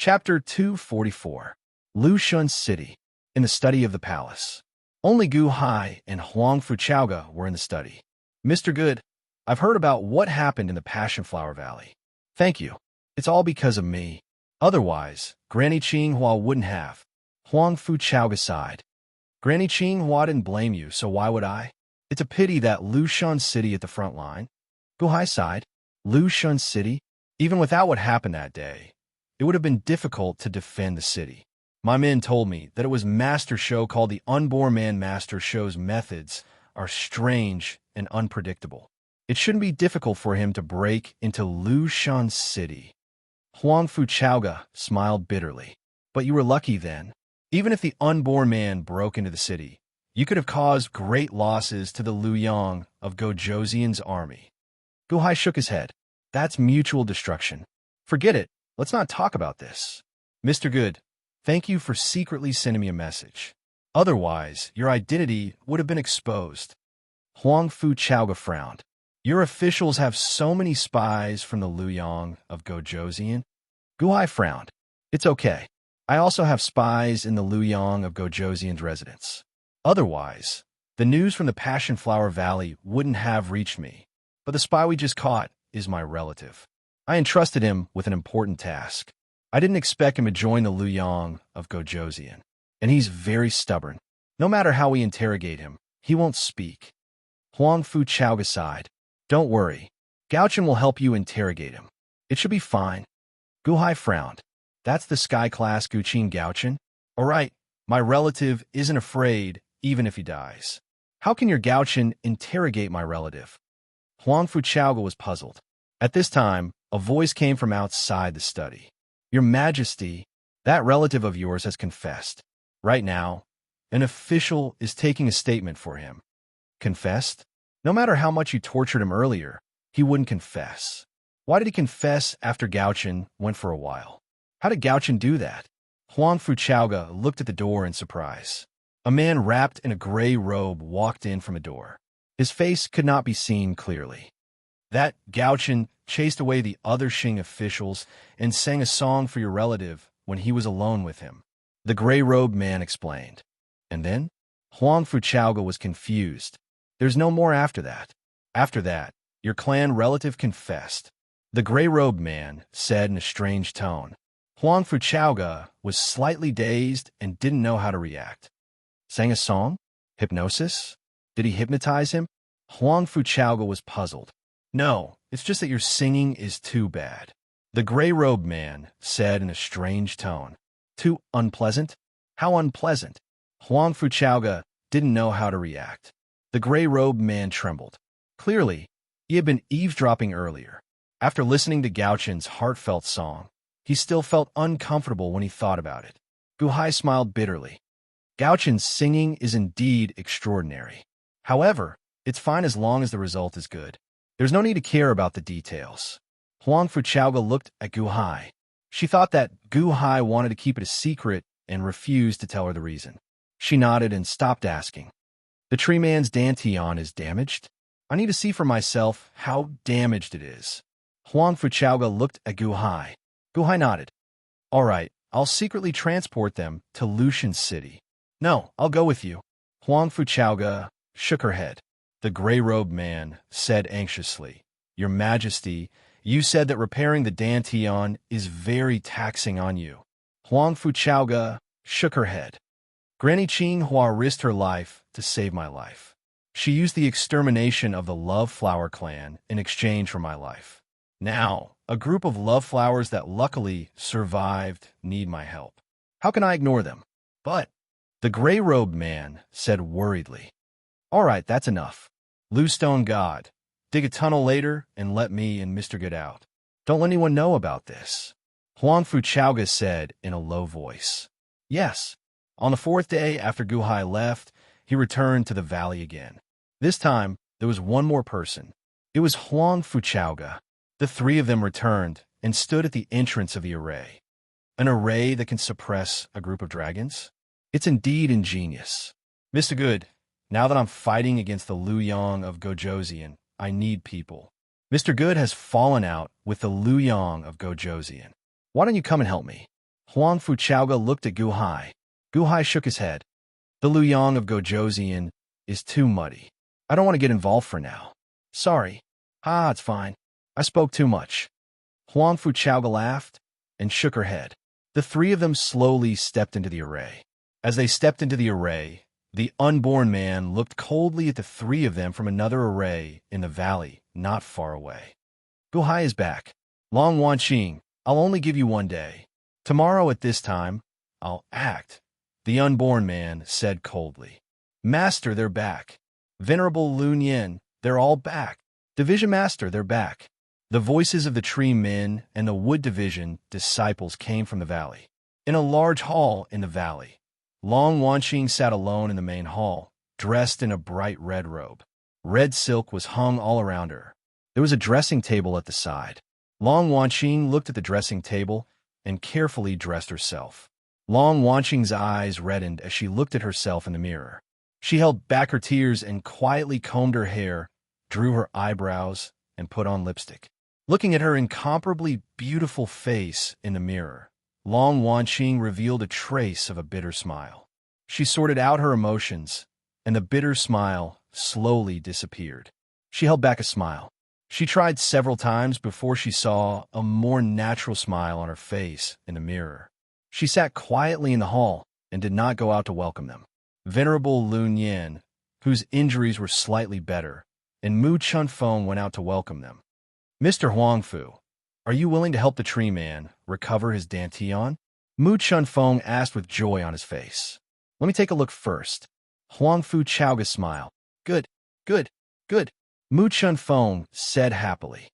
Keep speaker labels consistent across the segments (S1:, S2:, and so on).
S1: Chapter 244. Lu Shun's City. In the study of the palace. Only Gu Hai and Huang Fuchaoga were in the study. Mr. Good, I've heard about what happened in the Passionflower Valley. Thank you. It's all because of me. Otherwise, Granny Qinghua wouldn't have. Huang Fuchaoga sighed. Granny Qinghua didn't blame you, so why would I? It's a pity that Lu Shun's City at the front line. Gu Hai sighed. Lu Shun's City? Even without what happened that day, it would have been difficult to defend the city. My men told me that it was Master Shou called the Unborn Man. Master Shou's methods are strange and unpredictable. It shouldn't be difficult for him to break into Lu Shun's City. Huang Fuchaoga smiled bitterly. But you were lucky then. Even if the Unborn Man broke into the city, you could have caused great losses to the Luyang of Gojoseon's army. Gu Hai shook his head. That's mutual destruction. Forget it. Let's not talk about this. Mr. Good, thank you for secretly sending me a message. Otherwise, your identity would have been exposed. Huang Fuchaoga frowned. Your officials have so many spies from the Luyang of Gojoseon. Gu Hai frowned. It's okay. I also have spies in the Luyang of Gojoseon's residence. Otherwise, the news from the Passionflower Valley wouldn't have reached me. But the spy we just caught is my relative. I entrusted him with an important task. I didn't expect him to join the Luyang of Gojoseon. And he's very stubborn. No matter how we interrogate him, he won't speak. Huang Fuchaoga sighed. Don't worry. Gaochen will help you interrogate him. It should be fine. Gu Hai frowned. That's the sky-class Guqin Gaochen? All right, my relative isn't afraid even if he dies. How can your Gaochen interrogate my relative? Huang Fuchaoga was puzzled. At this time, a voice came from outside the study. Your Majesty, that relative of yours has confessed. Right now, an official is taking a statement for him. Confessed? No matter how much you tortured him earlier, he wouldn't confess. Why did he confess after Gaochen went for a while? How did Gaochen do that? Huang Fuchaoga looked at the door in surprise. A man wrapped in a gray robe walked in from a door. His face could not be seen clearly. That Gaochen chased away the other Xing officials and sang a song for your relative when he was alone with him. The gray-robed man explained. And then? Huang Fuchaoga was confused. There's no more after that. After that, your clan relative confessed. The gray-robed man said in a strange tone. Huang Fuchaoga was slightly dazed and didn't know how to react. Sang a song? Hypnosis? Did he hypnotize him? Huang Fuchaoga was puzzled. No, it's just that your singing is too bad. The gray-robed man said in a strange tone. Too unpleasant? How unpleasant? Huang Fuchaoga didn't know how to react. The gray-robed man trembled. Clearly, he had been eavesdropping earlier. After listening to Gaochen's heartfelt song, he still felt uncomfortable when he thought about it. Gu Hai smiled bitterly. Gaochen's singing is indeed extraordinary. However, it's fine as long as the result is good. There's no need to care about the details. Huang Fuchaoga looked at Gu Hai. She thought that Gu Hai wanted to keep it a secret and refused to tell her the reason. She nodded and stopped asking. The tree man's dantian is damaged? I need to see for myself how damaged it is. Huang Fuchaoga looked at Gu Hai. Gu Hai nodded. All right, I'll secretly transport them to Lu Shun's City. No, I'll go with you. Huang Fuchaoga shook her head. The gray-robed man said anxiously, Your Majesty, you said that repairing the dantian is very taxing on you. Huang Fuchaoga shook her head. Granny Qinghua risked her life to save my life. She used the extermination of the Love Flower clan in exchange for my life. Now, a group of love flowers that luckily survived need my help. How can I ignore them? But, the gray-robed man said worriedly. All right, that's enough. Stone God, dig a tunnel later and let me and Mr. Good out. Don't let anyone know about this. Huang Fuchaoga said in a low voice. Yes. On the fourth day after Gu Hai left, he returned to the valley again. This time, there was one more person. It was Huang Fuchaoga. The three of them returned and stood at the entrance of the array. An array that can suppress a group of dragons? It's indeed ingenious. Mr. Good, now that I'm fighting against the Luyang of Gojoseon, I need people. Mr. Good has fallen out with the Luyang of Gojoseon. Why don't you come and help me? Huang Fu Chaoga looked at Gu Hai. Gu Hai shook his head. The Luyang of Gojoseon is too muddy. I don't want to get involved for now. Sorry. It's fine. I spoke too much. Huang Fu Chaoga laughed and shook her head. The three of them slowly stepped into the array. As they stepped into the array, the unborn man looked coldly at the three of them from another array in the valley not far away. Gu Hai is back. Long Wanqing, I'll only give you 1 day. Tomorrow at this time, I'll act, the unborn man said coldly. Master, they're back. Venerable Lun Yin, they're all back. Division Master, they're back. The voices of the tree men and the wood division disciples came from the valley. In a large hall in the valley, Long Wanqing sat alone in the main hall, dressed in a bright red robe. Red silk was hung all around her. There was a dressing table at the side. Long Wanqing looked at the dressing table and carefully dressed herself. Long Wanqing's eyes reddened as she looked at herself in the mirror. She held back her tears and quietly combed her hair, drew her eyebrows, and put on lipstick. Looking at her incomparably beautiful face in the mirror, Long Wanqing revealed a trace of a bitter smile. She sorted out her emotions, and the bitter smile slowly disappeared. She held back a smile. She tried several times before she saw a more natural smile on her face in the mirror. She sat quietly in the hall and did not go out to welcome them. Venerable Lun Yin, whose injuries were slightly better, and Mu Chunfeng went out to welcome them. Mr. Huangfu, are you willing to help the tree man recover his dantian? Mu Chunfeng asked with joy on his face. Let me take a look first. Huangfu Chaoga smiled. Good, good, good. Mu Chunfeng said happily.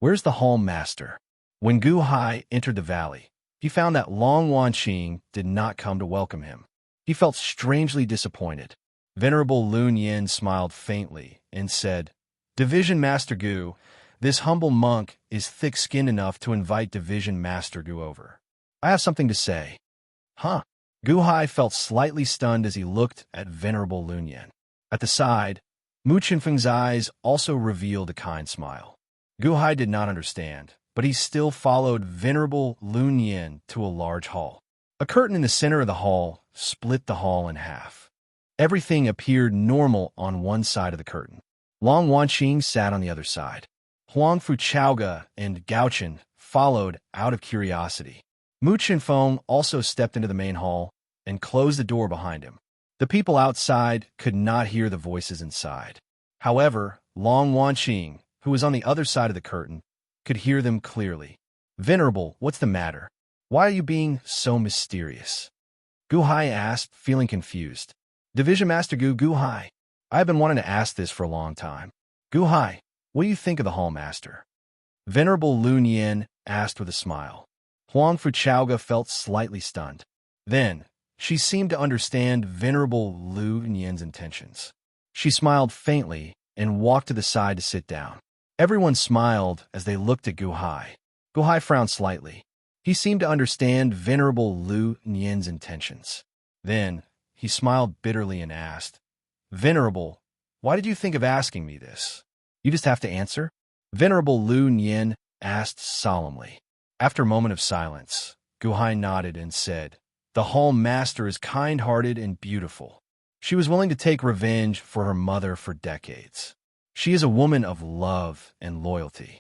S1: Where's the hall master? When Gu Hai entered the valley, he found that Long Wanqing did not come to welcome him. He felt strangely disappointed. Venerable Lun Yin smiled faintly and said, Division Master Gu, this humble monk is thick-skinned enough to invite Division Master Gu over. I have something to say. Gu Hai felt slightly stunned as he looked at Venerable Lun Yin. At the side, Mu Chunfeng's eyes also revealed a kind smile. Gu Hai did not understand, but he still followed Venerable Lun Yin to a large hall. A curtain in the center of the hall split the hall in half. Everything appeared normal on one side of the curtain. Long Wanqing sat on the other side. Huang Fu Chaoga and Gaochen followed out of curiosity. Mu Chunfeng also stepped into the main hall and closed the door behind him. The people outside could not hear the voices inside. However, Long Wanqing, who was on the other side of the curtain, could hear them clearly. Venerable, what's the matter? Why are you being so mysterious? Gu Hai asked, feeling confused. Division Master Gu Hai, I have been wanting to ask this for a long time. Gu Hai, what do you think of the Hall Master? Venerable Lun Yin asked with a smile. Huang Fu Chaoga felt slightly stunned. Then, she seemed to understand Venerable Lun Yin's intentions. She smiled faintly and walked to the side to sit down. Everyone smiled as they looked at Gu Hai. Gu Hai frowned slightly. He seemed to understand Venerable Lun Yin's intentions. Then, he smiled bitterly and asked, Venerable, why did you think of asking me this? You just have to answer? Venerable Lun Yin asked solemnly. After a moment of silence, Gu Hai nodded and said, The Hall Master is kind-hearted and beautiful. She was willing to take revenge for her mother for decades. She is a woman of love and loyalty.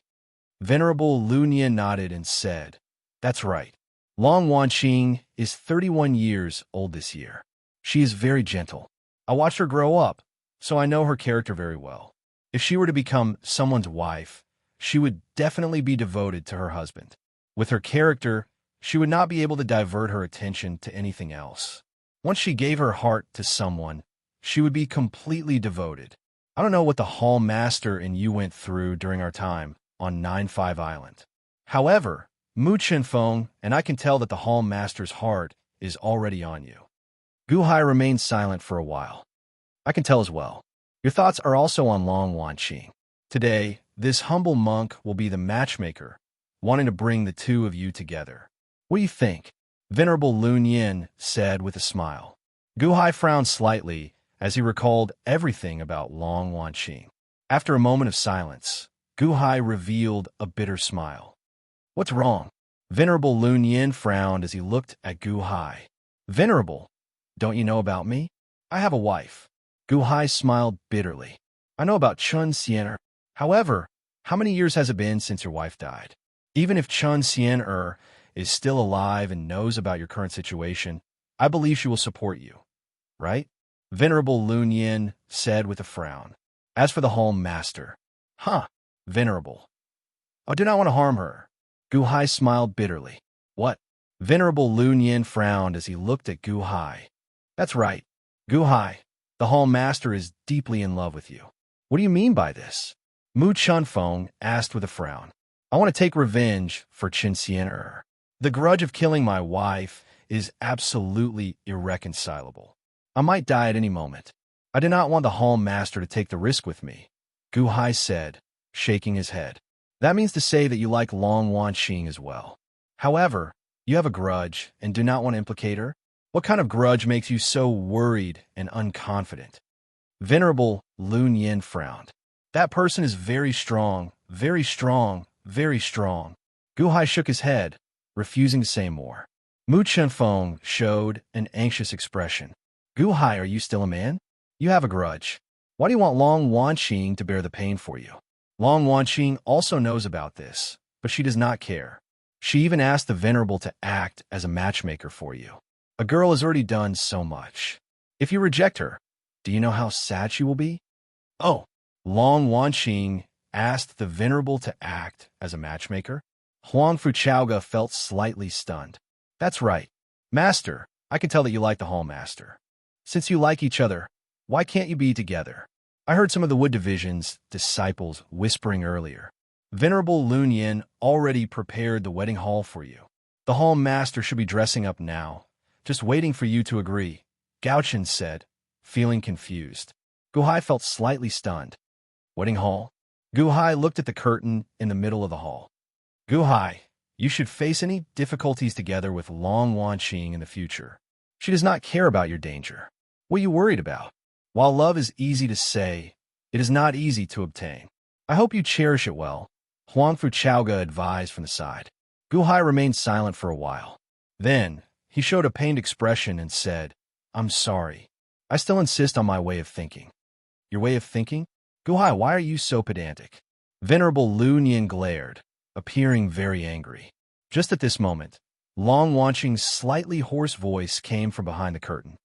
S1: Venerable Lun Yin nodded and said, That's right. Long Wanqing is 31 years old this year. She is very gentle. I watched her grow up, so I know her character very well. If she were to become someone's wife, she would definitely be devoted to her husband. With her character, she would not be able to divert her attention to anything else. Once she gave her heart to someone, she would be completely devoted. I don't know what the Hall Master and you went through during our time on 9-5 Island. However, Mu Chunfeng and I can tell that the Hall Master's heart is already on you. Gu Hai remained silent for a while. I can tell as well. Your thoughts are also on Long Wanqing. Today, this humble monk will be the matchmaker, wanting to bring the two of you together. What do you think? Venerable Lun Yin said with a smile. Gu Hai frowned slightly as he recalled everything about Long Wanqing. After a moment of silence, Gu Hai revealed a bitter smile. What's wrong? Venerable Lun Yin frowned as he looked at Gu Hai. Venerable, don't you know about me? I have a wife. Gu Hai smiled bitterly. I know about Chun Xian. However, how many years has it been since your wife died? Even if Chun Xian is still alive and knows about your current situation, I believe she will support you, right? Venerable Lun Yin said with a frown. As for the Home Master, Venerable. I do not want to harm her. Gu Hai smiled bitterly. What? Venerable Lun Yin frowned as he looked at Gu Hai. That's right. Gu Hai, the Hall Master is deeply in love with you. What do you mean by this? Mu Chunfeng asked with a frown. I want to take revenge for Qin Xian. The grudge of killing my wife is absolutely irreconcilable. I might die at any moment. I do not want the Hall Master to take the risk with me, Gu Hai said, shaking his head. That means to say that you like Long Wanqing as well. However, you have a grudge and do not want to implicate her? What kind of grudge makes you so worried and unconfident? Venerable Lun Yin frowned. That person is very strong, very strong, very strong. Gu Hai shook his head, refusing to say more. Mu Chunfeng showed an anxious expression. Gu Hai, are you still a man? You have a grudge. Why do you want Long Wanqing to bear the pain for you? Long Wanqing also knows about this, but she does not care. She even asked the Venerable to act as a matchmaker for you. A girl has already done so much. If you reject her, do you know how sad she will be? Oh, Long Wanqing asked the Venerable to act as a matchmaker? Huang Fuchaoga felt slightly stunned. That's right. Master, I can tell that you like the Hall Master. Since you like each other, why can't you be together? I heard some of the Wood Division's disciples whispering earlier. Venerable Lun Yin already prepared the wedding hall for you. The Hall Master should be dressing up now, just waiting for you to agree, Gao Chen said, feeling confused. Gu Hai felt slightly stunned. Wedding hall? Gu Hai looked at the curtain in the middle of the hall. Gu Hai, you should face any difficulties together with Long Wanqing in the future. She does not care about your danger. What are you worried about? While love is easy to say, it is not easy to obtain. I hope you cherish it well, Huang Fuchaoga advised from the side. Gu Hai remained silent for a while. Then, he showed a pained expression and said, I'm sorry. I still insist on my way of thinking. Your way of thinking? Gu Hai, why are you so pedantic? Venerable Lun Yin glared, appearing very angry. Just at this moment, Long Wanqing's slightly hoarse voice came from behind the curtain.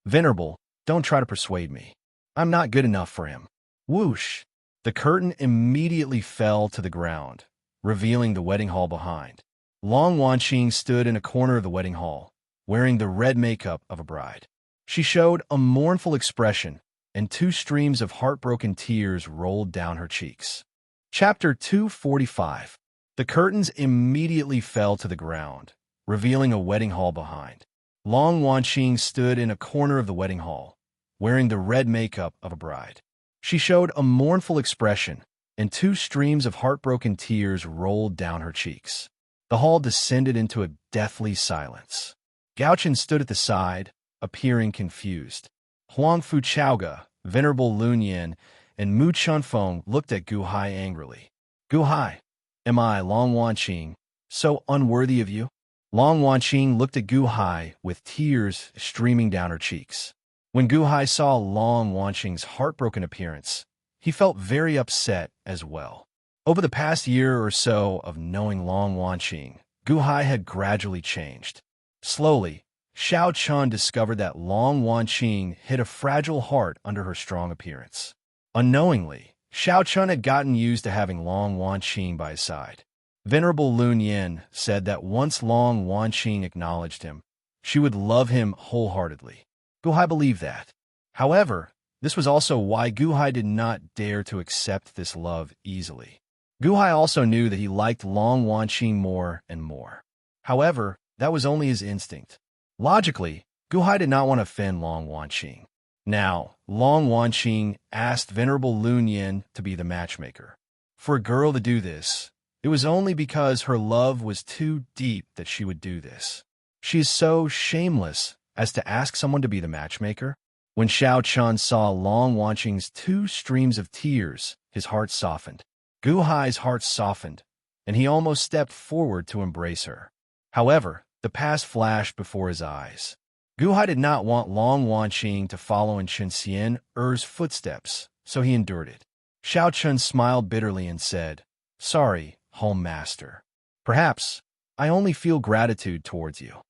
S1: Venerable, don't try to persuade me. I'm not good enough for him. Whoosh! The curtain immediately fell to the ground, revealing the wedding hall behind. Long Wanqing stood in a corner of the wedding hall, wearing the red makeup of a bride. She showed a mournful expression, and 2 streams of heartbroken tears rolled down her cheeks. Chapter 245. The curtains immediately fell to the ground, revealing a wedding hall behind. Long Wanqing stood in a corner of the wedding hall, wearing the red makeup of a bride. She showed a mournful expression, and 2 streams of heartbroken tears rolled down her cheeks. The hall descended into a deathly silence. Gao Chen stood at the side, appearing confused. Huang Fuchaoga, Venerable Lun Yin, and Mu Chunfeng looked at Gu Hai angrily. Gu Hai, am I, Long Wanqing, so unworthy of you? Long Wanqing looked at Gu Hai with tears streaming down her cheeks. When Gu Hai saw Long Wanqing's heartbroken appearance, he felt very upset as well. Over the past year or so of knowing Long Wanqing, Gu Hai had gradually changed. Slowly, Xiao Chun discovered that Long Wanqing hid a fragile heart under her strong appearance. Unknowingly, Xiao Chun had gotten used to having Long Wanqing by his side. Venerable Lun Yin said that once Long Wanqing acknowledged him, she would love him wholeheartedly. Gu Hai believed that. However, this was also why Gu Hai did not dare to accept this love easily. Gu Hai also knew that he liked Long Wanqing more and more. However, that was only his instinct. Logically, Gu Hai did not want to offend Long Wanqing. Now, Long Wanqing asked Venerable Lun Yin to be the matchmaker. For a girl to do this, it was only because her love was too deep that she would do this. She is so shameless as to ask someone to be the matchmaker. When Xiao Chun saw Long Wanqing's 2 streams of tears, his heart softened. Gu Hai's heart softened, and he almost stepped forward to embrace her. However, the past flashed before his eyes. Guhai did not want Long Wanqing to follow in Chen Xian's footsteps, so he endured it. Xiao Chun smiled bitterly and said, "Sorry, home master. Perhaps I only feel gratitude towards you."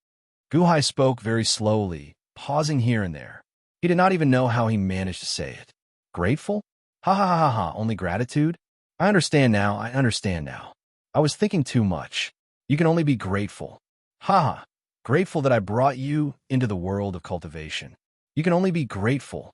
S1: Guhai spoke very slowly, pausing here and there. He did not even know how he managed to say it. Grateful? Ha ha ha ha ha, only gratitude? I understand now, I understand now. I was thinking too much. You can only be grateful. Ha ha. Grateful that I brought you into the world of cultivation. You can only be grateful.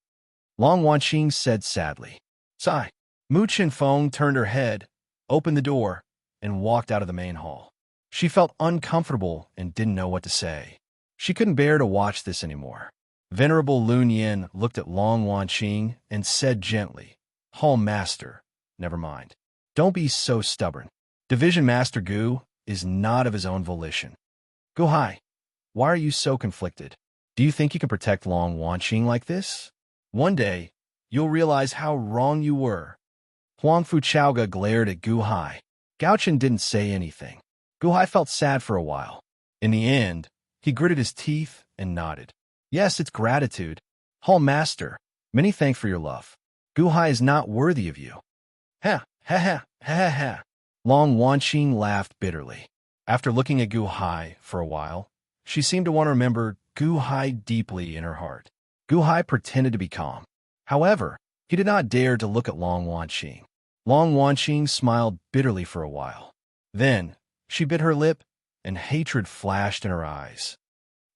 S1: Long Wanqing said sadly. Sigh. Mu Qinfeng turned her head, opened the door, and walked out of the main hall. She felt uncomfortable and didn't know what to say. She couldn't bear to watch this anymore. Venerable Lun Yin looked at Long Wanqing and said gently, Home Master, never mind. Don't be so stubborn. Division Master Gu is not of his own volition. Guhai, why are you so conflicted? Do you think you can protect Long Wanqing like this? One day, you'll realize how wrong you were. Huangfu Chaoga glared at Guhai. Gaochen didn't say anything. Guhai felt sad for a while. In the end, he gritted his teeth and nodded. Yes, it's gratitude. Hall Master, many thanks for your love. Guhai is not worthy of you. Ha, ha, ha, ha, ha, ha. Long Wanqing laughed bitterly. After looking at Guhai for a while, she seemed to want to remember Guhai deeply in her heart. Guhai pretended to be calm. However, he did not dare to look at Long Wanqing. Long Wanqing smiled bitterly for a while. Then, she bit her lip, and hatred flashed in her eyes.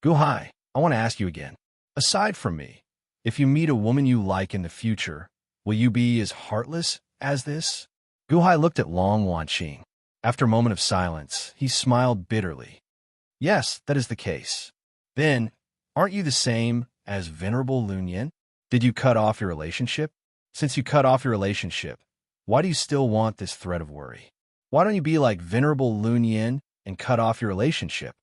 S1: Guhai, I want to ask you again. Aside from me, if you meet a woman you like in the future, will you be as heartless as this? Guhai looked at Long Wanqing. After a moment of silence, he smiled bitterly. Yes, that is the case. Then, aren't you the same as Venerable Lun Yin? Did you cut off your relationship? Since you cut off your relationship, why do you still want this thread of worry? Why don't you be like Venerable Lun Yin and cut off your relationship?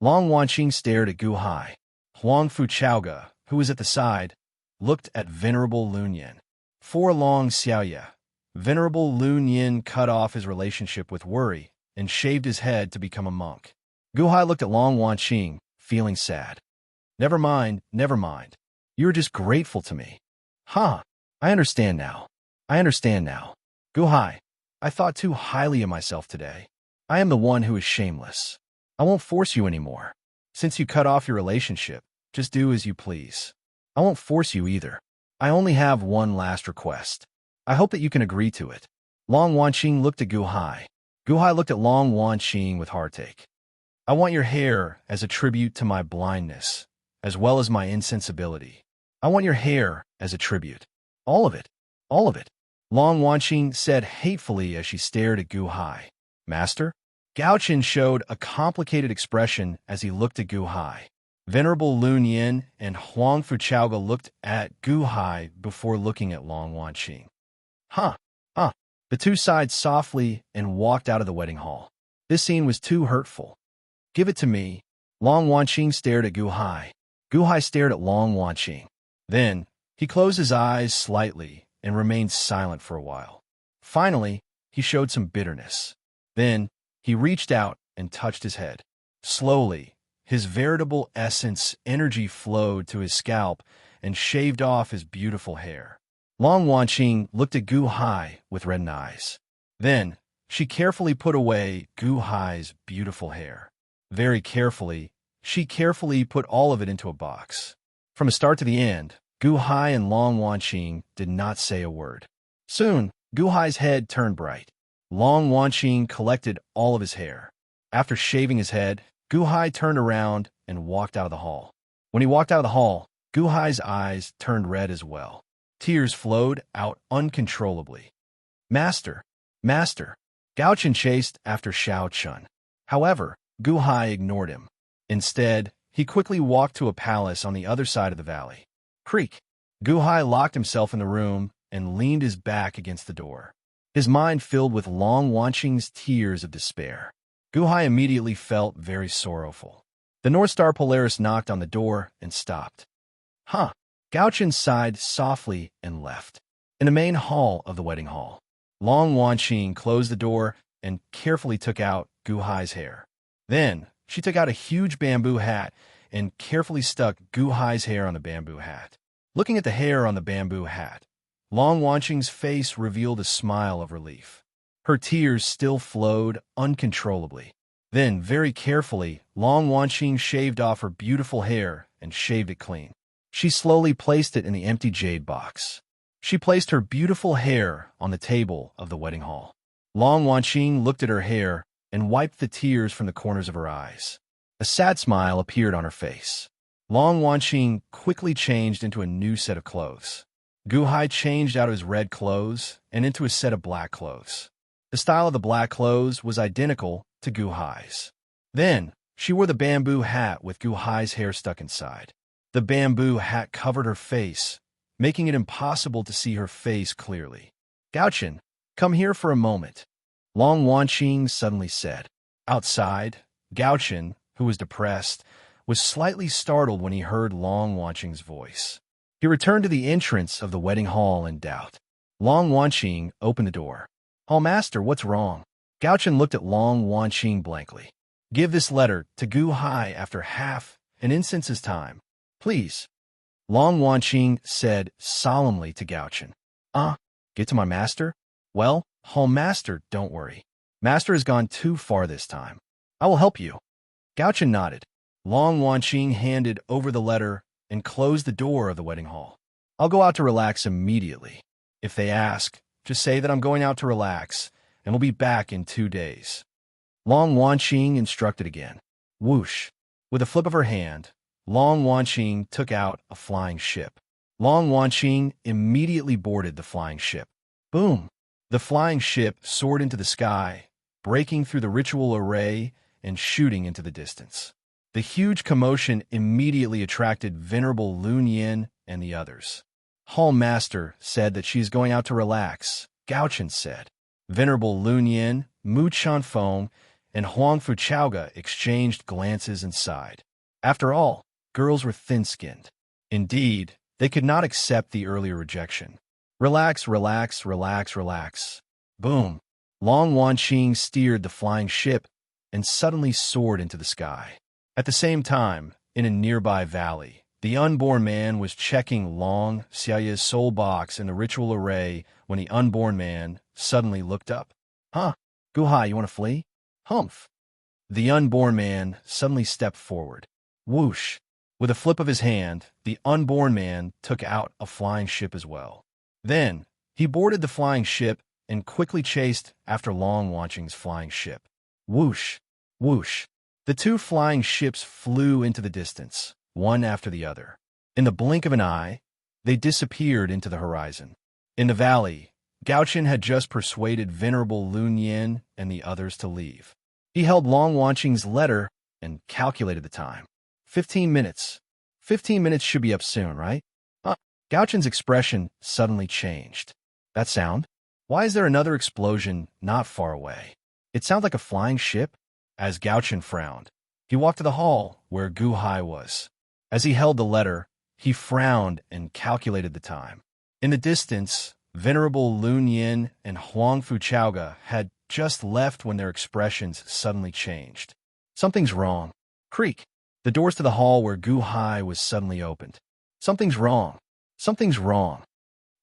S1: Long Wanqing stared at Guhai. Huangfu Chaoga, who was at the side, looked at Venerable Lun Yin. For Long Xiaoya, Venerable Lun Yin cut off his relationship with worry and shaved his head to become a monk. Guhai looked at Long Wanqing, feeling sad. Never mind, never mind. You are just grateful to me. Huh, I understand now. I understand now. Guhai, I thought too highly of myself today. I am the one who is shameless. I won't force you anymore. Since you cut off your relationship, just do as you please. I won't force you either. I only have one last request. I hope that you can agree to it. Long Wanqing looked at Guhai. Guhai looked at Long Wanqing with heartache. I want your hair as a tribute to my blindness, as well as my insensibility. I want your hair as a tribute. All of it. All of it. Long Wanqing said hatefully as she stared at Guhai. Master? Gaochen showed a complicated expression as he looked at Guhai. Venerable Lun Yin and Huangfu Chaoga looked at Guhai before looking at Long Wanqing. Huh. The two sighed softly and walked out of the wedding hall. This scene was too hurtful. Give it to me. Long Wanqing stared at Guhai. Guhai stared at Long Wanqing. Then, he closed his eyes slightly and remained silent for a while. Finally, he showed some bitterness. Then, he reached out and touched his head. Slowly, his veritable essence energy flowed to his scalp and shaved off his beautiful hair. Long Wanqing looked at Guhai with reddened eyes. Then, she carefully put away Guhai's beautiful hair. Very carefully, she carefully put all of it into a box. From the start to the end, Guhai and Long Wanqing did not say a word. Soon, Guhai's head turned bright. Long Wanqing collected all of his hair. After shaving his head, Guhai turned around and walked out of the hall. When he walked out of the hall, Guhai's eyes turned red as well. Tears flowed out uncontrollably. Master! Master! Gaochen chased after Xiao Chun. However, Guhai ignored him. Instead, he quickly walked to a palace on the other side of the valley. Creak! Guhai locked himself in the room and leaned his back against the door. His mind filled with Long Wanqing's tears of despair. Guhai immediately felt very sorrowful. The North Star Polaris knocked on the door and stopped. Huh! Gaochen sighed softly and left. In the main hall of the wedding hall, Long Wanqing closed the door and carefully took out Gu Hai's hair. Then, she took out a huge bamboo hat and carefully stuck Gu Hai's hair on the bamboo hat. Looking at the hair on the bamboo hat, Long Wanqing's face revealed a smile of relief. Her tears still flowed uncontrollably. Then, very carefully, Long Wanqing shaved off her beautiful hair and shaved it clean. She slowly placed it in the empty jade box. She placed her beautiful hair on the table of the wedding hall. Long Wanqing looked at her hair and wiped the tears from the corners of her eyes. A sad smile appeared on her face. Long Wanqing quickly changed into a new set of clothes. Gu Hai changed out of his red clothes and into a set of black clothes. The style of the black clothes was identical to Gu Hai's. Then, she wore the bamboo hat with Gu Hai's hair stuck inside. The bamboo hat covered her face, making it impossible to see her face clearly. "Gaochen, come here for a moment," Long Wanqing suddenly said. Outside, Gaochen, who was depressed, was slightly startled when he heard Long Wanqing's voice. He returned to the entrance of the wedding hall in doubt. Long Wanqing opened the door. "Hall master, what's wrong?" Gaochen looked at Long Wanqing blankly. "Give this letter to Gu Hai after half an instant's time, please," Long Wanqing said solemnly to Gaochen. Get to my master? Well, Hall master, don't worry. Master has gone too far this time. I will help you." Gaochen nodded. Long Wanqing handed over the letter and closed the door of the wedding hall. "I'll go out to relax immediately. If they ask, just say that I'm going out to relax and will be back in 2 days." Long Wanqing instructed again. Whoosh! With a flip of her hand, Long Wanqing took out a flying ship. Long Wanqing immediately boarded the flying ship. Boom! The flying ship soared into the sky, breaking through the ritual array and shooting into the distance. The huge commotion immediately attracted Venerable Lun Yin and the others. "Hall master said that she is going out to relax," Gaochen said. Venerable Lun Yin, Mu Chanfeng, and Huang Fuchaoga exchanged glances and sighed. After all, girls were thin-skinned. Indeed, they could not accept the earlier rejection. Relax, relax, relax, relax. Boom! Long Wanqing steered the flying ship and suddenly soared into the sky. At the same time, in a nearby valley, the unborn man was checking Long Xiaoya's soul box in the ritual array when the unborn man suddenly looked up. Gu Hai, you want to flee?" "Humph." The unborn man suddenly stepped forward. Whoosh! With a flip of his hand, the unborn man took out a flying ship as well. Then, he boarded the flying ship and quickly chased after Long Wanqing's flying ship. Whoosh! Whoosh! The two flying ships flew into the distance, one after the other. In the blink of an eye, they disappeared into the horizon. In the valley, Gaochen had just persuaded Venerable Lun Yin and the others to leave. He held Long Wanqing's letter and calculated the time. 15 minutes. 15 minutes should be up soon, right? Gaochen's expression suddenly changed. That sound? Why is there another explosion not far away? It sounds like a flying ship. As Gaochen frowned, he walked to the hall where Gu Hai was. As he held the letter, he frowned and calculated the time. In the distance, Venerable Lun Yin and Huang Fuchaoga had just left when their expressions suddenly changed. Something's wrong. Creak! The doors to the hall where Gu Hai was suddenly opened. Something's wrong. Something's wrong.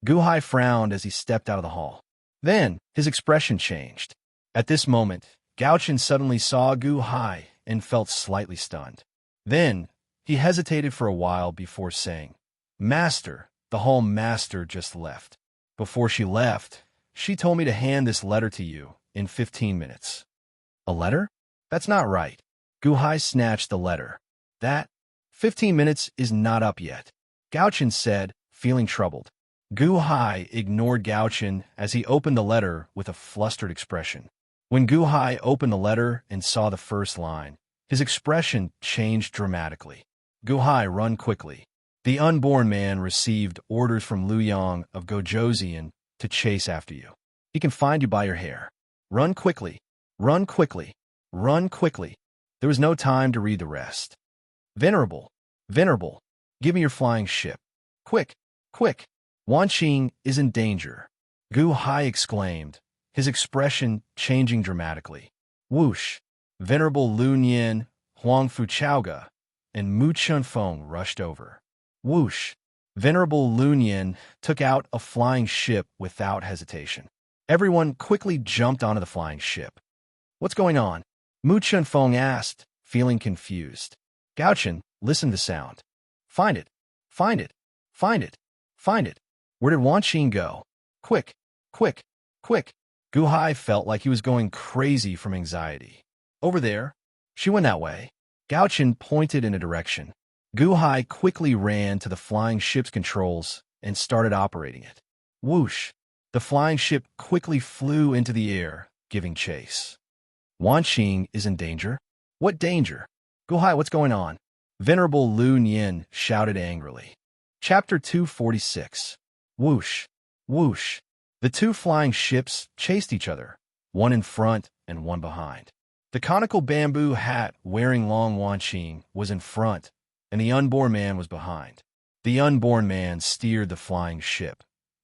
S1: Gu Hai frowned as he stepped out of the hall. Then, his expression changed. At this moment, Gaochen suddenly saw Gu Hai and felt slightly stunned. Then, he hesitated for a while before saying, "Master, the hall master just left. Before she left, she told me to hand this letter to you in 15 minutes. "A letter? That's not right." Gu Hai snatched the letter. "That 15 minutes is not up yet," Gaochen said, feeling troubled. Gu Hai ignored Gaochen as he opened the letter with a flustered expression. When Gu Hai opened the letter and saw the first line, his expression changed dramatically. "Gu Hai, run quickly. The unborn man received orders from Liu Yang of Gojoseon to chase after you. He can find you by your hair. Run quickly, run quickly, run quickly." There was no time to read the rest. Venerable, Venerable, give me your flying ship. Quick, quick. Wanqing is in danger," Gu Hai exclaimed, his expression changing dramatically. Whoosh! Venerable Lu Nian, Huang Fu Chaoga, and Mu Chunfeng rushed over. Whoosh! Venerable Lu Nian took out a flying ship without hesitation. Everyone quickly jumped onto the flying ship. What's going on? Mu Chunfeng asked, feeling confused. Gaochen, listen to the sound. Find it. Find it. Find it. Find it. Where did Wan Qing go? Quick. Quick. Quick. Gu Hai felt like he was going crazy from anxiety. Over there. She went that way. Gaochen pointed in a direction. Gu Hai quickly ran to the flying ship's controls and started operating it. Whoosh! The flying ship quickly flew into the air, giving chase. Wan Qing is in danger? What danger? Gu Hai, what's going on? Venerable Lu Nian shouted angrily. Chapter 246. Whoosh! Whoosh! The two flying ships chased each other, one in front and one behind. The conical bamboo hat wearing Long Wan Qing was in front, and the unborn man was behind. The unborn man steered the flying ship,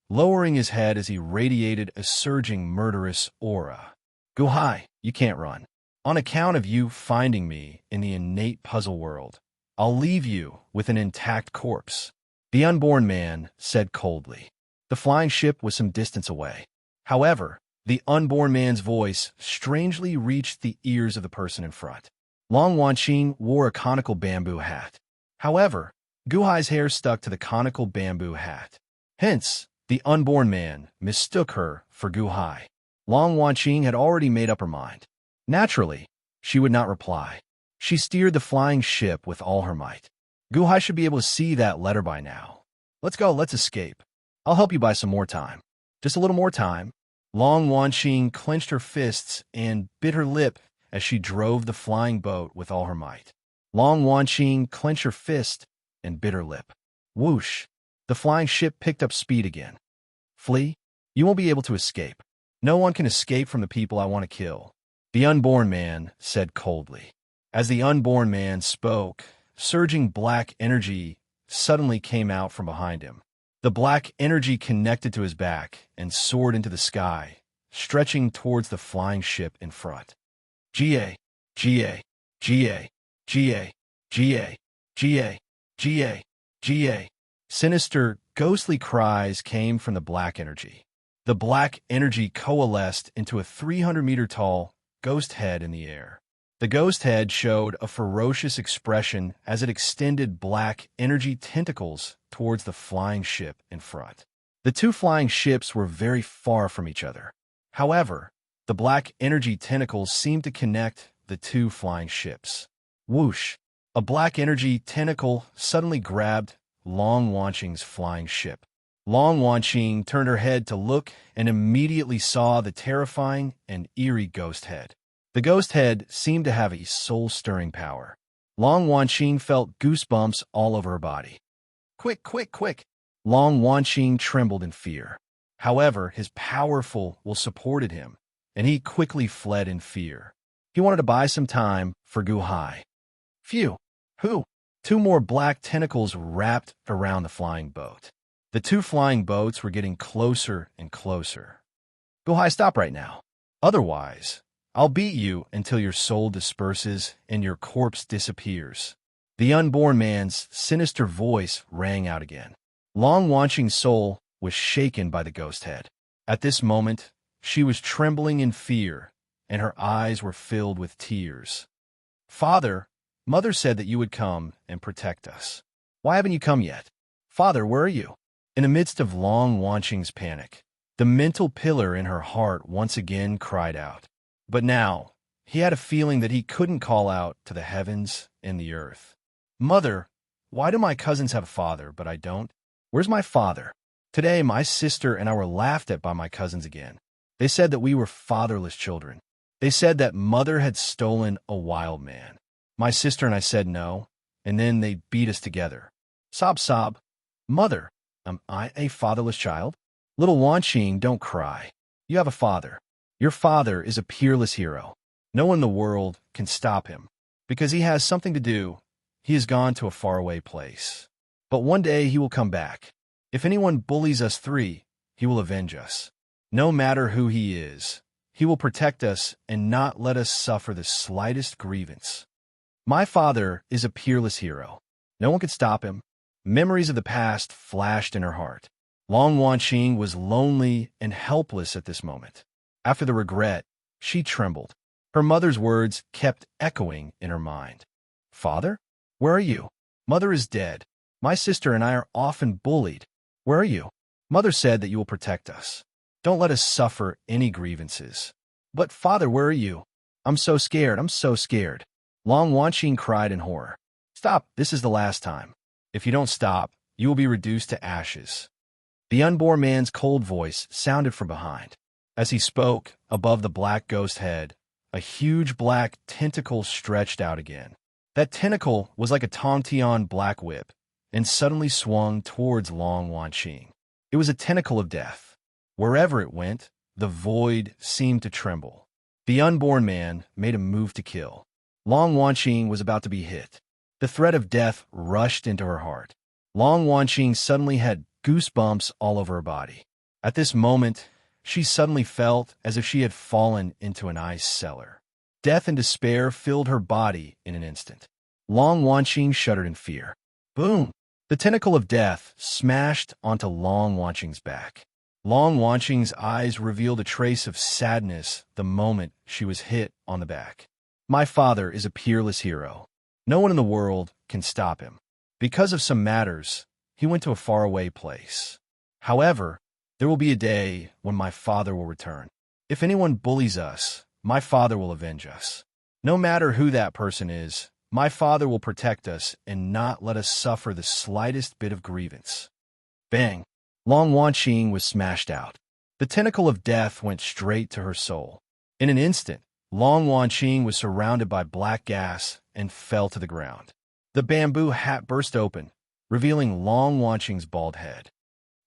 S1: lowering his head as he radiated a surging murderous aura. Gu Hai, you can't run. On account of you finding me in the innate puzzle world, I'll leave you with an intact corpse, the unborn man said coldly. The flying ship was some distance away. However, the unborn man's voice strangely reached the ears of the person in front. Long Wan Qing wore a conical bamboo hat. However, Gu Hai's hair stuck to the conical bamboo hat. Hence, the unborn man mistook her for Gu Hai. Long Wan Qing had already made up her mind. Naturally, she would not reply. She steered the flying ship with all her might. Gu Hai should be able to see that letter by now. Let's go, let's escape. I'll help you buy some more time. Just a little more time. Long Wan Qing clenched her fists and bit her lip as she drove the flying boat with all her might. Long Wan Qing clenched her fist and bit her lip. Whoosh! The flying ship picked up speed again. Flee? You won't be able to escape. No one can escape from the people I want to kill, the unborn man said coldly. As the unborn man spoke, surging black energy suddenly came out from behind him. The black energy connected to his back and soared into the sky, stretching towards the flying ship in front. Ga, Ga, Ga, Ga, Ga, Ga, Ga, Ga. Sinister, ghostly cries came from the black energy. The black energy coalesced into a 300-meter-tall ghost head in the air. The ghost head showed a ferocious expression as it extended black energy tentacles towards the flying ship in front. The two flying ships were very far from each other. However, the black energy tentacles seemed to connect the two flying ships. Whoosh! A black energy tentacle suddenly grabbed Long Wan Qing's flying ship. Long Wan Qing turned her head to look and immediately saw the terrifying and eerie ghost head. The ghost head seemed to have a soul-stirring power. Long Wan Qing felt goosebumps all over her body. Quick, quick, quick! Long Wan Qing trembled in fear. However, his powerful will supported him, and he quickly fled in fear. He wanted to buy some time for Gu Hai. Phew! Who? Two more black tentacles wrapped around the flying boat. The two flying boats were getting closer and closer. Gu Hai, stop right now. Otherwise, I'll beat you until your soul disperses and your corpse disappears. The unborn man's sinister voice rang out again. Long Wan Qing's soul was shaken by the ghost head. At this moment, she was trembling in fear, and her eyes were filled with tears. Father, Mother said that you would come and protect us. Why haven't you come yet? Father, where are you? In the midst of Long Wan Qing's panic, the mental pillar in her heart once again cried out. But now, he had a feeling that he couldn't call out to the heavens and the earth. Mother, why do my cousins have a father, but I don't? Where's my father? Today, my sister and I were laughed at by my cousins again. They said that we were fatherless children. They said that Mother had stolen a wild man. My sister and I said no, and then they beat us together. Sob, sob. Mother, am I a fatherless child? Little Wan Qing, don't cry. You have a father. Your father is a peerless hero. No one in the world can stop him. Because he has something to do, he has gone to a faraway place. But one day he will come back. If anyone bullies us three, he will avenge us. No matter who he is, he will protect us and not let us suffer the slightest grievance. My father is a peerless hero. No one could stop him. Memories of the past flashed in her heart. Long Wanqing was lonely and helpless at this moment. After the regret, she trembled. Her mother's words kept echoing in her mind. Father? Where are you? Mother is dead. My sister and I are often bullied. Where are you? Mother said that you will protect us. Don't let us suffer any grievances. But father, where are you? I'm so scared, I'm so scared. Long Wanqing cried in horror. Stop, this is the last time. If you don't stop, you will be reduced to ashes. The unborn man's cold voice sounded from behind. As he spoke, above the black ghost head, a huge black tentacle stretched out again. That tentacle was like a Tongtian black whip, and suddenly swung towards Long Wanqing. It was a tentacle of death. Wherever it went, the void seemed to tremble. The unborn man made a move to kill. Long Wanqing was about to be hit. The threat of death rushed into her heart. Long Wanqing suddenly had goosebumps all over her body. At this moment, she suddenly felt as if she had fallen into an ice cellar. Death and despair filled her body in an instant. Long Wanqing shuddered in fear. Boom! The tentacle of death smashed onto Long Wanqing's back. Long Wanqing's eyes revealed a trace of sadness the moment she was hit on the back. My father is a peerless hero. No one in the world can stop him. Because of some matters, he went to a faraway place. However, there will be a day when my father will return. If anyone bullies us, my father will avenge us. No matter who that person is, my father will protect us and not let us suffer the slightest bit of grievance. Bang! Long Wanqing was smashed out. The tentacle of death went straight to her soul. In an instant, Long Wanqing was surrounded by black gas and fell to the ground. The bamboo hat burst open, revealing Long Wanqing's bald head.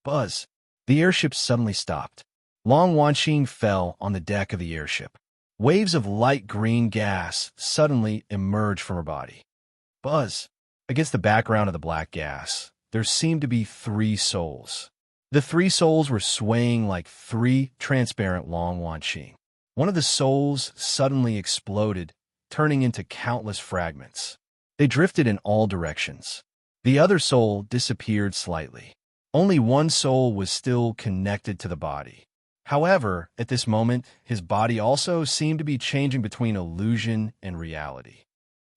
S1: Buzz! The airship suddenly stopped. Long Wanqing fell on the deck of the airship. Waves of light green gas suddenly emerged from her body. Buzz! Against the background of the black gas, there seemed to be 3 souls. The 3 souls were swaying like 3 transparent Long Wanqing. One of the souls suddenly exploded, turning into countless fragments. They drifted in all directions. The other soul disappeared slightly. Only one soul was still connected to the body. However, at this moment, his body also seemed to be changing between illusion and reality.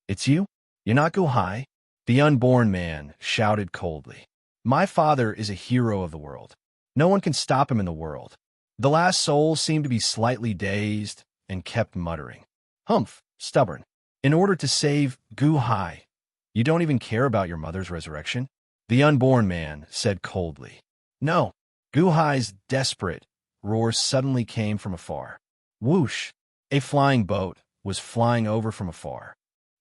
S1: It's you? You're not Guhai? The unborn man shouted coldly. My father is a hero of the world. No one can stop him in the world. The last soul seemed to be slightly dazed and kept muttering. Humph, stubborn. In order to save Guhai, you don't even care about your mother's resurrection? The unborn man said coldly. No. Guhai's desperate roar suddenly came from afar. Whoosh! A flying boat was flying over from afar.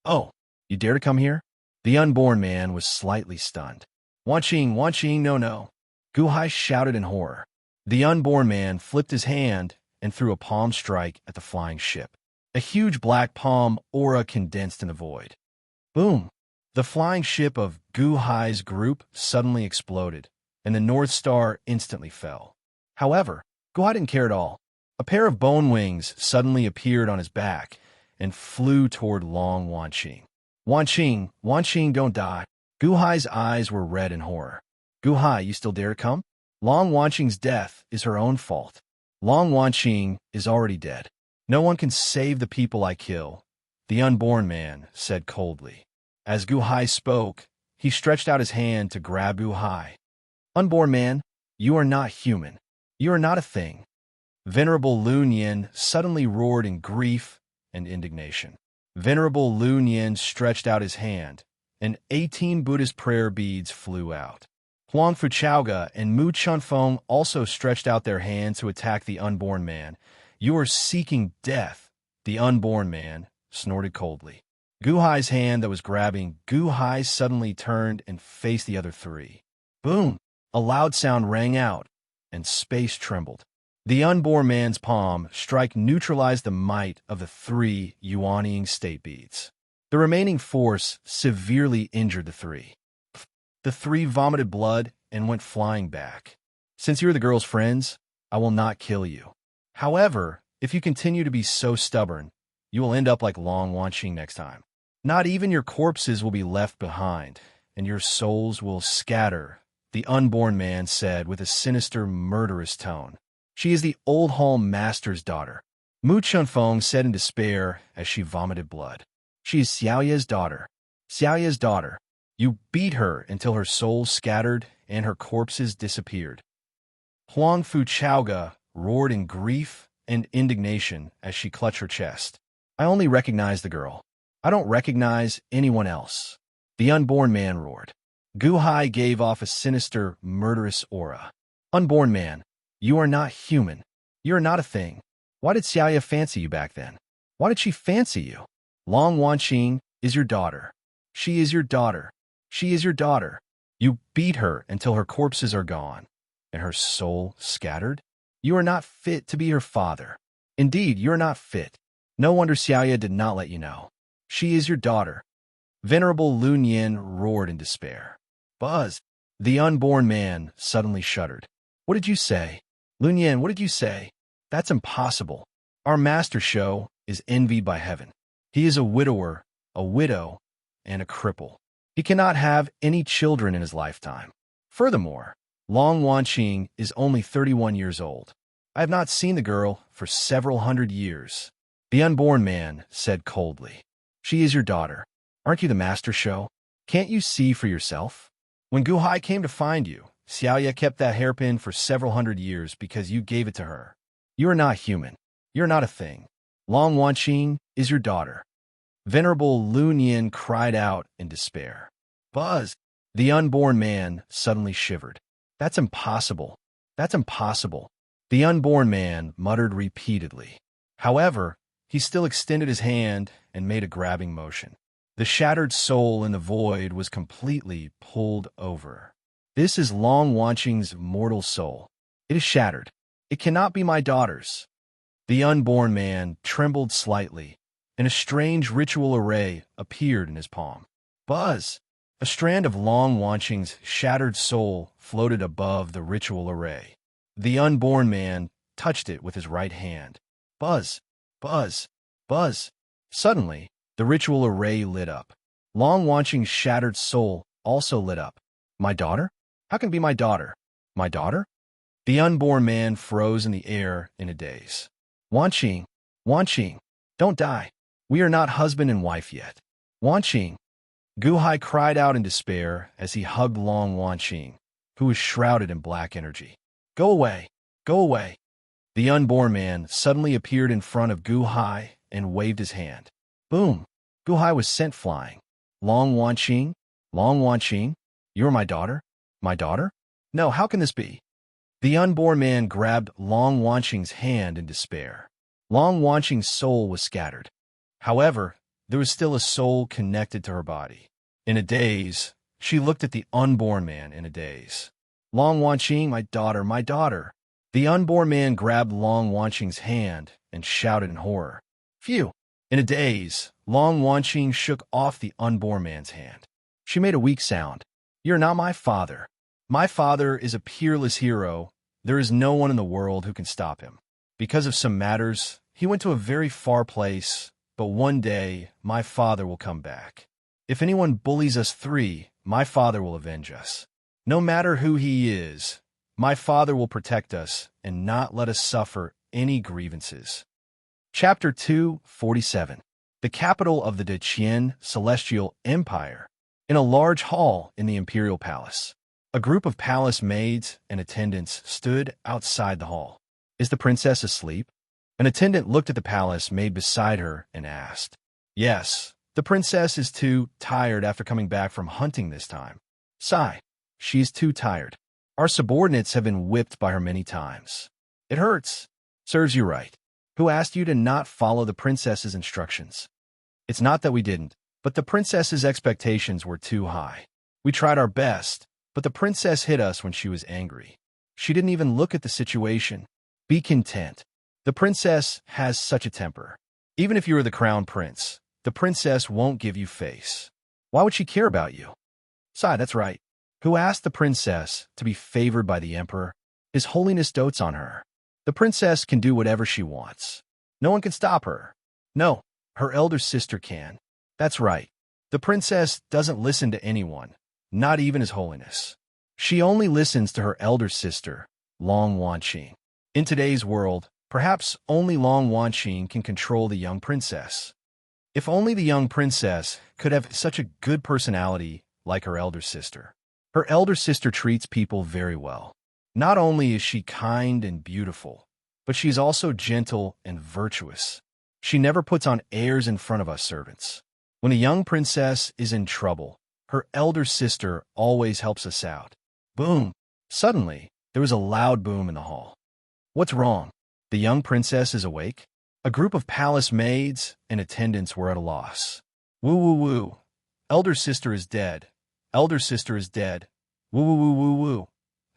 S1: Oh, you dare to come here? The unborn man was slightly stunned. Wanqing, Wanqing, no. Guhai shouted in horror. The unborn man flipped his hand and threw a palm strike at the flying ship. A huge black palm aura condensed in the void. Boom! The flying ship of Guhai's group suddenly exploded, and the North Star instantly fell. However, Guhai didn't care at all. A pair of bone wings suddenly appeared on his back and flew toward Long Wanqing. Wanqing, Wanqing, don't die. Guhai's eyes were red in horror. Guhai, you still dare to come? Long Wanqing's death is her own fault. Long Wanqing is already dead. No one can save the people I kill, the unborn man said coldly. As Guhai spoke, he stretched out his hand to grab Guhai. Unborn man, you are not human. You are not a thing. Venerable Lu Nian suddenly roared in grief and indignation. Venerable Lu Nian stretched out his hand, and 18 Buddhist prayer beads flew out. Huang Fuchaoga and Mu Chunfeng also stretched out their hands to attack the unborn man. You are seeking death, the unborn man snorted coldly. Guhai's hand that was grabbing Guhai suddenly turned and faced the other 3. Boom! A loud sound rang out, and space trembled. The unborn man's palm strike neutralized the might of the 3 Yuanying state beads. The remaining force severely injured the 3. The 3 vomited blood and went flying back. Since you're the girl's friends, I will not kill you. However, if you continue to be so stubborn, you will end up like Long Wanqing next time. Not even your corpses will be left behind, and your souls will scatter, the unborn man said with a sinister, murderous tone. She is the old hall master's daughter, Mu Chunfeng said in despair as she vomited blood. She is Xiaoye's daughter. Xiaoye's daughter. You beat her until her soul scattered and her corpses disappeared. Huang Fu Chaoga roared in grief and indignation as she clutched her chest. I only recognize the girl. I don't recognize anyone else. The unborn man roared. Gu Hai gave off a sinister, murderous aura. Unborn man, you are not human. You are not a thing. Why did Xiaoye fancy you back then? Why did she fancy you? Long Wanqing is your daughter. She is your daughter. She is your daughter. You beat her until her corpses are gone, and her soul scattered? You are not fit to be her father. Indeed, you are not fit. No wonder Xiaoye did not let you know. She is your daughter. Venerable Lu Nian roared in despair. Buzz! The unborn man suddenly shuddered. What did you say? Lu Nian, what did you say? That's impossible. Our master Shou is envied by heaven. He is a widower, a widow, and a cripple. He cannot have any children in his lifetime. Furthermore, Long Wanqing is only 31 years old. I have not seen the girl for several hundred years. The unborn man said coldly. She is your daughter. Aren't you the master Shou? Can't you see for yourself? When Gu Hai came to find you, Xiaoye kept that hairpin for several hundred years because you gave it to her. You are not human. You are not a thing. Long Wanqing is your daughter. Venerable Lu Nian cried out in despair. Buzz! The unborn man suddenly shivered. That's impossible. That's impossible. The unborn man muttered repeatedly. However, he still extended his hand and made a grabbing motion. The shattered soul in the void was completely pulled over. This is Long Wanqing's mortal soul. It is shattered. It cannot be my daughter's. The unborn man trembled slightly, and a strange ritual array appeared in his palm. Buzz! A strand of Long Wanqing's shattered soul floated above the ritual array. The unborn man touched it with his right hand. Buzz! Buzz! Buzz! Suddenly, the ritual array lit up. Long Wanqing's shattered soul also lit up. My daughter? How can it be my daughter? My daughter? The unborn man froze in the air in a daze. Wanqing! Wanqing! Don't die! We are not husband and wife yet. Wanqing! Gu Hai cried out in despair as he hugged Long Wanqing, who was shrouded in black energy. Go away! Go away! The unborn man suddenly appeared in front of Gu Hai and waved his hand. Boom! Gu Hai was sent flying. Long Wanqing? Long Wanqing? You are my daughter? My daughter? No, how can this be? The unborn man grabbed Long Wanqing's hand in despair. Long Wanqing's soul was scattered. However, there was still a soul connected to her body. In a daze, she looked at the unborn man in a daze. Long Wanqing, my daughter, my daughter. The unborn man grabbed Long Wanqing's hand and shouted in horror. Phew! In a daze, Long Wanqing shook off the unborn man's hand. She made a weak sound. You're not my father. My father is a peerless hero. There is no one in the world who can stop him. Because of some matters, he went to a very far place, but one day my father will come back. If anyone bullies us three, my father will avenge us. No matter who he is, my father will protect us and not let us suffer any grievances. Chapter 247. The capital of the Deqian Celestial Empire. In a large hall in the imperial palace, a group of palace maids and attendants stood outside the hall. Is the princess asleep? An attendant looked at the palace maid beside her and asked. Yes, the princess is too tired after coming back from hunting this time. Sigh, she is too tired. Our subordinates have been whipped by her many times. It hurts. Serves you right. Who asked you to not follow the princess's instructions? It's not that we didn't, but the princess's expectations were too high. We tried our best, but the princess hit us when she was angry. She didn't even look at the situation. Be content. The princess has such a temper. Even if you are the crown prince, the princess won't give you face. Why would she care about you? Sigh, that's right. Who asked the princess to be favored by the emperor? His Holiness dotes on her. The princess can do whatever she wants. No one can stop her. No, her elder sister can. That's right. The princess doesn't listen to anyone, not even His Holiness. She only listens to her elder sister, Long Wanqing. In today's world, perhaps only Long Wanqing can control the young princess. If only the young princess could have such a good personality like her elder sister. Her elder sister treats people very well. Not only is she kind and beautiful, but she's also gentle and virtuous. She never puts on airs in front of us servants. When a young princess is in trouble, her elder sister always helps us out. Boom! Suddenly, there was a loud boom in the hall. What's wrong? The young princess is awake? A group of palace maids and attendants were at a loss. Woo woo woo. Elder sister is dead. Elder sister is dead. Woo woo woo woo woo.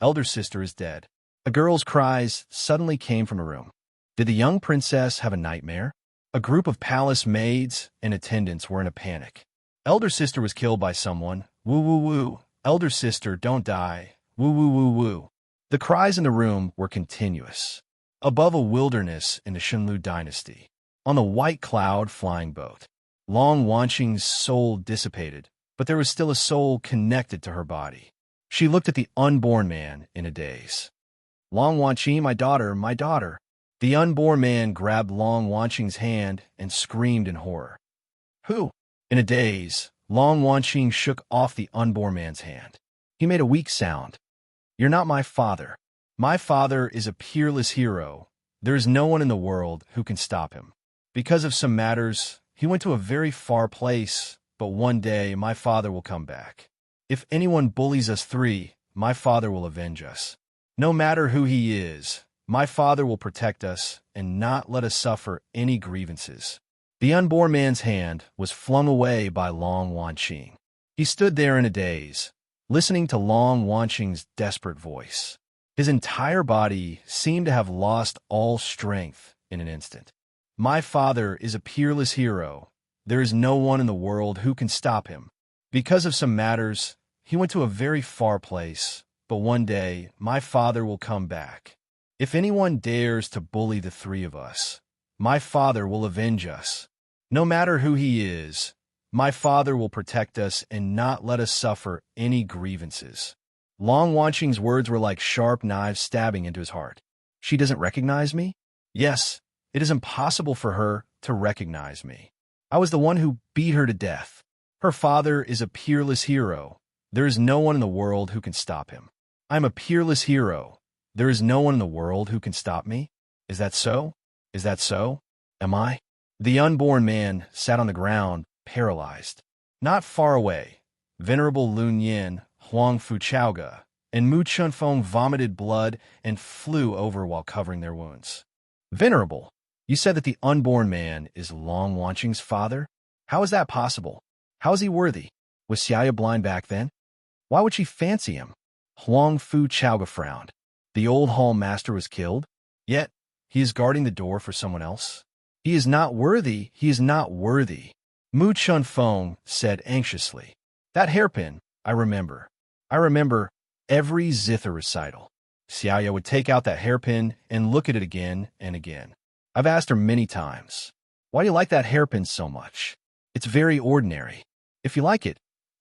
S1: Elder sister is dead. A girl's cries suddenly came from a room. Did the young princess have a nightmare? A group of palace maids and attendants were in a panic. Elder sister was killed by someone. Woo woo woo. Elder sister, don't die. Woo woo woo woo. The cries in the room were continuous. Above a wilderness in the Shenlu dynasty, on the white cloud flying boat, Long Wanqing's soul dissipated, but there was still a soul connected to her body. She looked at the unborn man in a daze. Long Wanqing, my daughter, my daughter. The unborn man grabbed Long Wanqing's hand and screamed in horror. Who? In a daze, Long Wanqing shook off the unborn man's hand. He made a weak sound. You're not my father. My father is a peerless hero. There is no one in the world who can stop him. Because of some matters, he went to a very far place, but one day my father will come back. If anyone bullies us three, my father will avenge us. No matter who he is, my father will protect us and not let us suffer any grievances. The unborn man's hand was flung away by Long Wanqing. He stood there in a daze, listening to Long Wanqing's desperate voice. His entire body seemed to have lost all strength in an instant. My father is a peerless hero. There is no one in the world who can stop him. Because of some matters, he went to a very far place, but one day my father will come back. If anyone dares to bully the three of us, my father will avenge us. No matter who he is, my father will protect us and not let us suffer any grievances. Long Wanqing's words were like sharp knives stabbing into his heart. She doesn't recognize me? Yes, it is impossible for her to recognize me. I was the one who beat her to death. Her father is a peerless hero. There is no one in the world who can stop him. I'm a peerless hero. There is no one in the world who can stop me. Is that so? Is that so? Am I? The unborn man sat on the ground, paralyzed. Not far away, Venerable Lun Yin, Huang Fuchaoga, and Mu Chunfeng vomited blood and flew over while covering their wounds. Venerable, you said that the unborn man is Long Wanqing's father? How is that possible? How is he worthy? Was Xiaya blind back then? Why would she fancy him? Huang Fuchaoga frowned. The old hall master was killed, yet he is guarding the door for someone else. He is not worthy, he is not worthy. Mu Chunfeng said anxiously. That hairpin, I remember. I remember every zither recital. Xiaya would take out that hairpin and look at it again and again. I've asked her many times, why do you like that hairpin so much? It's very ordinary. If you like it,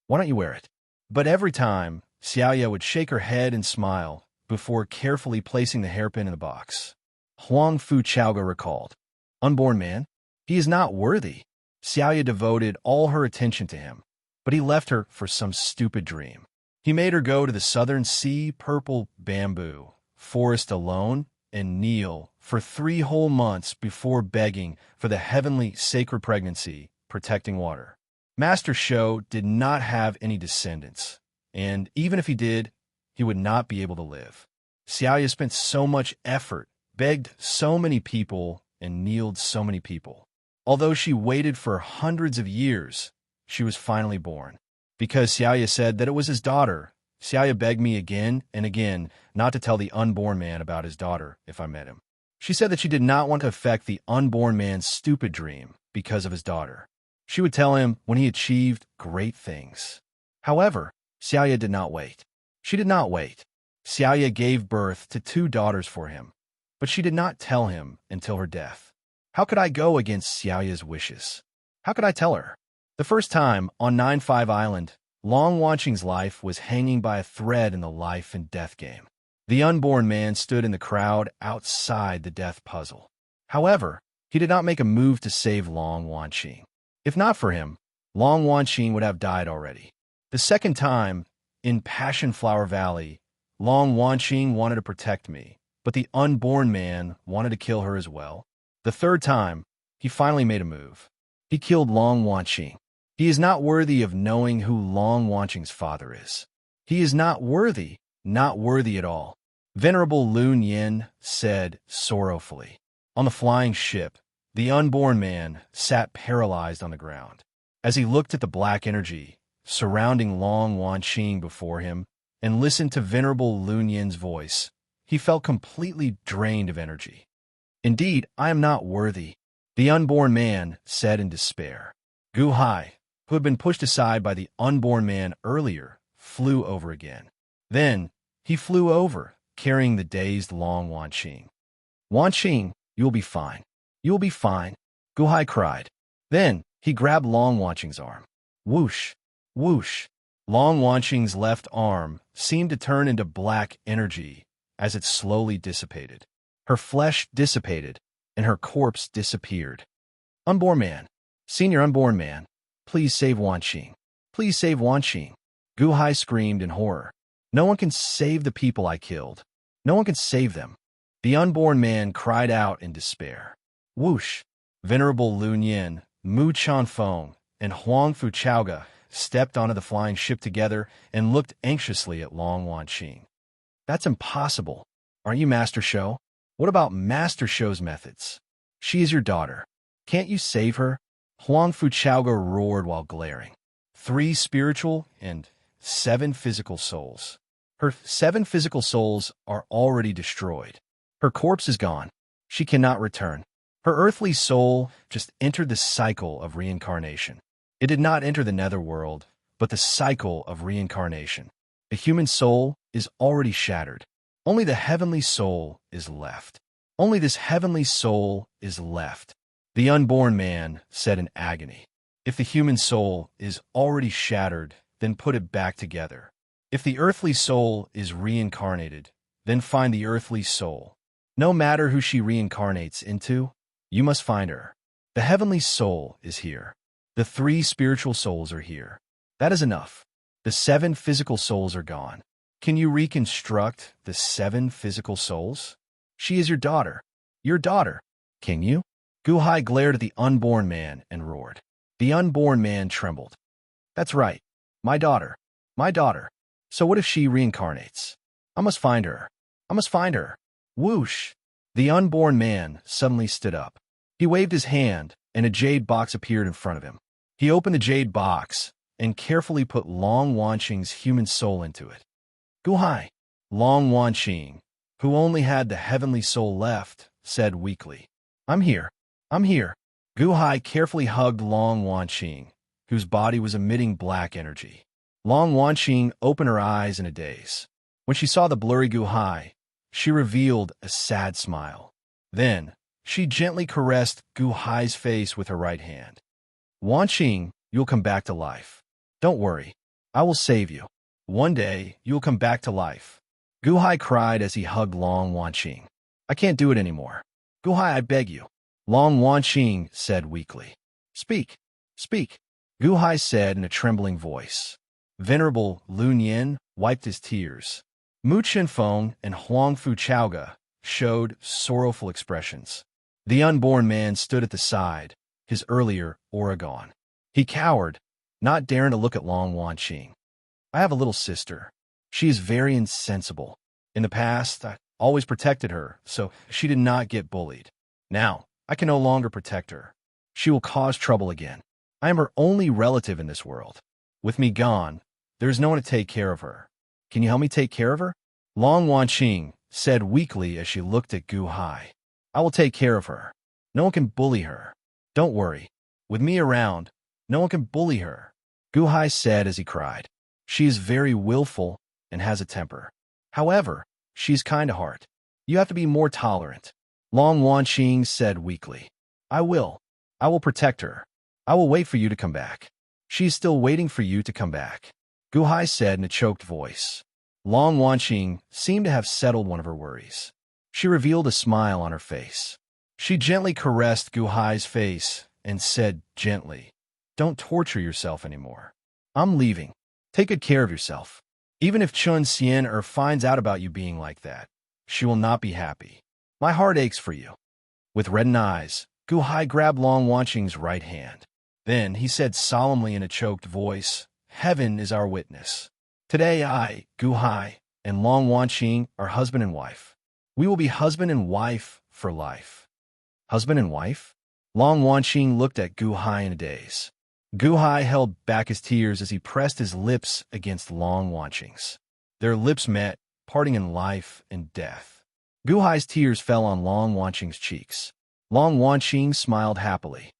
S1: why don't you wear it? But every time, Xiaya would shake her head and smile before carefully placing the hairpin in the box. Huang Fuchaoga recalled. Unborn man? He is not worthy. Xiaya devoted all her attention to him, but he left her for some stupid dream. He made her go to the southern sea purple bamboo forest alone and kneel for 3 whole months before begging for the heavenly sacred pregnancy protecting water. Master Shou did not have any descendants, and even if he did, he would not be able to live. Xiaya spent so much effort, begged so many people, and kneeled so many people. Although she waited for hundreds of years, she was finally born. Because Xiaya said that it was his daughter, Xiaya begged me again and again not to tell the unborn man about his daughter if I met him. She said that she did not want to affect the unborn man's stupid dream because of his daughter. She would tell him when he achieved great things. However, Xiaya did not wait. She did not wait. Xiaya gave birth to 2 daughters for him. but she did not tell him until her death. How could I go against Xiaoya's wishes? How could I tell her? The first time, on 9-5 Island, Long Wanqing's life was hanging by a thread in the life and death game. The unborn man stood in the crowd outside the death puzzle. However, he did not make a move to save Long Wanqing. If not for him, Long Wanqing would have died already. The second time, in Passion Flower Valley, Long Wanqing wanted to protect me, but the unborn man wanted to kill her as well. The third time, he finally made a move. He killed Long Wanqing. He is not worthy of knowing who Long Wanqing's father is. He is not worthy at all. Venerable Lun Yin said sorrowfully. On the flying ship, the unborn man sat paralyzed on the ground. As he looked at the black energy surrounding Long Wanqing before him and listened to Venerable Lun Yin's voice, he felt completely drained of energy. Indeed, I am not worthy, the unborn man said in despair. Gu Hai, who had been pushed aside by the unborn man earlier, flew over again. Then, he flew over, carrying the dazed Long Wanqing. Wanqing, you will be fine. You will be fine, Gu Hai cried. Then, he grabbed Long Wanqing's arm. Whoosh, whoosh. Long Wanqing's left arm seemed to turn into black energy as it slowly dissipated. Her flesh dissipated, and her corpse disappeared. Unborn man, senior unborn man, please save Wanqing. Please save Wanqing. Gu Hai screamed in horror. No one can save the people I killed. No one can save them. The unborn man cried out in despair. Whoosh! Venerable Lun Yin, Mu Chanfeng, and Huang Fuchaoga stepped onto the flying ship together and looked anxiously at Long Wanqing. That's impossible. Aren't you Master Shou? What about Master Shou's methods? She is your daughter. Can't you save her? Huang Fuchaoga roared while glaring. 3 spiritual and 7 physical souls. Her 7 physical souls are already destroyed. Her corpse is gone. She cannot return. Her earthly soul just entered the cycle of reincarnation. It did not enter the netherworld, but the cycle of reincarnation. The human soul is already shattered. Only the heavenly soul is left. Only this heavenly soul is left. The unborn man said in agony. If the human soul is already shattered, then put it back together. If the earthly soul is reincarnated, then find the earthly soul. No matter who she reincarnates into, you must find her. The heavenly soul is here. The 3 spiritual souls are here. That is enough. The 7 physical souls are gone. Can you reconstruct the 7 physical souls? She is your daughter. Your daughter. Can you? Gu Hai glared at the unborn man and roared. The unborn man trembled. That's right. My daughter. My daughter. So what if she reincarnates? I must find her. I must find her. Whoosh! The unborn man suddenly stood up. He waved his hand, and a jade box appeared in front of him. He opened the jade box and carefully put Long Wanqing's human soul into it. Gu Hai, Long Wanqing, who only had the heavenly soul left, said weakly, I'm here. I'm here. Gu Hai carefully hugged Long Wanqing, whose body was emitting black energy. Long Wanqing opened her eyes in a daze. When she saw the blurry Gu Hai, she revealed a sad smile. Then, she gently caressed Gu Hai's face with her right hand. Wanqing, you'll come back to life. Don't worry. I will save you. One day, you'll come back to life. Gu Hai cried as he hugged Long Wanqing. I can't do it anymore. Gu Hai, I beg you. Long Wanqing said weakly. Speak. Speak. Gu Hai said in a trembling voice. Venerable Lun Yin wiped his tears. Mu Chenfeng and Huang Fuchaoga showed sorrowful expressions. The unborn man stood at the side, his earlier aura gone. He cowered, not daring to look at Long Wanqing. I have a little sister. She is very insensible. In the past, I always protected her, so she did not get bullied. Now, I can no longer protect her. She will cause trouble again. I am her only relative in this world. With me gone, there is no one to take care of her. Can you help me take care of her? Long Wanqing said weakly as she looked at Gu Hai. I will take care of her. No one can bully her. Don't worry. With me around, no one can bully her. Gu Hai said as he cried. She is very willful and has a temper. However, she is kind of heart. You have to be more tolerant. Long Wanqing said weakly. I will. I will protect her. I will wait for you to come back. She is still waiting for you to come back, Gu Hai said in a choked voice. Long Wanqing seemed to have settled one of her worries. She revealed a smile on her face. She gently caressed Gu Hai's face and said gently, Don't torture yourself anymore. I'm leaving. Take good care of yourself. Even if Chun Xian finds out about you being like that, she will not be happy. My heart aches for you. With reddened eyes, Gu Hai grabbed Long Wanqing's right hand. Then he said solemnly in a choked voice, Heaven is our witness. Today I, Gu Hai, and Long Wanqing are husband and wife. We will be husband and wife for life. Husband and wife? Long Wanqing looked at Gu Hai in a daze. Gu Hai held back his tears as he pressed his lips against Long Wanqing's. Their lips met, parting in life and death. Gu Hai's tears fell on Long Wanqing's cheeks. Long Wanqing smiled happily.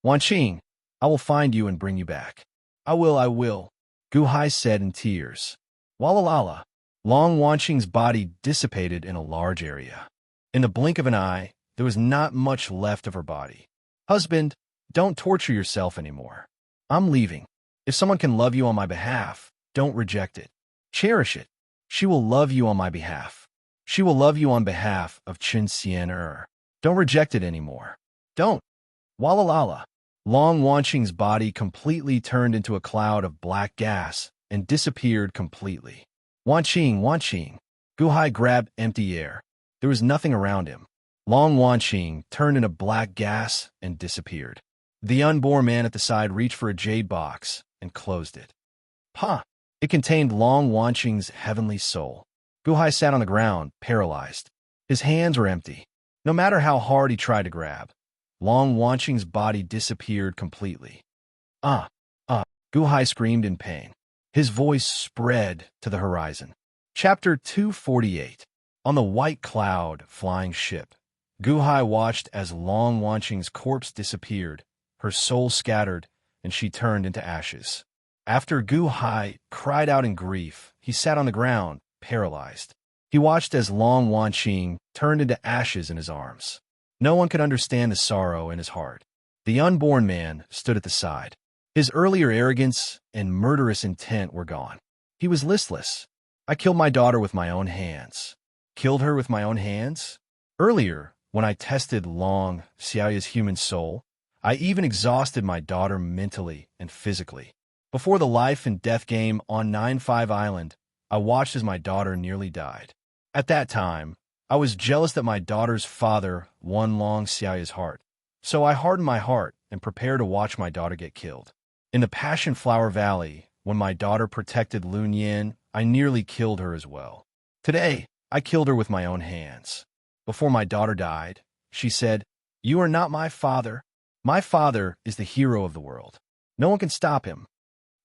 S1: Wanqing, I will find you and bring you back. I will, Gu Hai said in tears. Wallalala. Long Wanqing's body dissipated in a large area. In the blink of an eye, there was not much left of her body. Husband, don't torture yourself anymore. I'm leaving. If someone can love you on my behalf, don't reject it. Cherish it. She will love you on my behalf. She will love you on behalf of Chun Xian. Don't reject it anymore. Don't. Wallalala. Long Wanqing's body completely turned into a cloud of black gas and disappeared completely. Wanqing. Gu Hai grabbed empty air. There was nothing around him. Long Wanqing turned into black gas and disappeared. The unborn man at the side reached for a jade box and closed it. It contained Long Wanqing's heavenly soul. Gu Hai sat on the ground, paralyzed. His hands were empty. No matter how hard he tried to grab, Long Wanqing's body disappeared completely. Gu Hai screamed in pain. His voice spread to the horizon. Chapter 248. On the white cloud flying ship, Gu Hai watched as Long Wanqing's corpse disappeared, her soul scattered, and she turned into ashes. After Gu Hai cried out in grief, he sat on the ground, paralyzed. He watched as Long Wanqing turned into ashes in his arms. No one could understand the sorrow in his heart. The unborn man stood at the side. His earlier arrogance and murderous intent were gone. He was listless. I killed my daughter with my own hands. Killed her with my own hands? Earlier, when I tested Long Xiaoya's human soul, I even exhausted my daughter mentally and physically. Before the life and death game on 9-5 Island, I watched as my daughter nearly died. At that time, I was jealous that my daughter's father won Long Xiaoya's heart. So I hardened my heart and prepared to watch my daughter get killed. In the Passion Flower Valley, when my daughter protected Lun Yin, I nearly killed her as well. Today, I killed her with my own hands. Before my daughter died, she said, You are not my father. My father is the hero of the world. No one can stop him.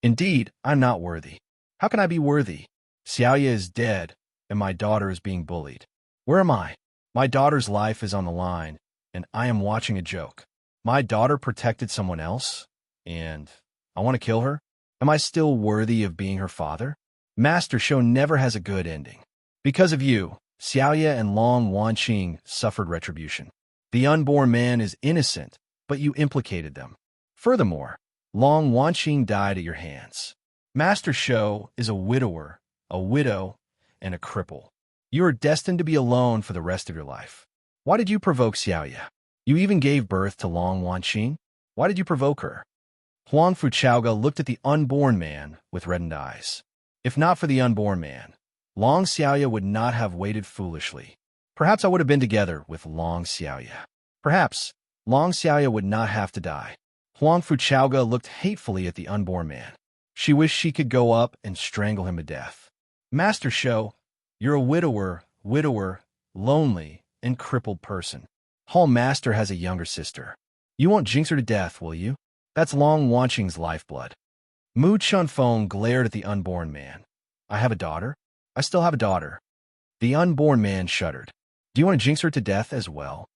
S1: Indeed, I'm not worthy. How can I be worthy? Xiaoya is dead, and my daughter is being bullied. Where am I? My daughter's life is on the line, and I am watching a joke. My daughter protected someone else, and I want to kill her? Am I still worthy of being her father? Master Show never has a good ending. Because of you, Xiaoya and Long Wanqing suffered retribution. The unborn man is innocent, but you implicated them. Furthermore, Long Wanqing died at your hands. Master Show is a widower, a widow, and a cripple. You are destined to be alone for the rest of your life. Why did you provoke Xiaoya? You even gave birth to Long Wanqing. Why did you provoke her? Huang Fuchaoga looked at the unborn man with reddened eyes. If not for the unborn man, Long Xiaoya would not have waited foolishly. Perhaps I would have been together with Long Xiaoya. Perhaps Long Xiaoya would not have to die. Huang Fuchaoga looked hatefully at the unborn man. She wished she could go up and strangle him to death. Master Show, you're a widower, lonely, and crippled person. Hall Master has a younger sister. You won't jinx her to death, will you? That's Long Wanqing's lifeblood. Mu Chunfeng glared at the unborn man. I have a daughter? I still have a daughter. The unborn man shuddered. Do you want to jinx her to death as well?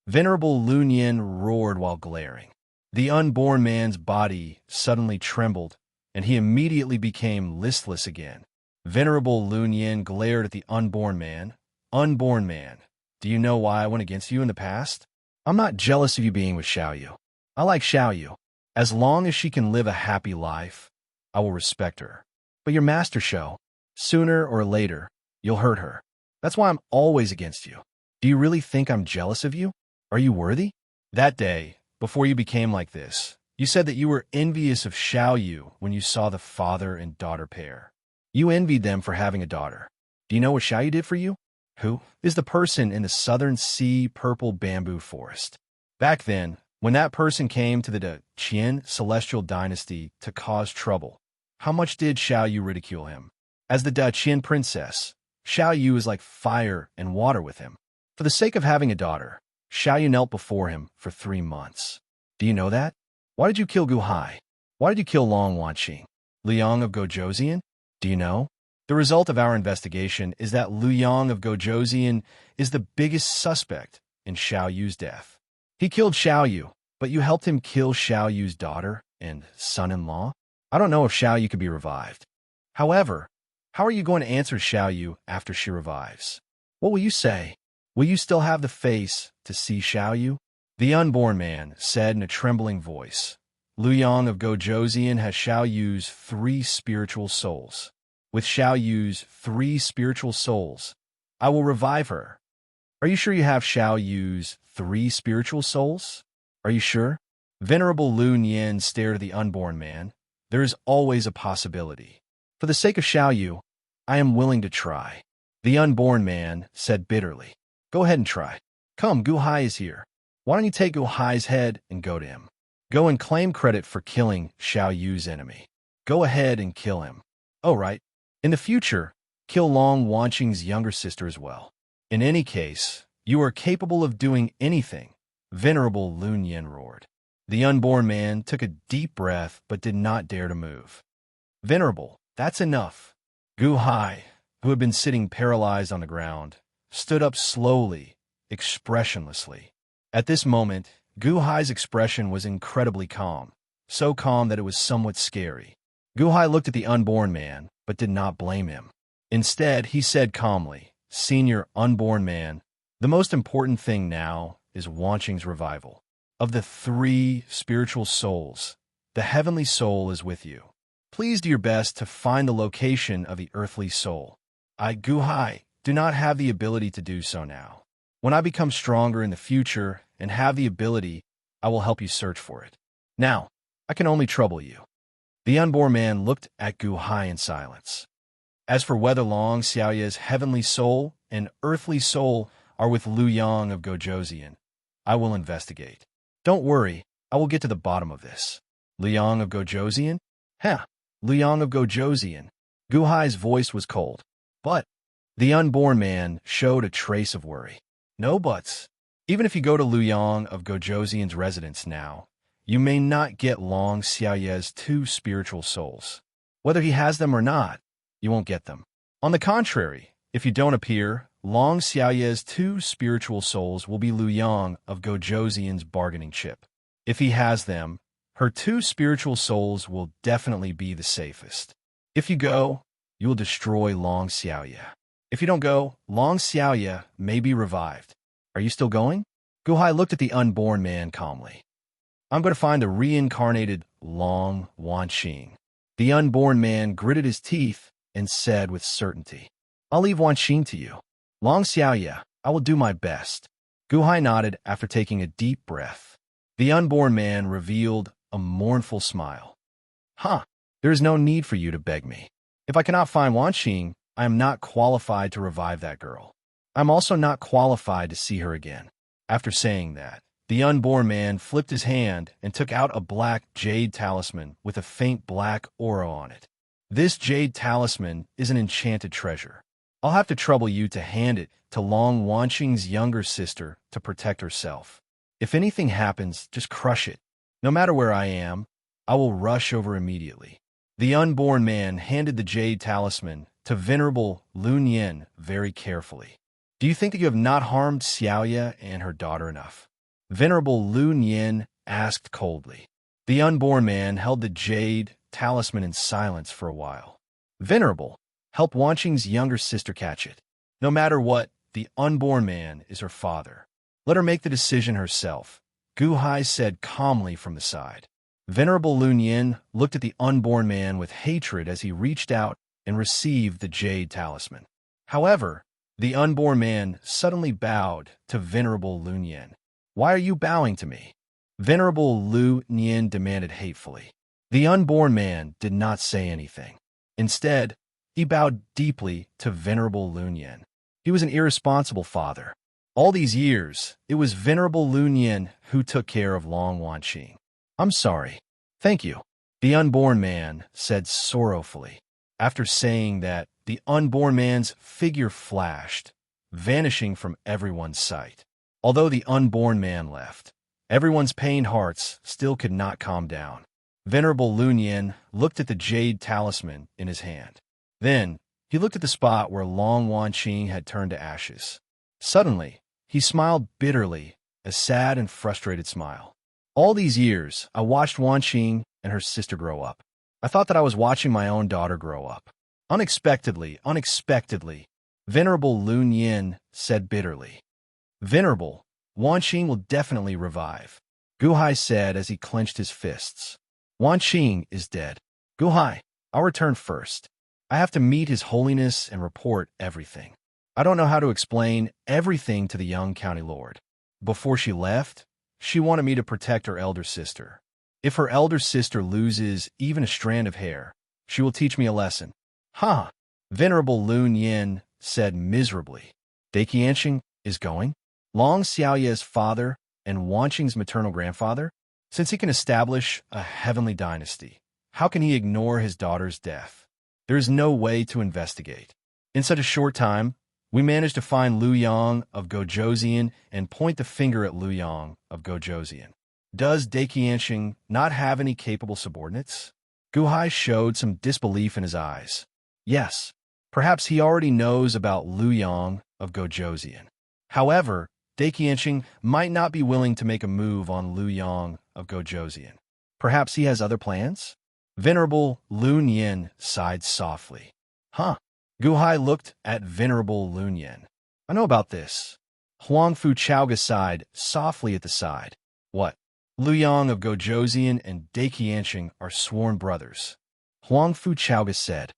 S1: Venerable Lun Yin roared while glaring. The unborn man's body suddenly trembled, and he immediately became listless again. Venerable Lun Yin glared at the unborn man, unborn man, do you know why I went against you in the past? I'm not jealous of you being with Xiaoyu. I like Xiaoyu. As long as she can live a happy life, I will respect her. But your master show, sooner or later, you'll hurt her. That's why I'm always against you. Do you really think I'm jealous of you? Are you worthy? That day, before you became like this, you said that you were envious of Xiaoyu when you saw the father and daughter pair. You envied them for having a daughter. Do you know what Xiaoyu did for you? Who is the person in the southern sea purple bamboo forest? Back then, when that person came to the Qian celestial dynasty to cause trouble, how much did Xiaoyu ridicule him? As the Qian princess, Xiaoyu is like fire and water with him. For the sake of having a daughter, Xiaoyu knelt before him for 3 months. Do you know that? Why did you kill Gu Hai? Why did you kill Long Wanqing? Liang of Gojoseon? Do you know? The result of our investigation is that Liang of Gojoseon is the biggest suspect in Xiaoyu's death. He killed Xiaoyu, but you helped him kill Xiaoyu's daughter and son-in-law? I don't know if Xiaoyu could be revived. However, how are you going to answer Xiaoyu after she revives? What will you say? Will you still have the face to see Xiaoyu? The unborn man said in a trembling voice, Liang of Gojoseon has Xiaoyu's 3 spiritual souls. With Xiaoyu's 3 spiritual souls, I will revive her. Are you sure you have Xiaoyu's 3 spiritual souls? Are you sure? Venerable Lu Nian stared at the unborn man. There is always a possibility. For the sake of Xiaoyu, I am willing to try. The unborn man said bitterly. Go ahead and try. Come, Gu Hai is here. Why don't you take Gu Hai's head and go to him? Go and claim credit for killing Xiaoyu's enemy. Go ahead and kill him. Oh, right. In the future, kill Long Wanqing's younger sister as well. In any case, you are capable of doing anything, Venerable Lu Nian roared. The unborn man took a deep breath but did not dare to move. Venerable, that's enough. Gu Hai, who had been sitting paralyzed on the ground, stood up slowly, expressionlessly. At this moment, Gu Hai's expression was incredibly calm, so calm that it was somewhat scary. Gu Hai looked at the unborn man, but did not blame him. Instead, he said calmly, Senior unborn man, the most important thing now is Wanqing's revival. Of the 3 spiritual souls, the heavenly soul is with you. Please do your best to find the location of the earthly soul. I, Gu Hai, do not have the ability to do so now. When I become stronger in the future and have the ability, I will help you search for it. Now, I can only trouble you. The unborn man looked at Gu Hai in silence. As for whether Long Xiaoya's heavenly soul and earthly soul are with Liu Yang of Gojoseon, I will investigate. Don't worry, I will get to the bottom of this. Liang of Gojoseon? Huh, Liang of Gojoseon. Gu Hai's voice was cold. But the unborn man showed a trace of worry. No buts. Even if you go to Liu Yang of Gojoseon's residence now, you may not get Long Xiaoya's 2 spiritual souls. Whether he has them or not, you won't get them. On the contrary, if you don't appear, Long Xiaoya's 2 spiritual souls will be Liu Yang of Gojoseon's bargaining chip. If he has them, her 2 spiritual souls will definitely be the safest. If you go, you will destroy Long Xiaoya. If you don't go, Long Xiaoya may be revived. Are you still going? Gu Hai looked at the unborn man calmly. I'm going to find the reincarnated Long Wanqing. The unborn man gritted his teeth and said with certainty, I'll leave Wanqing to you. Long Xiaoya, I will do my best. Gu Hai nodded after taking a deep breath. The unborn man revealed a mournful smile. Huh, there is no need for you to beg me. If I cannot find Wanqing, I am not qualified to revive that girl. I'm also not qualified to see her again. After saying that, the unborn man flipped his hand and took out a black jade talisman with a faint black aura on it. This jade talisman is an enchanted treasure. I'll have to trouble you to hand it to Long Wanqing's younger sister to protect herself. If anything happens, just crush it. No matter where I am, I will rush over immediately. The unborn man handed the jade talisman to Venerable Lu Nian very carefully. Do you think that you have not harmed Xiaoya and her daughter enough? Venerable Lu Nian asked coldly. The unborn man held the jade talisman in silence for a while. Venerable, help Wanqing's younger sister catch it. No matter what, the unborn man is her father. Let her make the decision herself, Gu Hai said calmly from the side. Venerable Lu Yin looked at the unborn man with hatred as he reached out and received the jade talisman. However, the unborn man suddenly bowed to Venerable Lu Yin. Why are you bowing to me? Venerable Lu Yin demanded hatefully. The unborn man did not say anything. Instead, he bowed deeply to Venerable Lu Yin. He was an irresponsible father. All these years, it was Venerable Lu Yin who took care of Long Wanqing. I'm sorry. Thank you, the unborn man said sorrowfully. After saying that, the unborn man's figure flashed, vanishing from everyone's sight. Although the unborn man left, everyone's pained hearts still could not calm down. Venerable Lu Yin looked at the jade talisman in his hand. Then, he looked at the spot where Long Wanqing had turned to ashes. Suddenly, he smiled bitterly, a sad and frustrated smile. All these years, I watched Wanqing and her sister grow up. I thought that I was watching my own daughter grow up. Unexpectedly, Venerable Lu Yin said bitterly. Venerable, Wanqing will definitely revive, Gu Hai said as he clenched his fists. Wanqing is dead. Gu Hai, I'll return first. I have to meet His Holiness and report everything. I don't know how to explain everything to the young county lord. Before she left, she wanted me to protect her elder sister. If her elder sister loses even a strand of hair, she will teach me a lesson. Ha! Venerable Lu Yin said miserably. Daqianxing is going? Long Xiaoye's father and Wanqing's maternal grandfather? Since he can establish a heavenly dynasty, how can he ignore his daughter's death? There is no way to investigate. In such a short time, we managed to find Lu Yang of Gojoseon and point the finger at Lu Yang of Gojoseon. Does Daqianxing not have any capable subordinates? Gu Hai showed some disbelief in his eyes. Yes, perhaps he already knows about Lu Yang of Gojoseon. However, Daqianxing might not be willing to make a move on Lu Yang of Gojoseon. Perhaps he has other plans? Venerable Lu Yin sighed softly. Huh. Gu Hai looked at Venerable Lu Yin. I know about this. Huang Fu Chaoga sighed softly at the side. What? Lu Yang of Gojoseon and Daqianxing are sworn brothers. Huang Fu Chaoga said.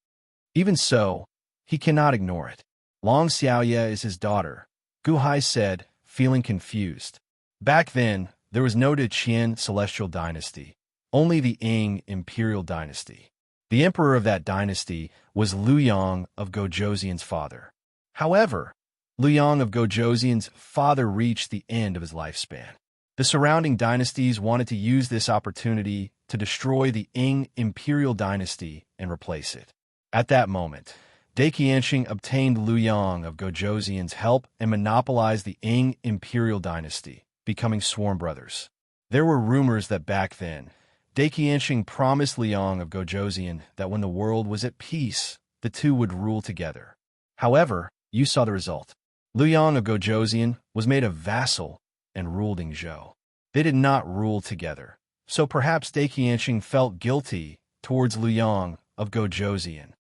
S1: Even so, he cannot ignore it. Long Xiaoye is his daughter, Gu Hai said, feeling confused. Back then, there was no Qian celestial dynasty, only the Ying imperial dynasty. The emperor of that dynasty was Lu Yang of Gojoseon's father. However, Lu Yang of Gojoseon's father reached the end of his lifespan. The surrounding dynasties wanted to use this opportunity to destroy the Ying imperial dynasty and replace it. At that moment, Daqianxing obtained Lu Yang of Gojoseon's help and monopolized the Ying imperial dynasty, becoming sworn brothers. There were rumors that back then, Daqianxing promised Lu Yang of Gojoseon that when the world was at peace, the two would rule together. However, you saw the result. Lu Yang of Gojoseon was made a vassal and ruled Yingzhou. They did not rule together, so perhaps Daqianxing felt guilty towards Lu Yang of Gojoseon.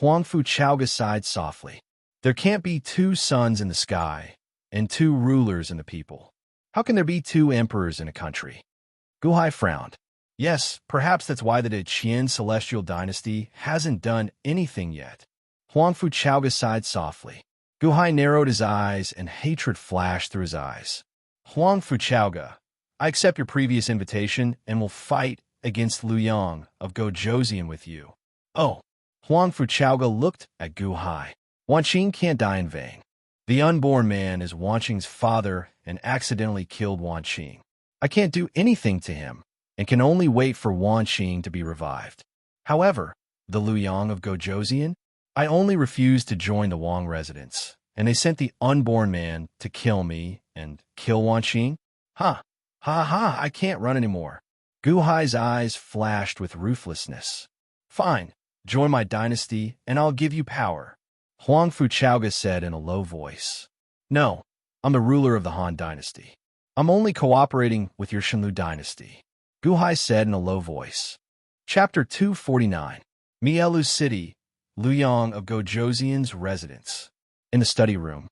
S1: Huang Fu Chaoga sighed softly. There can't be two suns in the sky and two rulers in the people. How can there be two emperors in a country? Gu Hai frowned. Yes, perhaps that's why the Qian celestial dynasty hasn't done anything yet. Huang Fu Chaoga sighed softly. Gu Hai narrowed his eyes and hatred flashed through his eyes. Huang Fu Chaoga, I accept your previous invitation and will fight against Lu Yang of Gojoseon with you. Oh. Huang Fu Chaoga looked at Gu Hai. Wanqing can't die in vain. The unborn man is Wanqing's father and accidentally killed Wanqing. I can't do anything to him and can only wait for Wanqing to be revived. However, the Lu Yang of Gojoseon, I only refused to join the Wang residence, and they sent the unborn man to kill me and kill Wanqing. Ha! Ha ha! I can't run anymore. Gu Hai's eyes flashed with ruthlessness. Fine. Join my dynasty, and I'll give you power, Huang Fu Chaoga said in a low voice. No, I'm the ruler of the Han dynasty. I'm only cooperating with your Shenlu dynasty, Gu Hai said in a low voice. Chapter 249. Mielu City, Lu Yang of Gojoseon's residence. In the study room,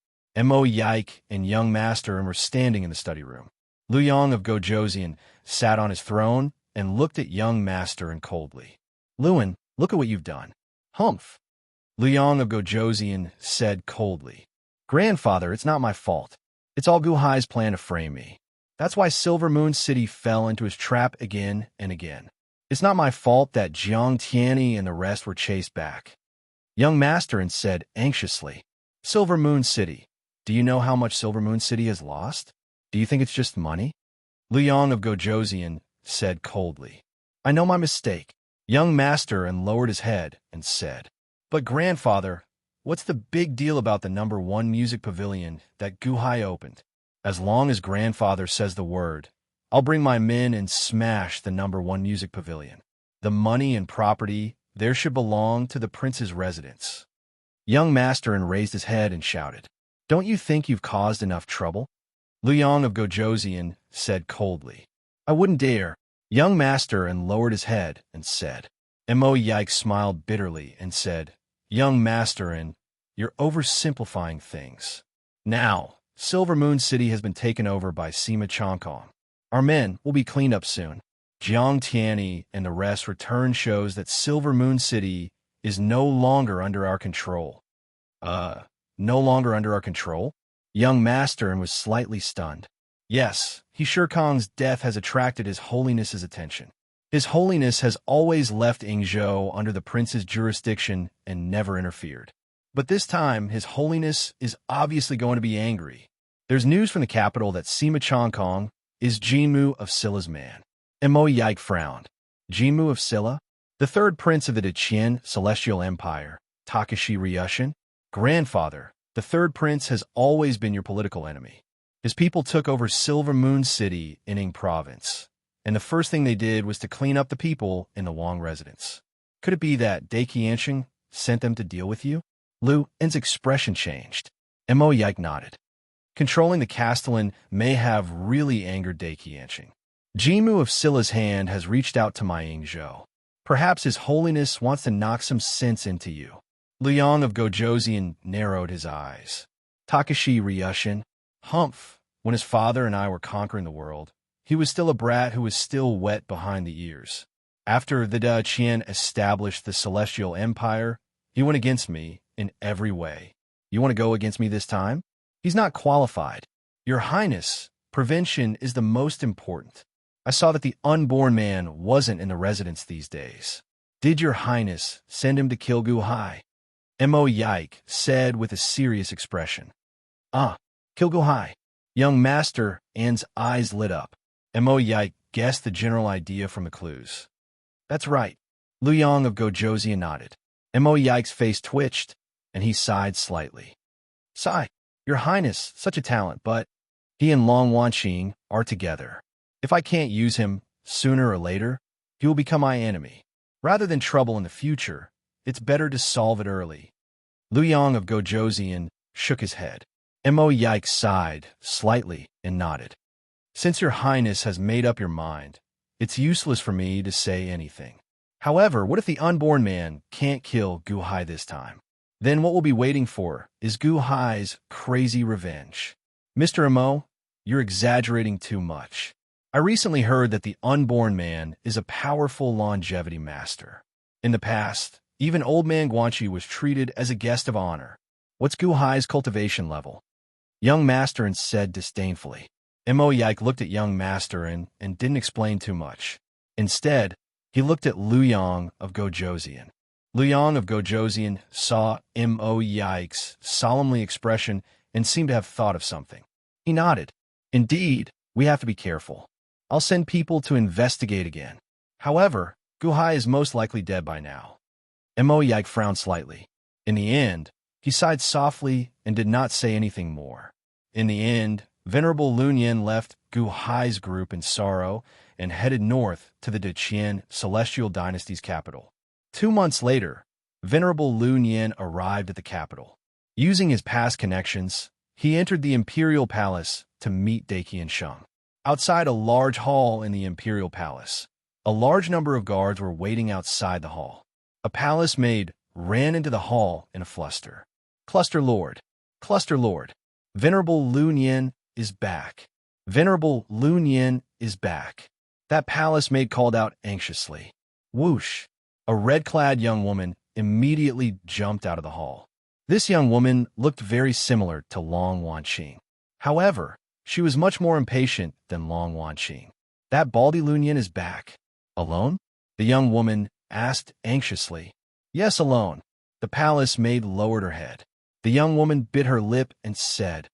S1: Mo Yike and young master were standing in the study room. Lu Yong of Gojoseon sat on his throne and looked at young master coldly. Luin, look at what you've done. Humph. Lu Yong of Gojoseon said coldly. Grandfather, it's not my fault. It's all Guhai's plan to frame me. That's why Silver Moon City fell into his trap again and again. It's not my fault that Jiang Tianyi and the rest were chased back. Young master said anxiously. Silver Moon City. Do you know how much Silver Moon City has lost? Do you think it's just money? Lu Yong of Gojoseon said coldly. I know my mistake. Young master lowered his head and said, But grandfather, what's the big deal about the #1 music pavilion that Guhai opened? As long as grandfather says the word, I'll bring my men and smash the #1 music pavilion. The money and property there should belong to the prince's residence. Young master raised his head and shouted, Don't you think you've caused enough trouble? Lu Yong of Gojoseon said coldly. I wouldn't dare. Young master lowered his head and said. Mo Yike smiled bitterly and said, Young master you're oversimplifying things. Now, Silver Moon City has been taken over by Sima Changkong. Our men will be cleaned up soon. Jiang Tianyi and the rest return shows that Silver Moon City is no longer under our control. No longer under our control? Young master was slightly stunned. Yes, He Shi Kong's death has attracted His Holiness's attention. His Holiness has always left Yingzhou under the prince's jurisdiction and never interfered. But this time, His Holiness is obviously going to be angry. There's news from the capital that Sima Changkong is Jinmu of Silla's man. Mo Yike frowned. Jinmu of Silla? The third prince of the Deqian Celestial Empire, Takashi Ryushin? Grandfather, the third prince has always been your political enemy. His people took over Silver Moon City in Ing Province, and the first thing they did was to clean up the people in the Wang residence. Could it be that Dai Qianxing sent them to deal with you? Lu En's expression changed. Mo Yike nodded. Controlling the Castellan may have really angered Dai Qianxing. Jinmu of Silla's hand has reached out to my Yingzhou. Perhaps His Holiness wants to knock some sense into you. Lu Yong of Gojoseon narrowed his eyes. Takashi Ryushin, humph, when his father and I were conquering the world, he was still a brat who was still wet behind the ears. After the Deqian established the Celestial Empire, he went against me in every way. You want to go against me this time? He's not qualified. Your Highness, prevention is the most important. I saw that the unborn man wasn't in the residence these days. Did your Highness send him to kill Guhai? Mo Yike said with a serious expression. Kill Guhai. Young Master An's eyes lit up. Mo Yike guessed the general idea from the clues. That's right. Lu Yong of Gojoseon nodded. Mo Yike's face twitched, and he sighed slightly. Sigh, your Highness, such a talent, but he and Long Wanqing are together. If I can't use him, sooner or later, he will become my enemy. Rather than trouble in the future, it's better to solve it early. Lu Yong of Gojoseon shook his head. Mo Yike sighed slightly and nodded. Since your Highness has made up your mind, it's useless for me to say anything. However, what if the unborn man can't kill Guhai this time? Then what we'll be waiting for is Guhai's crazy revenge. Mr. Mo, you're exaggerating too much. I recently heard that the unborn man is a powerful longevity master. In the past, even Old Man Guanxi was treated as a guest of honor. What's Guhai's cultivation level? Young Master said disdainfully. Mo Yike looked at Young Master and didn't explain too much. Instead, he looked at Lu Yong of Gojoseon. Lu Yong of Gojoseon saw Mo Yike's solemnly expression and seemed to have thought of something. He nodded. Indeed, we have to be careful. I'll send people to investigate again. However, Guhai is most likely dead by now. Mo Yike frowned slightly. In the end, he sighed softly and did not say anything more. In the end, Venerable Lunyan left Guhai's group in sorrow and headed north to the Deqian Celestial Dynasty's capital. 2 months later, Venerable Lunyan arrived at the capital. Using his past connections, he entered the Imperial Palace to meet Dai Qianxing. Outside a large hall in the Imperial Palace, a large number of guards were waiting outside the hall. A palace maid ran into the hall in a fluster. Cluster Lord! Cluster Lord! Venerable Lunyan is back. Venerable Lunyan is back. That palace maid called out anxiously. Whoosh! A red-clad young woman immediately jumped out of the hall. This young woman looked very similar to Long Wanqing. However, she was much more impatient than Long Wanqing. That baldy Lunyan is back. Alone? The young woman asked anxiously. Yes, alone. The palace maid lowered her head. The young woman bit her lip and said,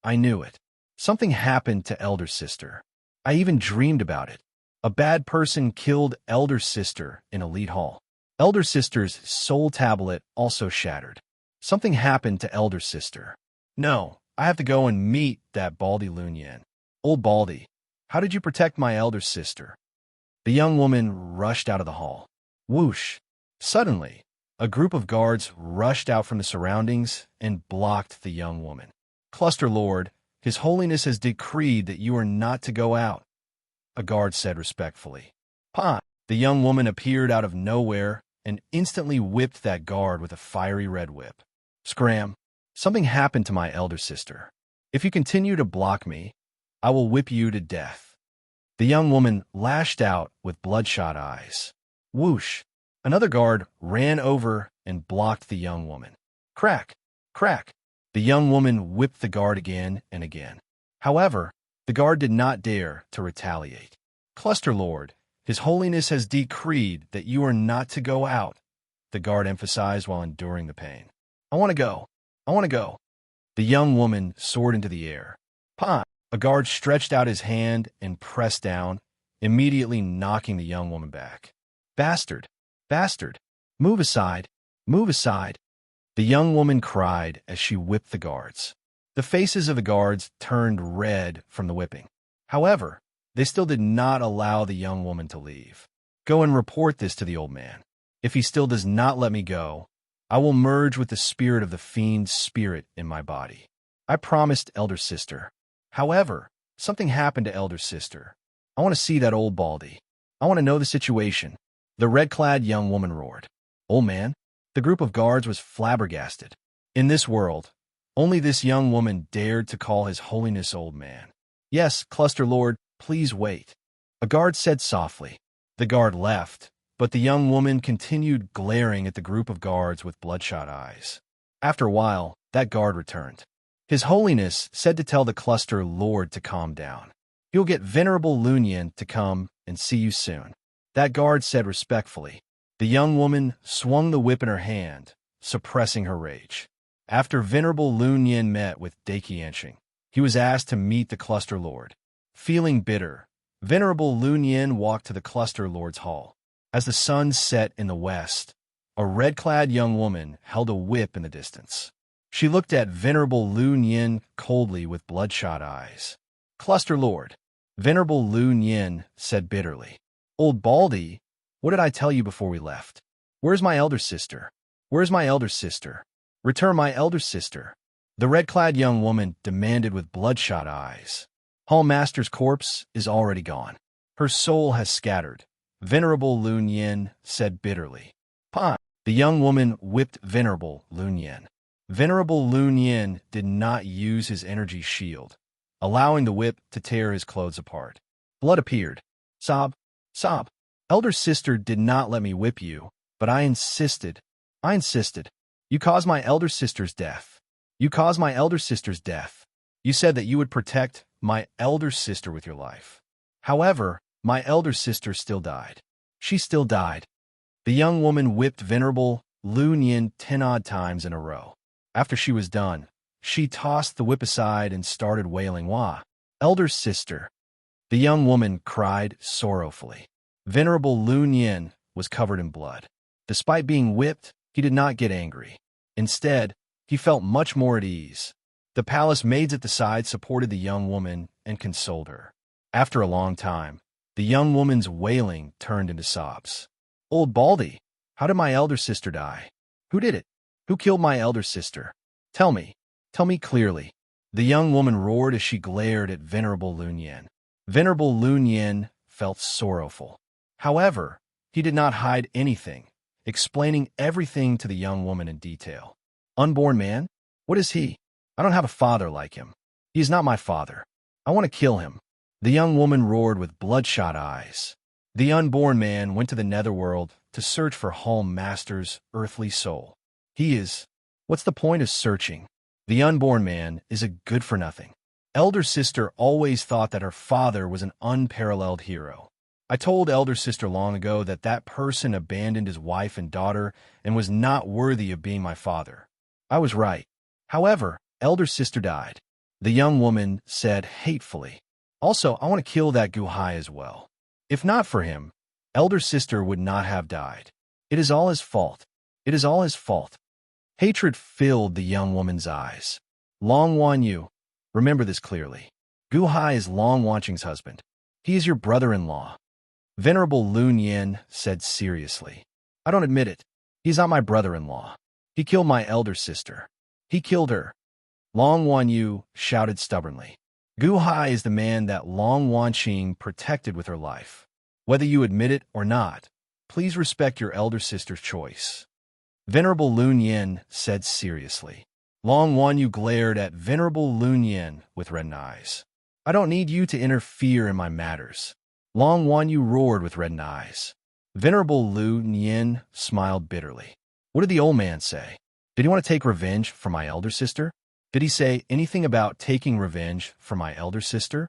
S1: I knew it. Something happened to elder sister. I even dreamed about it. A bad person killed elder sister in Elite Hall. Elder sister's soul tablet also shattered. Something happened to elder sister. No, I have to go and meet that baldy Lunyan. Old baldy, how did you protect my elder sister? The young woman rushed out of the hall. Whoosh! Suddenly, a group of guards rushed out from the surroundings and blocked the young woman. Cluster Lord, His Holiness has decreed that you are not to go out, a guard said respectfully. Pa! The young woman appeared out of nowhere and instantly whipped that guard with a fiery red whip. Scram! Something happened to my elder sister. If you continue to block me, I will whip you to death. The young woman lashed out with bloodshot eyes. Whoosh! Another guard ran over and blocked the young woman. Crack! Crack! The young woman whipped the guard again and again. However, the guard did not dare to retaliate. Cluster Lord, His Holiness has decreed that you are not to go out, the guard emphasized while enduring the pain. I want to go. I want to go. The young woman soared into the air. Pa! A guard stretched out his hand and pressed down, immediately knocking the young woman back. Bastard! Bastard! Move aside! Move aside! The young woman cried as she whipped the guards. The faces of the guards turned red from the whipping. However, they still did not allow the young woman to leave. Go and report this to the old man. If he still does not let me go, I will merge with the spirit of the fiend's spirit in my body. I promised elder sister. However, something happened to elder sister. I want to see that old baldy. I want to know the situation. The red-clad young woman roared. Old man? The group of guards was flabbergasted. In this world, only this young woman dared to call His Holiness old man. Yes, Cluster Lord, please wait. A guard said softly. The guard left, but the young woman continued glaring at the group of guards with bloodshot eyes. After a while, that guard returned. His Holiness said to tell the Cluster Lord to calm down. He'll get Venerable Lunyan to come and see you soon. That guard said respectfully. The young woman swung the whip in her hand, suppressing her rage. After Venerable Lunyan met with Daqianshing, he was asked to meet the Cluster Lord. Feeling bitter, Venerable Lunyan walked to the Cluster Lord's hall. As the sun set in the west, a red-clad young woman held a whip in the distance. She looked at Venerable Lunyan coldly with bloodshot eyes. Cluster Lord, Venerable Lunyan said bitterly. Old Baldy, what did I tell you before we left? Where's my elder sister? Where's my elder sister? Return my elder sister. The red-clad young woman demanded with bloodshot eyes. Hall Master's corpse is already gone. Her soul has scattered, Venerable Lunyan said bitterly. Pa! The young woman whipped Venerable Lunyan. Venerable Lunyan did not use his energy shield, allowing the whip to tear his clothes apart. Blood appeared. Sob, sob. Elder sister did not let me whip you, but I insisted. I insisted. You caused my elder sister's death. You caused my elder sister's death. You said that you would protect my elder sister with your life. However, my elder sister still died. She still died. The young woman whipped Venerable Lunyan 10 odd times in a row. After she was done, she tossed the whip aside and started wailing, Wah! Elder sister. The young woman cried sorrowfully. Venerable Lunyan was covered in blood. Despite being whipped, he did not get angry. Instead, he felt much more at ease. The palace maids at the side supported the young woman and consoled her. After a long time, the young woman's wailing turned into sobs. Old Baldy, how did my elder sister die? Who did it? Who killed my elder sister? Tell me clearly. The young woman roared as she glared at Venerable Lunyan. Venerable Lunyan felt sorrowful. However, he did not hide anything, explaining everything to the young woman in detail. Unborn man? What is he? I don't have a father like him. He is not my father. I want to kill him." The young woman roared with bloodshot eyes. The unborn man went to the netherworld to search for Home Master's earthly soul. He is. What's the point of searching? The unborn man is a good-for-nothing. Elder sister always thought that her father was an unparalleled hero. I told elder sister long ago that that person abandoned his wife and daughter and was not worthy of being my father. I was right. However, elder sister died. The young woman said hatefully. Also, I want to kill that Guhai as well. If not for him, elder sister would not have died. It is all his fault. It is all his fault. Hatred filled the young woman's eyes. Long Wan Yu, remember this clearly. Guhai is Long Wanqing's husband. He is your brother-in-law. Venerable Lun Yin said seriously. I don't admit it. He's not my brother-in-law. He killed my elder sister. He killed her. Long Wan Yu shouted stubbornly. Guhai is the man that Long Wanqing protected with her life. Whether you admit it or not, please respect your elder sister's choice. Venerable Lun Yin said seriously. Long Wan Yu glared at Venerable Lun Yin with reddened eyes. I don't need you to interfere in my matters. Long Wan Yu roared with reddened eyes. Venerable Lun Yin smiled bitterly. What did the old man say? Did he want to take revenge for my elder sister? Did he say anything about taking revenge for my elder sister?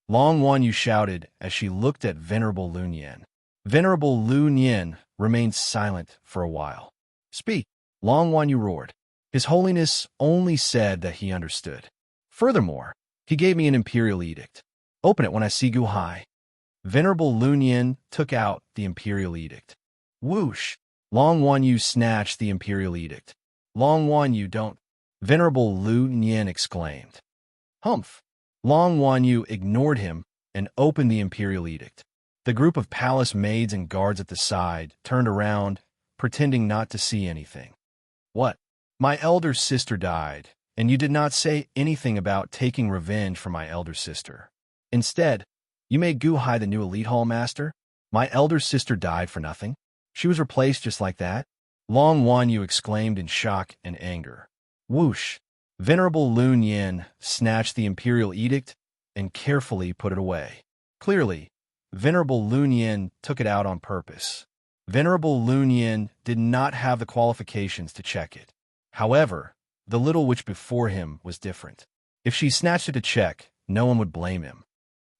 S1: Long Wan Yu shouted as she looked at Venerable Lun Yin. Venerable Lun Yin remained silent for a while. Speak, Long Wan Yu roared. His Holiness only said that he understood. Furthermore, he gave me an imperial edict. Open it when I see Guhai. Venerable Lun Yin took out the imperial edict. Whoosh! Long Wan Yu snatched the imperial edict. Long Wan Yu, don't. Venerable Lun Yin exclaimed. Humph! Long Wan Yu ignored him and opened the imperial edict. The group of palace maids and guards at the side turned around, pretending not to see anything. What? My elder sister died, and you did not say anything about taking revenge for my elder sister. Instead, you made Guhai the new elite hall master? My elder sister died for nothing? She was replaced just like that? Long Wan Yu exclaimed in shock and anger. Whoosh! Venerable Lun Yin snatched the imperial edict and carefully put it away. Clearly, Venerable Lun Yin took it out on purpose. Venerable Lun Yin did not have the qualifications to check it. However, the little witch before him was different. If she snatched it to check, no one would blame him.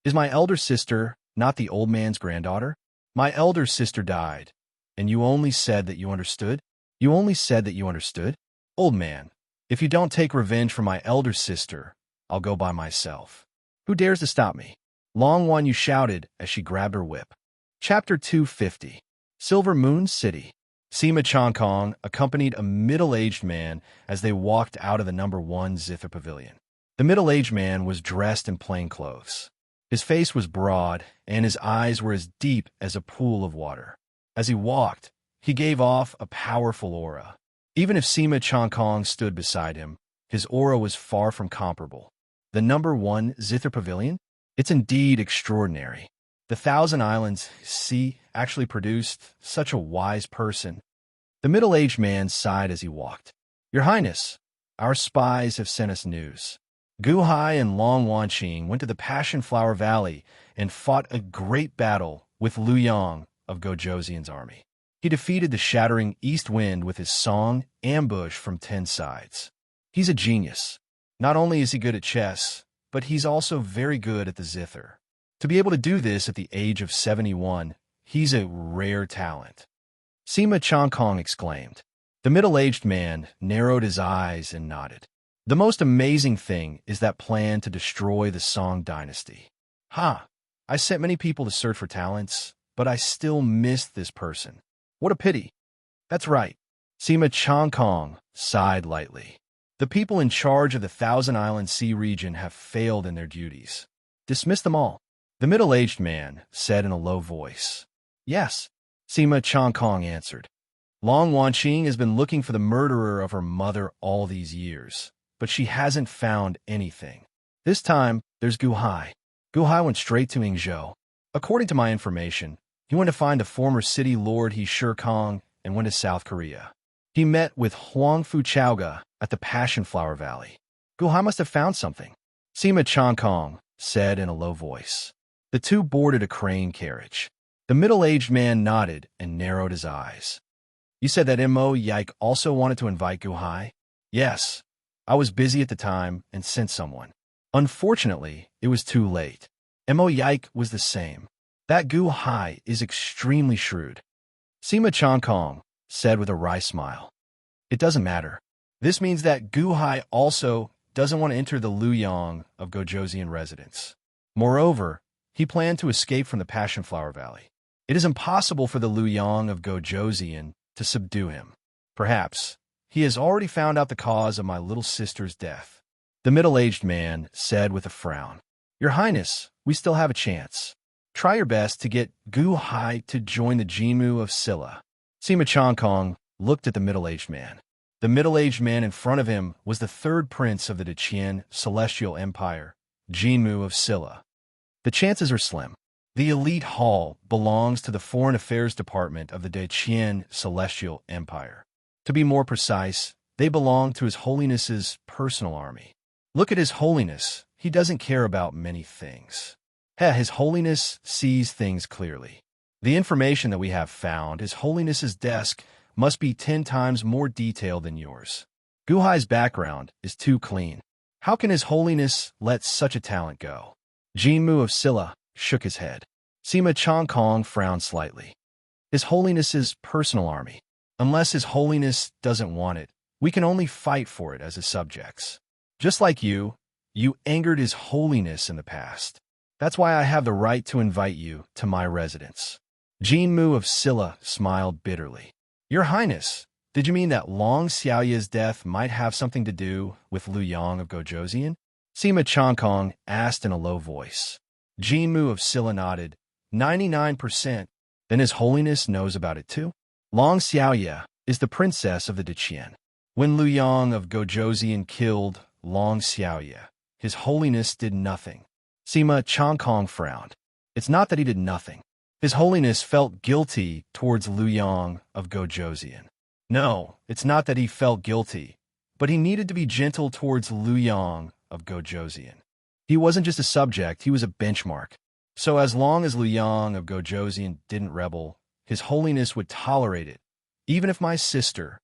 S1: Is my elder sister not the old man's granddaughter? My elder sister died, and you only said that you understood? You only said that you understood? Old man, if you don't take revenge for my elder sister, I'll go by myself. Who dares to stop me? Long Wan Yu shouted as she grabbed her whip. Chapter 250. Silver Moon City. Sima Changkong accompanied a middle-aged man as they walked out of the number 1 zither pavilion. The middle-aged man was dressed in plain clothes. His face was broad, and his eyes were as deep as a pool of water. As he walked, he gave off a powerful aura. Even if Sima Changkong stood beside him, his aura was far from comparable. The number 1 zither pavilion? It's indeed extraordinary. The Thousand Islands Sea actually produced such a wise person. The middle-aged man sighed as he walked. Your Highness, our spies have sent us news. Guhai and Long Wanqing went to the Passion Flower Valley and fought a great battle with Liu Yang of Gojoseon's army. He defeated the shattering east wind with his song Ambush from 10 sides. He's a genius. Not only is he good at chess, but he's also very good at the zither. To be able to do this at the age of 71, he's a rare talent. Sima Changkong exclaimed. The middle-aged man narrowed his eyes and nodded. The most amazing thing is that plan to destroy the Song dynasty. I sent many people to search for talents, but I still missed this person. What a pity. That's right. Sima Changkong sighed lightly. The people in charge of the Thousand Island Sea region have failed in their duties. Dismiss them all. The middle-aged man said in a low voice. Yes, Sima Changkong answered. Long Wanqing has been looking for the murderer of her mother all these years, but she hasn't found anything. This time, there's Guhai. Guhai went straight to Yingzhou. According to my information, he went to find the former city lord He Shikong and went to South Korea. He met with Huangfu Chaoga at the Passion Flower Valley. Gu Hai must have found something, Sima Changkong said in a low voice. The two boarded a crane carriage. The middle-aged man nodded and narrowed his eyes. You said that Mo Yike also wanted to invite Gu Hai? Yes. I was busy at the time and sent someone. Unfortunately, it was too late. Mo Yike was the same. That Gu Hai is extremely shrewd, Sima Changkong said with a wry smile. It doesn't matter. This means that Gu Hai also doesn't want to enter the Luyang of Gojoseon residence. Moreover, he planned to escape from the Passionflower Valley. It is impossible for the Luyang of Gojoseon to subdue him. Perhaps he has already found out the cause of my little sister's death, the middle-aged man said with a frown. Your Highness, we still have a chance. Try your best to get Gu Hai to join the Jinmu of Silla. Sima Changkong looked at the middle-aged man. The middle-aged man in front of him was the third prince of the Deqian Celestial Empire, Jinmu of Silla. The chances are slim. The elite hall belongs to the Foreign Affairs Department of the Deqian Celestial Empire. To be more precise, they belong to His Holiness's personal army. Look at His Holiness. He doesn't care about many things. His Holiness sees things clearly. The information that we have found, His Holiness's desk, must be 10 times more detailed than yours. Gu Hai's background is too clean. How can His Holiness let such a talent go? Jinmu of Silla shook his head. Sima Changkong frowned slightly. His Holiness's personal army. Unless His Holiness doesn't want it, we can only fight for it as His subjects. Just like you angered His Holiness in the past. That's why I have the right to invite you to my residence. Jinmu of Silla smiled bitterly. Your Highness, did you mean that Long Xiaoya's death might have something to do with Liu Yang of Gojoseon? Sima Changkong asked in a low voice. Jinmu of Silla nodded. 99%. Then His Holiness knows about it too? Long Xiaoya is the princess of the Deqian. When Liu Yang of Gojoseon killed Long Xiaoya, His Holiness did nothing. Sima Changkong frowned. It's not that he did nothing. His Holiness felt guilty towards Liu Yang of Gojoseon. No, it's not that he felt guilty, but he needed to be gentle towards Liu Yang of Gojoseon. He wasn't just a subject, he was a benchmark. So as long as Liu Yang of Gojoseon didn't rebel, His Holiness would tolerate it, even if my sister,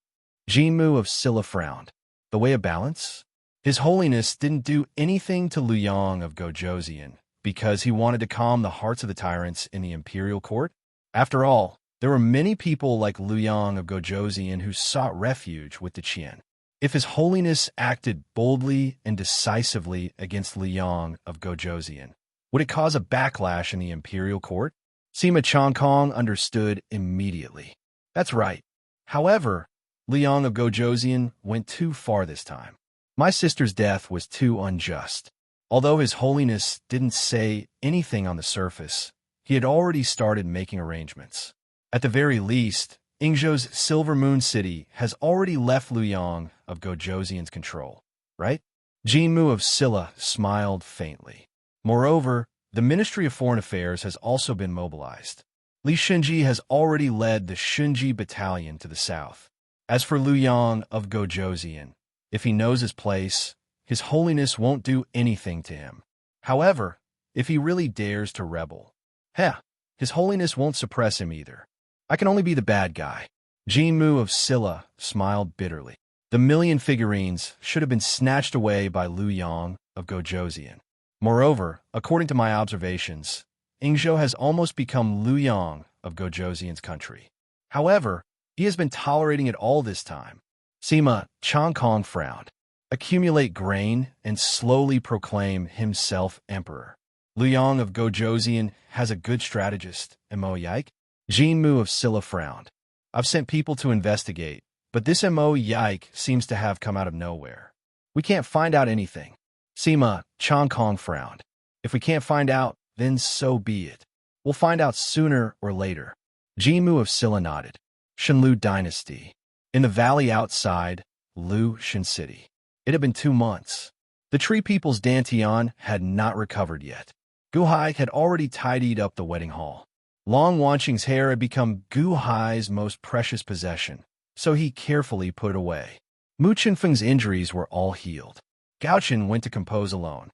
S1: Jinmu of Silla frowned. The way of balance? His Holiness didn't do anything to Liu Yang of Gojoseon because he wanted to calm the hearts of the tyrants in the imperial court. After all, there were many people like Liu Yang of Gojoseon who sought refuge with the Qian. If His Holiness acted boldly and decisively against Liu Yang of Gojoseon, would it cause a backlash in the imperial court? Sima Changkong understood immediately. That's right. However, Liu Yang of Gojoseon went too far this time. My sister's death was too unjust. Although His Holiness didn't say anything on the surface, he had already started making arrangements. At the very least, Ingzhou's Silver Moon City has already left Liu Yang of Gojoseon's control, right? Jinmu of Silla smiled faintly. Moreover, the Ministry of Foreign Affairs has also been mobilized. Li Shunji has already led the Shunji Battalion to the south. As for Liu Yang of Gojoseon, if he knows his place, His Holiness won't do anything to him. However, if he really dares to rebel, His Holiness won't suppress him either. I can only be the bad guy. Jinmu of Silla smiled bitterly. The million figurines should have been snatched away by Liu Yang of Gojoseon. Moreover, according to my observations, Ingzhou has almost become Liu Yang of Gojoseon's country. However, he has been tolerating it all this time. Sima Changkong frowned. Accumulate grain and slowly proclaim himself emperor. Liu Yang of Gojoseon has a good strategist, Mo Yike. Jinmu of Silla frowned. I've sent people to investigate, but this Mo Yike seems to have come out of nowhere. We can't find out anything. Sima Changkong frowned. If we can't find out, then so be it. We'll find out sooner or later. Jinmu of Silla nodded. Shenlu Dynasty. In the valley outside Lu Shen City. It had been 2 months. The Tree People's Dantian had not recovered yet. Gu Hai had already tidied up the wedding hall. Long Wanqing's hair had become Gu Hai's most precious possession, so he carefully put it away. Mu Chenfeng's injuries were all healed. Gaochen went to compose alone.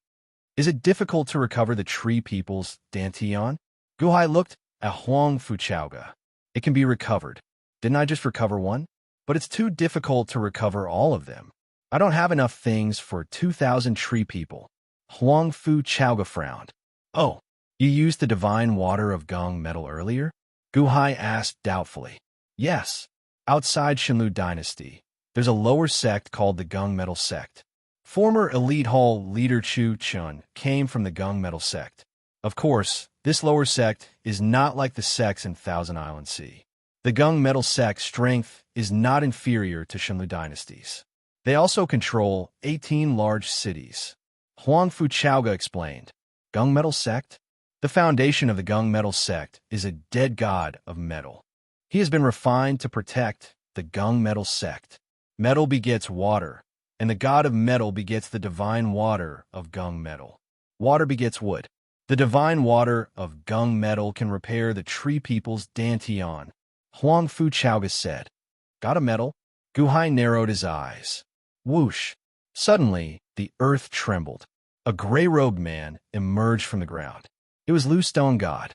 S1: Is it difficult to recover the tree people's dantian? Guhai looked at Huang Fuchaoga. It can be recovered. Didn't I just recover one? But it's too difficult to recover all of them. I don't have enough things for 2,000 tree people. Huang Fuchaoga frowned. Oh, you used the divine water of Gong metal earlier? Guhai asked doubtfully. Yes. Outside Shenlu Dynasty, there's a lower sect called the Gong metal sect. Former Elite Hall leader Chu Chun came from the Gong metal sect. Of course, this lower sect is not like the sects in Thousand Island Sea. The Gong metal sect's strength is not inferior to Shenlu Dynasty's. They also control 18 large cities. Huang Fuchaoga explained. Gong metal sect? The foundation of the Gong metal sect is a dead god of metal. He has been refined to protect the Gong metal sect. Metal begets water, and the god of metal begets the divine water of Gong metal. Water begets wood. The divine water of Gong metal can repair the tree people's dantian. Huang Fuchaoga said. God of metal? Guhai narrowed his eyes. Whoosh! Suddenly, the earth trembled. A gray-robed man emerged from the ground. It was Lu Stone God.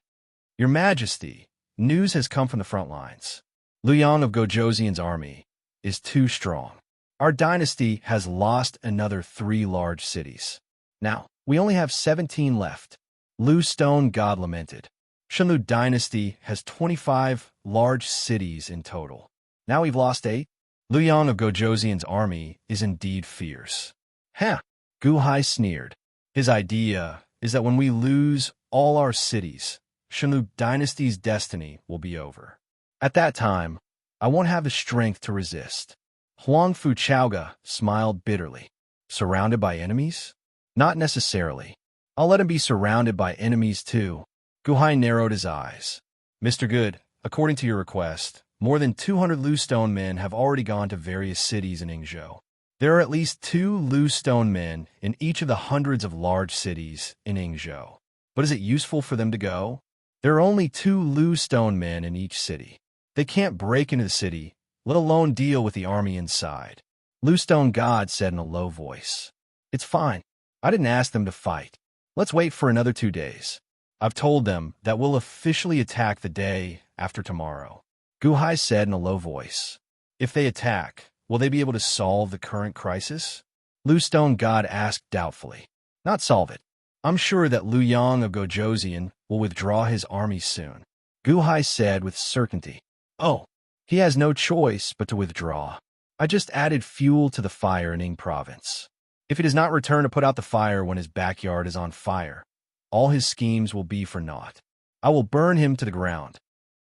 S1: Your Majesty, news has come from the front lines. Liu Yang of Gojoseon's army is too strong. Our dynasty has lost another 3 large cities. Now, we only have 17 left. Lu Stone God lamented. Shenlu Dynasty has 25 large cities in total. Now we've lost 8. Liu Yang of Gojoseon's army is indeed fierce. Huh! Guhai sneered. His idea is that when we lose all our cities, Shenlu Dynasty's destiny will be over. At that time, I won't have the strength to resist. Huang Fuchaoga smiled bitterly. Surrounded by enemies? Not necessarily. I'll let him be surrounded by enemies too. Guhai narrowed his eyes. Mr. Good, according to your request, more than 200 Lu Stone men have already gone to various cities in Yingzhou. There are at least 2 Lu Stone men in each of the hundreds of large cities in Yingzhou. But is it useful for them to go? There are only 2 Lu Stone men in each city. They can't break into the city, let alone deal with the army inside. Lu Stone God said in a low voice. It's fine. I didn't ask them to fight. Let's wait for another 2 days. I've told them that we'll officially attack the day after tomorrow. Guhai said in a low voice. If they attack, will they be able to solve the current crisis? Lu Stone God asked doubtfully. Not solve it. I'm sure that Liu Yang of Gojoseon will withdraw his army soon. Guhai said with certainty. Oh, he has no choice but to withdraw. I just added fuel to the fire in Ying province. If he does not return to put out the fire when his backyard is on fire, all his schemes will be for naught. I will burn him to the ground.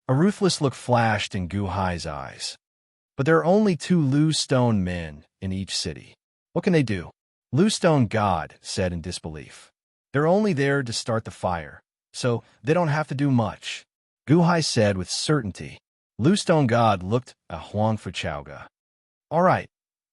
S1: A ruthless look flashed in Guhai's eyes. But there are only 2 Lu Stone men in each city. What can they do? Lu Stone God said in disbelief. They're only there to start the fire, so they don't have to do much. Guhai said with certainty. Lu Stone God looked at Huang Fuchaoga. All right,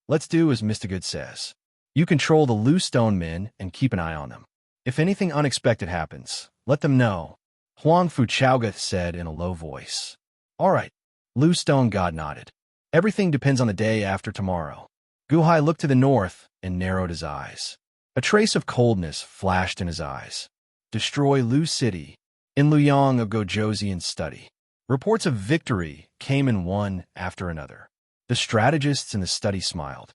S1: let's do as Mr. Good says. You control the Lu Stone men and keep an eye on them. If anything unexpected happens, let them know. Huang Fuchaoga said in a low voice. All right, Lu Stone God nodded. Everything depends on the day after tomorrow. Guhai looked to the north and narrowed his eyes. A trace of coldness flashed in his eyes. Destroy Lu City. In Liu Yang of Gojoseon's study, reports of victory came in one after another. The strategists in the study smiled.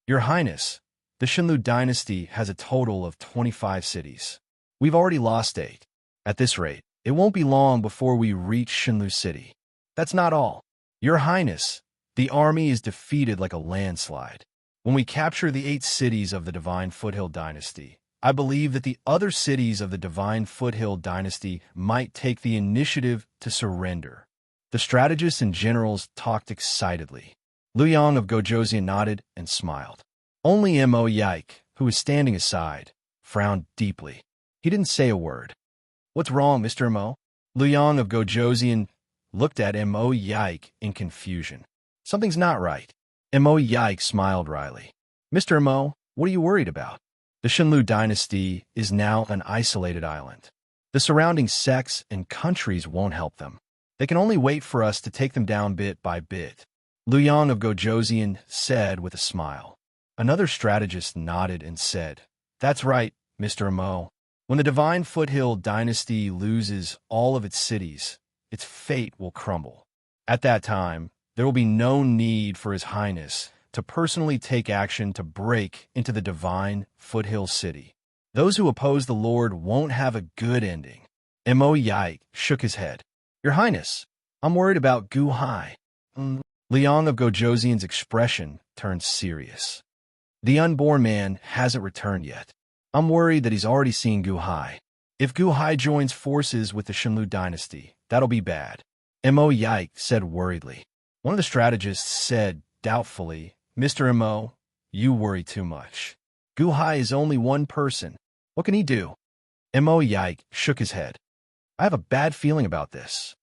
S1: Your Highness, the Shenlu Dynasty has a total of 25 cities. We've already lost 8. At this rate, it won't be long before we reach Shenlu City. That's not all. Your Highness, the army is defeated like a landslide. When we capture the 8 cities of the Divine Foothill Dynasty, I believe that the other cities of the Divine Foothill Dynasty might take the initiative to surrender. The strategists and generals talked excitedly. Liu Yang of Gojoseon nodded and smiled. Only Mo Yike, who was standing aside, frowned deeply. He didn't say a word. What's wrong, Mr. Mo? Liu Yang of Gojoseon looked at Mo Yike in confusion. Something's not right. Mo Yike smiled wryly. Mr. Mo, what are you worried about? The Shenlu Dynasty is now an isolated island. The surrounding sects and countries won't help them. They can only wait for us to take them down bit by bit. Liu Yang of Gojoseon said with a smile. Another strategist nodded and said, "That's right, Mr. Mo. When the divine foothill dynasty loses all of its cities, its fate will crumble. At that time, there will be no need for His Highness to personally take action to break into the divine foothill city. Those who oppose the Lord won't have a good ending." Mo Yike shook his head. "Your Highness, I'm worried about Gu Hai." Liang of Gojoseon's expression turned serious. "The unborn man hasn't returned yet. I'm worried that he's already seen Gu Hai. If Gu Hai joins forces with the Shenlu dynasty, that'll be bad." Mo Yike said worriedly. One of the strategists said doubtfully, "Mr. Mo, you worry too much. Gu Hai is only one person. What can he do?" Mo Yike shook his head. "I have a bad feeling about this."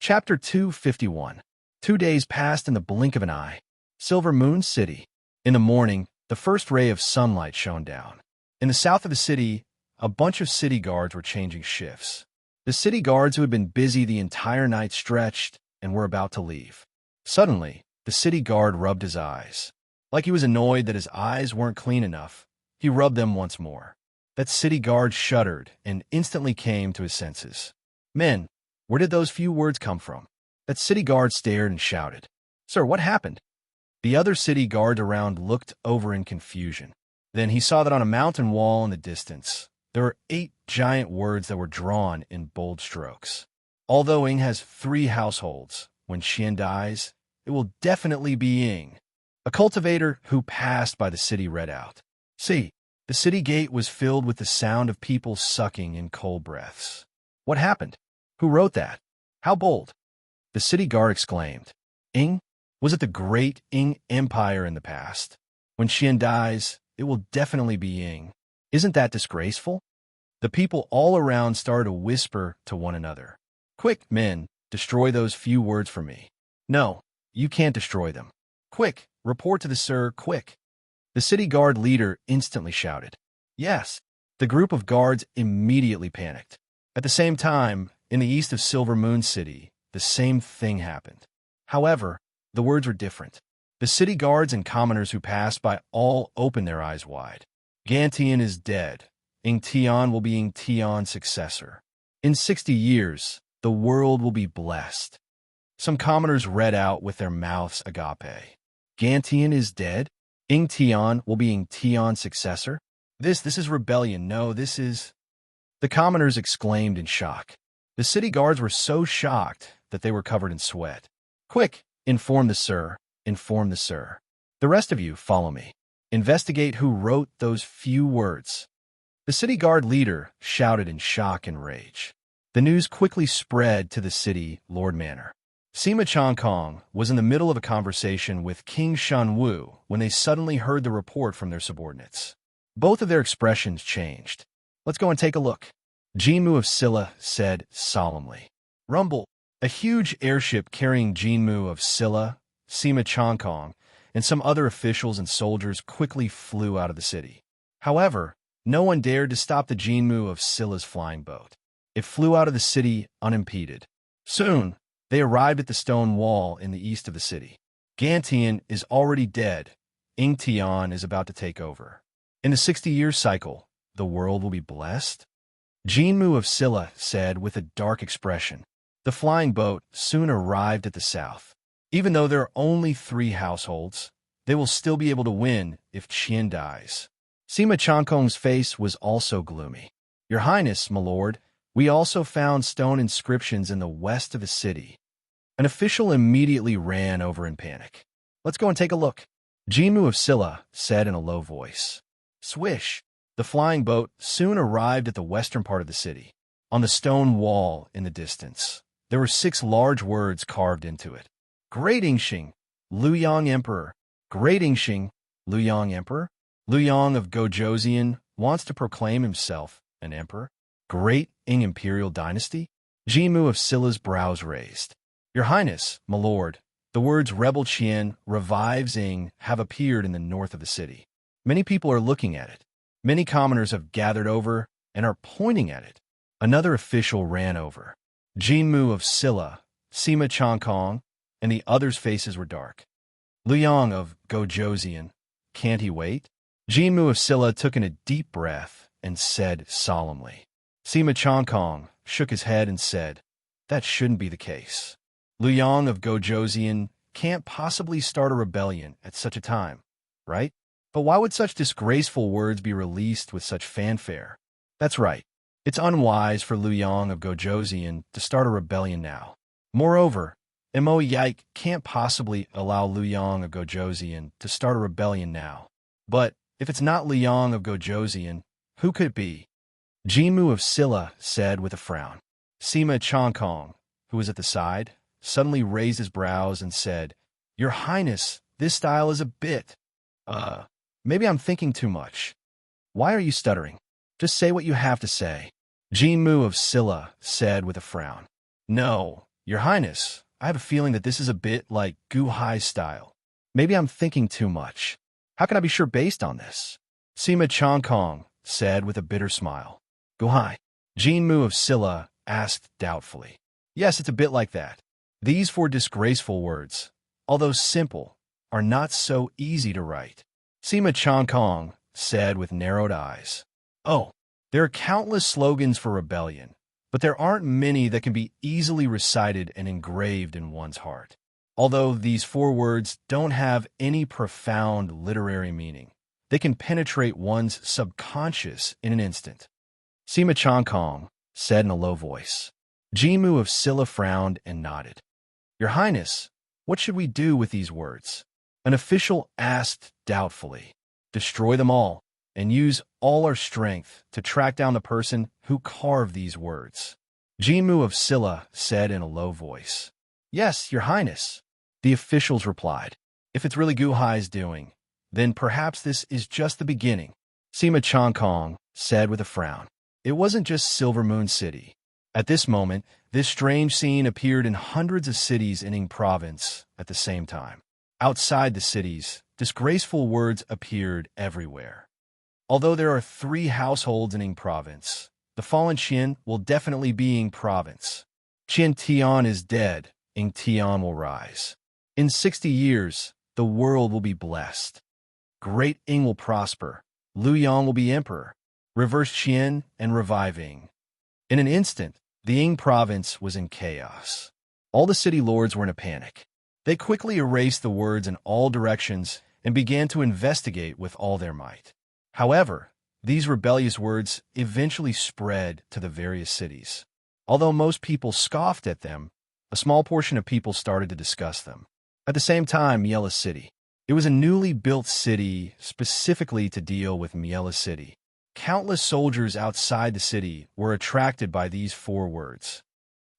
S1: Chapter 251. 2 days passed in the blink of an eye. Silver Moon City. In the morning, the first ray of sunlight shone down. In the south of the city, a bunch of city guards were changing shifts. The city guards who had been busy the entire night stretched and were about to leave. Suddenly, the city guard rubbed his eyes. Like he was annoyed that his eyes weren't clean enough, he rubbed them once more. That city guard shuddered and instantly came to his senses. "Men, where did those few words come from?" That city guard stared and shouted, "Sir, what happened?" The other city guards around looked over in confusion. Then he saw that on a mountain wall in the distance, there were 8 giant words that were drawn in bold strokes. "Although Ying has 3 households, when Xian dies, it will definitely be Ying." A cultivator who passed by the city read out. "See, the city gate was filled with the sound of people sucking in cold breaths." What happened? Who wrote that? How bold? The city guard exclaimed. "Ying? Was it the great Ying Empire in the past? When Xian dies, it will definitely be Ying. Isn't that disgraceful?" The people all around started to whisper to one another. "Quick, men, destroy those few words for me." "No, you can't destroy them." "Quick, report to the Sir, quick." The city guard leader instantly shouted. "Yes." The group of guards immediately panicked. At the same time, in the east of Silver Moon City, the same thing happened. However, the words were different. The city guards and commoners who passed by all opened their eyes wide. "Gantian is dead. Ying Tian will be Ying Tian's successor. In 60 years, the world will be blessed." Some commoners read out with their mouths agape. "Gantian is dead? Ying Tian will be Ying Tian's successor? This is rebellion. No, this is..." The commoners exclaimed in shock. The city guards were so shocked that they were covered in sweat. "Quick, inform the Sir, inform the Sir. The rest of you, follow me. Investigate who wrote those few words." The city guard leader shouted in shock and rage. The news quickly spread to the city Lord Manor. Sima Changkong was in the middle of a conversation with King Shanwu when they suddenly heard the report from their subordinates. Both of their expressions changed. "Let's go and take a look," Jinmu of Silla said solemnly. Rumble, a huge airship carrying Jinmu of Silla, Sima Changkong, and some other officials and soldiers quickly flew out of the city. However, no one dared to stop the Jinmu of Silla's flying boat. It flew out of the city unimpeded. Soon, they arrived at the stone wall in the east of the city. "Gantian is already dead. Ying Tian is about to take over. In the 60-year cycle, the world will be blessed?" Jinmu of Silla said with a dark expression. The flying boat soon arrived at the south. Even though there are only 3 households, they will still be able to win if Qian dies. Sima Changkong's face was also gloomy. "Your Highness, my lord, we also found stone inscriptions in the west of the city." An official immediately ran over in panic. "Let's go and take a look," Jinmu of Silla said in a low voice. Swish! The flying boat soon arrived at the western part of the city. On the stone wall in the distance, there were 6 large words carved into it. "Great Yingxing, Luyang Emperor. Great Yingxing, Luyang Emperor." Luyang of Gojoseon wants to proclaim himself an emperor. Great Ying Imperial Dynasty? Jinmu of Silla's brows raised. "Your Highness, my lord, the words Rebel Qian revives Ying have appeared in the north of the city. Many people are looking at it. Many commoners have gathered over and are pointing at it." Another official ran over. Jinmu of Silla, Sima Changkong, and the others' faces were dark. Luyang of Gojoseon, can't he wait? Jinmu of Silla took in a deep breath and said solemnly. Sima Chongkong shook his head and said, that shouldn't be the case. Liu Yang of Gojoseon can't possibly start a rebellion at such a time, right? But why would such disgraceful words be released with such fanfare? That's right. It's unwise for Liu Yang of Gojoseon to start a rebellion now. Moreover, Mo Yike can't possibly allow Liu Yang of Gojoseon to start a rebellion now. But if it's not Liu Yang of Gojoseon, who could it be? Jinmu of Silla said with a frown. Sima Chongkong, who was at the side, suddenly raised his brows and said, Your Highness, this style is a bit… maybe I'm thinking too much. Why are you stuttering? Just say what you have to say. Jinmu of Silla said with a frown. No, Your Highness, I have a feeling that this is a bit like Gu Hai's style. Maybe I'm thinking too much. How can I be sure based on this? Sima Chongkong said with a bitter smile. Gu Hai? Jinmu of Silla asked doubtfully. Yes, it's a bit like that. These four disgraceful words, although simple, are not so easy to write. Sima Chongkong said with narrowed eyes. Oh, there are countless slogans for rebellion, but there aren't many that can be easily recited and engraved in one's heart. Although these four words don't have any profound literary meaning, they can penetrate one's subconscious in an instant. Sima Chongkong said in a low voice. Jinmu of Silla frowned and nodded. Your Highness, what should we do with these words? An official asked doubtfully. Destroy them all, and use all our strength to track down the person who carved these words. Jinmu of Silla said in a low voice. Yes, Your Highness. The officials replied. If it's really Gu Hai's doing, then perhaps this is just the beginning. Sima Chongkong said with a frown. It wasn't just Silver Moon City. At this moment, this strange scene appeared in hundreds of cities in Ing Province at the same time. Outside the cities, disgraceful words appeared everywhere. Although there are 3 households in Ing Province, the fallen Qian will definitely be Ing Province. Qian Tian is dead, Ing Tian will rise. In 60 years, the world will be blessed. Great Ing will prosper, Liu Yang will be emperor, reverse Qian and reviving. In an instant, the Ing province was in chaos. All the city lords were in a panic. They quickly erased the words in all directions and began to investigate with all their might. However, these rebellious words eventually spread to the various cities. Although most people scoffed at them, a small portion of people started to discuss them. At the same time, Miela City. It was a newly built city specifically to deal with Miela City. Countless soldiers outside the city were attracted by these 4 words.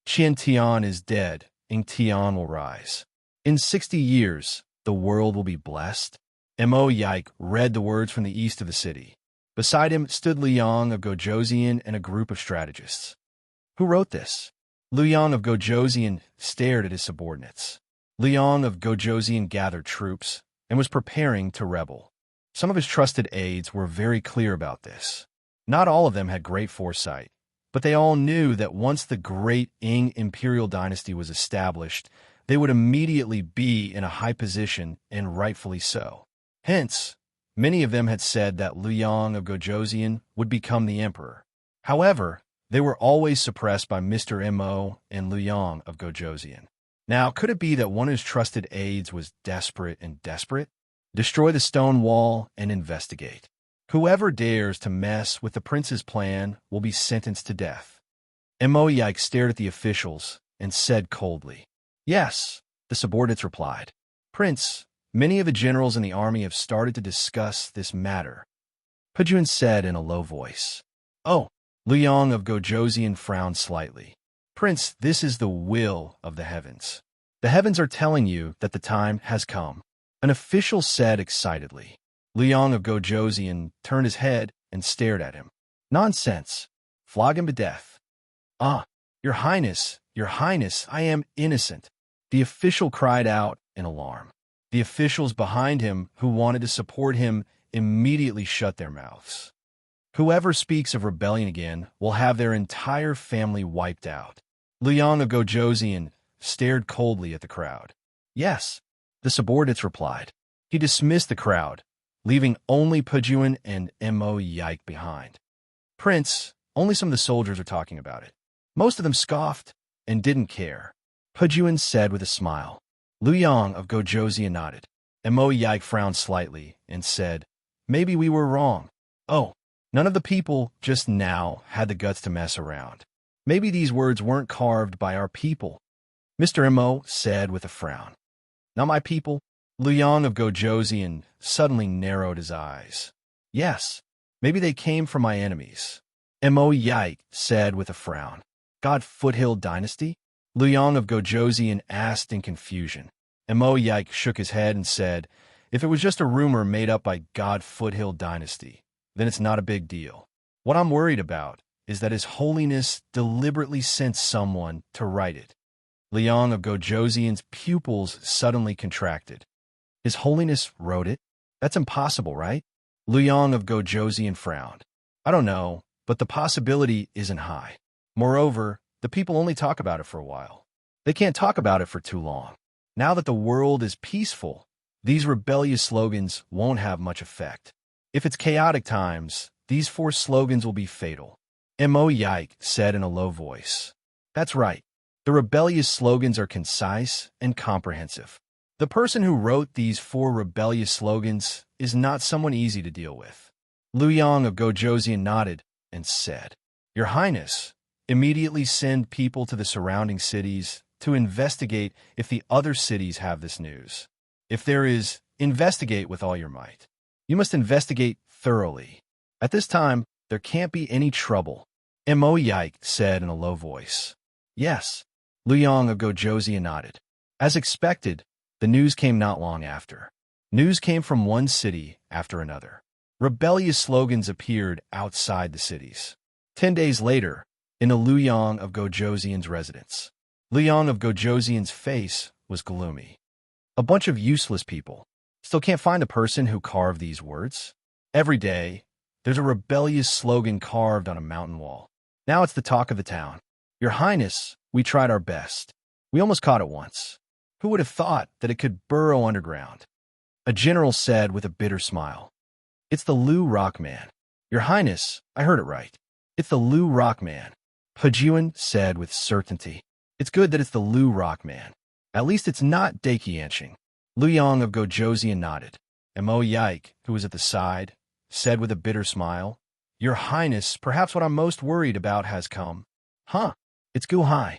S1: Qian Tian is dead, Ing Tian will rise. In 60 years, the world will be blessed. Mo Yike read the words from the east of the city. Beside him stood Liu Yang of Gojoseon and a group of strategists. Who wrote this? Liu Yang of Gojoseon stared at his subordinates. Liu Yang of Gojoseon gathered troops and was preparing to rebel. Some of his trusted aides were very clear about this. Not all of them had great foresight, but they all knew that once the great Ing imperial dynasty was established, they would immediately be in a high position, and rightfully so. Hence, many of them had said that Liu Yang of Gojoseon would become the emperor. However, they were always suppressed by Mr. Mo and Liu Yang of Gojoseon. Now, could it be that one of his trusted aides was desperate? Destroy the stone wall and investigate. Whoever dares to mess with the prince's plan will be sentenced to death. Mo Yike stared at the officials and said coldly. Yes, the subordinates replied. Prince, many of the generals in the army have started to discuss this matter. Pujun said in a low voice. Oh, Liu Yang of Gojoseon frowned slightly. Prince, this is the will of the heavens. The heavens are telling you that the time has come. An official said excitedly. Liu Yang of Gojoseon turned his head and stared at him. Nonsense. Flog him to death. Ah, Your Highness, I am innocent. The official cried out in alarm. The officials behind him who wanted to support him immediately shut their mouths. Whoever speaks of rebellion again will have their entire family wiped out. Liu Yang of Gojoseon stared coldly at the crowd. Yes, the subordinates replied. He dismissed the crowd, leaving only Pujuan and Mo Yike behind. Prince, only some of the soldiers are talking about it. Most of them scoffed and didn't care. Pujuan said with a smile. Liu Yang of Gojoseon nodded. Mo Yike frowned slightly and said, maybe we were wrong. Oh, none of the people just now had the guts to mess around. Maybe these words weren't carved by our people. Mr. Mo said with a frown. Not my people? Liu Yang of Gojoseon suddenly narrowed his eyes. Yes, maybe they came from my enemies. Mo Yike said with a frown. God Foothill Dynasty? Liu Yang of Gojoseon asked in confusion. Mo Yike shook his head and said, if it was just a rumor made up by God Foothill Dynasty, then it's not a big deal. What I'm worried about is that His Holiness deliberately sent someone to write it. Liu Yang of Gojoseon's pupils suddenly contracted. His Holiness wrote it? That's impossible, right? Liu Yang of Gojoseon frowned. I don't know, but the possibility isn't high. Moreover, the people only talk about it for a while. They can't talk about it for too long. Now that the world is peaceful, these rebellious slogans won't have much effect. If it's chaotic times, these 4 slogans will be fatal. Mo Yike said in a low voice. That's right. The rebellious slogans are concise and comprehensive. The person who wrote these 4 rebellious slogans is not someone easy to deal with. Liu Yang of Gojoseon nodded and said, Your Highness, immediately send people to the surrounding cities to investigate if the other cities have this news. If there is, investigate with all your might. You must investigate thoroughly. At this time, there can't be any trouble. Mo Yike said in a low voice. Yes. Liu Yang of Gojoseon nodded. As expected, the news came not long after. News came from one city after another. Rebellious slogans appeared outside the cities. 10 days later, in the Liu Yang of Gojoseon's residence, Liu Yang of Gojoseon's face was gloomy. A bunch of useless people. Still can't find the person who carved these words? Every day, there's a rebellious slogan carved on a mountain wall. Now it's the talk of the town. Your Highness, we tried our best. We almost caught it once. Who would have thought that it could burrow underground? A general said with a bitter smile. It's the Liu Rockman. Your Highness, I heard it right. It's the Liu Rockman. Pujuan said with certainty. It's good that it's the Liu Rockman. At least it's not Daikianshing. Liu Yang of Gojoseon nodded. Mo Yike, who was at the side, said with a bitter smile, Your Highness, perhaps what I'm most worried about has come. Huh, it's Guhai.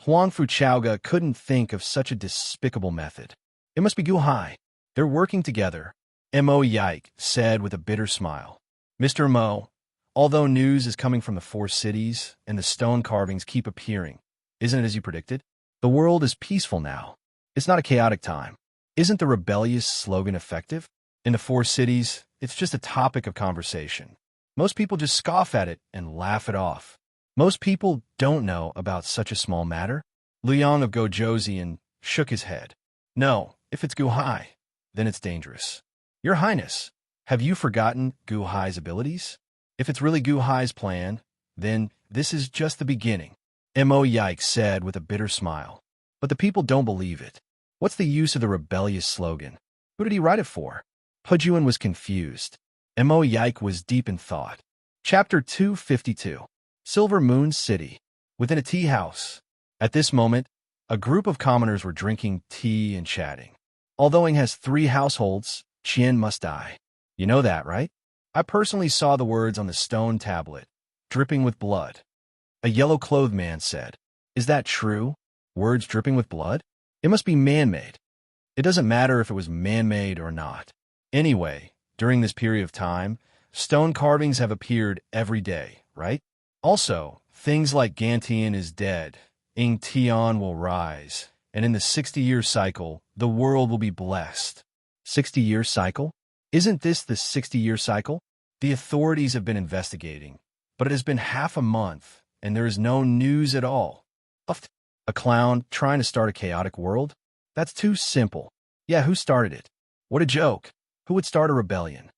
S1: Huangfu Chaoga couldn't think of such a despicable method. It must be Guhai. They're working together. Mo Yike said with a bitter smile. Mr. Mo, although news is coming from the 4 cities and the stone carvings keep appearing, isn't it as you predicted? The world is peaceful now. It's not a chaotic time. Isn't the rebellious slogan effective? In the 4 cities, it's just a topic of conversation. Most people just scoff at it and laugh it off. Most people don't know about such a small matter. Liu Yang of Gojoseon shook his head. No, if it's Guhai, then it's dangerous. Your Highness, have you forgotten Guhai's abilities? If it's really Guhai's plan, then this is just the beginning. Mo Yike said with a bitter smile. But the people don't believe it. What's the use of the rebellious slogan? Who did he write it for? Pujuan was confused. Mo Yike was deep in thought. Chapter 252. Silver Moon City. Within a tea house. At this moment, a group of commoners were drinking tea and chatting. Although Ing has 3 households, Qian must die. You know that, right? I personally saw the words on the stone tablet, dripping with blood. A yellow-clothed man said, Is that true? Words dripping with blood? It must be man-made. It doesn't matter if it was man-made or not. Anyway, during this period of time, stone carvings have appeared every day, right? Also, things like Gantian is dead, Ing Tian will rise, and in the 60-year cycle, the world will be blessed. 60-year cycle? Isn't this the 60-year cycle? The authorities have been investigating, but it has been half a month, and there is no news at all. A clown trying to start a chaotic world? That's too simple. Yeah, who started it? What a joke. Who would start a rebellion?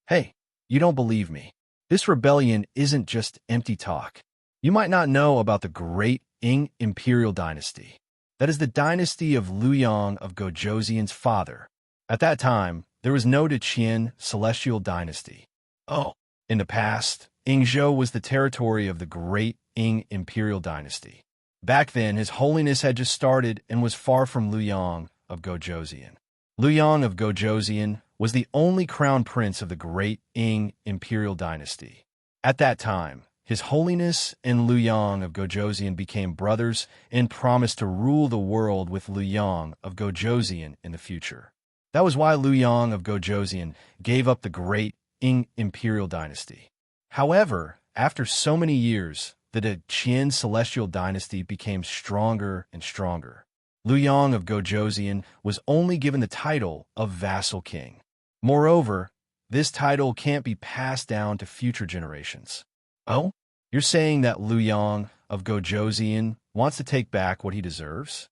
S1: Hey, you don't believe me. This rebellion isn't just empty talk. You might not know about the great Ing Imperial Dynasty. That is the dynasty of Liu Yang of Gojoseon's father. At that time, There was no Qian celestial dynasty. Oh, in the past, Yingzhou was the territory of the great Ying imperial dynasty. Back then, His Holiness had just started and was far from Luyang of Gojoseon. Luyang of Gojoseon was the only crown prince of the great Ying imperial dynasty. At that time, His Holiness and Luyang of Gojoseon became brothers and promised to rule the world with Luyang of Gojoseon in the future. That was why Luyang of Gojoseon gave up the great Ying imperial dynasty. However, after so many years, the Qian celestial dynasty became stronger and stronger. Luyang of Gojoseon was only given the title of vassal king. Moreover, this title can't be passed down to future generations. Oh? You're saying that Luyang of Gojoseon wants to take back what he deserves?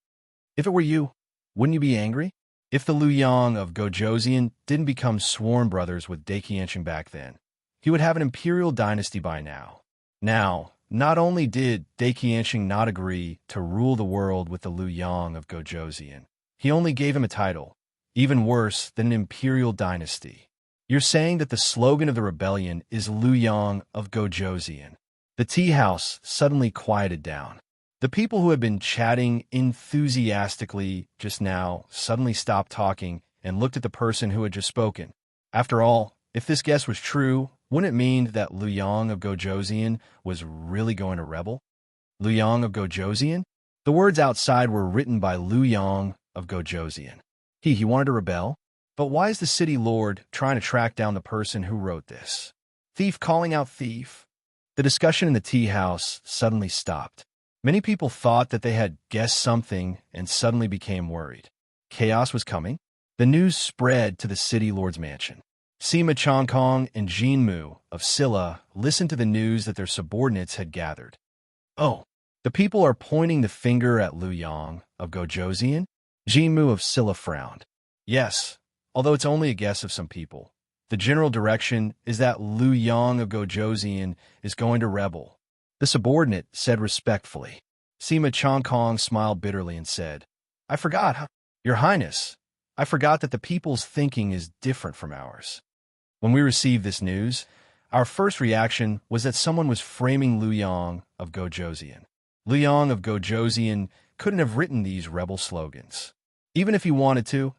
S1: If it were you, wouldn't you be angry? If the Luyang of Gojoseon didn't become sworn brothers with Daqianxing back then, he would have an imperial dynasty by now. Now, not only did Daqianxing not agree to rule the world with the Luyang of Gojoseon, he only gave him a title, even worse than an imperial dynasty. You're saying that the slogan of the rebellion is Luyang of Gojoseon. The tea house suddenly quieted down. The people who had been chatting enthusiastically just now suddenly stopped talking and looked at the person who had just spoken. After all, if this guess was true, wouldn't it mean that Luyang of Gojoseon was really going to rebel? Luyang of Gojoseon? The words outside were written by Luyang of Gojoseon. He wanted to rebel? But why is the city lord trying to track down the person who wrote this? Thief calling out thief? The discussion in the tea house suddenly stopped. Many people thought that they had guessed something and suddenly became worried. Chaos was coming. The news spread to the city lord's mansion. Sima Changkong and Jinmu of Silla listened to the news that their subordinates had gathered. Oh, the people are pointing the finger at Luyang of Gojoseon? Jinmu of Silla frowned. Yes, although it's only a guess of some people. The general direction is that Luyang of Gojoseon is going to rebel. The subordinate said respectfully. Sima Changkong smiled bitterly and said, I forgot, Your Highness. I forgot that the people's thinking is different from ours. When we received this news, our first reaction was that someone was framing Luyang of Gojoseon. Luyang of Gojoseon couldn't have written these rebel slogans. Even if he wanted to,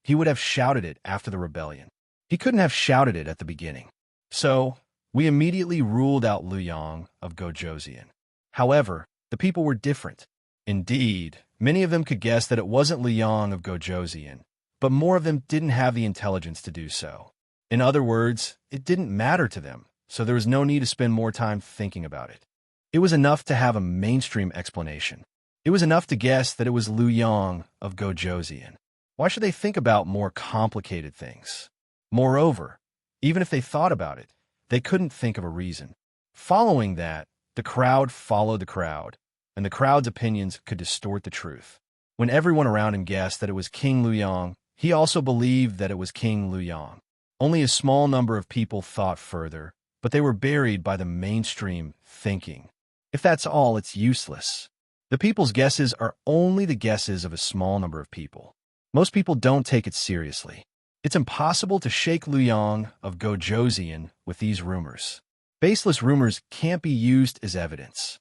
S1: he would have shouted it after the rebellion. He couldn't have shouted it at the beginning. So, we immediately ruled out Luyang of Gojoseon. However, the people were different. Indeed, many of them could guess that it wasn't Luyang of Gojoseon, but more of them didn't have the intelligence to do so. In other words, it didn't matter to them, so there was no need to spend more time thinking about it. It was enough to have a mainstream explanation. It was enough to guess that it was Luyang of Gojoseon. Why should they think about more complicated things? Moreover, even if they thought about it, they couldn't think of a reason. Following that, the crowd followed the crowd, and the crowd's opinions could distort the truth. When everyone around him guessed that it was King Luyang, he also believed that it was King Luyang. Only a small number of people thought further, but they were buried by the mainstream thinking. If that's all, it's useless. The people's guesses are only the guesses of a small number of people. Most people don't take it seriously. It's impossible to shake Luyang of Gojoseon with these rumors. Baseless rumors can't be used as evidence.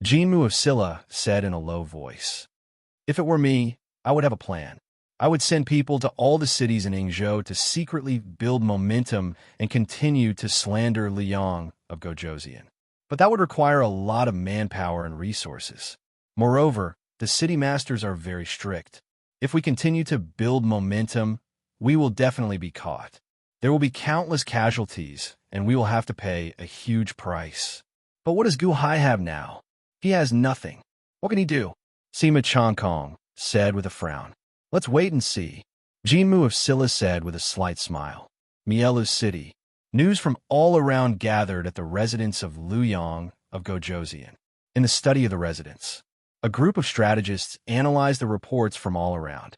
S1: Jinmu of Silla said in a low voice. If it were me, I would have a plan. I would send people to all the cities in Yingzhou to secretly build momentum and continue to slander Luyang of Gojoseon. But that would require a lot of manpower and resources. Moreover, the city masters are very strict. If we continue to build momentum, we will definitely be caught. There will be countless casualties, and we will have to pay a huge price. But what does Gu Hai have now? He has nothing. What can he do? Sima Changkong said with a frown. Let's wait and see. Jinmu of Silla said with a slight smile. Mielu's city. News from all around gathered at the residence of Luyang of Gojoseon. In the study of the residence, a group of strategists analyzed the reports from all around.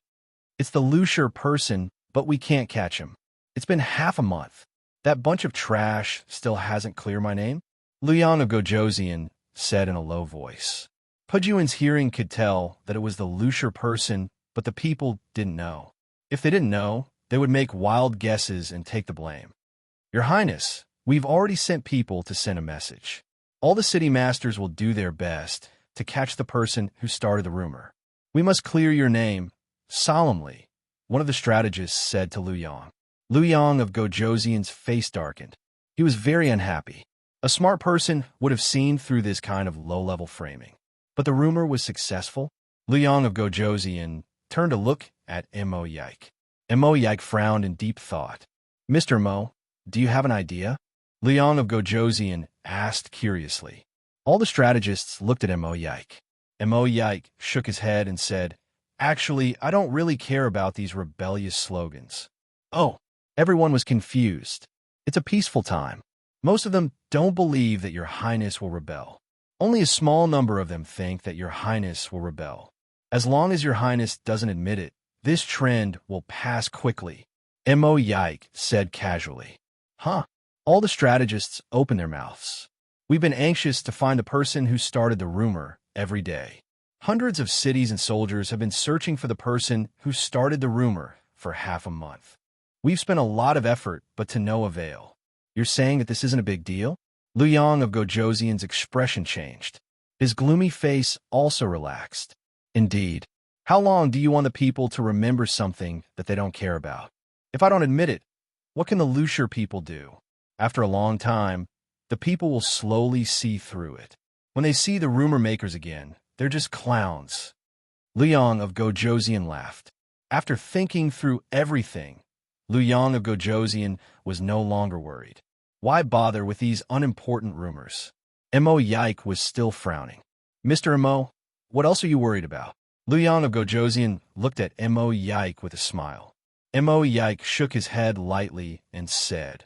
S1: It's the Lusher person, but we can't catch him. It's been half a month. That bunch of trash still hasn't cleared my name? Luyang of Gojoseon said in a low voice. Pujuan's hearing could tell that it was the Lusher person, but the people didn't know. If they didn't know, They would make wild guesses and take the blame. Your Highness, we've already sent people to send a message. All the city masters will do their best to catch the person who started the rumor. We must clear your name solemnly, one of the strategists said to Lu Yang. Lu Yang of Gojoseon's face darkened. He was very unhappy. A smart person would have seen through this kind of low-level framing. But the rumor was successful. Lu Yang of Gojoseon turned to look at Mo Yike. Mo Yike frowned in deep thought. Mr. Mo, do you have an idea? Lu Yang of Gojoseon asked curiously. All the strategists looked at Mo Yike. Mo Yike shook his head and said, Actually, I don't really care about these rebellious slogans. Oh, everyone was confused. It's a peaceful time. Most of them don't believe that your Highness will rebel. Only a small number of them think that your Highness will rebel. As long as your Highness doesn't admit it, this trend will pass quickly, Mo Yike said casually. Huh? All the strategists opened their mouths. We've been anxious to find the person who started the rumor every day. Hundreds of cities and soldiers have been searching for the person who started the rumor for half a month. We've spent a lot of effort, but to no avail. You're saying that this isn't a big deal? Lu Yang of Gojoseon's expression changed. His gloomy face also relaxed. Indeed. How long do you want the people to remember something that they don't care about? If I don't admit it, what can the Lucier people do? After a long time, the people will slowly see through it. When they see the rumor makers again, they're just clowns. Lu Yang of Gojoseon laughed. After thinking through everything, Lu Yang of Gojoseon was no longer worried. Why bother with these unimportant rumors? Mo Yike was still frowning. Mr. Mo, what else are you worried about? Lu Yang of Gojoseon looked at Mo Yike with a smile. Mo Yike shook his head lightly and said,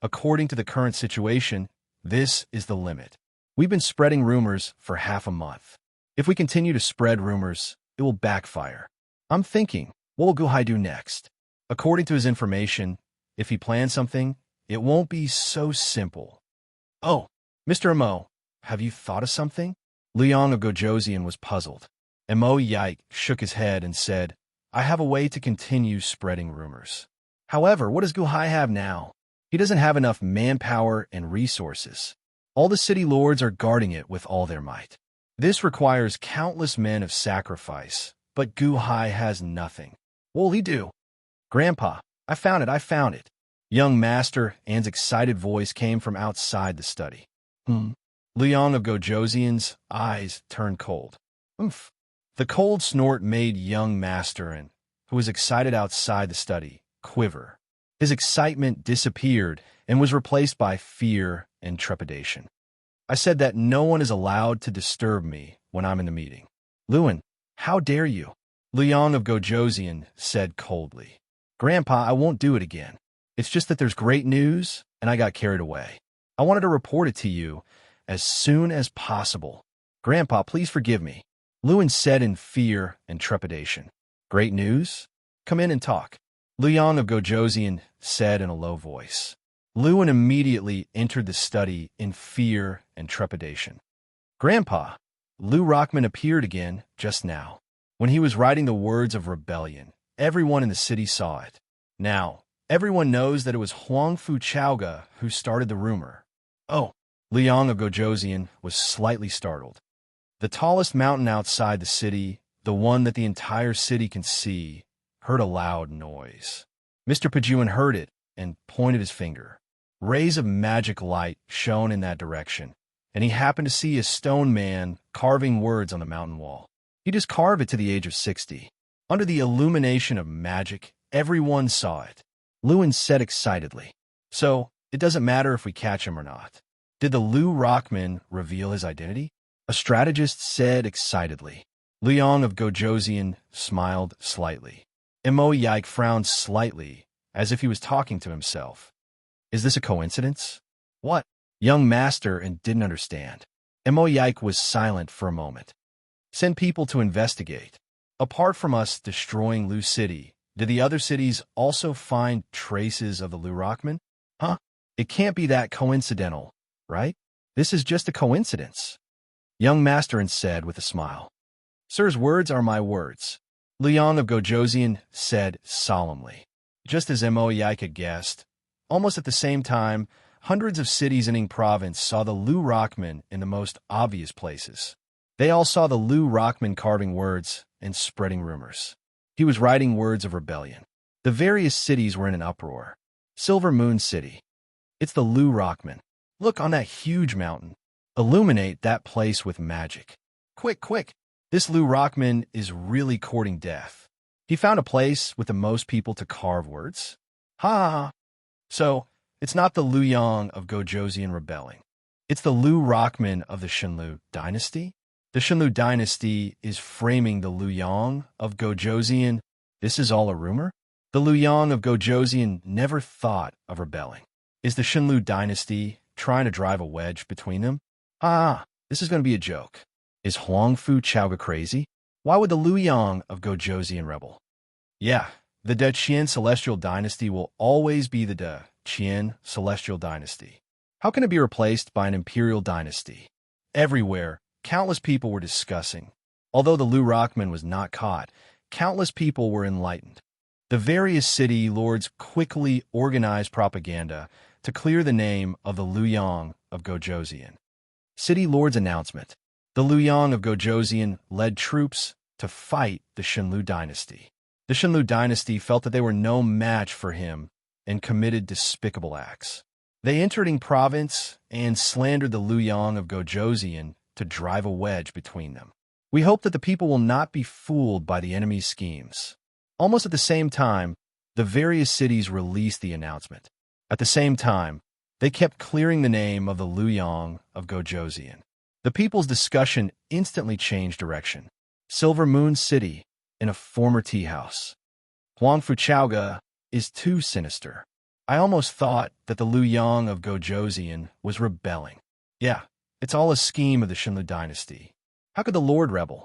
S1: According to the current situation, this is the limit. We've been spreading rumors for half a month. If we continue to spread rumors, it will backfire. I'm thinking, what will Guhai do next? According to his information, if he plans something, it won't be so simple. Oh, Mr. Mo, have you thought of something? Lu Yang of Gojoseon was puzzled. Mo Yike shook his head and said, I have a way to continue spreading rumors. However, what does Guhai have now? He doesn't have enough manpower and resources. All the city lords are guarding it with all their might. This requires countless men of sacrifice, but Guhai has nothing. What will he do? Grandpa, I found it. Young Master An's excited voice came from outside the study. Lu Yang of Gojoseon's eyes turned cold. Oomph. The cold snort made young Master An, who was excited outside the study, quiver. His excitement disappeared and was replaced by fear and trepidation. I said that no one is allowed to disturb me when I'm in the meeting. Luan, how dare you? Lu Yang of Gojoseon said coldly. Grandpa, I won't do it again. It's just that there's great news, and I got carried away. I wanted to report it to you as soon as possible. Grandpa, please forgive me. Luan said in fear and trepidation. Great news? Come in and talk. Lu Yang of Gojoseon said in a low voice. Luan immediately entered the study in fear and trepidation. Grandpa, Lu Rockman appeared again just now. When he was writing the words of rebellion, everyone in the city saw it. Now, everyone knows that it was Huangfu Chaoga who started the rumor. Oh, Lu Yang of Gojoseon was slightly startled. The tallest mountain outside the city, the one that the entire city can see, heard a loud noise. Mr. Pajuan heard it and pointed his finger. Rays of magic light shone in that direction, and he happened to see a stone man carving words on the mountain wall. He just carved it to the age of 60. Under the illumination of magic, everyone saw it. Luan said excitedly. So, it doesn't matter if we catch him or not. Did the Lu Rockman reveal his identity? A strategist said excitedly. Lu Yang of Gojoseon smiled slightly. Mo Yike frowned slightly, as if he was talking to himself. Is this a coincidence? What? Young Master and didn't understand. Mo Yike was silent for a moment. Send people to investigate. Apart from us destroying Lu City, did the other cities also find traces of the Lu Rockman? Huh? It can't be that coincidental, right? This is just a coincidence. Young Master said with a smile. Sir's words are my words. Lu Yang of Gojoseon said solemnly. Just as Moyai had guessed, almost at the same time, hundreds of cities in Ing province saw the Lu Rockman in the most obvious places. They all saw the Lu Rockman carving words and spreading rumors. He was writing words of rebellion. The various cities were in an uproar. Silver Moon City. It's the Lu Rockman. Look on that huge mountain. Illuminate that place with magic. Quick, quick. This Lu Rockman is really courting death. He found a place with the most people to carve words. Ha ha ha. So, it's not the Lu Yang of Gojoseon rebelling. It's the Lu Rockman of the Shenlu dynasty. The Shenlu dynasty is framing the Lu Yang of Gojoseon. This is all a rumor? The Lu Yang of Gojoseon never thought of rebelling. Is the Shenlu dynasty trying to drive a wedge between them? This is going to be a joke. Is Huangfu Chaoga crazy? Why would the Lu Yang of Gojoseon rebel? Yeah, the De Qian Celestial Dynasty will always be the De Qian Celestial Dynasty. How can it be replaced by an Imperial Dynasty? Everywhere, countless people were discussing. Although the Lu Rockman was not caught, countless people were enlightened. The various city lords quickly organized propaganda to clear the name of the Lu Yang of Gojoseon. City lords' announcement. The Lu Yang of Gojoseon led troops to fight the Shenlu dynasty. The Shenlu dynasty felt that they were no match for him and committed despicable acts. They entered Ing province and slandered the Lu Yang of Gojoseon to drive a wedge between them. We hope that the people will not be fooled by the enemy's schemes. Almost at the same time, the various cities released the announcement. At the same time, they kept clearing the name of the Lu Yang of Gojoseon. The people's discussion instantly changed direction. Silver Moon City, in a former tea house. Huangfu Chaoga is too sinister. I almost thought that the Lu Yang of Gojoseon was rebelling. Yeah, it's all a scheme of the Shenlu dynasty. How could the Lord rebel?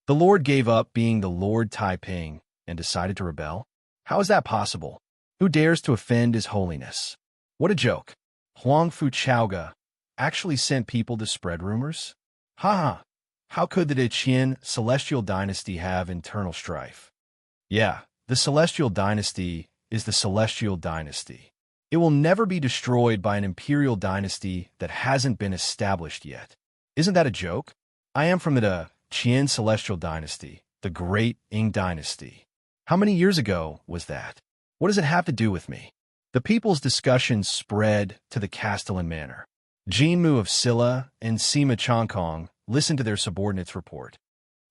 S1: The Lord gave up being the Lord Taiping and decided to rebel? How is that possible? Who dares to offend His Holiness? What a joke. Huangfu Chaoga actually sent people to spread rumors? How could the De Qian Celestial Dynasty have internal strife? Yeah, the Celestial Dynasty is the Celestial Dynasty. It will never be destroyed by an Imperial Dynasty that hasn't been established yet. Isn't that a joke? I am from the De Qian Celestial Dynasty, the Great Ing Dynasty. How many years ago was that? What does it have to do with me? The people's discussion spread to the Castellan Manor. Jinmu of Silla and Sima Chongkong listened to their subordinates' report.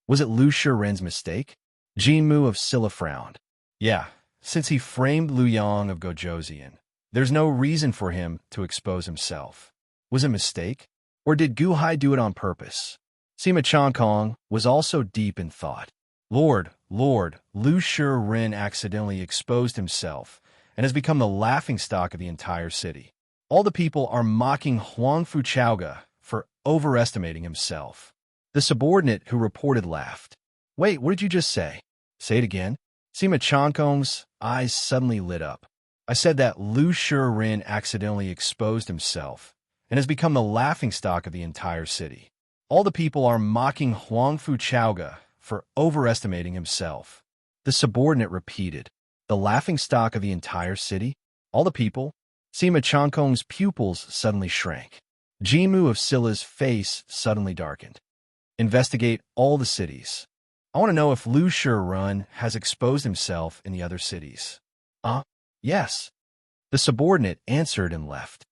S1: Was it Lu Shiren's mistake? Jinmu of Silla frowned. Yeah, since he framed Lu Yang of Gojoseon, there's no reason for him to expose himself. Was it a mistake? Or did Gu Hai do it on purpose? Sima Chongkong was also deep in thought. Lord, Lu Shiren accidentally exposed himself and has become the laughingstock of the entire city. All the people are mocking Huangfu Chaoga for overestimating himself. The subordinate who reported laughed. Wait, what did you just say? Say it again. Sima Chongkong's eyes suddenly lit up. I said that Lu Shiren accidentally exposed himself and has become the laughingstock of the entire city. All the people are mocking Huangfu Chaoga for overestimating himself. The subordinate repeated. The laughingstock of the entire city? All the people? Sima Chongkong's pupils suddenly shrank. Jinmu of Silla's face suddenly darkened. Investigate all the cities. I want to know if Lu Shiren has exposed himself in the other cities. Yes. The subordinate answered and left.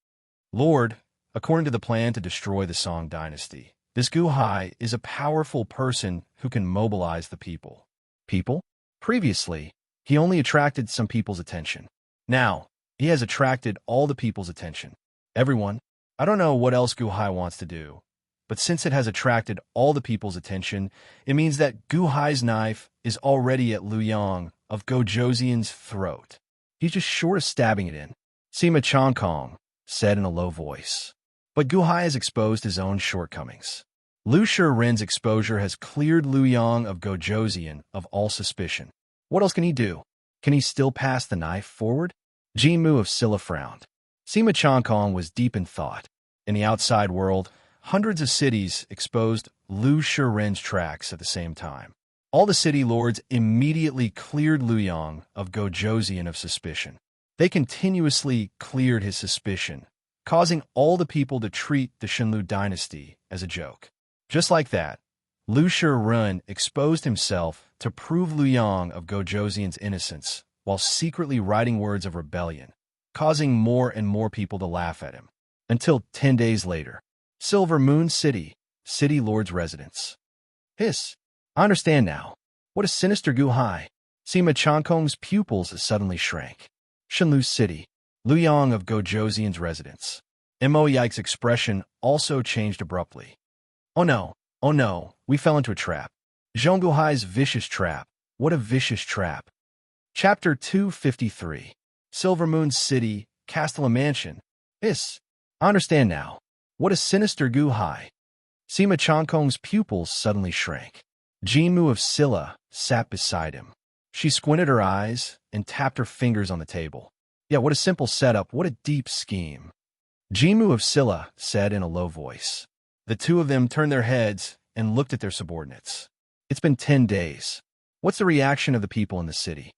S1: Lord, according to the plan to destroy the Song dynasty, this Gu Hai is a powerful person who can mobilize the people. People? Previously, he only attracted some people's attention. Now, he has attracted all the people's attention. Everyone. I don't know what else Gu Hai wants to do, but since it has attracted all the people's attention, it means that Gu Hai's knife is already at Lu Yang of Gojoseon's throat. He's just short of stabbing it in. Sima Chongkong said in a low voice. But Gu Hai has exposed his own shortcomings. Lu Shiren's exposure has cleared Lu Yang of Gojoseon of all suspicion. What else can he do? Can he still pass the knife forward? Jinmu of Silla frowned. Sima Chongkong was deep in thought. In the outside world, hundreds of cities exposed Lu Shiren's tracks at the same time. All the city lords immediately cleared Luyang of Gojoseon of suspicion. They continuously cleared his suspicion, causing all the people to treat the Shenlu dynasty as a joke. Just like that, Lu Shirun exposed himself to prove Luyang of Gojoseon's innocence while secretly writing words of rebellion, causing more and more people to laugh at him. Until 10 days later, Silver Moon City, City Lord's residence. Hiss. I understand now. What a sinister Guhai. Sima Changkong's pupils suddenly shrank. Shenlu City, Luyang of Gojoseon's residence. Mo Yike's expression also changed abruptly. Oh no, we fell into a trap. Zhongguhai's vicious trap. What a vicious trap. Chapter 253. Silver Moon City, Castella Mansion. Hiss. I understand now. What a sinister Guhai. Sima Changkong's pupils suddenly shrank. Jinmu of Silla sat beside him. She squinted her eyes and tapped her fingers on the table. Yeah, what a simple setup, what a deep scheme. Jinmu of Silla said in a low voice. The two of them turned their heads and looked at their subordinates. It's been 10 days. What's the reaction of the people in the city?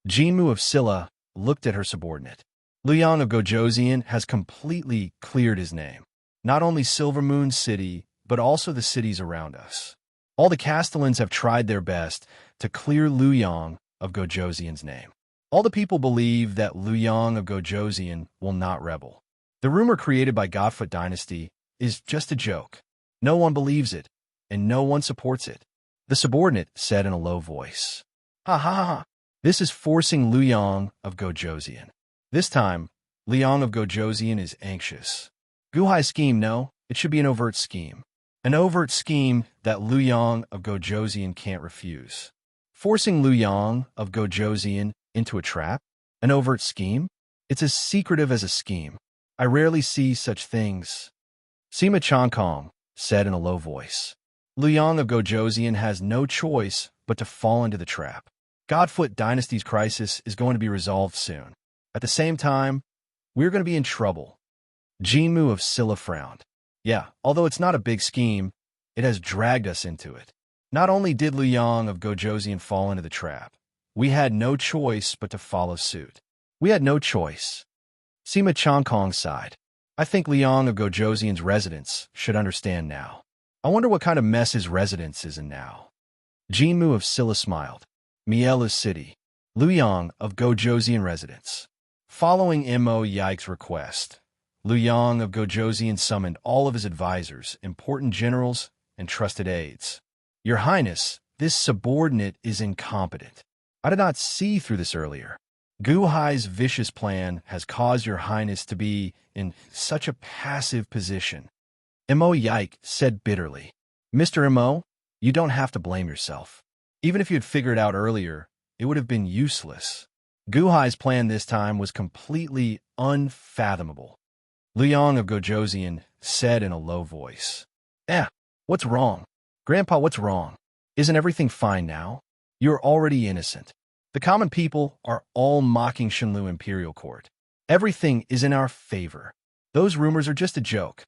S1: Jinmu of Silla looked at her subordinate. Luyang of Gojoseon has completely cleared his name. Not only Silver Moon City, but also the cities around us. All the Castellans have tried their best to clear Luyang of Gojoseon's name. All the people believe that Luyang of Gojoseon will not rebel. The rumor created by Godfoot Dynasty is just a joke. No one believes it, and no one supports it. The subordinate said in a low voice. Ha ha ha. This is forcing Luyang of Gojoseon. This time, Luyang of Gojoseon is anxious. Guhai's scheme, no, it should be an overt scheme. An overt scheme that Luyang of Gojoseon can't refuse. Forcing Luyang of Gojoseon into a trap? An overt scheme? It's as secretive as a scheme. I rarely see such things. Sima Changkong said in a low voice. Luyang of Gojoseon has no choice but to fall into the trap. Godfoot Dynasty's crisis is going to be resolved soon. At the same time, we're going to be in trouble. Jinmu of Silla frowned. Yeah, although it's not a big scheme, it has dragged us into it. Not only did Luyang of Gojoseon fall into the trap, we had no choice but to follow suit. We had no choice. Sima Changkong sighed. I think Luyang of Gojoseon's residence should understand now. I wonder what kind of mess his residence is in now. Jinmu of Silla smiled. Miela City, Luyang of Gojoseon residence. Following Mo Yike's request, Luyang of Gojoseon summoned all of his advisors, important generals, and trusted aides. Your Highness, this subordinate is incompetent. I did not see through this earlier. Guhai's vicious plan has caused Your Highness to be in such a passive position. Mo Yike said bitterly. Mr. Mo, you don't have to blame yourself. Even if you had figured it out earlier, it would have been useless. Guhai's plan this time was completely unfathomable. Luyang of Gojoseon said in a low voice. What's wrong? Grandpa, what's wrong? Isn't everything fine now? You're already innocent. The common people are all mocking Shenlu Imperial Court. Everything is in our favor. Those rumors are just a joke.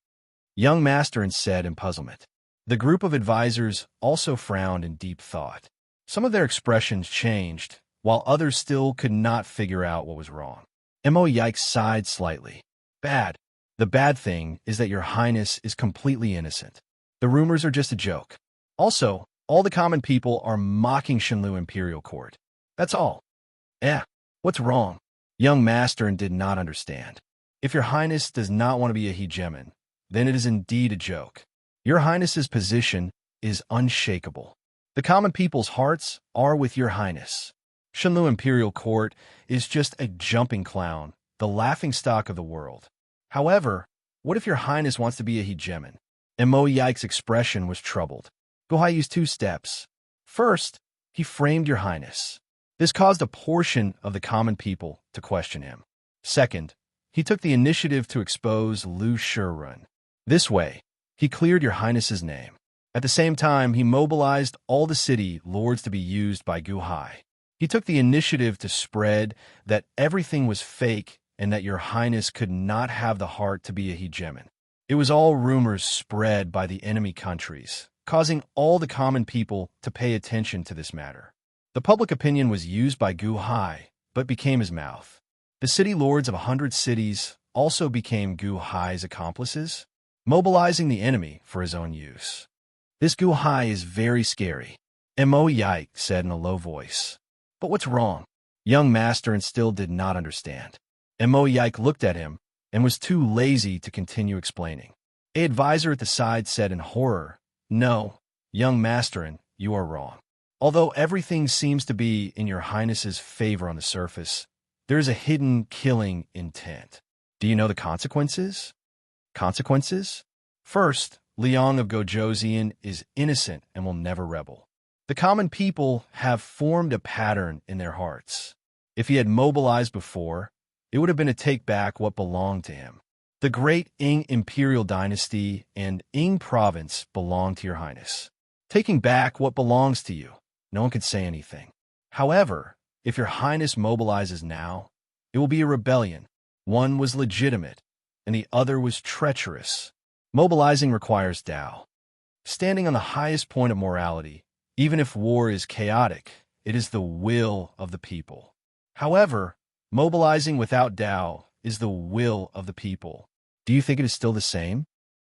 S1: Young Master said in puzzlement. The group of advisors also frowned in deep thought. Some of their expressions changed, while others still could not figure out what was wrong. Mo Yike sighed slightly. Bad. The bad thing is that Your Highness is completely innocent. The rumors are just a joke. Also, all the common people are mocking Shenlu Imperial Court. That's all. What's wrong? Young Master did not understand. If Your Highness does not want to be a hegemon, then it is indeed a joke. Your Highness's position is unshakable. The common people's hearts are with Your Highness. Shenlu Imperial Court is just a jumping clown, the laughingstock of the world. However, what if Your Highness wants to be a hegemon? Mo Yike's expression was troubled. Guhai used 2 steps. First, he framed Your Highness. This caused a portion of the common people to question him. Second, he took the initiative to expose Lu Shirun. This way, he cleared Your Highness's name. At the same time, he mobilized all the city lords to be used by Guhai. He took the initiative to spread that everything was fake and that Your Highness could not have the heart to be a hegemon. It was all rumors spread by the enemy countries, causing all the common people to pay attention to this matter. The public opinion was used by Gu Hai, but became his mouth. The city lords of 100 cities also became Gu Hai's accomplices, mobilizing the enemy for his own use. This Gu Hai is very scary, Mo Yike said in a low voice. But what's wrong? Young master and still did not understand. Mo Yike looked at him and was too lazy to continue explaining. A advisor at the side said in horror, "No, young masterin, you are wrong. Although everything seems to be in your highness's favor on the surface, there is a hidden killing intent. Do you know the consequences?" Consequences? First, Liang of Gojoseon is innocent and will never rebel. The common people have formed a pattern in their hearts. If he had mobilized before, it would have been to take back what belonged to him. The great Ing imperial dynasty and Ing province belong to your highness. Taking back what belongs to you, no one could say anything. However, if your highness mobilizes now, it will be a rebellion. One was legitimate, and the other was treacherous. Mobilizing requires Tao. Standing on the highest point of morality, even if war is chaotic, it is the will of the people. However, mobilizing without Tao is the will of the people. Do you think it is still the same?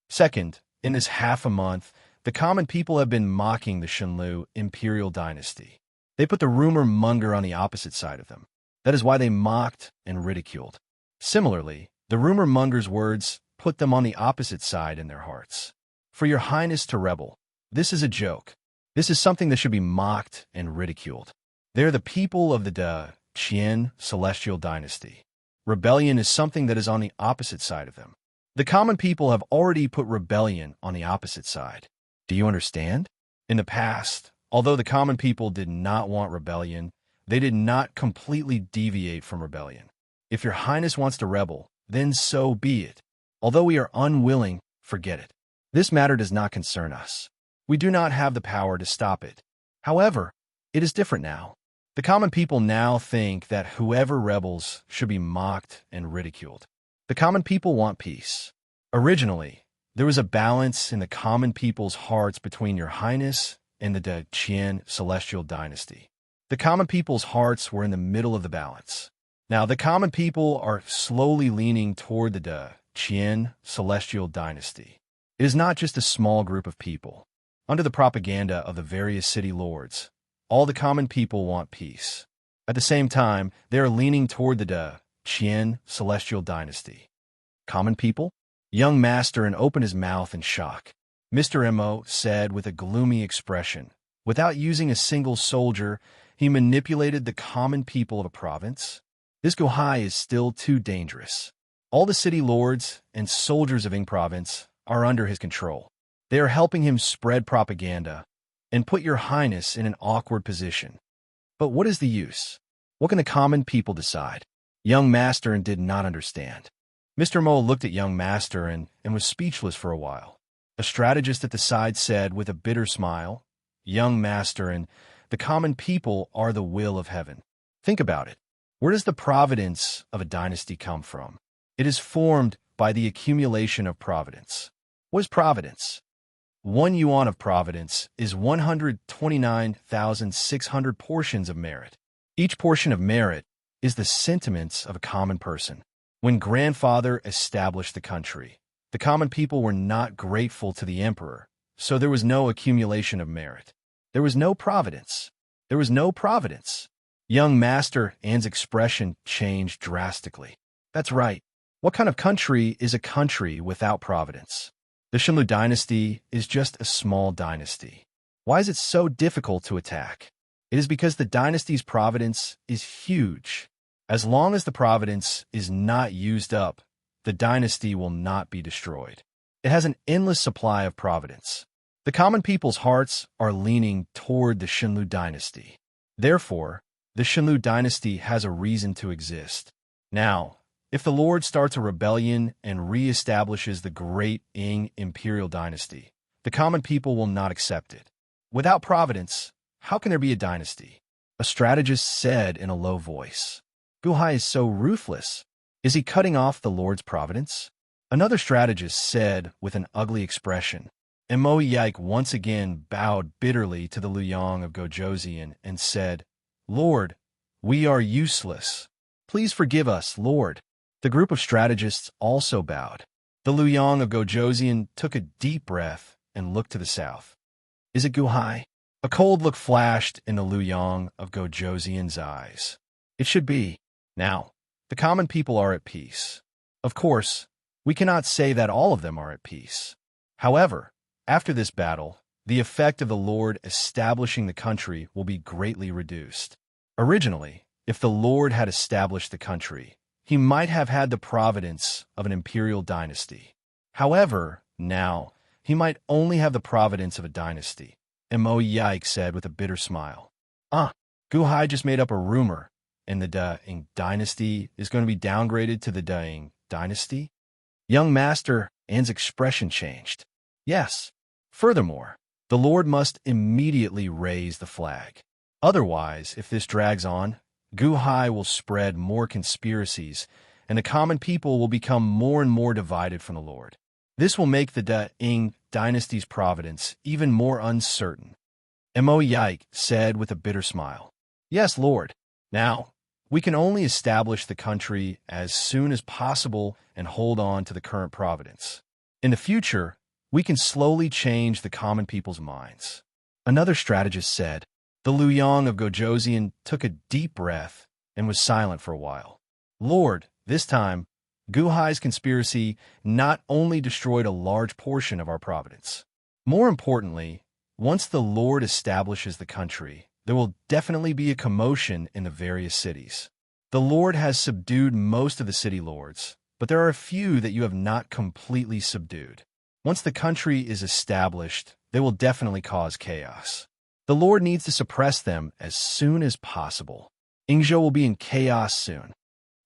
S1: Second, in this half a month, the common people have been mocking the Shenlu imperial dynasty. They put the rumor monger on the opposite side of them. That is why they mocked and ridiculed. Similarly, the rumor monger's words put them on the opposite side in their hearts. For your highness to rebel, this is a joke. This is something that should be mocked and ridiculed. They are the people of the Qian celestial dynasty. Rebellion is something that is on the opposite side of them. The common people have already put rebellion on the opposite side. Do you understand? In the past, although the common people did not want rebellion, they did not completely deviate from rebellion. If your highness wants to rebel, then so be it. Although we are unwilling, forget it. This matter does not concern us. We do not have the power to stop it. However, it is different now. The common people now think that whoever rebels should be mocked and ridiculed. The common people want peace. Originally, there was a balance in the common people's hearts between your highness and the Qian celestial dynasty. The common people's hearts were in the middle of the balance. Now, the common people are slowly leaning toward the Qian celestial dynasty. It is not just a small group of people. Under the propaganda of the various city lords, all the common people want peace. At the same time, they are leaning toward the Qian celestial dynasty. Common people? Young master and opened his mouth in shock. Mr. Mo said with a gloomy expression, without using a single soldier, he manipulated the common people of a province. This Gu Hai is still too dangerous. All the city lords and soldiers of Ing province are under his control. They are helping him spread propaganda and put your highness in an awkward position. But what is the use? What can the common people decide? Young master and did not understand. Mr. Mo looked at young master and was speechless for a while. A strategist at the side said with a bitter smile, "Young master and the common people are the will of heaven. Think about it. Where does the providence of a dynasty come from? It is formed by the accumulation of providence. What is providence? 1 yuan of providence is 129,600 portions of merit. Each portion of merit is the sentiments of a common person. When grandfather established the country, the common people were not grateful to the emperor, so there was no accumulation of merit. There was no providence. There was no providence." Young master An's expression changed drastically. That's right. What kind of country is a country without providence? The Shenlu dynasty is just a small dynasty. Why is it so difficult to attack? It is because the dynasty's providence is huge. As long as the providence is not used up, the dynasty will not be destroyed. It has an endless supply of providence. The common people's hearts are leaning toward the Shenlu dynasty. Therefore, the Shenlu dynasty has a reason to exist. Now, if the Lord starts a rebellion and reestablishes the great Ing imperial dynasty, the common people will not accept it. Without providence, how can there be a dynasty? A strategist said in a low voice. Gu Hai is so ruthless. Is he cutting off the Lord's providence? Another strategist said with an ugly expression. Emoyike once again bowed bitterly to the Luyang of Gojoseon and said, "Lord, we are useless. Please forgive us, Lord." The group of strategists also bowed. The Luyang of Gojoseon took a deep breath and looked to the south. "Is it Guhai?" A cold look flashed in the Luyang of Gojoseon's eyes. "It should be. Now, the common people are at peace. Of course, we cannot say that all of them are at peace. However, after this battle, the effect of the Lord establishing the country will be greatly reduced. Originally, if the Lord had established the country, he might have had the providence of an imperial dynasty. However, now, he might only have the providence of a dynasty," Emoyike said with a bitter smile. Guhai just made up a rumor, and the Da-ing dynasty is going to be downgraded to the Da-ing dynasty? Young Master An's expression changed. Yes. Furthermore, the Lord must immediately raise the flag. Otherwise, if this drags on, Guhai will spread more conspiracies, and the common people will become more and more divided from the Lord. This will make the Da-ing dynasty's providence even more uncertain. Emoyike said with a bitter smile. "Yes, Lord. Now, we can only establish the country as soon as possible and hold on to the current providence. In the future, we can slowly change the common people's minds." Another strategist said. The Luyang of Gojoseon took a deep breath and was silent for a while. "Lord, this time, Guhai's conspiracy not only destroyed a large portion of our providence. More importantly, once the Lord establishes the country, there will definitely be a commotion in the various cities. The Lord has subdued most of the city lords, but there are a few that you have not completely subdued. Once the country is established, they will definitely cause chaos. The Lord needs to suppress them as soon as possible. Ingzhou will be in chaos soon.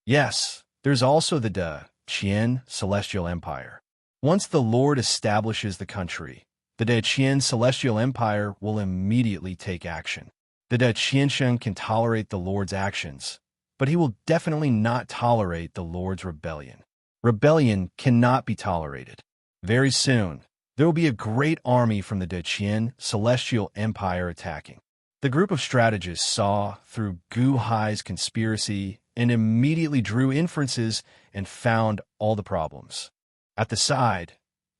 S1: Yes, there's also the Da-Qian Celestial Empire. Once the Lord establishes the country, the Da-Qian Celestial Empire will immediately take action. The Da-Qianshan can tolerate the Lord's actions, but he will definitely not tolerate the Lord's rebellion. Rebellion cannot be tolerated. Very soon, there will be a great army from the Da-Qian Celestial Empire attacking. The group of strategists saw through Guhai's conspiracy and immediately drew inferences and found all the problems. At the side,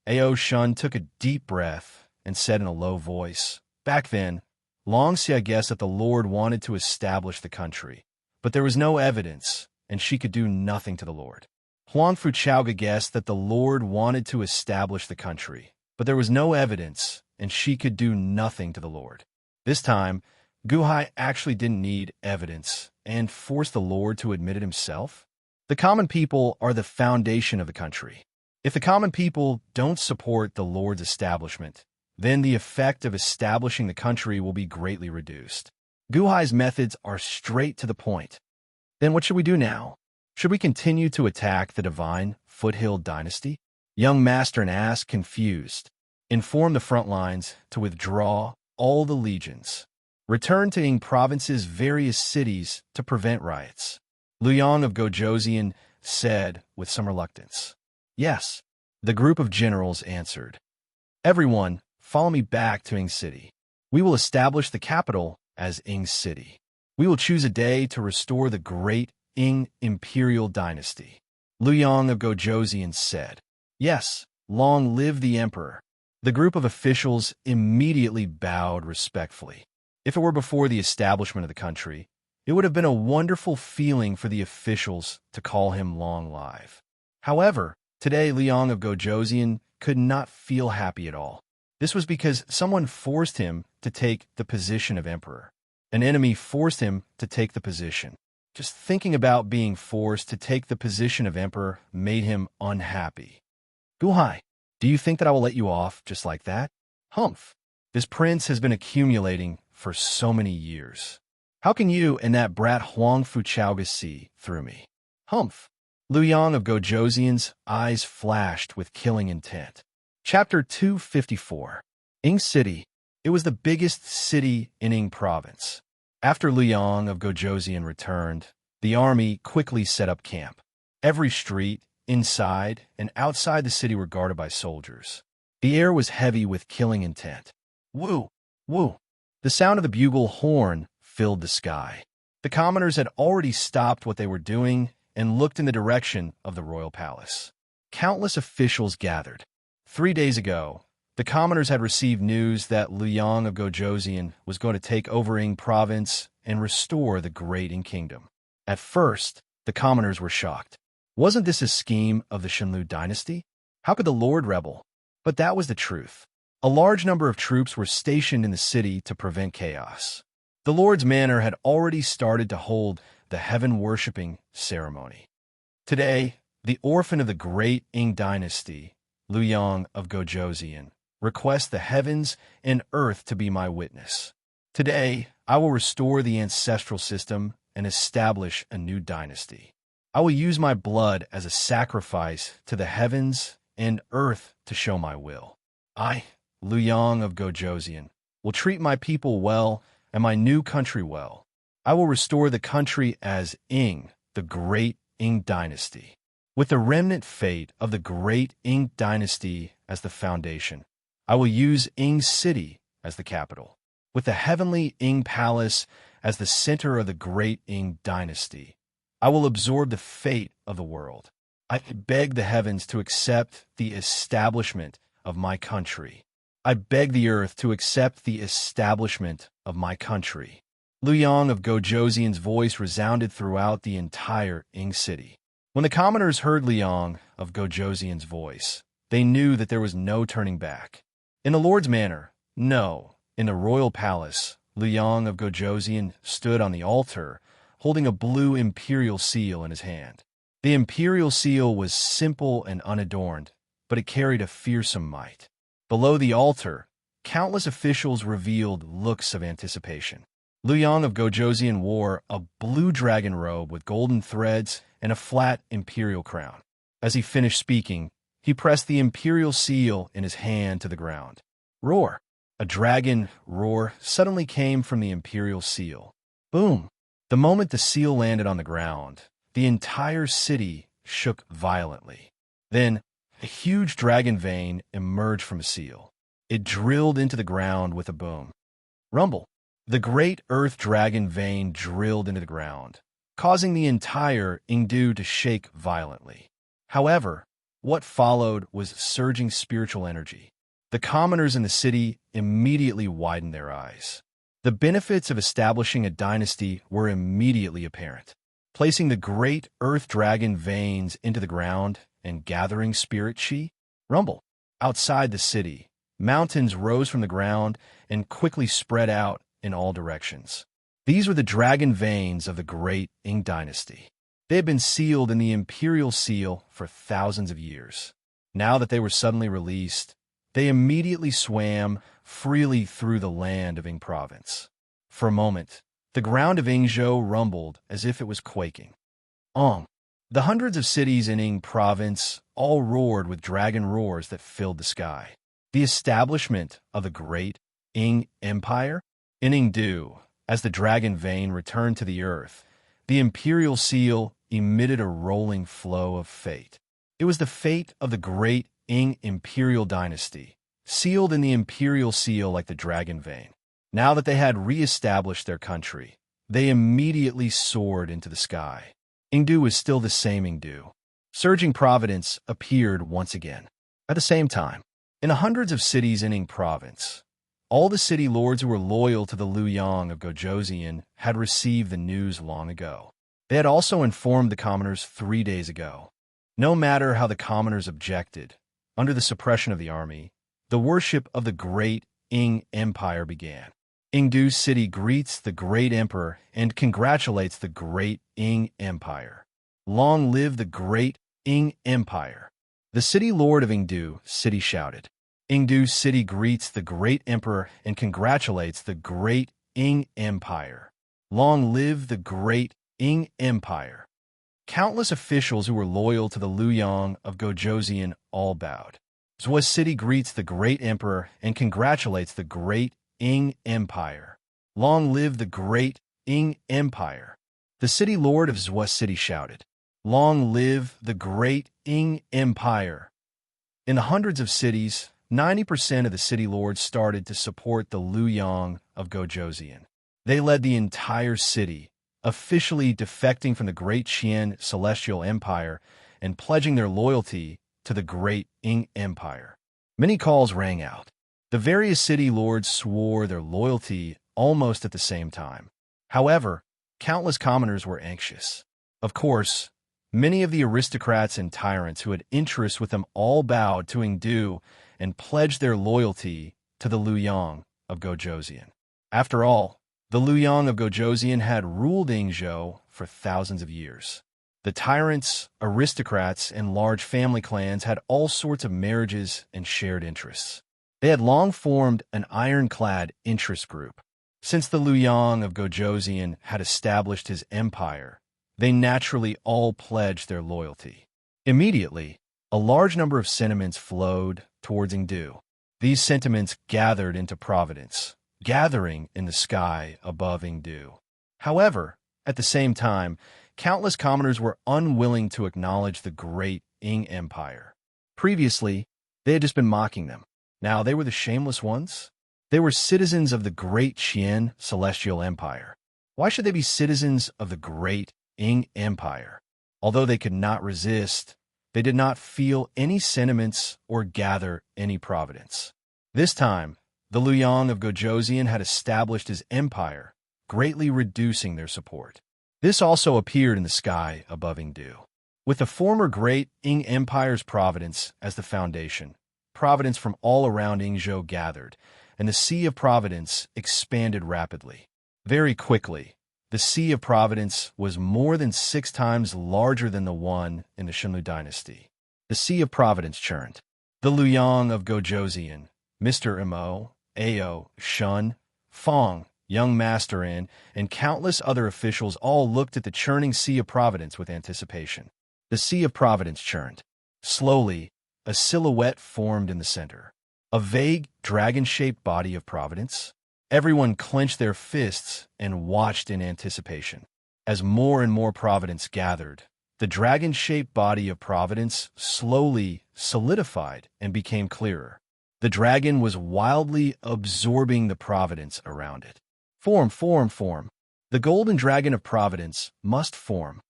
S1: Ao Shun took a deep breath and said in a low voice, "Back then, Long Xia guessed that the Lord wanted to establish the country, but there was no evidence, and she could do nothing to the Lord. Huang Fuchaoga guessed that the Lord wanted to establish the country, but there was no evidence, and she could do nothing to the Lord. This time, Guhai actually didn't need evidence and forced the Lord to admit it himself. The common people are the foundation of the country. If the common people don't support the Lord's establishment, then the effect of establishing the country will be greatly reduced. Guhai's methods are straight to the point. Then what should we do now? Should we continue to attack the divine Foothill dynasty?" Young Master asked, confused. "Inform the front lines to withdraw all the legions. Return to Ing Province's various cities to prevent riots." Luyang of Gojoseon said with some reluctance. "Yes," the group of generals answered. "Everyone, follow me back to Ing City. We will establish the capital as Ing City. We will choose a day to restore the great Ing Imperial Dynasty." Luyang of Gojoseon said. "Yes, long live the Emperor." The group of officials immediately bowed respectfully. If it were before the establishment of the country, it would have been a wonderful feeling for the officials to call him long live. However, today Luyang of Gojoseon could not feel happy at all. This was because someone forced him to take the position of emperor. An enemy forced him to take the position. Just thinking about being forced to take the position of emperor made him unhappy. "Guhai, do you think that I will let you off just like that? Humph. This prince has been accumulating for so many years. How can you and that brat Huang Fuchaoga see through me? Humph." Luyang of Gojoseon's eyes flashed with killing intent. Chapter 254. Ing City. It was the biggest city in Ing Province. After Luyang of Gojoseon returned, the army quickly set up camp. Every street, inside and outside the city were guarded by soldiers. The air was heavy with killing intent. Woo! Woo! The sound of the bugle horn filled the sky. The commoners had already stopped what they were doing and looked in the direction of the royal palace. Countless officials gathered. 3 days ago, the commoners had received news that Liang of Gojoseon was going to take over Ying province and restore the great Ying kingdom. At first, the commoners were shocked. Wasn't this a scheme of the Shenlu dynasty? How could the Lord rebel? But that was the truth. A large number of troops were stationed in the city to prevent chaos. The Lord's manor had already started to hold the heaven-worshipping ceremony. Today, the orphan of the great Ying dynasty, Liang of Gojoseon, requests the heavens and earth to be my witness. Today, I will restore the ancestral system and establish a new dynasty. I will use my blood as a sacrifice to the heavens and earth to show my will. I, Liang of Gojoseon, will treat my people well and my new country well. I will restore the country as Ying, the great Ying dynasty. With the remnant fate of the great Ying dynasty as the foundation, I will use Ying City as the capital. With the heavenly Ying palace as the center of the great Ying dynasty, I will absorb the fate of the world. I beg the heavens to accept the establishment of my country. I beg the earth to accept the establishment of my country. Liang of Gojoseon's voice resounded throughout the entire Ying city. When the commoners heard Liang of Gojoseon's voice, they knew that there was no turning back. In the Lord's manor, no. In the royal palace, Liang of Gojoseon stood on the altar, holding a blue imperial seal in his hand. The imperial seal was simple and unadorned, but it carried a fearsome might. Below the altar, countless officials revealed looks of anticipation. Liang of Gojoseon wore a blue dragon robe with golden threads and a flat imperial crown. As he finished speaking, he pressed the imperial seal in his hand to the ground. Roar! A dragon roar suddenly came from the imperial seal. Boom! The moment the seal landed on the ground, the entire city shook violently. Then, a huge dragon vein emerged from the seal. It drilled into the ground with a boom. Rumble! The great earth dragon vein drilled into the ground, causing the entire Yingdu to shake violently. However, what followed was surging spiritual energy. The commoners in the city immediately widened their eyes. The benefits of establishing a dynasty were immediately apparent. Placing the great earth dragon veins into the ground and gathering spirit chi, rumble. Outside the city, mountains rose from the ground and quickly spread out in all directions. These were the dragon veins of the great Ying dynasty. They had been sealed in the imperial seal for thousands of years. Now that they were suddenly released, they immediately swam freely through the land of Ying province. For a moment, the ground of Yingzhou rumbled as if it was quaking. The hundreds of cities in Ying province all roared with dragon roars that filled the sky. The establishment of the great Ying Empire? In Yingdu, as the dragon vein returned to the earth, the imperial seal emitted a rolling flow of fate. It was the fate of the great Ying imperial dynasty, sealed in the imperial seal like the dragon vein. Now that they had re-established their country, they immediately soared into the sky. Yingdu was still the same Yingdu. Surging providence appeared once again. At the same time, in the hundreds of cities in Ying province, all the city lords who were loyal to the Liang of Gojoseon had received the news long ago. They had also informed the commoners 3 days ago. No matter how the commoners objected, under the suppression of the army, the worship of the great Ying Empire began. Yingdu City greets the great emperor and congratulates the great Ying Empire. Long live the great Ying Empire! The city lord of Yingdu City shouted. Yingdu City greets the great emperor and congratulates the great Ying Empire. Long live the great Ying Empire! Countless officials who were loyal to the Liang of Gojoseon all bowed. Zhuo City greets the great emperor and congratulates the great Ying Empire. Long live the great Ying Empire! The city lord of Zhuo City shouted. Long live the great Ying Empire! In the hundreds of cities, 90% of the city lords started to support the Luoyang of Gojoseon. They led the entire city, officially defecting from the Great Qian Celestial Empire and pledging their loyalty to the Great Ing Empire. Many calls rang out. The various city lords swore their loyalty almost at the same time. However, countless commoners were anxious. Of course, many of the aristocrats and tyrants who had interests with them all bowed to Ingdu and pledged their loyalty to the Luoyang of Gojoseon. After all, the Luoyang of Gojoseon had ruled Yingzhou for thousands of years. The tyrants, aristocrats, and large family clans had all sorts of marriages and shared interests. They had long formed an ironclad interest group. Since the Luoyang of Gojoseon had established his empire, they naturally all pledged their loyalty. Immediately, a large number of sentiments flowed towards Ingdu. These sentiments gathered into Providence, gathering in the sky above Ingdu. However, at the same time, countless commoners were unwilling to acknowledge the great Ing Empire. Previously, they had just been mocking them. Now they were the shameless ones. They were citizens of the Great Qian Celestial Empire. Why should they be citizens of the Great Ing Empire? Although they could not resist, they did not feel any sentiments or gather any providence. This time, the Luoyang of Gojoseon had established his empire, greatly reducing their support. This also appeared in the sky above Ingdu. With the former Great Ing Empire's providence as the foundation, providence from all around Yingzhou gathered, and the Sea of Providence expanded rapidly. Very quickly, the Sea of Providence was more than 6 times larger than the one in the Shenlu dynasty. The Sea of Providence churned. The Luoyang of Gojoseon, Mr. Mo, Ao, Shun, Fong, young master and countless other officials all looked at the churning Sea of Providence with anticipation. The Sea of Providence churned. Slowly, a silhouette formed in the center. A vague, dragon-shaped body of Providence. Everyone clenched their fists and watched in anticipation. As more and more Providence gathered, the dragon-shaped body of Providence slowly solidified and became clearer. The dragon was wildly absorbing the Providence around it. Form, form, form. The golden dragon of Providence must form.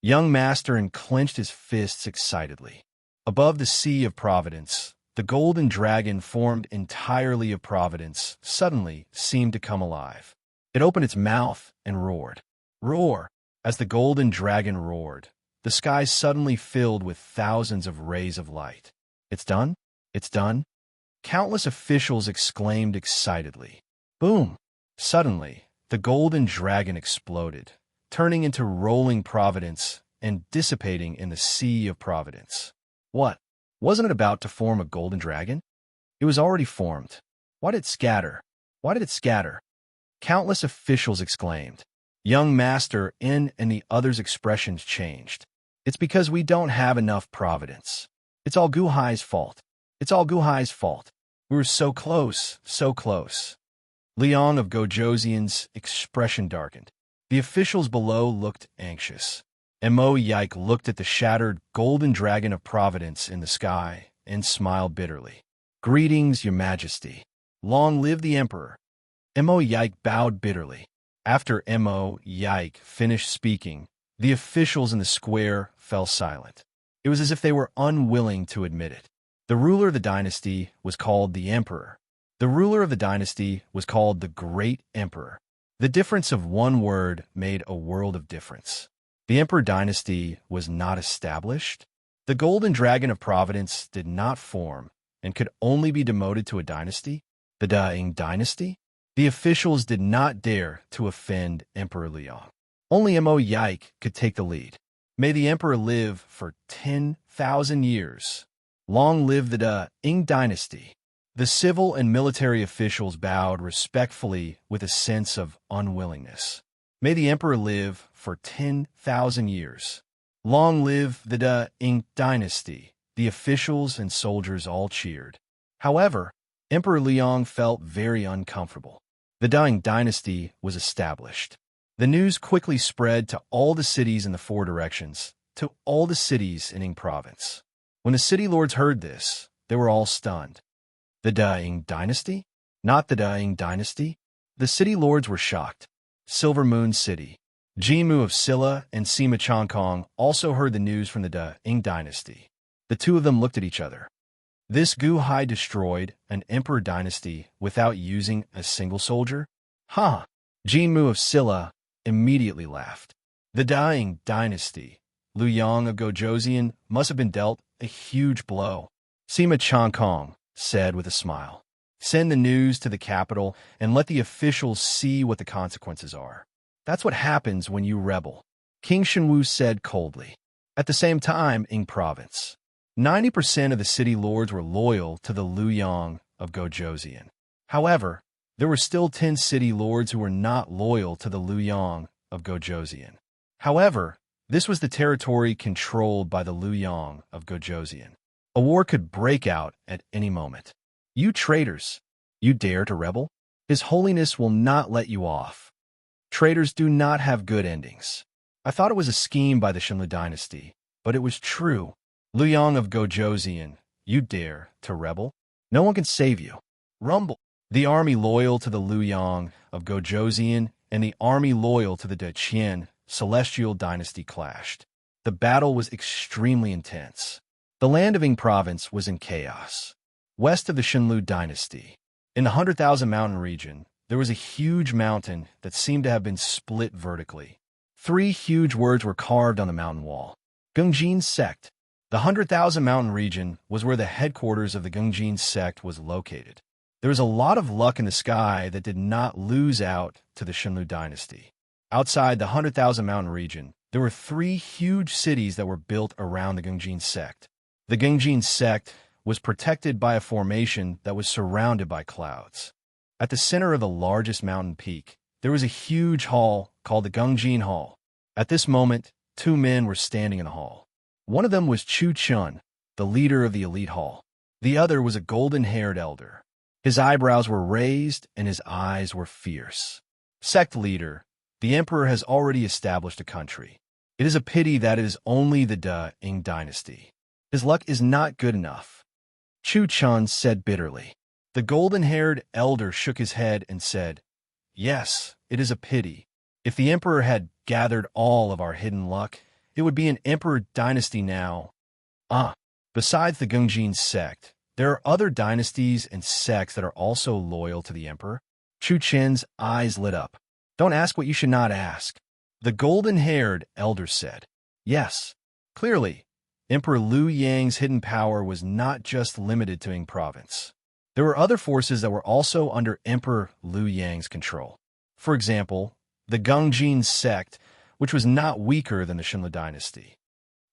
S1: Young master clenched his fists excitedly. Above the Sea of Providence, the golden dragon formed entirely of Providence suddenly seemed to come alive. It opened its mouth and roared. Roar! As the golden dragon roared, the sky suddenly filled with thousands of rays of light. It's done? It's done? Countless officials exclaimed excitedly. Boom! Suddenly, the golden dragon exploded, turning into rolling Providence and dissipating in the Sea of Providence. What? Wasn't it about to form a golden dragon? It was already formed. Why did it scatter? Why did it scatter? Countless officials exclaimed. Young master and the others' expressions changed. It's because we don't have enough Providence. It's all Guhai's fault. It's all Guhai's fault. We were so close, so close. Luoyang of Gojoseon's expression darkened. The officials below looked anxious. Mo Yike looked at the shattered golden dragon of Providence in the sky and smiled bitterly. Greetings, Your Majesty. Long live the Emperor. Mo Yike bowed bitterly. After Mo Yike finished speaking, the officials in the square fell silent. It was as if they were unwilling to admit it. The ruler of the dynasty was called the Emperor. The ruler of the dynasty was called the Great Emperor. The difference of one word made a world of difference. The Emperor dynasty was not established. The golden dragon of Providence did not form and could only be demoted to a dynasty, the Daing dynasty. The officials did not dare to offend Emperor Luoyang. Only Mo Yike could take the lead. May the Emperor live for 10,000 years. Long live the Daing dynasty. The civil and military officials bowed respectfully with a sense of unwillingness. May the Emperor live for 10,000 years. Long live the Daing dynasty. The officials and soldiers all cheered. However, Emperor Luoyang felt very uncomfortable. The Daing dynasty was established. The news quickly spread to all the cities in the 4 directions, to all the cities in Ing province. When the city lords heard this, they were all stunned. The Daing dynasty? Not the Daing dynasty? The city lords were shocked. Silver Moon City. Jimu of Silla and Sima Chongkong also heard the news from the Daing dynasty. The two of them looked at each other. This Gu Hai destroyed an emperor dynasty without using a single soldier? Ha! Jimu of Silla immediately laughed. The Daing dynasty, Liu Yang of Gojoseon, must have been dealt a huge blow. Sima Chongkong said with a smile. Send the news to the capital and let the officials see what the consequences are. That's what happens when you rebel, King Shenwu said coldly. At the same time, in province, 90% of the city lords were loyal to the Liu Yang of Gojoseon. However, there were still 10 city lords who were not loyal to the Liu Yang of Gojoseon. However, this was the territory controlled by the Liu Yang of Gojoseon. A war could break out at any moment. You traitors, you dare to rebel? His Holiness will not let you off. Traitors do not have good endings. I thought it was a scheme by the Shenlu dynasty, but it was true. Liu Yang of Gojoseon, you dare to rebel? No one can save you. Rumble. The army loyal to the Liu Yang of Gojoseon and the army loyal to the Deqian Celestial dynasty clashed. The battle was extremely intense. The land of Ying province was in chaos. West of the Shenlu dynasty, in the 100,000 mountain region, there was a huge mountain that seemed to have been split vertically. 3 huge words were carved on the mountain wall. Gungjin sect. The 100,000 mountain region was where the headquarters of the Gungjin sect was located. There was a lot of luck in the sky that did not lose out to the Shenlu dynasty. Outside the 100,000 mountain region, there were 3 huge cities that were built around the Gungjin sect. The Gungjin sect was protected by a formation that was surrounded by clouds. At the center of the largest mountain peak, there was a huge hall called the Gungjin Hall. At this moment, 2 men were standing in the hall. One of them was Chu Chun, the leader of the elite hall. The other was a golden-haired elder. His eyebrows were raised and his eyes were fierce. Sect leader, the emperor has already established a country. It is a pity that it is only the Daing dynasty. His luck is not good enough. Chu Chun said bitterly. The golden-haired elder shook his head and said, Yes, it is a pity. If the emperor had gathered all of our hidden luck, it would be an emperor dynasty now. Besides the Gungjin sect, there are other dynasties and sects that are also loyal to the emperor. Chu Chen's eyes lit up. Don't ask what you should not ask. The golden-haired elder said. Yes, clearly, Emperor Liu Yang's hidden power was not just limited to Ying province. There were other forces that were also under Emperor Liu Yang's control. For example, the Gungjin sect, which was not weaker than the Shenlu dynasty.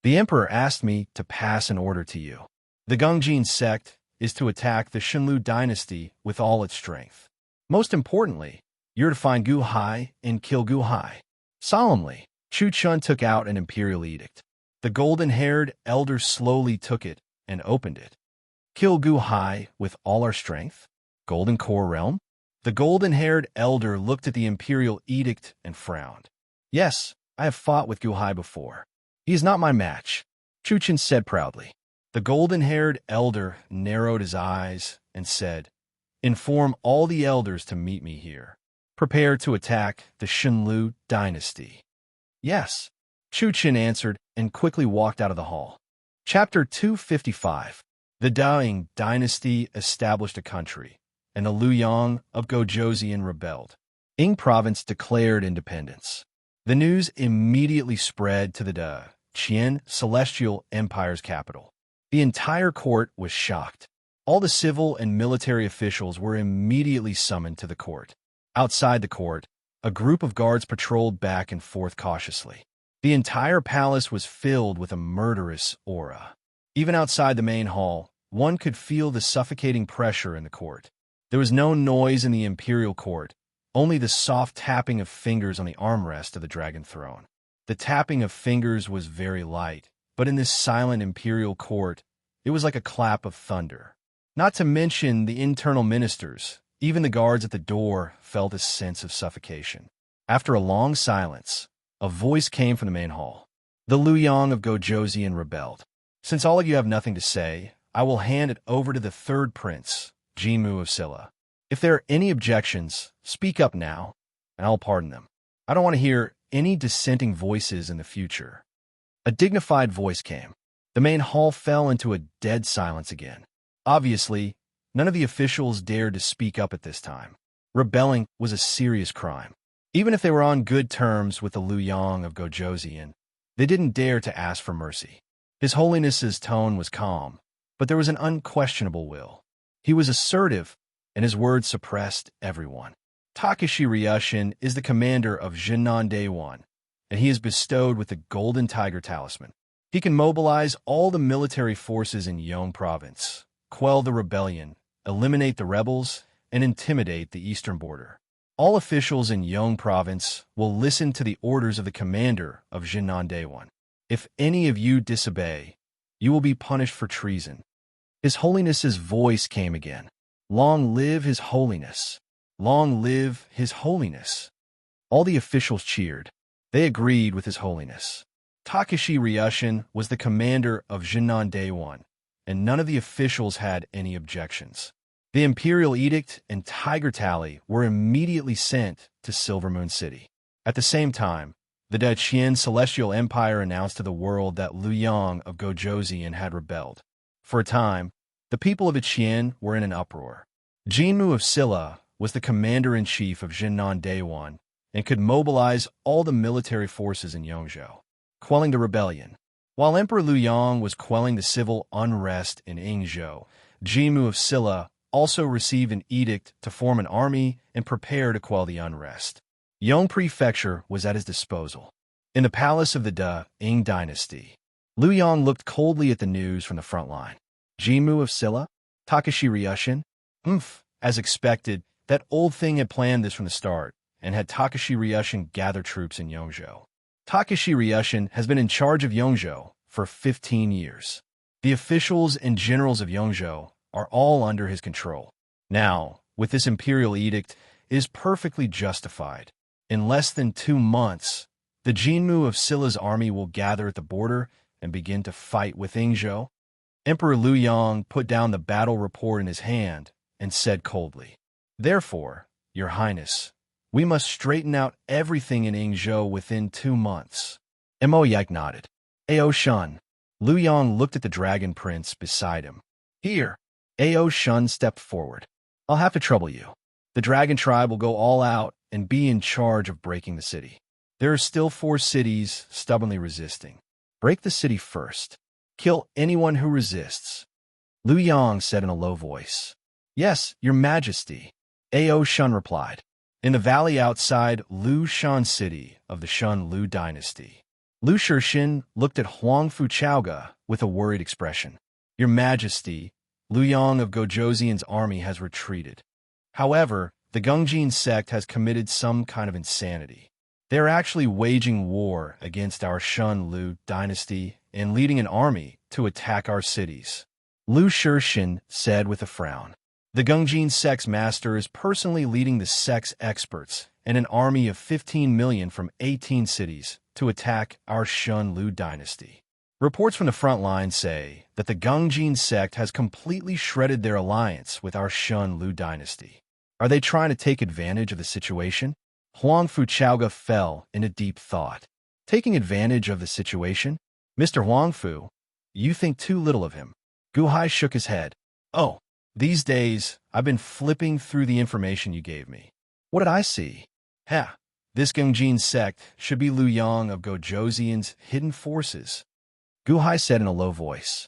S1: The emperor asked me to pass an order to you. The Gungjin sect is to attack the Shenlu dynasty with all its strength. Most importantly, you're to find Gu Hai and kill Gu Hai. Solemnly, Chu Chun took out an imperial edict. The golden-haired elder slowly took it and opened it. Kill Gu Hai with all our strength? Golden Core Realm? The golden-haired elder looked at the imperial edict and frowned. Yes, I have fought with Gu Hai before. He is not my match, Chu Chun said proudly. The golden-haired elder narrowed his eyes and said, Inform all the elders to meet me here. Prepare to attack the Shenlu dynasty. Yes, Chu Chun answered and quickly walked out of the hall. Chapter 255. The Daing dynasty established a country, and the Liu Yang of Gojoseon rebelled. Ying province declared independence. The news immediately spread to the Deqian Celestial Empire's capital. The entire court was shocked. All the civil and military officials were immediately summoned to the court. Outside the court, a group of guards patrolled back and forth cautiously. The entire palace was filled with a murderous aura. Even outside the main hall, one could feel the suffocating pressure in the court. There was no noise in the imperial court, only the soft tapping of fingers on the armrest of the dragon throne. The tapping of fingers was very light, but in this silent imperial court, it was like a clap of thunder. Not to mention the internal ministers, even the guards at the door felt a sense of suffocation. After a long silence, a voice came from the main hall. The Liu Yang of Gojoseon rebelled. Since all of you have nothing to say, I will hand it over to the third prince, Jinmu of Silla. If there are any objections, speak up now, and I'll pardon them. I don't want to hear any dissenting voices in the future. A dignified voice came. The main hall fell into a dead silence again. Obviously, none of the officials dared to speak up at this time. Rebelling was a serious crime. Even if they were on good terms with the Liu Yang of Gojoseon, they didn't dare to ask for mercy. His Holiness's tone was calm, but there was an unquestionable will. He was assertive, and his words suppressed everyone. Takashi Ryushin is the commander of Jinnan Daewon, and he is bestowed with the Golden Tiger Talisman. He can mobilize all the military forces in Yong Province, quell the rebellion, eliminate the rebels, and intimidate the eastern border. All officials in Yong Province will listen to the orders of the commander of Jinnan Daewon. If any of you disobey, you will be punished for treason. His Holiness's voice came again. Long live His Holiness! Long live His Holiness! All the officials cheered. They agreed with His Holiness. Takashi Ryushin was the commander of Jinnan Daewon, and none of the officials had any objections. The Imperial Edict and Tiger Tally were immediately sent to Silver Moon City. At the same time, the Dacian Celestial Empire announced to the world that Liu Yang of Gojoseon had rebelled. For a time, the people of Ichien were in an uproar. Jinmu of Silla was the commander-in-chief of Jinnan Daewon and could mobilize all the military forces in Yongzhou, quelling the rebellion. While Emperor Liu Yang was quelling the civil unrest in Yingzhou, Jinmu of Silla also received an edict to form an army and prepare to quell the unrest. Yong Prefecture was at his disposal. In the palace of the Ying dynasty, Liu Yang looked coldly at the news from the front line. Jinmu of Silla? Takashi Ryushin? As expected, that old thing had planned this from the start and had Takashi Ryushin gather troops in Yongzhou. Takashi Ryushin has been in charge of Yongzhou for 15 years. The officials and generals of Yongzhou are all under his control. Now, with this imperial edict, it is perfectly justified. In less than 2 months, the Jinmu of Silla's army will gather at the border and begin to fight with Yingzhou. Emperor Liu Yang put down the battle report in his hand and said coldly, "Therefore, Your Highness, we must straighten out everything in Yingzhou within 2 months." Mo Yak nodded. Ao Shun. Liu Yang looked at the dragon prince beside him. "Here." Ao Shun stepped forward. "I'll have to trouble you. The dragon tribe will go all out and be in charge of breaking the city. There are still 4 cities stubbornly resisting. Break the city first. Kill anyone who resists." Liu Yang said in a low voice. "Yes, Your Majesty," Ao Shun replied. In the valley outside Lu Shan City of the Shun Lu dynasty, Lu Shixin looked at Huangfu Chaoga with a worried expression. "Your Majesty, Liu Yang of Gojoseon's army has retreated. However, the Gungjin sect has committed some kind of insanity. They are actually waging war against our Shun Lu dynasty and leading an army to attack our cities," Lu Shixin said with a frown. "The Gungjin sect's master is personally leading the sect's experts and an army of 15 million from 18 cities to attack our Shun Lu dynasty. Reports from the front line say that the Gungjin sect has completely shredded their alliance with our Shun Lu dynasty. Are they trying to take advantage of the situation?" Huangfu Chaoga fell into deep thought. Taking advantage of the situation? Mr. Huangfu, you think too little of him. Gu Hai shook his head. "Oh, these days, I've been flipping through the information you gave me. What did I see? This Gungjin sect should be Liu Yang of Gojoseon's hidden forces," Gu Hai said in a low voice.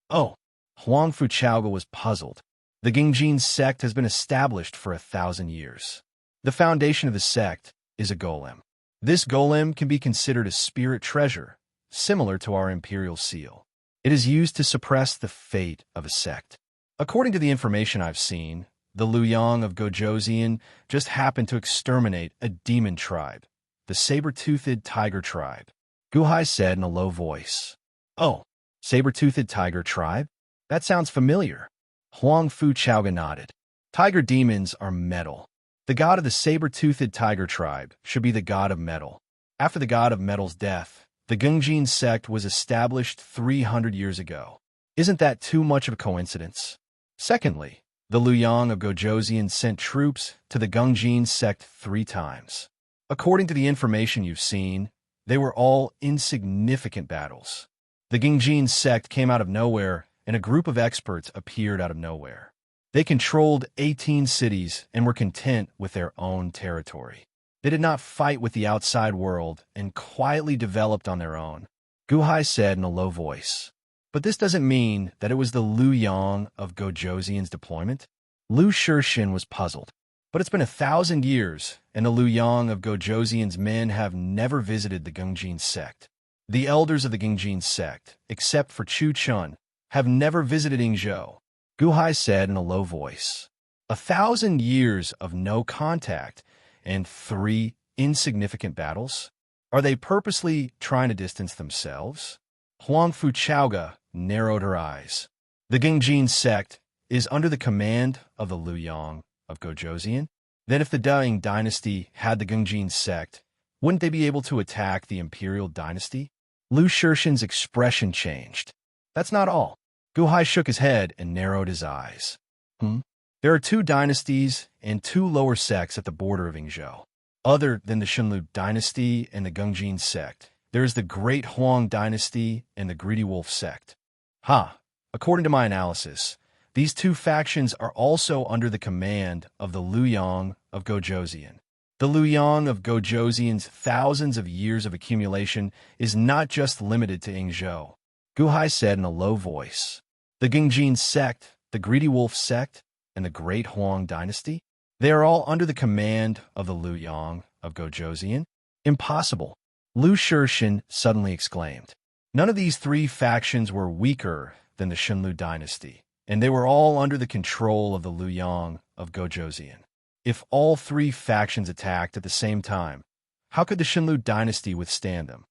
S1: "Oh," Huangfu Chaoga was puzzled. "The Gungjin sect has been established for 1,000 years. The foundation of the sect is a golem. This golem can be considered a spirit treasure, similar to our imperial seal. It is used to suppress the fate of a sect. According to the information I've seen, the Liu Yang of Gojoseon just happened to exterminate a demon tribe, the saber-toothed tiger tribe," Gu Hai said in a low voice. "Oh, saber-toothed tiger tribe? That sounds familiar." Huangfu Chaoga nodded. "Tiger demons are metal. The god of the saber-toothed tiger tribe should be the god of metal. After the god of metal's death, the Gungjin sect was established 300 years ago. Isn't that too much of a coincidence? Secondly, The Luoyang of Gojoseon sent troops to the Gungjin sect 3 times. According to the information you've seen, they were all insignificant battles. The Gungjin sect came out of nowhere, and a group of experts appeared out of nowhere. They controlled 18 cities and were content with their own territory. They did not fight with the outside world and quietly developed on their own, Guhai said in a low voice. But this doesn't mean that it was the Luoyang of Gojoseon's deployment. Lu Shirshin was puzzled. But it's been 1,000 years, and the Luoyang of Gojoseon's men have never visited the Gungjin sect. The elders of the Gungjin sect, except for Chu Chun, have never visited Ingzhou, Guhai said in a low voice. 1,000 years of no contact and 3 insignificant battles? Are they purposely trying to distance themselves? Huang Fuchaoga narrowed her eyes. The Gungjin sect is under the command of the Luoyang of Gojoseon. Then if the Daing dynasty had the Gungjin sect, wouldn't they be able to attack the imperial dynasty? Lu Shirshin's expression changed. That's not all. Guhai shook his head and narrowed his eyes. There are 2 dynasties and 2 lower sects at the border of Ingzhou. Other than the Xunlu dynasty and the Gungjin sect, there is the Great Huang dynasty and the Greedy Wolf sect. According to my analysis, these 2 factions are also under the command of the Luoyang of Gojoseon. The Luoyang of Gojoseon's thousands of years of accumulation is not just limited to Ingzhou, Guhai said in a low voice. The Gungjin sect, the Greedy Wolf sect, and the Great Huang dynasty, they are all under the command of the Luoyang of Gojoseon? Impossible, Lu Shirshin suddenly exclaimed. None of these 3 factions were weaker than the Xunlu dynasty, and they were all under the control of the Luoyang of Gojoseon. If all 3 factions attacked at the same time, how could the Xunlu dynasty withstand them?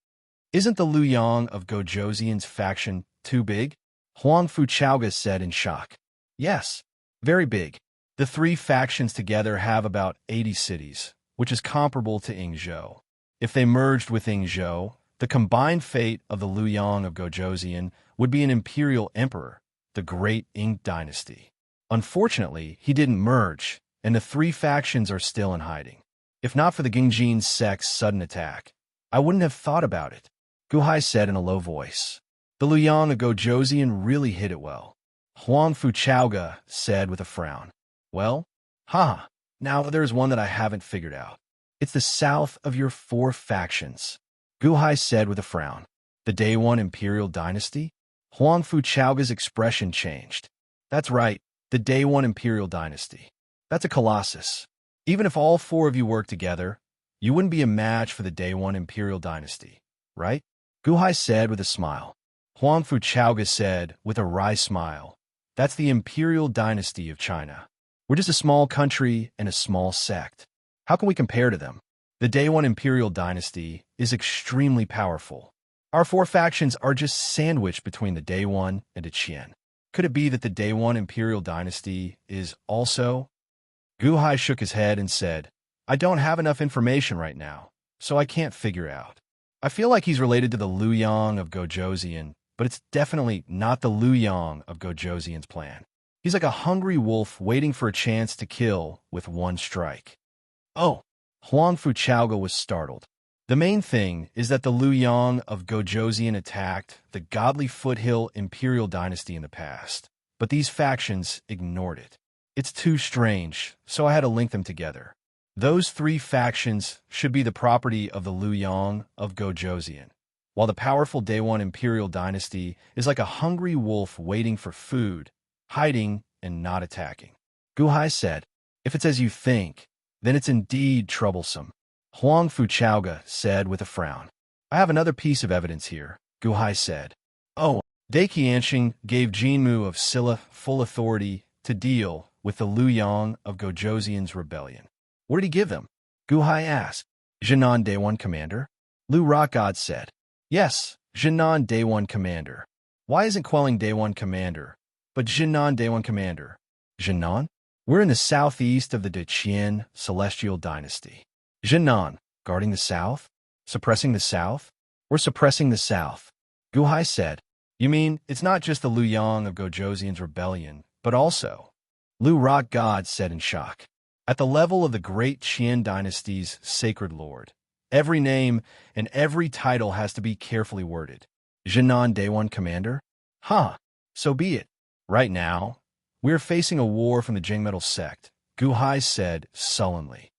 S1: Isn't the Luoyang of Gojoseon's faction too big? Huang Fuchaoga said in shock. Yes, very big. The 3 factions together have about 80 cities, which is comparable to Ingzhou. If they merged with Ingzhou, the combined fate of the Luoyang of Gojoseon would be an imperial emperor, the Great Ing dynasty. Unfortunately, he didn't merge, and the 3 factions are still in hiding. If not for the Gungjin sect's sudden attack, I wouldn't have thought about it, Guhai said in a low voice. The Luoyang of Gojoseon really hid it well. Huang Fuchaoga said with a frown. Well, now there's one that I haven't figured out. It's the south of your 4 factions, Guhai said with a frown. The Day 1 Imperial Dynasty? Huang Fuchaoga's expression changed. That's right, the Day 1 Imperial Dynasty. That's a colossus. Even if all 4 of you work together, you wouldn't be a match for the Day 1 Imperial Dynasty, right? Guhai said with a smile. Huang Fuchaoga said with a wry smile. That's the Imperial Dynasty of China. We're just a small country and a small sect. How can we compare to them? The Day 1 Imperial Dynasty is extremely powerful. Our 4 factions are just sandwiched between the Day 1 and the Qian. Could it be that the Day 1 Imperial Dynasty is also? Guhai shook his head and said, I don't have enough information right now, so I can't figure out. I feel like he's related to the Luoyang of Gojoseon, but it's definitely not the Luoyang of Gojoseon's plan. He's like a hungry wolf waiting for a chance to kill with one strike. Oh, Huang Fuchaoga was startled. The main thing is that the Luoyang of Gojoseon attacked the godly foothill imperial dynasty in the past, but these factions ignored it. It's too strange, so I had to link them together. Those 3 factions should be the property of the Luoyang of Gojoseon, while the powerful Day 1 Imperial Dynasty is like a hungry wolf waiting for food, hiding and not attacking. Guhai said, if it's as you think, then it's indeed troublesome. Huang Fuchaoga said with a frown. I have another piece of evidence here, Guhai said. Oh, Dai Qianxing gave Jinmu of Silla full authority to deal with the Luoyang of Gojoseon's rebellion. What did he give them? Guhai asked. Jinan Day 1 Commander? Lu Rockgod said. Yes, Jinan Day 1 Commander. Why isn't quelling Day 1 Commander, but Jinan Day 1 Commander? Jinan? We're in the southeast of the Deqian Celestial Dynasty. Jinan, guarding the south? Suppressing the south? We're suppressing the south. Guhai said. You mean, it's not just the Luoyang of Gojoseon's rebellion, but also Lu Rock God said in shock. At the level of the great Qian dynasty's sacred lord, every name and every title has to be carefully worded. Jinan Daewon Commander? Huh, so be it. Right now, we're facing a war from the Jingmetal sect, Gu Hai said sullenly.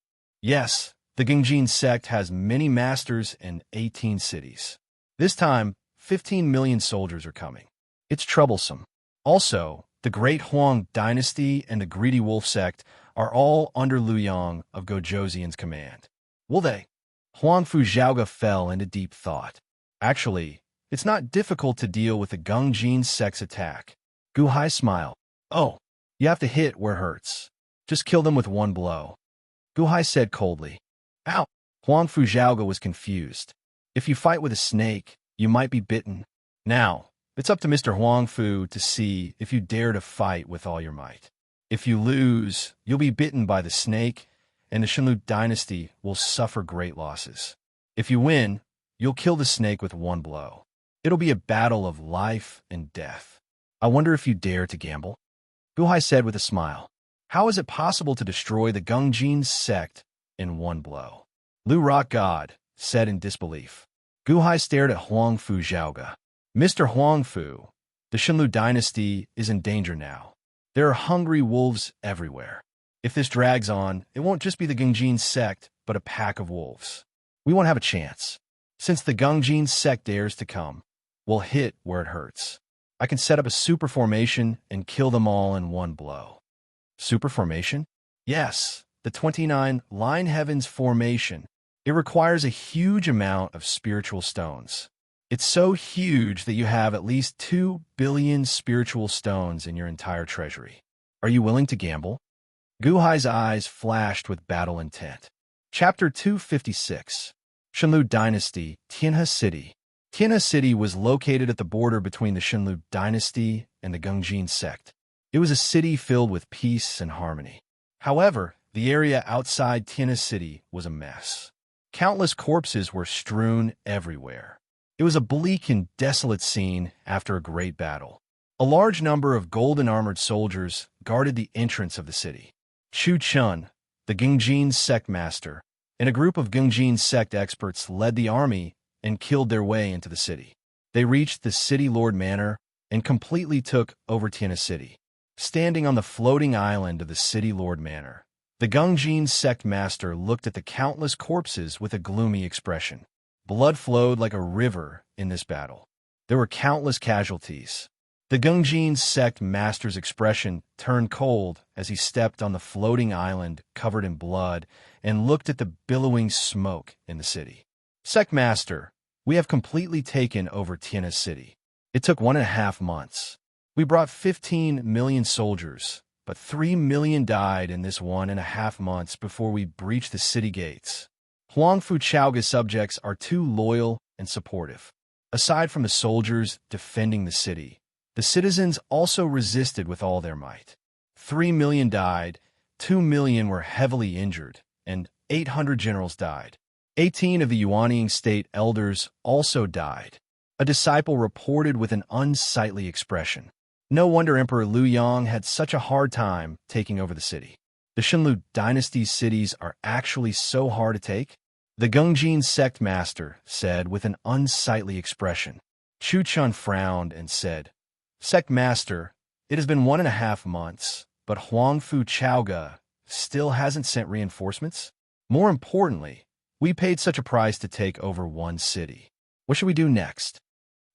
S1: Yes, the Gengjin sect has many masters and 18 cities. This time, 15 million soldiers are coming. It's troublesome. Also, the Great Huang dynasty and the Greedy Wolf sect are all under Liu Yang of Gojoseon's command. Will they? Huang Fu Zhaoge fell into deep thought. Actually, it's not difficult to deal with the Gengjin sect's attack. Gu Hai smiled. Oh, you have to hit where it hurts. Just kill them with one blow. Gu Hai said coldly. Ow! Huang Fu Zhaoge was confused. If you fight with a snake, you might be bitten. Now, it's up to Mr. Huang Fu to see if you dare to fight with all your might. If you lose, you'll be bitten by the snake, and the Shenlu dynasty will suffer great losses. If you win, you'll kill the snake with one blow. It'll be a battle of life and death. I wonder if you dare to gamble? Gu Hai said with a smile. How is it possible to destroy the Gengjin sect in one blow? Lu Rock God said in disbelief. Gu Hai stared at Huang Fu Zhaoge. Mr. Huang Fu, the Shenlu dynasty is in danger now. There are hungry wolves everywhere. If this drags on, it won't just be the Gengjin sect, but a pack of wolves. We won't have a chance. Since the Gengjin sect dares to come, we'll hit where it hurts. I can set up a super formation and kill them all in one blow. Super formation? Yes, the 29 Line Heavens formation. It requires a huge amount of spiritual stones. It's so huge that you have at least 2 billion spiritual stones in your entire treasury. Are you willing to gamble? Gu Hai's eyes flashed with battle intent. Chapter 256. Shenlu Dynasty, Tianhe City. Tianhe City was located at the border between the Shenlu Dynasty and the Gengjin sect. It was a city filled with peace and harmony. However, the area outside Tianhe City was a mess. Countless corpses were strewn everywhere. It was a bleak and desolate scene after a great battle. A large number of golden-armored soldiers guarded the entrance of the city. Chu Chun, the Gengjin sect master, and a group of Gengjin sect experts led the army and killed their way into the city. They reached the city lord manor and completely took over Tianhe City. Standing on the floating island of the city lord manor, the Gengjin sect master looked at the countless corpses with a gloomy expression. Blood flowed like a river in this battle. There were countless casualties. The Gengjin sect master's expression turned cold as he stepped on the floating island covered in blood and looked at the billowing smoke in the city. Sect master, we have completely taken over Tianhe City. It took 1.5 months. We brought 15 million soldiers, but 3 million died in this 1.5 months before we breached the city gates. Huang Fu Zhaoge's subjects are too loyal and supportive. Aside from the soldiers defending the city, the citizens also resisted with all their might. 3 million died, 2 million were heavily injured, and 800 generals died. 18 of the Yuanying state elders also died. A disciple reported with an unsightly expression. No wonder Emperor Liu Yang had such a hard time taking over the city. The Shenlu dynasty's cities are actually so hard to take? The Gengjin sect master said with an unsightly expression. Chu Chun frowned and said, Sect master, it has been 1.5 months, but Huang Fu Zhaoge still hasn't sent reinforcements? More importantly, we paid such a price to take over one city. What should we do next?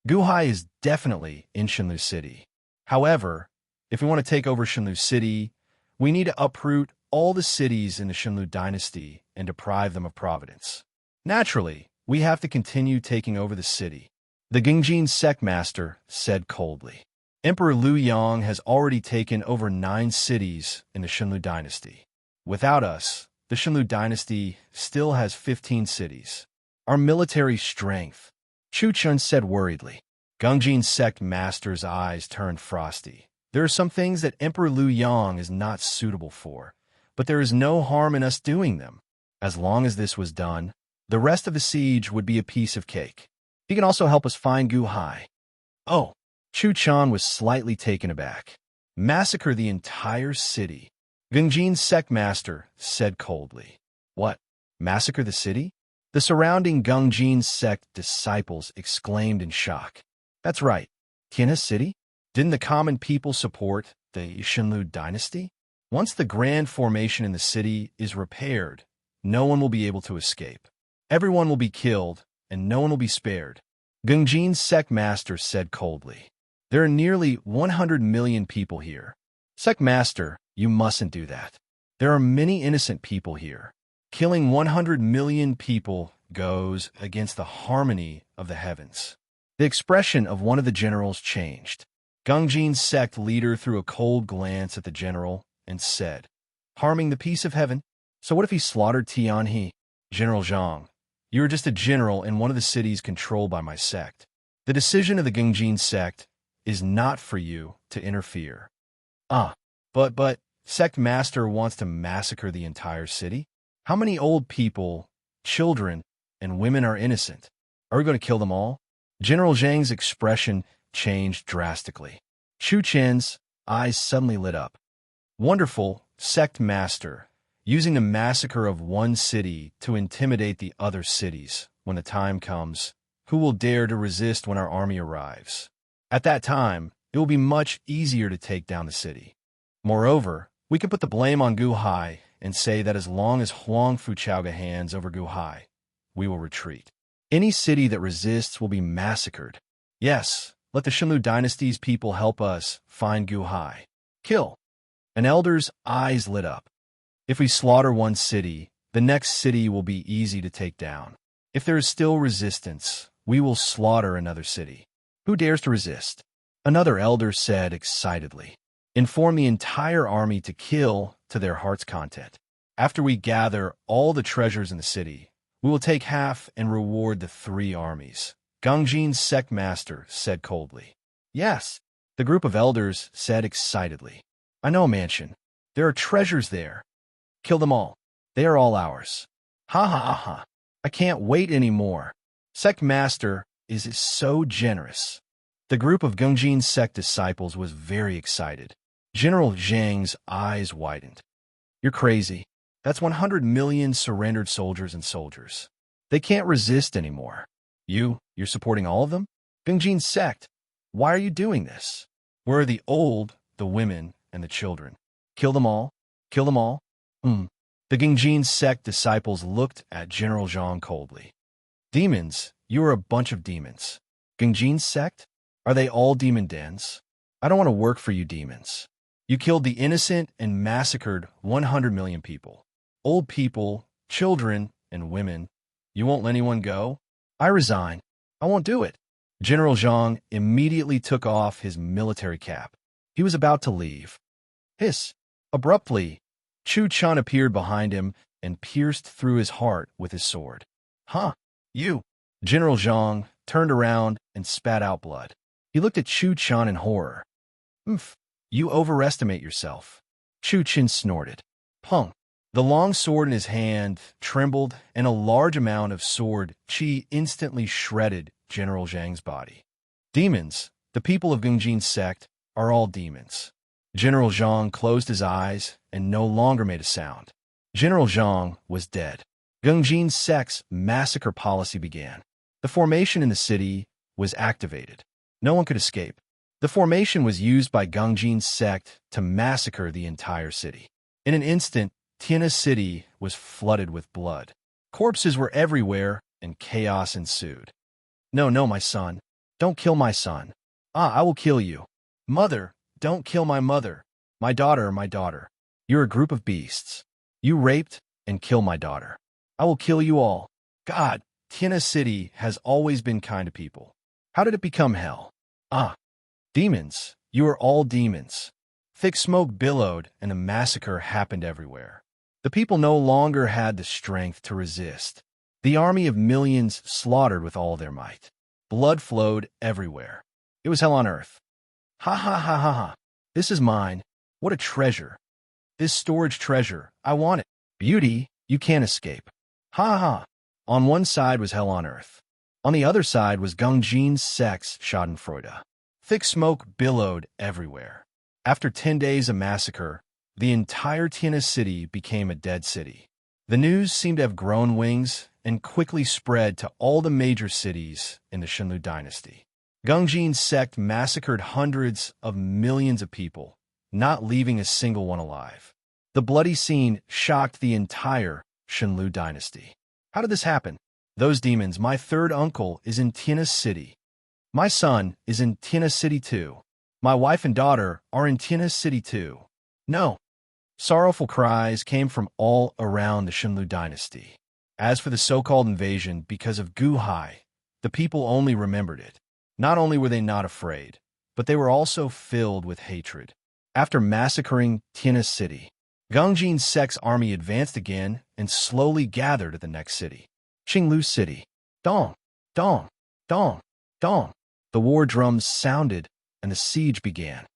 S1: Gu Hai is definitely in Shenlu City. However, if we want to take over Shenlu City, we need to uproot all the cities in the Shenlu dynasty and deprive them of providence. Naturally, we have to continue taking over the city. The Gengjin sect master said coldly. Emperor Liu Yang has already taken over 9 cities in the Shenlu dynasty. Without us, the Shenlu dynasty still has 15 cities. Our military strength, Chu Chun said worriedly. Gengjin sect master's eyes turned frosty. There are some things that Emperor Liu Yang is not suitable for, but there is no harm in us doing them. As long as this was done, the rest of the siege would be a piece of cake. He can also help us find Gu Hai. Oh, Chu Chan was slightly taken aback. Massacre the entire city. Gungjin's sect master said coldly. What? Massacre the city? The surrounding Gungjin sect disciples exclaimed in shock. That's right. Tianhe City? Didn't the common people support the Shenlu dynasty? Once the grand formation in the city is repaired, no one will be able to escape. Everyone will be killed, and no one will be spared. Gungjin's sect master said coldly. There are nearly 100 million people here. Sect master, you mustn't do that. There are many innocent people here. Killing 100 million people goes against the harmony of the heavens. The expression of one of the generals changed. Gungjin's sect leader threw a cold glance at the general and said, harming the peace of heaven? So what if he slaughtered Tianhe? General Zhang, you are just a general in one of the cities controlled by my sect. The decision of the Gungjin sect is not for you to interfere. But sect master wants to massacre the entire city? How many old people, children, and women are innocent? Are we going to kill them all? General Zhang's expression changed drastically. Chu Chen's eyes suddenly lit up. Wonderful, sect master, using the massacre of one city to intimidate the other cities. When the time comes, who will dare to resist when our army arrives? At that time, it will be much easier to take down the city. Moreover, we can put the blame on Gu Hai and say that as long as Huang Fuchaoga hands over Gu Hai, we will retreat. Any city that resists will be massacred. Yes, let the Shenlu dynasty's people help us find Gu Hai. Kill. An elder's eyes lit up. If we slaughter one city, the next city will be easy to take down. If there is still resistance, we will slaughter another city. Who dares to resist? Another elder said excitedly. Inform the entire army to kill to their heart's content. After we gather all the treasures in the city, we will take half and reward the three armies. Gungjin's sect master said coldly. Yes, the group of elders said excitedly. I know a mansion. There are treasures there. Kill them all. They are all ours. Ha ha ha ha. I can't wait anymore. Sect master is so generous. The group of Gungjin's sect disciples was very excited. General Zhang's eyes widened. You're crazy. That's 100 million surrendered soldiers and soldiers. They can't resist anymore. You're supporting all of them? Gungjin's sect, why are you doing this? Where are the old, the women, and the children? Kill them all? Kill them all? The Gungjin sect disciples looked at General Zhang coldly. Demons, you are a bunch of demons. Gungjin sect? Are they all demon dens? I don't want to work for you demons. You killed the innocent and massacred 100 million people. Old people, children, and women. You won't let anyone go? I resign. I won't do it. General Zhang immediately took off his military cap. He was about to leave. Hiss! Abruptly, Chu Chun appeared behind him and pierced through his heart with his sword. Huh? You! General Zhang turned around and spat out blood. He looked at Chu Chun in horror. You overestimate yourself. Chu Chun snorted. Pung! The long sword in his hand trembled, and a large amount of sword chi instantly shredded General Zhang's body. Demons, the people of Gungjin's sect, are all demons. General Zhang closed his eyes and no longer made a sound. General Zhang was dead. Gungjin's sect's massacre policy began. The formation in the city was activated. No one could escape. The formation was used by Gungjin's sect to massacre the entire city. In an instant, Tianhe City was flooded with blood. Corpses were everywhere, and chaos ensued. No, my son. Don't kill my son. I will kill you. Mother, don't kill my mother. My daughter. You're a group of beasts. You raped and killed my daughter. I will kill you all. God, Tianhe City has always been kind to people. How did it become hell? Demons. You are all demons. Thick smoke billowed, and a massacre happened everywhere. The people no longer had the strength to resist. The army of millions slaughtered with all their might. Blood flowed everywhere. It was hell on earth. Ha ha ha ha ha. This is mine. What a treasure. This storage treasure. I want it. Beauty, you can't escape. Ha ha. On one side was hell on earth. On the other side was Gungjin's sect's schadenfreude. Thick smoke billowed everywhere. After 10 days of massacre, the entire Tiana city became a dead city. The news seemed to have grown wings and quickly spread to all the major cities in the Shenlu dynasty. Gungjin's sect massacred hundreds of millions of people, not leaving a single one alive. The bloody scene shocked the entire Shenlu dynasty. How did this happen? Those demons, my third uncle is in Tiana City. My son is in Tiana City too. My wife and daughter are in Tiana City too. No. Sorrowful cries came from all around the Shenlu dynasty. As for the so-called invasion because of Gu Hai, the people only remembered it. Not only were they not afraid, but they were also filled with hatred. After massacring Tiana City, Gungjin's sect's army advanced again and slowly gathered at the next city, Qinglu City. Dong, dong, dong, dong. The war drums sounded and the siege began.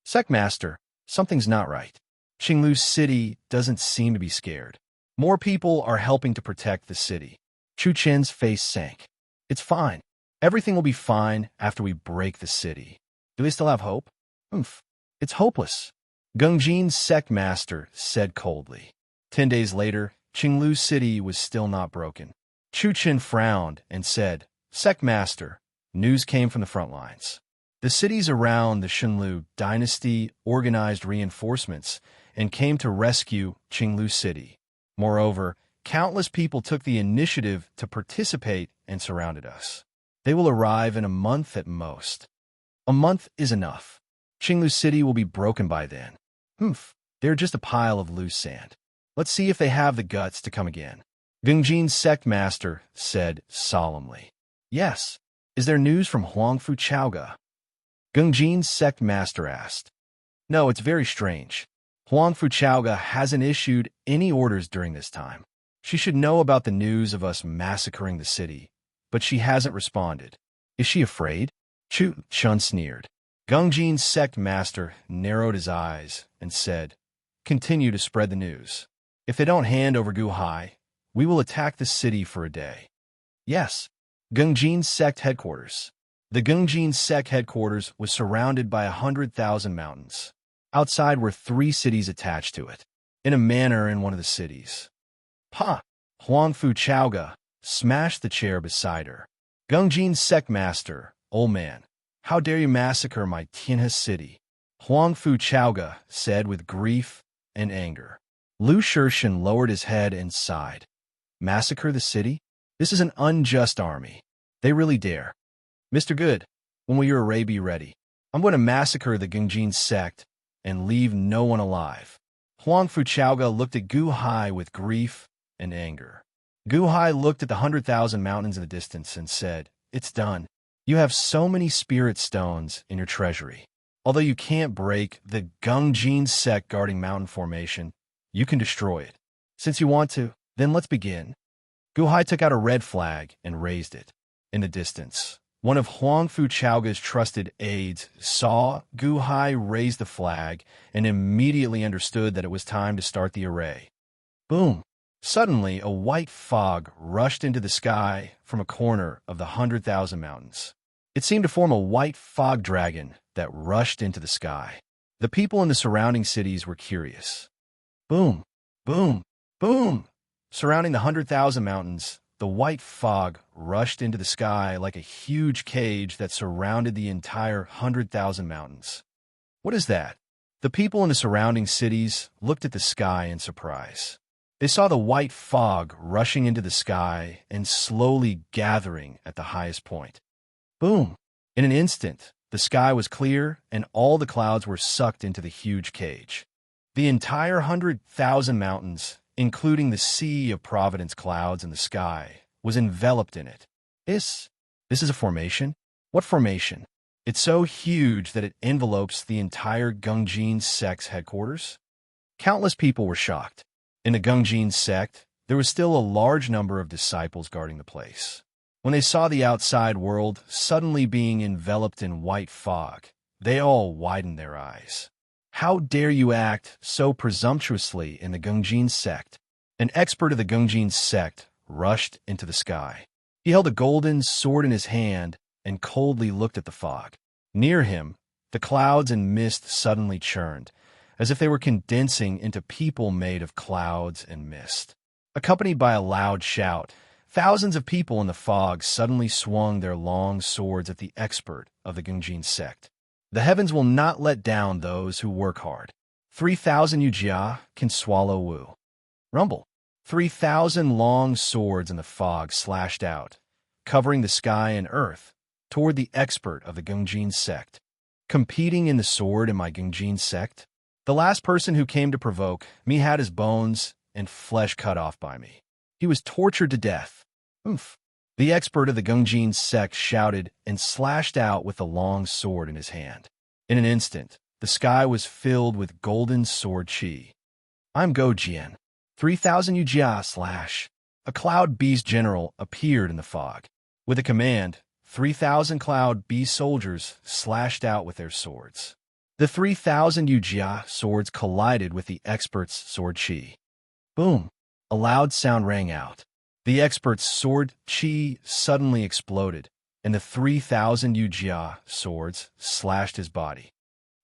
S1: Sectmaster, something's not right. Qinglu City doesn't seem to be scared. More people are helping to protect the city. Chu Chen's face sank. It's fine. Everything will be fine after we break the city. Do they still have hope? It's hopeless. Gungjin's sect master said coldly. 10 days later, Qinglu City was still not broken. Chu Chen frowned and said, Sect master, news came from the front lines. The cities around the Shenlu dynasty organized reinforcements and came to rescue Qinglu City. Moreover, countless people took the initiative to participate and surrounded us. They will arrive in a month at most. A month is enough. Qinglu City will be broken by then. They're just a pile of loose sand. Let's see if they have the guts to come again. Gungjin's sect master said solemnly. Yes. Is there news from Huangfu Chaoga? Gungjin's sect master asked. No, it's very strange. Huangfu Chaoga hasn't issued any orders during this time. She should know about the news of us massacring the city, but she hasn't responded. Is she afraid? Chu Chun sneered. Gungjin's sect master narrowed his eyes and said, Continue to spread the news. If they don't hand over Gu Hai, we will attack the city for a day. Yes. Gungjin's sect headquarters. The Gungjin sect headquarters was surrounded by 100,000 mountains. Outside were 3 cities attached to it. In a manor in one of the cities. Huangfu Chaoga smashed the chair beside her. Gungjin's sect master, old man, how dare you massacre my Tianhe city? Huangfu Chaoga said with grief and anger. Lu Shirshan lowered his head and sighed. Massacre the city? This is an unjust army. They really dare. Mr. Good, when will your array be ready? I'm going to massacre the Gungjin sect and leave no one alive. Huangfu Chaoga looked at Gu Hai with grief and anger. Gu Hai looked at the 100,000 mountains in the distance and said, It's done. You have so many spirit stones in your treasury. Although you can't break the Gungjin sect guarding mountain formation, you can destroy it. Since you want to, then let's begin. Gu Hai took out a red flag and raised it. In the distance, one of Huangfu Chaoga's trusted aides saw Gu Hai raise the flag and immediately understood that it was time to start the array. Boom! Suddenly, a white fog rushed into the sky from a corner of the 100,000 mountains. It seemed to form a white fog dragon that rushed into the sky. The people in the surrounding cities were curious. Boom! Boom! Boom! Surrounding the 100,000 mountains, the white fog rushed into the sky like a huge cage that surrounded the entire 100,000 mountains. What is that? The people in the surrounding cities looked at the sky in surprise. They saw the white fog rushing into the sky and slowly gathering at the highest point. Boom! In an instant, the sky was clear and all the clouds were sucked into the huge cage. The entire 100,000 mountains, including the sea of Providence clouds in the sky, was enveloped in it. This is a formation? What formation? It's so huge that it envelopes the entire Gungjin sect's headquarters? Countless people were shocked. In the Gungjin sect, there was still a large number of disciples guarding the place. When they saw the outside world suddenly being enveloped in white fog, they all widened their eyes. How dare you act so presumptuously in the Gungjin sect? An expert of the Gungjin sect rushed into the sky. He held a golden sword in his hand and coldly looked at the fog. Near him, The clouds and mist suddenly churned, as if they were condensing into people made of clouds and mist. Accompanied by a loud shout, thousands of people in the fog suddenly swung their long swords at the expert of the Gungjin sect. The heavens will not let down those who work hard. 3,000 Yujia can swallow Wu. Rumble. 3,000 long swords in the fog slashed out, covering the sky and earth, toward the expert of the Gungjin sect. Competing in the sword in my Gungjin sect? The last person who came to provoke me had his bones and flesh cut off by me. He was tortured to death. Oomph. The expert of the Gungjin sect shouted and slashed out with the long sword in his hand. In an instant, the sky was filled with golden sword chi. I'm Go Jian. 3,000 Yujia slash. A cloud beast general appeared in the fog. With a command, 3,000 cloud beast soldiers slashed out with their swords. The 3,000 Yujia swords collided with the expert's sword chi. Boom! A loud sound rang out. The expert's sword chi suddenly exploded, and the 3,000 Yujia swords slashed his body.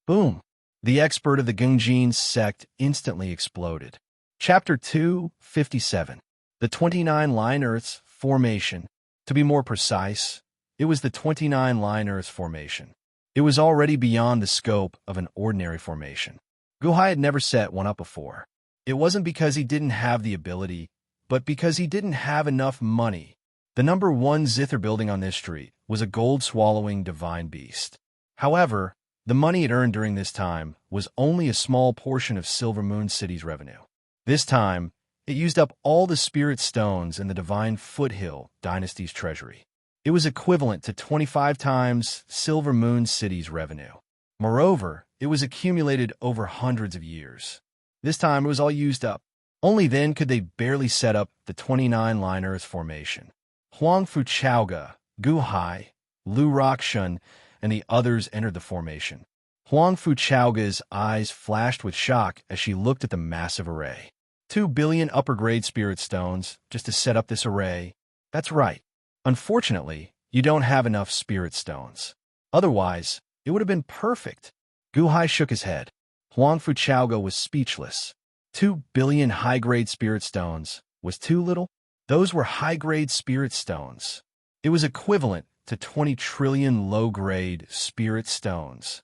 S1: Boom! The expert of the Gungjin sect instantly exploded. Chapter 257. The 29-line Earth's formation. To be more precise, it was the 29-line Earth's formation. It was already beyond the scope of an ordinary formation. Guhai had never set one up before. It wasn't because he didn't have the ability, but because he didn't have enough money. The number 1 zither building on this street was a gold-swallowing divine beast. However, the money it earned during this time was only a small portion of Silver Moon City's revenue. This time, it used up all the spirit stones in the Divine Foothill Dynasty's treasury. It was equivalent to 25 times Silver Moon City's revenue. Moreover, it was accumulated over hundreds of years. This time, it was all used up. Only then could they barely set up the 29-line Earth formation. Huang Fuchaoga, Gu Hai, Lu Rockshun, and the others entered the formation. Huang Fuchaoga's eyes flashed with shock as she looked at the massive array. 2 billion upper-grade spirit stones just to set up this array. That's right. Unfortunately, you don't have enough spirit stones. Otherwise, it would have been perfect. Gu Hai shook his head. Huang Fuchaoga was speechless. 2 billion high-grade spirit stones was too little? Those were high-grade spirit stones. It was equivalent to 20 trillion low-grade spirit stones.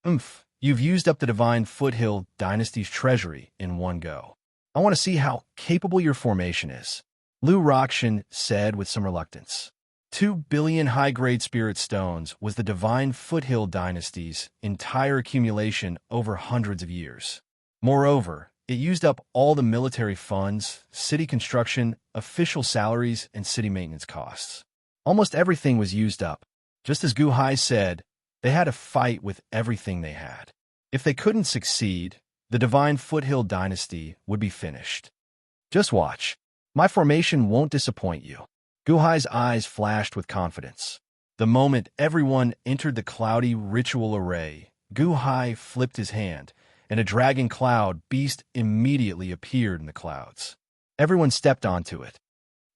S1: You've used up the Divine Foothill Dynasty's treasury in one go. I want to see how capable your formation is. Lu Rokshin said with some reluctance. 2 billion high-grade spirit stones was the Divine Foothill Dynasty's entire accumulation over hundreds of years. Moreover, it used up all the military funds, city construction, official salaries, and city maintenance costs. Almost everything was used up. Just as Gu Hai said, they had to fight with everything they had. If they couldn't succeed, the Divine Foothill Dynasty would be finished. Just watch. My formation won't disappoint you. Gu Hai's eyes flashed with confidence. The moment everyone entered the cloudy ritual array, Gu Hai flipped his hand, and a dragon cloud beast immediately appeared in the clouds. Everyone stepped onto it.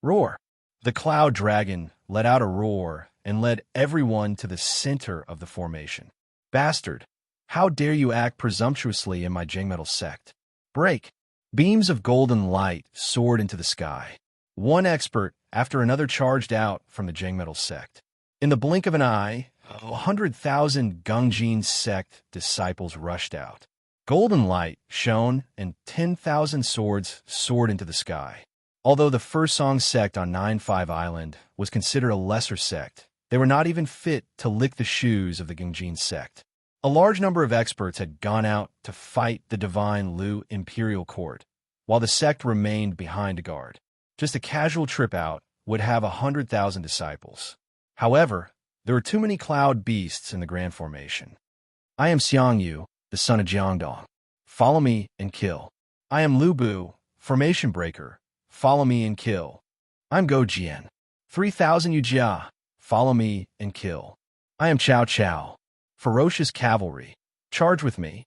S1: Roar! The cloud dragon let out a roar and led everyone to the center of the formation. Bastard! How dare you act presumptuously in my Jingmetal sect? Break! Beams of golden light soared into the sky. One expert after another charged out from the Jingmetal sect. In the blink of an eye, 100,000 Gungjin sect disciples rushed out. Golden light shone, and 10,000 swords soared into the sky. Although the First Song sect on 9-5 Island was considered a lesser sect, they were not even fit to lick the shoes of the Gungjin sect. A large number of experts had gone out to fight the Divine Lu Imperial Court, while the sect remained behind to guard. Just a casual trip out would have 100,000 disciples. However, there were too many cloud beasts in the Grand Formation. I am Xiang Yu, the son of Jiangdong. Follow me and kill. I am Lu Bu, Formation Breaker. Follow me and kill. I'm Go Jian. 3,000 Yujia. Follow me and kill. I am Chao Chao. Ferocious cavalry. Charge with me.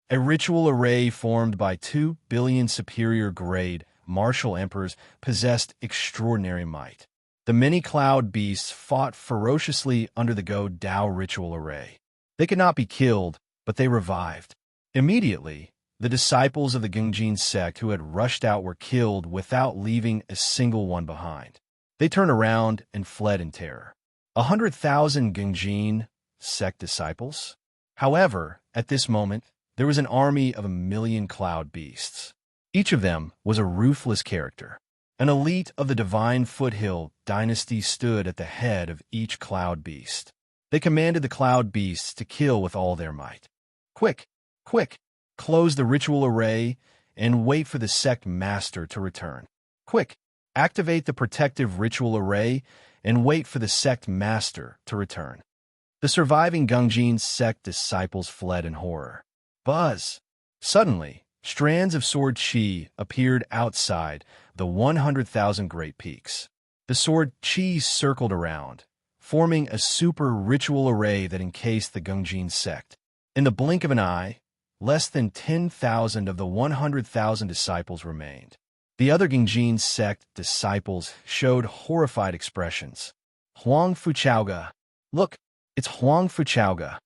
S1: A ritual array formed by 2 billion superior grade martial emperors possessed extraordinary might. The many cloud beasts fought ferociously under the Go Dao ritual array. They could not be killed, but they revived. Immediately, the disciples of the Gungjin sect who had rushed out were killed without leaving a single one behind. They turned around and fled in terror. 100,000 Gungjin sect disciples? However, at this moment, there was an army of 1,000,000 cloud beasts. Each of them was a ruthless character. An elite of the divine foothill dynasty stood at the head of each cloud beast. They commanded the cloud beasts to kill with all their might. Quick, quick, close the ritual array and wait for the sect master to return. Quick, activate the protective ritual array and wait for the sect master to return. The surviving Gungjin sect disciples fled in horror. Buzz! Suddenly, strands of sword chi appeared outside the 100,000 great peaks. The sword chi circled around, forming a super ritual array that encased the Gungjin sect. In the blink of an eye, less than 10,000 of the 100,000 disciples remained. The other Gungjin sect disciples showed horrified expressions. Huang Fuchaoga. Look, it's Huang Fuchaoga.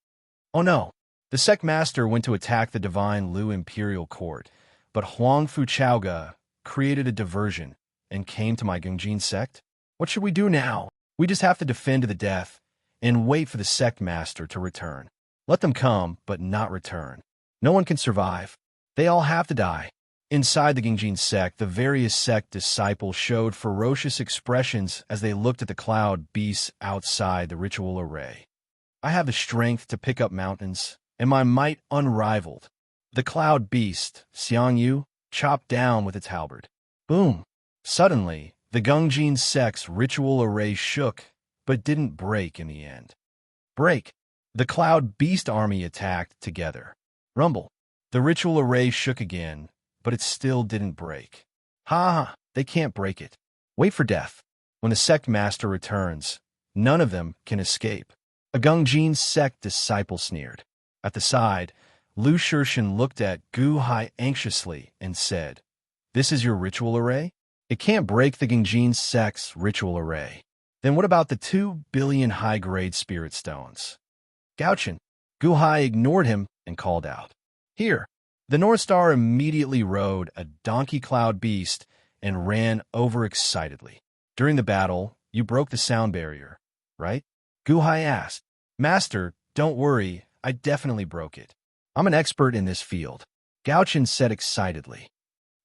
S1: Oh no. The sect master went to attack the divine Lu imperial court, but Huang Fuchaoga created a diversion and came to my Gungjin sect. What should we do now? We just have to defend to the death and wait for the sect master to return. Let them come, but not return. No one can survive. They all have to die. Inside the Gungjin sect, the various sect disciples showed ferocious expressions as they looked at the cloud beasts outside the ritual array. I have the strength to pick up mountains, and my might unrivaled. The cloud beast, Xiangyu, chopped down with its halberd. Boom! Suddenly, the Gungjin sect's ritual array shook, but didn't break in the end. Break! The cloud beast army attacked together. Rumble! The ritual array shook again, but it still didn't break. Ha! They can't break it. Wait for death. When the sect master returns, none of them can escape. A Gungjin sect disciple sneered. At the side, Lu Shirshin looked at Gu Hai anxiously and said, "This is your ritual array? It can't break the Gungjin sect's ritual array. Then what about the 2 billion high-grade spirit stones?" Gauchin. Gu Hai ignored him and called out, "Here." The North Star immediately rode a donkey cloud beast and ran overexcitedly. During the battle, you broke the sound barrier, right? Gu Hai asked. "Master, don't worry, I definitely broke it. I'm an expert in this field," Gauchin said excitedly.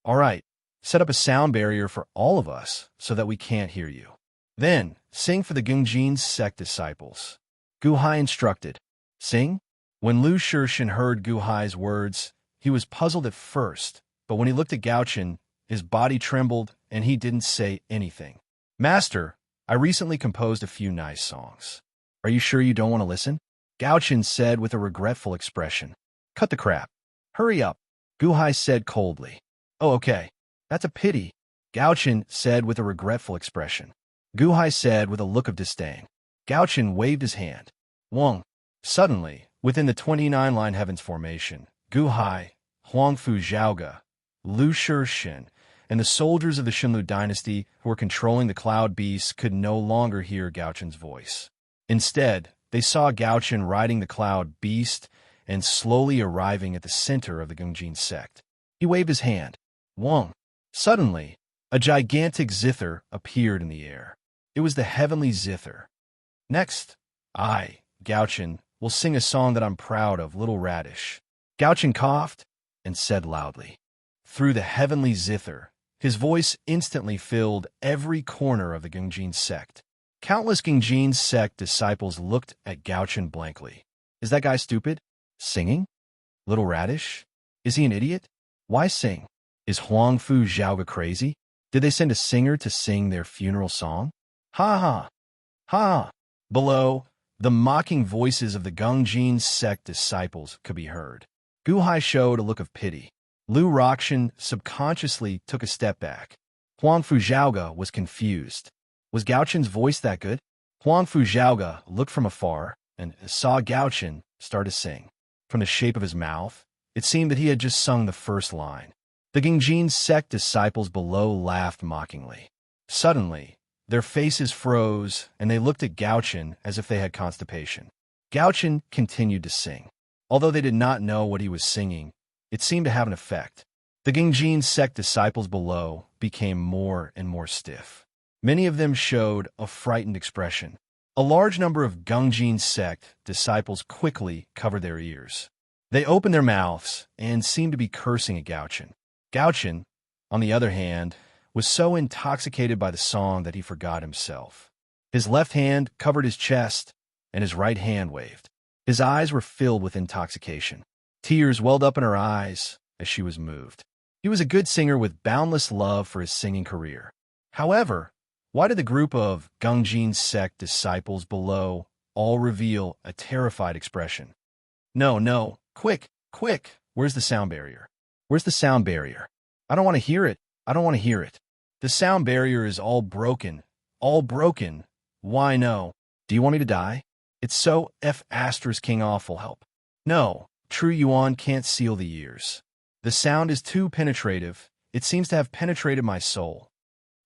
S1: "All right, set up a sound barrier for all of us so that we can't hear you. Then, sing for the Gungjin sect disciples." Gu Hai instructed. Sing? When Lu Shirshin heard Gu Hai's words, he was puzzled at first, but when he looked at Gauchin, his body trembled and he didn't say anything. "Master, I recently composed a few nice songs. Are you sure you don't want to listen?" Gauchin said with a regretful expression. "Cut the crap. Hurry up," Gu Hai said coldly. "Oh, okay. That's a pity," Gauchin said with a regretful expression. Gu Hai said with a look of disdain. Gauchin waved his hand. Wang. Suddenly, within the 29-line heavens formation, Gu Hai, Huang Fu Zhaoge, Lu Shirshin, and the soldiers of the Xunlu dynasty who were controlling the cloud beasts could no longer hear Gauchin's voice. Instead, they saw Gauchin riding the cloud beast and slowly arriving at the center of the Gungjin sect. He waved his hand. Wang. Suddenly, a gigantic zither appeared in the air. It was the heavenly zither. Next, I, Gauchin, will sing a song that I'm proud of, Little Radish. Gauchin coughed and said loudly. Through the heavenly zither, his voice instantly filled every corner of the Gungjin sect. Countless Gungjin sect disciples looked at Gauchin blankly. Is that guy stupid? Singing? Little Radish? Is he an idiot? Why sing? Is Huang Fu Zhaoge crazy? Did they send a singer to sing their funeral song? Ha ha! Ha! Below, the mocking voices of the Gungjin sect disciples could be heard. Gu Hai showed a look of pity. Lu Rokshan subconsciously took a step back. Huang Fu Zhaoge was confused. Was Gauchin's voice that good? Huang Fu Zhaoge looked from afar and saw Gauchin start to sing. From the shape of his mouth, it seemed that he had just sung the first line. The Gungjin sect disciples below laughed mockingly. Suddenly, their faces froze and they looked at Gauchin as if they had constipation. Gaochen continued to sing. Although they did not know what he was singing, it seemed to have an effect. The Gengjin sect disciples below became more and more stiff. Many of them showed a frightened expression. A large number of Gengjin sect disciples quickly covered their ears. They opened their mouths and seemed to be cursing at Gaochen. Gaochen, on the other hand, was so intoxicated by the song that he forgot himself. His left hand covered his chest, and his right hand waved. His eyes were filled with intoxication. Tears welled up in her eyes as she was moved. He was a good singer with boundless love for his singing career. However, why did the group of Gengjin sect disciples below all reveal a terrified expression? No, no, quick, quick, where's the sound barrier? Where's the sound barrier? I don't want to hear it. I don't want to hear it. The sound barrier is all broken. All broken. Why no? Do you want me to die? It's so King awful help. No, true Yuan can't seal the ears. The sound is too penetrative. It seems to have penetrated my soul.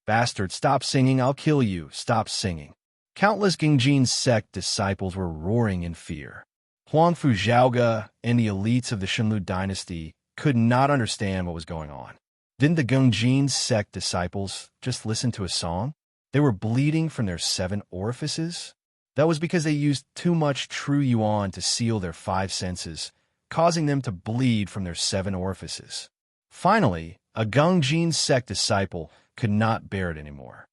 S1: Bastard, stop singing, I'll kill you. Stop singing. Countless Gengjin sect disciples were roaring in fear. Huangfu Zhaoge and the elites of the Shenlu dynasty could not understand what was going on. Didn't the Gengjin sect disciples just listen to a song? They were bleeding from their 7 orifices? That was because they used too much true yuan to seal their 5 senses, causing them to bleed from their 7 orifices. Finally, a Gengjin sect disciple could not bear it anymore.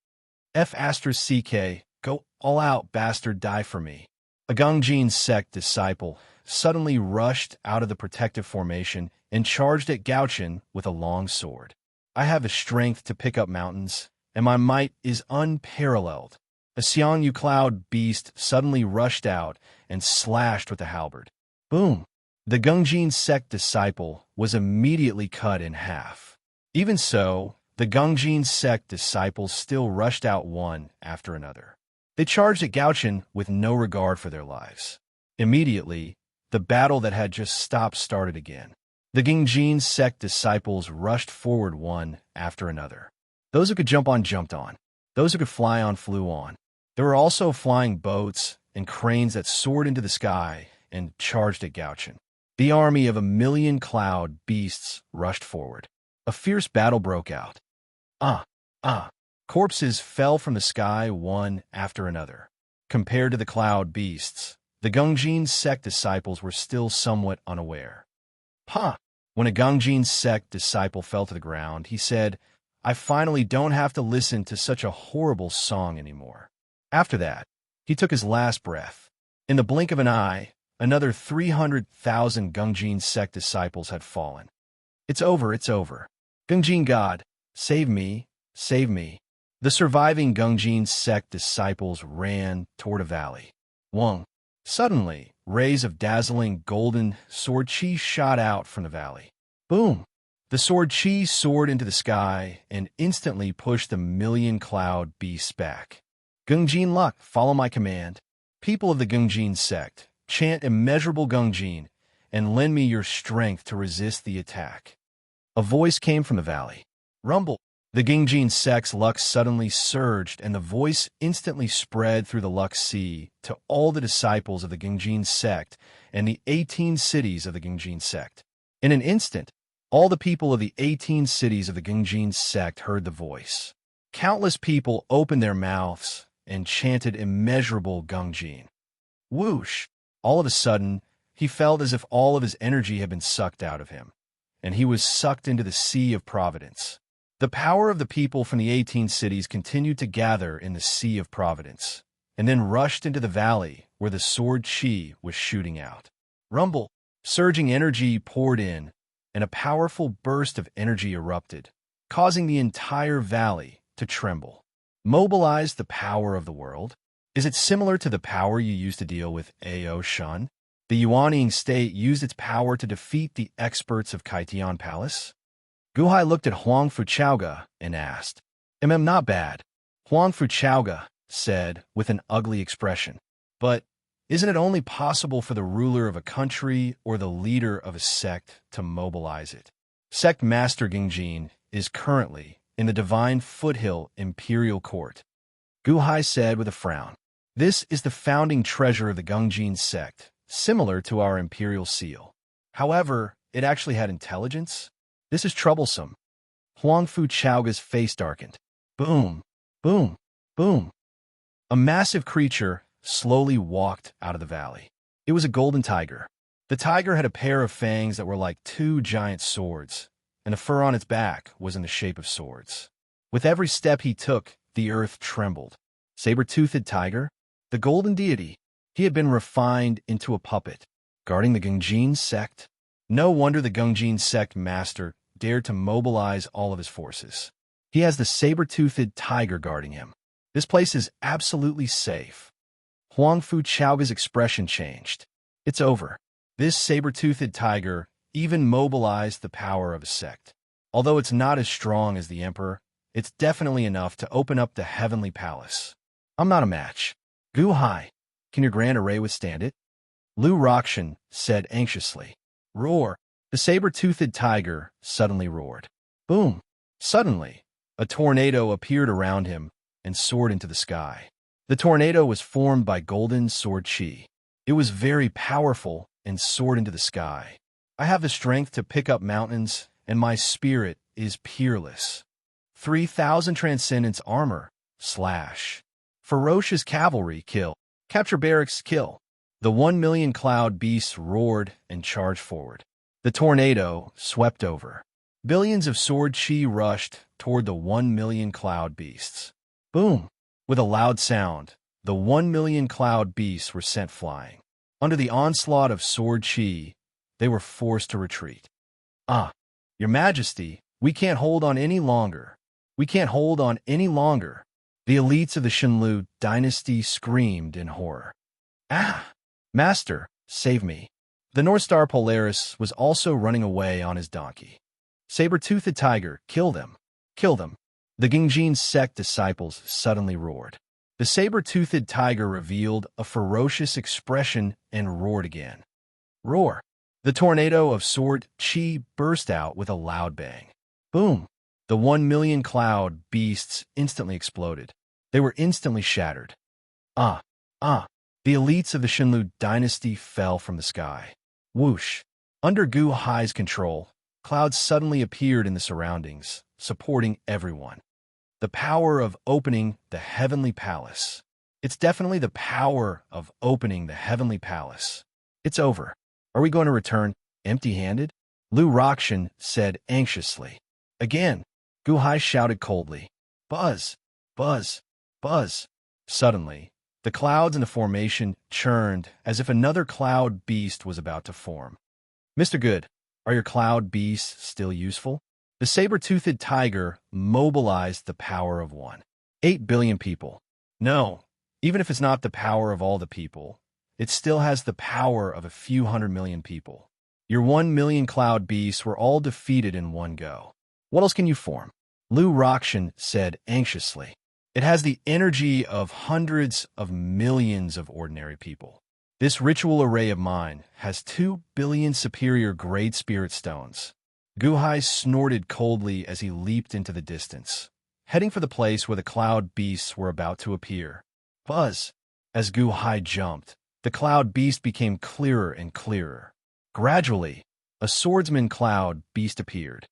S1: CK, go all out, bastard, die for me. A Gengjin sect disciple suddenly rushed out of the protective formation and charged at Gaochen with a long sword. I have the strength to pick up mountains, and my might is unparalleled. A Xiangyu cloud beast suddenly rushed out and slashed with the halberd. Boom! The Gengjin sect disciple was immediately cut in half. Even so, the Gengjin sect disciples still rushed out one after another. They charged at Gaochen with no regard for their lives. Immediately, the battle that had just stopped started again. The Gengjin sect disciples rushed forward one after another. Those who could jump on jumped on. Those who could fly on flew on. There were also flying boats and cranes that soared into the sky and charged at Gaochen. The army of 1,000,000 cloud beasts rushed forward. A fierce battle broke out. Corpses fell from the sky one after another. Compared to the cloud beasts, the Gengjin sect disciples were still somewhat unaware. When a Gengjin sect disciple fell to the ground, he said, I finally don't have to listen to such a horrible song anymore. After that, he took his last breath. In the blink of an eye, another 300,000 Gengjin sect disciples had fallen. It's over, it's over. Gengjin God, save me, save me. The surviving Gengjin sect disciples ran toward a valley. Suddenly, rays of dazzling golden sword chi shot out from the valley. Boom! The sword chi soared into the sky and instantly pushed the 1,000,000 cloud beasts back. Gengjin luck, follow my command. People of the Gengjin sect, chant immeasurable Gengjin and lend me your strength to resist the attack. A voice came from the valley. Rumble! The Gengjin sect's luck suddenly surged, and the voice instantly spread through the Luck Sea to all the disciples of the Gengjin sect and the 18 cities of the Gengjin sect. In an instant, all the people of the 18 cities of the Gengjin sect heard the voice. Countless people opened their mouths and chanted immeasurable Gengjin. Whoosh! All of a sudden, he felt as if all of his energy had been sucked out of him, and he was sucked into the Sea of Providence. The power of the people from the 18 cities continued to gather in the Sea of Providence, and then rushed into the valley where the sword chi was shooting out. Rumble! Surging energy poured in, and a powerful burst of energy erupted, causing the entire valley to tremble. Mobilize the power of the world? Is it similar to the power you used to deal with Ao Shun? The Yuanying state used its power to defeat the experts of Kaitian Palace? Guhai looked at Huangfu Zhaoge and asked, Not bad. Huangfu Zhaoge said with an ugly expression. But isn't it only possible for the ruler of a country or the leader of a sect to mobilize it? Sect Master Gengjin is currently in the Divine Foothill Imperial Court. Guhai said with a frown. This is the founding treasure of the Gungjin sect, similar to our imperial seal. However, it actually had intelligence. This is troublesome. Huangfu Chaoga's face darkened. Boom, boom, boom. A massive creature slowly walked out of the valley. It was a golden tiger. The tiger had a pair of fangs that were like two giant swords, and the fur on its back was in the shape of swords. With every step he took, the earth trembled. Saber-toothed tiger? The golden deity. He had been refined into a puppet, guarding the Gungjin sect. No wonder the Gungjin sect master dared to mobilize all of his forces. He has the saber-toothed tiger guarding him. This place is absolutely safe. Huangfu Chaoga's expression changed. It's over. This saber-toothed tiger even mobilized the power of a sect. Although it's not as strong as the Emperor, it's definitely enough to open up the heavenly palace. I'm not a match. Gu Hai, can your grand array withstand it? Lu Rakshan said anxiously. Roar. The saber-toothed tiger suddenly roared. Boom. Suddenly, a tornado appeared around him and soared into the sky. The tornado was formed by golden sword chi. It was very powerful and soared into the sky. I have the strength to pick up mountains, and my spirit is peerless. 3,000 Transcendence armor. Slash. Ferocious cavalry. Kill. Capture barracks. Kill. The 1,000,000 cloud beasts roared and charged forward. The tornado swept over. Billions of sword chi rushed toward the 1,000,000 cloud beasts. Boom! With a loud sound, the 1,000,000 cloud beasts were sent flying. Under the onslaught of sword chi, they were forced to retreat. Ah, Your Majesty, we can't hold on any longer. We can't hold on any longer. The elites of the Shenlu dynasty screamed in horror. Ah! Master, save me. The North Star Polaris was also running away on his donkey. Saber-toothed tiger, kill them. Kill them. The Gungjin sect disciples suddenly roared. The saber-toothed tiger revealed a ferocious expression and roared again. Roar. The tornado of sword chi burst out with a loud bang. Boom. The 1,000,000 cloud beasts instantly exploded. They were instantly shattered. Ah. The elites of the Shenlu dynasty fell from the sky. Whoosh. Under Gu Hai's control, clouds suddenly appeared in the surroundings, supporting everyone. The power of opening the heavenly palace. It's definitely the power of opening the heavenly palace. It's over. Are we going to return empty-handed? Lu Rakshan said anxiously. Again, Gu Hai shouted coldly. Buzz, buzz, buzz. Suddenly, the clouds in the formation churned as if another cloud beast was about to form. Mr. Good, are your cloud beasts still useful? The saber-toothed tiger mobilized the power of 1.8 billion people. No, even if it's not the power of all the people, it still has the power of a few 100 million people. Your 1,000,000 cloud beasts were all defeated in one go. What else can you form? Lu Rakshan said anxiously. It has the energy of hundreds of millions of ordinary people. This ritual array of mine has 2 billion superior great spirit stones. Gu Hai snorted coldly as he leaped into the distance, heading for the place where the cloud beasts were about to appear. Buzz! As Gu Hai jumped, the cloud beast became clearer and clearer. Gradually, a swordsman cloud beast appeared.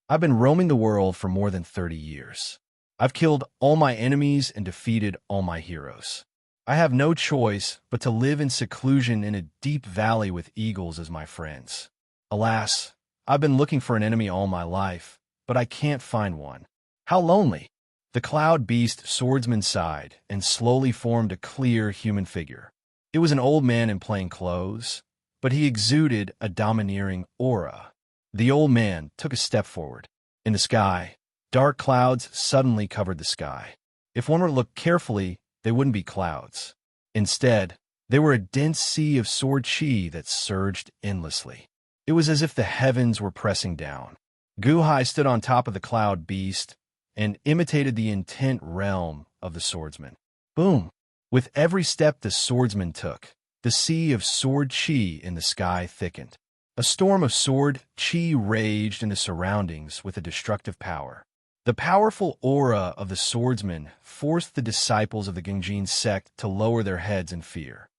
S1: I've been roaming the world for more than 30 years. I've killed all my enemies and defeated all my heroes. I have no choice but to live in seclusion in a deep valley with eagles as my friends. Alas, I've been looking for an enemy all my life, but I can't find one. How lonely! The cloud beast swordsman sighed and slowly formed a clear human figure. It was an old man in plain clothes, but he exuded a domineering aura. The old man took a step forward. In the sky, dark clouds suddenly covered the sky. If one were to look carefully, they wouldn't be clouds. Instead, they were a dense sea of sword chi that surged endlessly. It was as if the heavens were pressing down. Gu Hai stood on top of the cloud beast and imitated the intent realm of the swordsman. Boom! With every step the swordsman took, the sea of sword chi in the sky thickened. A storm of sword chi raged in the surroundings with a destructive power. The powerful aura of the swordsman forced the disciples of the Genjin sect to lower their heads in fear.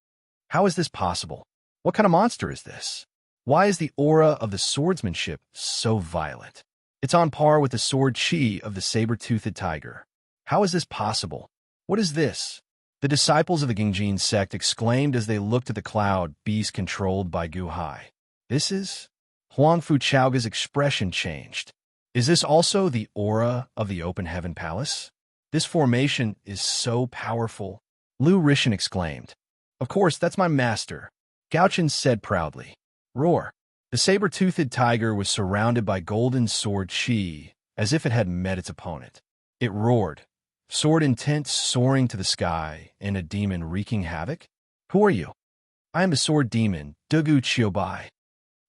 S1: How is this possible? What kind of monster is this? Why is the aura of the swordsmanship so violent? It's on par with the sword chi of the saber-toothed tiger. How is this possible? What is this? The disciples of the Genjin sect exclaimed as they looked at the cloud beast controlled by Gu Hai. This is? Huang Fu Chaoga's expression changed. Is this also the aura of the open heaven palace? This formation is so powerful. Lu Rishan exclaimed. Of course, that's my master, Gauchen said proudly. Roar. The saber-toothed tiger was surrounded by golden sword chi, as if it had met its opponent. It roared, sword intent soaring to the sky, and a demon wreaking havoc. Who are you? I am the sword demon, Dugu Chiobai.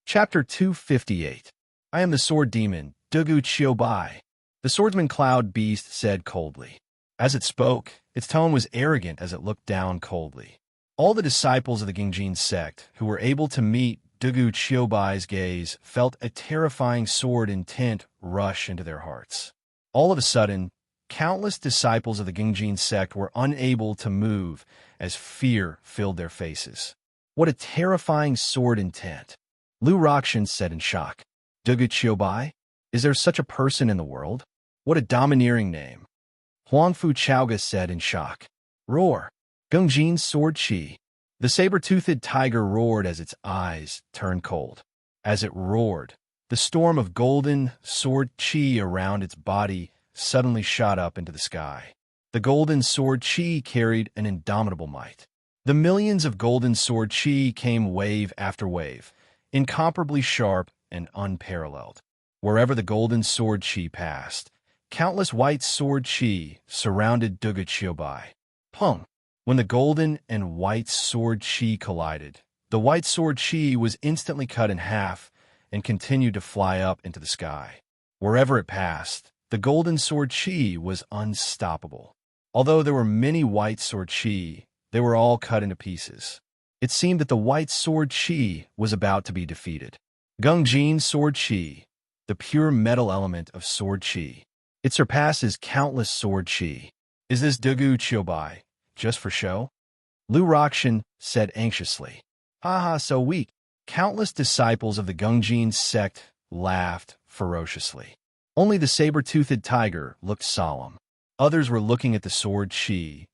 S1: Chapter 258. I am the sword demon, Dugu Chiobai. The swordsman cloud beast said coldly. As it spoke, its tone was arrogant as it looked down coldly. All the disciples of the Genjin sect who were able to meet Dugu Chiobai's gaze felt a terrifying sword intent rush into their hearts. All of a sudden, countless disciples of the Genjin sect were unable to move as fear filled their faces. What a terrifying sword intent! Lu Rakshan said in shock. Dugu Chiobai? Is there such a person in the world? What a domineering name! Huang Fu Chaoga said in shock. Roar! Genjin's sword chi. The saber-toothed tiger roared as its eyes turned cold. As it roared, the storm of golden sword chi around its body suddenly shot up into the sky. The golden sword chi carried an indomitable might. The millions of golden sword chi came wave after wave, incomparably sharp and unparalleled. Wherever the golden sword chi passed, countless white sword chi surrounded Dugu Chiobai. Pung! When the golden and white sword chi collided, the white sword chi was instantly cut in half and continued to fly up into the sky. Wherever it passed, the golden sword chi was unstoppable. Although there were many white sword chi, they were all cut into pieces. It seemed that the white sword chi was about to be defeated. Genjin sword chi, the pure metal element of sword chi. It surpasses countless sword chi. Is this Dugu Chiobai? Just for show? Lu Rakshan said anxiously. Haha, so weak. Countless disciples of the Genjin sect laughed ferociously. Only the saber-toothed tiger looked solemn. Others were looking at the sword chi,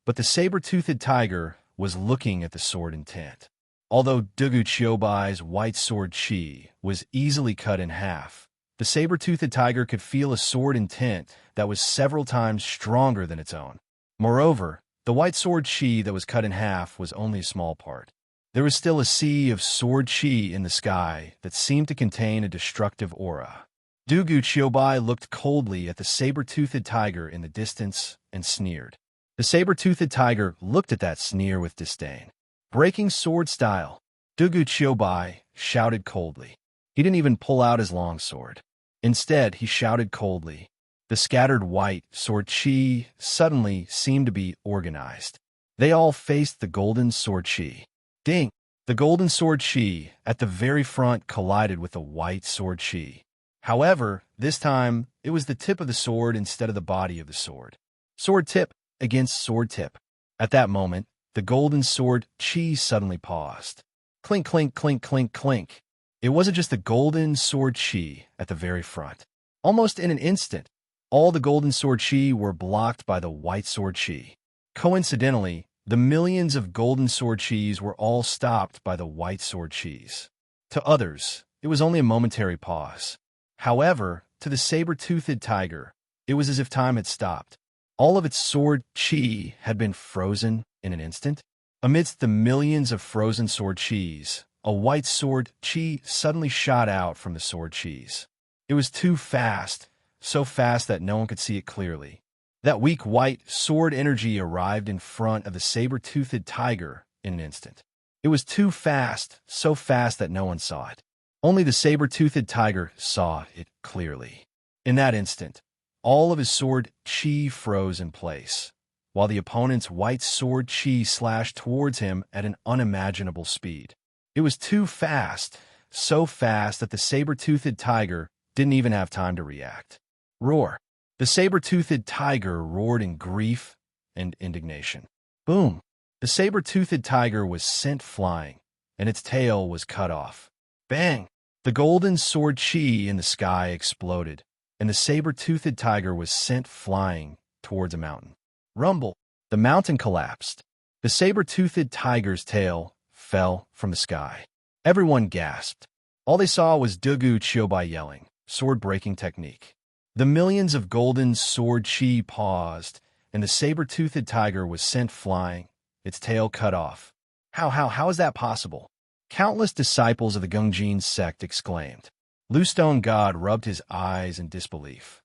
S1: but the saber-toothed tiger was looking at the sword intent. Although Dugu Chiobai's white sword chi was easily cut in half, the saber-toothed tiger could feel a sword intent that was several times stronger than its own. Moreover, the white sword chi that was cut in half was only a small part. There was still a sea of sword chi in the sky that seemed to contain a destructive aura. Dugu Chiobai looked coldly at the saber-toothed tiger in the distance and sneered. The saber-toothed tiger looked at that sneer with disdain. Breaking sword style, Dugu Chiobai shouted coldly. He didn't even pull out his long sword. Instead, he shouted coldly. The scattered white sword chi suddenly seemed to be organized. They all faced the golden sword chi. Ding! The golden sword chi at the very front collided with the white sword chi. However, this time, it was the tip of the sword instead of the body of the sword. Sword tip against sword tip. At that moment, the golden sword chi suddenly paused. Clink, clink, clink, clink, clink. It wasn't just the golden sword chi at the very front. Almost in an instant, all the golden sword chi were blocked by the white sword chi. Coincidentally, the millions of golden sword chis were all stopped by the white sword chis. To others, it was only a momentary pause. However, to the saber-toothed tiger, it was as if time had stopped. All of its sword chi had been frozen in an instant. Amidst the millions of frozen sword chis, a white sword chi suddenly shot out from the sword chis. It was too fast, so fast that no one could see it clearly. That weak white sword energy arrived in front of the saber-toothed tiger in an instant. It was too fast, so fast that no one saw it. Only the saber-toothed tiger saw it clearly. In that instant, all of his sword chi froze in place, while the opponent's white sword chi slashed towards him at an unimaginable speed. It was too fast, so fast that the saber-toothed tiger didn't even have time to react. Roar! The saber-toothed tiger roared in grief and indignation. Boom! The saber-toothed tiger was sent flying, and its tail was cut off. Bang! The golden sword chi in the sky exploded, and the saber-toothed tiger was sent flying towards a mountain. Rumble! The mountain collapsed. The saber-toothed tiger's tail fell from the sky. Everyone gasped. All they saw was Dugu Chiobai yelling, sword-breaking technique. The millions of golden sword chi paused, and the saber-toothed tiger was sent flying, its tail cut off. How is that possible? Countless disciples of the Gungjin sect exclaimed. Lu Stone God rubbed his eyes in disbelief.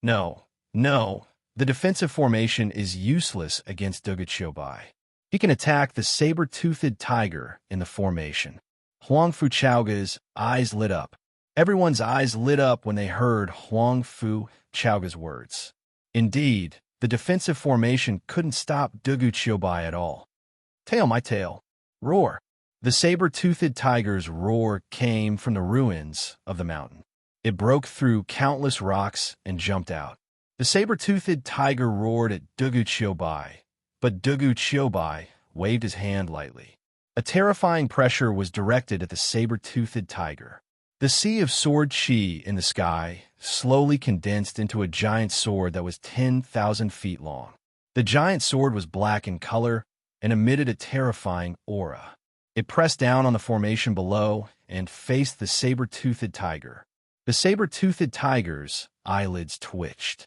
S1: No, the defensive formation is useless against Dugu Chiobai. He can attack the saber-toothed tiger in the formation. Huang Fu Chaoga's eyes lit up. Everyone's eyes lit up when they heard Huang Fu Chaoga's words. Indeed, the defensive formation couldn't stop Dugu Chiobai at all. Tail my tail. Roar. The saber-toothed tiger's roar came from the ruins of the mountain. It broke through countless rocks and jumped out. The saber-toothed tiger roared at Dugu Chiobai, but Dugu Chiobai waved his hand lightly. A terrifying pressure was directed at the saber-toothed tiger. The sea of sword chi in the sky slowly condensed into a giant sword that was 10,000 feet long. The giant sword was black in color and emitted a terrifying aura. It pressed down on the formation below and faced the saber-toothed tiger. The saber-toothed tiger's eyelids twitched.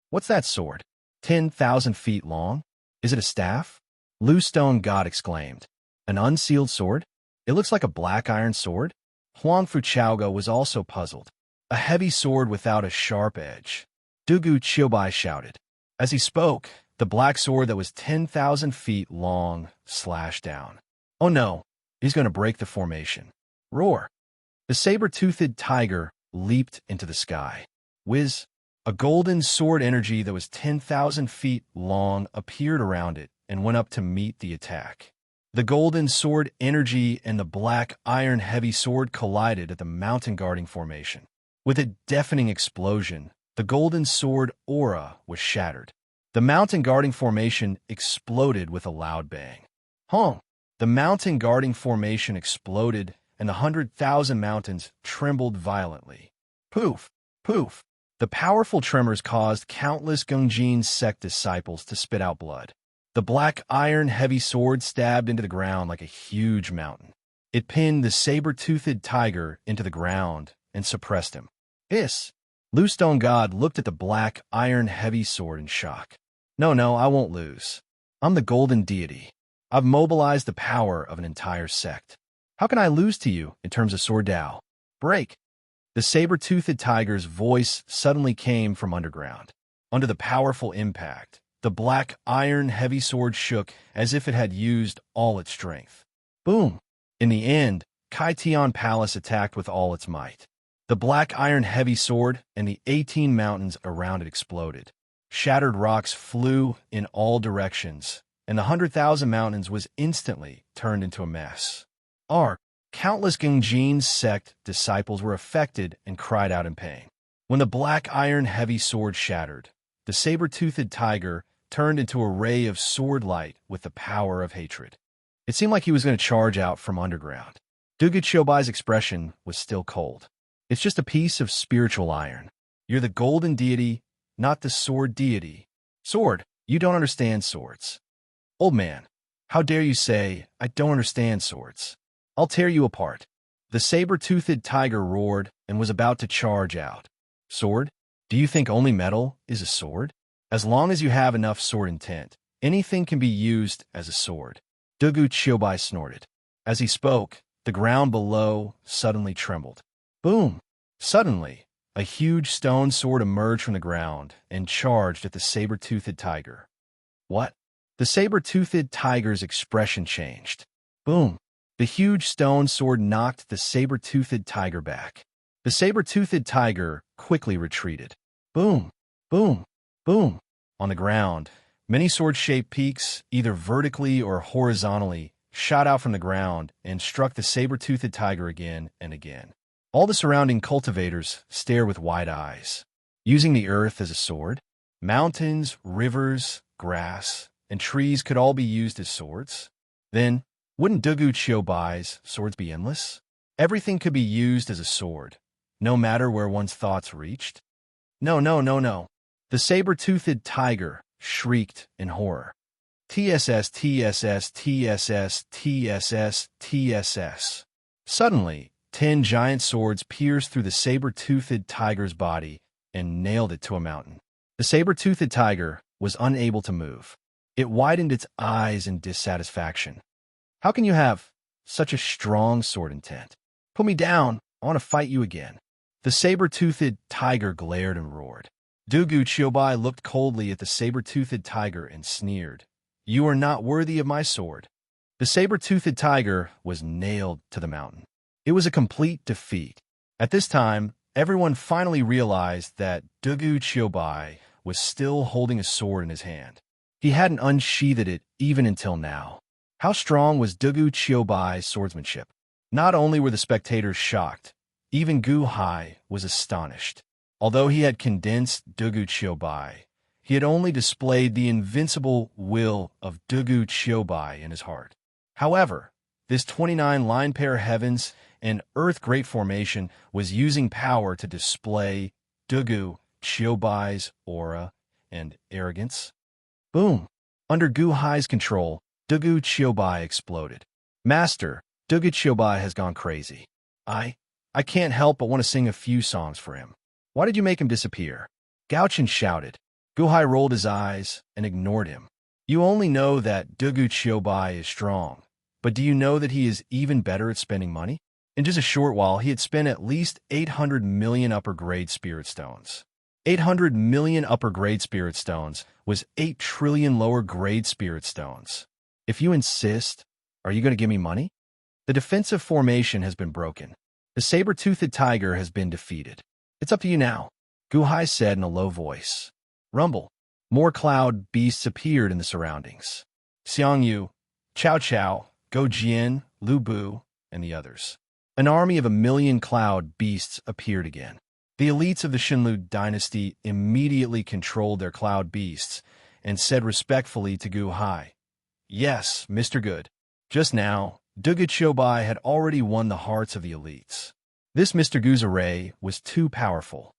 S1: What's that sword? 10,000 feet long? Is it a staff? Lu Stone God exclaimed. An unsealed sword? It looks like a black iron sword? Huang Fu Chaoga was also puzzled. A heavy sword without a sharp edge. Dugu Chiobai shouted. As he spoke, the black sword that was 10,000 feet long slashed down. Oh no, he's going to break the formation. Roar! The saber-toothed tiger leaped into the sky. Whiz! A golden sword energy that was 10,000 feet long appeared around it and went up to meet the attack. The golden sword energy and the black iron heavy sword collided at the mountain guarding formation. With a deafening explosion, the golden sword aura was shattered. The mountain guarding formation exploded with a loud bang. Honk! The mountain guarding formation exploded, and the 100,000 mountains trembled violently. Poof! Poof! The powerful tremors caused countless Gungjin sect disciples to spit out blood. The black iron heavy sword stabbed into the ground like a huge mountain. It pinned the saber-toothed tiger into the ground and suppressed him. Hiss! Lu Stone God looked at the black iron heavy sword in shock. No, I won't lose. I'm the golden deity. I've mobilized the power of an entire sect. How can I lose to you in terms of sword Dao? Break! The saber-toothed tiger's voice suddenly came from underground. Under the powerful impact, the black iron heavy sword shook as if it had used all its strength. Boom! In the end, Kai Tian Palace attacked with all its might. The black iron heavy sword and the 18 mountains around it exploded. Shattered rocks flew in all directions, and the 100,000 mountains was instantly turned into a mess. Countless Gungjin sect disciples were affected and cried out in pain. When the black iron heavy sword shattered, the saber-toothed tiger turned into a ray of sword light with the power of hatred. It seemed like he was going to charge out from underground. Dugu Chiobai's expression was still cold. It's just a piece of spiritual iron. You're the golden deity, not the sword deity. Sword, you don't understand swords. Old man, how dare you say, I don't understand swords. I'll tear you apart. The saber-toothed tiger roared and was about to charge out. Sword? Do you think only metal is a sword? As long as you have enough sword intent, anything can be used as a sword. Dugu Chiobai snorted. As he spoke, the ground below suddenly trembled. Boom! Suddenly, a huge stone sword emerged from the ground and charged at the saber-toothed tiger. What? The saber-toothed tiger's expression changed. Boom! The huge stone sword knocked the saber-toothed tiger back. The saber-toothed tiger quickly retreated. Boom! Boom! Boom! On the ground, many sword-shaped peaks, either vertically or horizontally, shot out from the ground and struck the saber-toothed tiger again and again. All the surrounding cultivators stared with wide eyes. using the earth as a sword. Mountains, rivers, grass, and trees could all be used as swords. Then, wouldn't Dugu Chiobai's swords be endless? Everything could be used as a sword, no matter where one's thoughts reached. No, no, no, no. The saber-toothed tiger shrieked in horror. TSS, TSS, TSS, TSS, TSS. Suddenly, 10 giant swords pierced through the saber-toothed tiger's body and nailed it to a mountain. The saber-toothed tiger was unable to move. It widened its eyes in dissatisfaction. How can you have such a strong sword intent? Put me down. I want to fight you again. The saber-toothed tiger glared and roared. Dugu Chiobai looked coldly at the saber-toothed tiger and sneered. You are not worthy of my sword. The saber-toothed tiger was nailed to the mountain. It was a complete defeat. At this time, everyone finally realized that Dugu Chiobai was still holding a sword in his hand. He hadn't unsheathed it even until now. How strong was Dugu Chiobai's swordsmanship? Not only were the spectators shocked, even Gu Hai was astonished. Although he had condensed Dugu Chiobai, he had only displayed the invincible will of Dugu Chiobai in his heart. However, this 29-line pair heavens and earth great formation was using power to display Dugu Chiobai's aura and arrogance. Boom! Under Gu Hai's control, Dugu Chiobai exploded. Master, Dugu Chiobai has gone crazy. I can't help but want to sing a few songs for him. Why did you make him disappear? Gauchin shouted. Gu Hai rolled his eyes and ignored him. You only know that Dugu Chiobai is strong, but do you know that he is even better at spending money? In just a short while, he had spent at least 800 million upper-grade spirit stones. 800 million upper-grade spirit stones was 8 trillion lower-grade spirit stones. If you insist, are you going to give me money? The defensive formation has been broken. The saber-toothed tiger has been defeated. It's up to you now, Gu Hai said in a low voice. Rumble. More cloud beasts appeared in the surroundings. Xiang Yu, Chao Chao, Go Jian, Lu Bu, and the others. An army of 1 million cloud beasts appeared again. The elites of the Xinlu dynasty immediately controlled their cloud beasts and said respectfully to Gu Hai, Yes, Mr. Good. Just now, Dugu Chiobai had already won the hearts of the elites. This Mr. Gu's array was too powerful.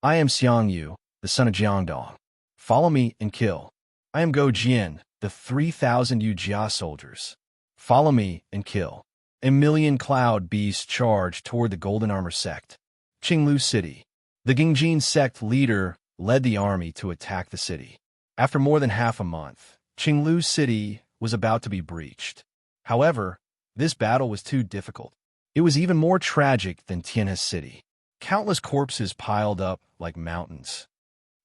S1: I am Xiang Yu, the son of Jiangdong. Follow me and kill. I am Go Jian, the 3,000 Yu Jia soldiers. Follow me and kill. 1 million cloud beasts charged toward the Golden Armor sect. Qinglu City. The Gingjin sect leader led the army to attack the city. After more than half a month, Qinglu City was about to be breached. However, this battle was too difficult. It was even more tragic than Tianhe City. Countless corpses piled up like mountains.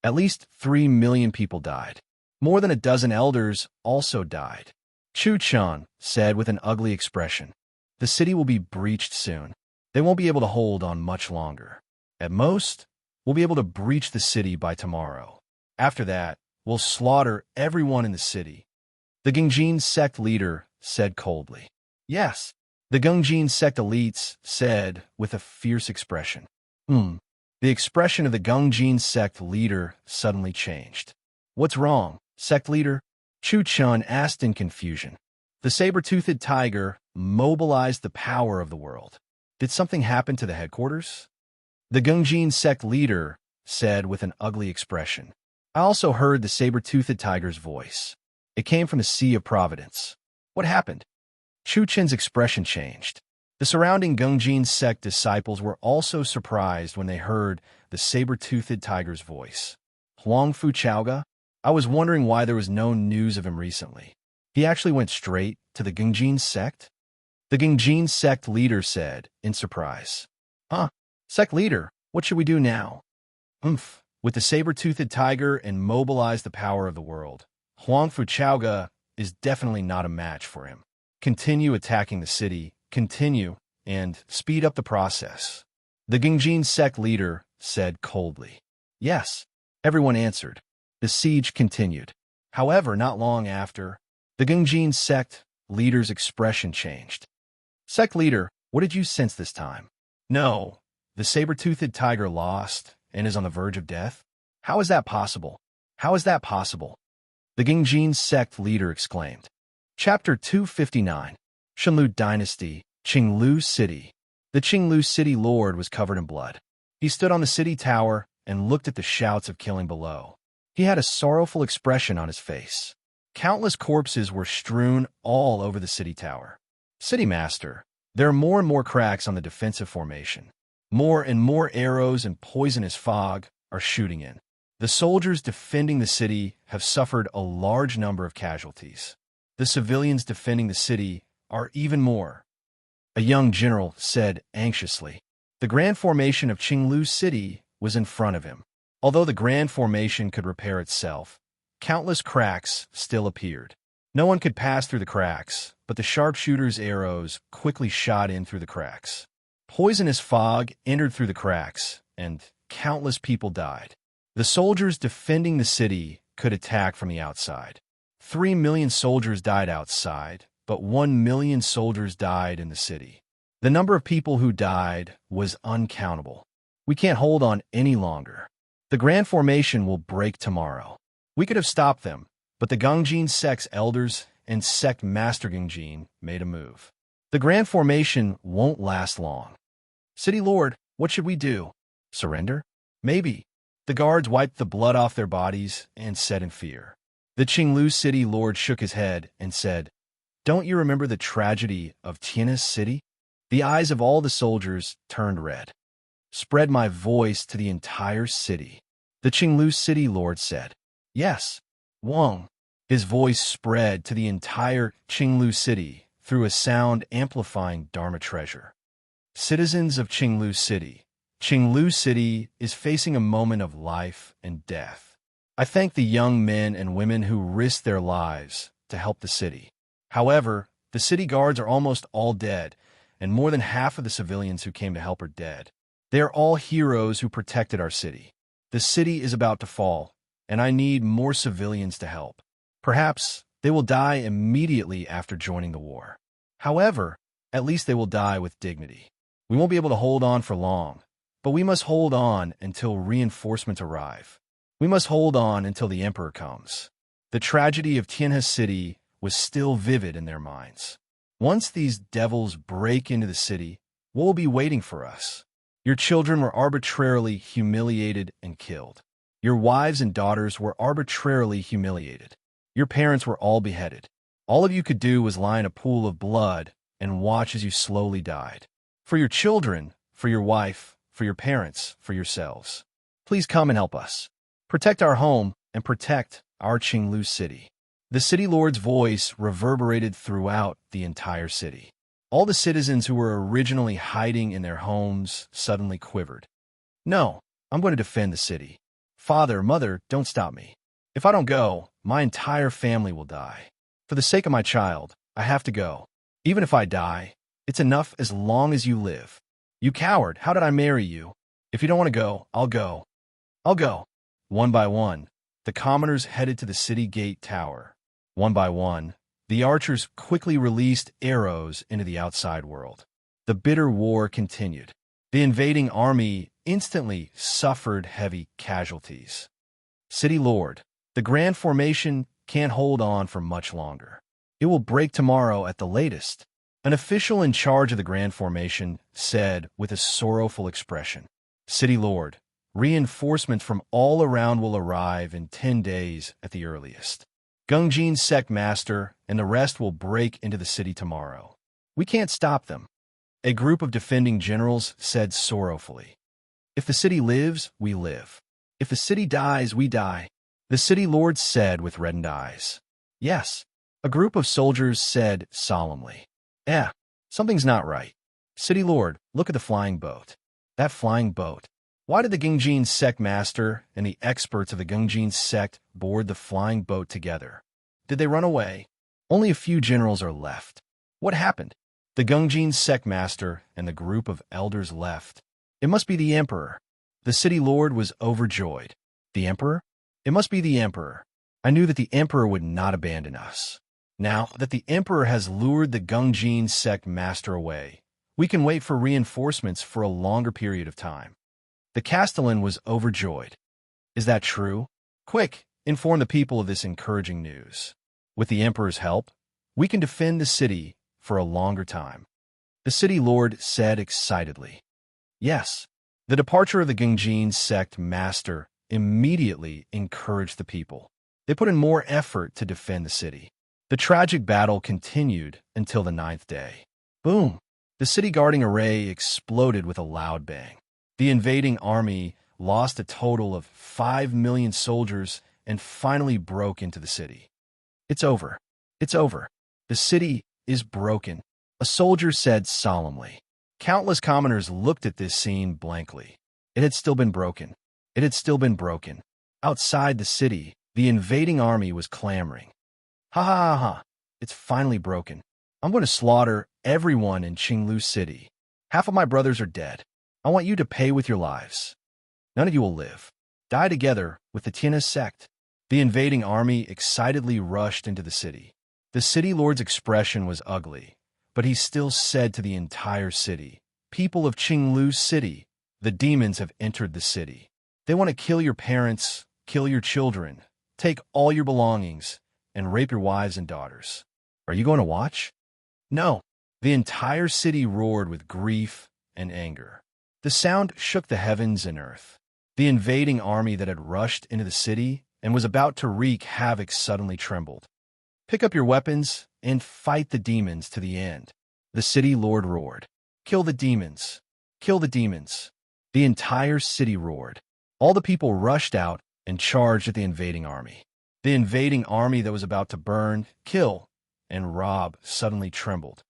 S1: At least 3 million people died. More than a dozen elders also died. Chu Chun said with an ugly expression, The city will be breached soon. They won't be able to hold on much longer. At most, we'll be able to breach the city by tomorrow. After that, we'll slaughter everyone in the city. The Gingjin sect leader said coldly. Yes, the Gingjin sect elites said with a fierce expression. The expression of the Gingjin sect leader suddenly changed. What's wrong, sect leader? Chu Chun asked in confusion. The saber-toothed tiger mobilized the power of the world. Did something happen to the headquarters? The Gingjin sect leader said with an ugly expression. I also heard the saber-toothed tiger's voice. It came from the Sea of Providence. What happened? Chu Chen's expression changed. The surrounding Gingjin sect disciples were also surprised when they heard the saber-toothed tiger's voice. Huang Fu Chaoga? I was wondering why there was no news of him recently. He actually went straight to the Gingjin sect? The Gingjin sect leader said, in surprise. Sect leader, what should we do now? With the saber-toothed tiger and mobilize the power of the world, Huang Fu Chaoga is definitely not a match for him. Continue attacking the city, continue, and speed up the process. The Gingjin sect leader said coldly. Yes, everyone answered. The siege continued. However, not long after, the Gingjin sect leader's expression changed. Sect leader, what did you sense this time? No, the saber-toothed tiger lost, and is on the verge of death? How is that possible? How is that possible? The Gengjin sect leader exclaimed. Chapter 259. Shenlu Dynasty, Qinglu City. The Qinglu City lord was covered in blood. He stood on the city tower and looked at the shouts of killing below. He had a sorrowful expression on his face. Countless corpses were strewn all over the city tower. City Master, there are more and more cracks on the defensive formation. More and more arrows and poisonous fog are shooting in. The soldiers defending the city have suffered a large number of casualties. The civilians defending the city are even more. A young general said anxiously. The grand formation of Qinglu City was in front of him. Although the grand formation could repair itself, countless cracks still appeared. No one could pass through the cracks, but the sharpshooter's arrows quickly shot in through the cracks. Poisonous fog entered through the cracks, and countless people died. The soldiers defending the city could attack from the outside. 3 million soldiers died outside, but 1 million soldiers died in the city. The number of people who died was uncountable. We can't hold on any longer. The grand formation will break tomorrow. We could have stopped them, but the Gengjin sect's elders and sect master Gengjin made a move. The grand formation won't last long. City Lord, what should we do? Surrender? Maybe. The guards wiped the blood off their bodies and said in fear. The Qinglu City Lord shook his head and said, Don't you remember the tragedy of Tianhe City? The eyes of all the soldiers turned red. Spread my voice to the entire city. The Qinglu City Lord said, Yes, Wang. His voice spread to the entire Qinglu City through a sound-amplifying Dharma treasure. Citizens of Qinglu City is facing a moment of life and death. I thank the young men and women who risked their lives to help the city. However, the city guards are almost all dead, and more than half of the civilians who came to help are dead. They are all heroes who protected our city. The city is about to fall, and I need more civilians to help. Perhaps they will die immediately after joining the war. However, at least they will die with dignity. We won't be able to hold on for long, but we must hold on until reinforcements arrive. We must hold on until the emperor comes. The tragedy of Tianhe City was still vivid in their minds. Once these devils break into the city, what will be waiting for us? Your children were arbitrarily humiliated and killed. Your wives and daughters were arbitrarily humiliated. Your parents were all beheaded. All of you could do was lie in a pool of blood and watch as you slowly died. For your children, for your wife, for your parents, for yourselves. Please come and help us. Protect our home and protect our Qinglu City. The city lord's voice reverberated throughout the entire city. All the citizens who were originally hiding in their homes suddenly quivered. No, I'm going to defend the city. Father, mother, don't stop me. If I don't go, my entire family will die. For the sake of my child, I have to go. Even if I die, it's enough as long as you live. You coward, how did I marry you? If you don't want to go, I'll go. I'll go. One by one, the commoners headed to the city gate tower. One by one, the archers quickly released arrows into the outside world. The bitter war continued. The invading army instantly suffered heavy casualties. City Lord, the grand formation can't hold on for much longer. It will break tomorrow at the latest. An official in charge of the grand formation said with a sorrowful expression, City Lord, reinforcements from all around will arrive in 10 days at the earliest. Gengjin sect master and the rest will break into the city tomorrow. We can't stop them. A group of defending generals said sorrowfully. If the city lives, we live. If the city dies, we die. The city lord said with reddened eyes. Yes. A group of soldiers said solemnly. Something's not right. City Lord, look at the flying boat. That flying boat. Why did the Gengjin sect master and the experts of the Gengjin sect board the flying boat together? Did they run away? Only a few generals are left. What happened? The Gengjin sect master and the group of elders left. It must be the emperor. The city lord was overjoyed. The emperor? It must be the emperor. I knew that the emperor would not abandon us. Now that the emperor has lured the Gengjin sect master away, we can wait for reinforcements for a longer period of time. The castellan was overjoyed. Is that true? Quick, inform the people of this encouraging news. With the emperor's help, we can defend the city for a longer time. The city lord said excitedly. Yes. The departure of the Genjin sect master immediately encouraged the people. They put in more effort to defend the city. The tragic battle continued until the 9th day. Boom! The city guarding array exploded with a loud bang. The invading army lost a total of 5 million soldiers and finally broke into the city. It's over. It's over. The city is broken, a soldier said solemnly. Countless commoners looked at this scene blankly. It had still been broken. It had still been broken. Outside the city, the invading army was clamoring. Ha ha ha ha! It's finally broken. I'm going to slaughter everyone in Qinglu City. Half of my brothers are dead. I want you to pay with your lives. None of you will live. Die together with the Tianhe sect. The invading army excitedly rushed into the city. The city lord's expression was ugly, but he still said to the entire city, "People of Qinglu City, the demons have entered the city. They want to kill your parents, kill your children, take all your belongings, and rape your wives and daughters. Are you going to watch?" No. The entire city roared with grief and anger. The sound shook the heavens and earth. The invading army that had rushed into the city and was about to wreak havoc suddenly trembled. Pick up your weapons and fight the demons to the end. The city lord roared. Kill the demons. Kill the demons. The entire city roared. All the people rushed out and charged at the invading army. The invading army that was about to burn, kill, and rob suddenly trembled.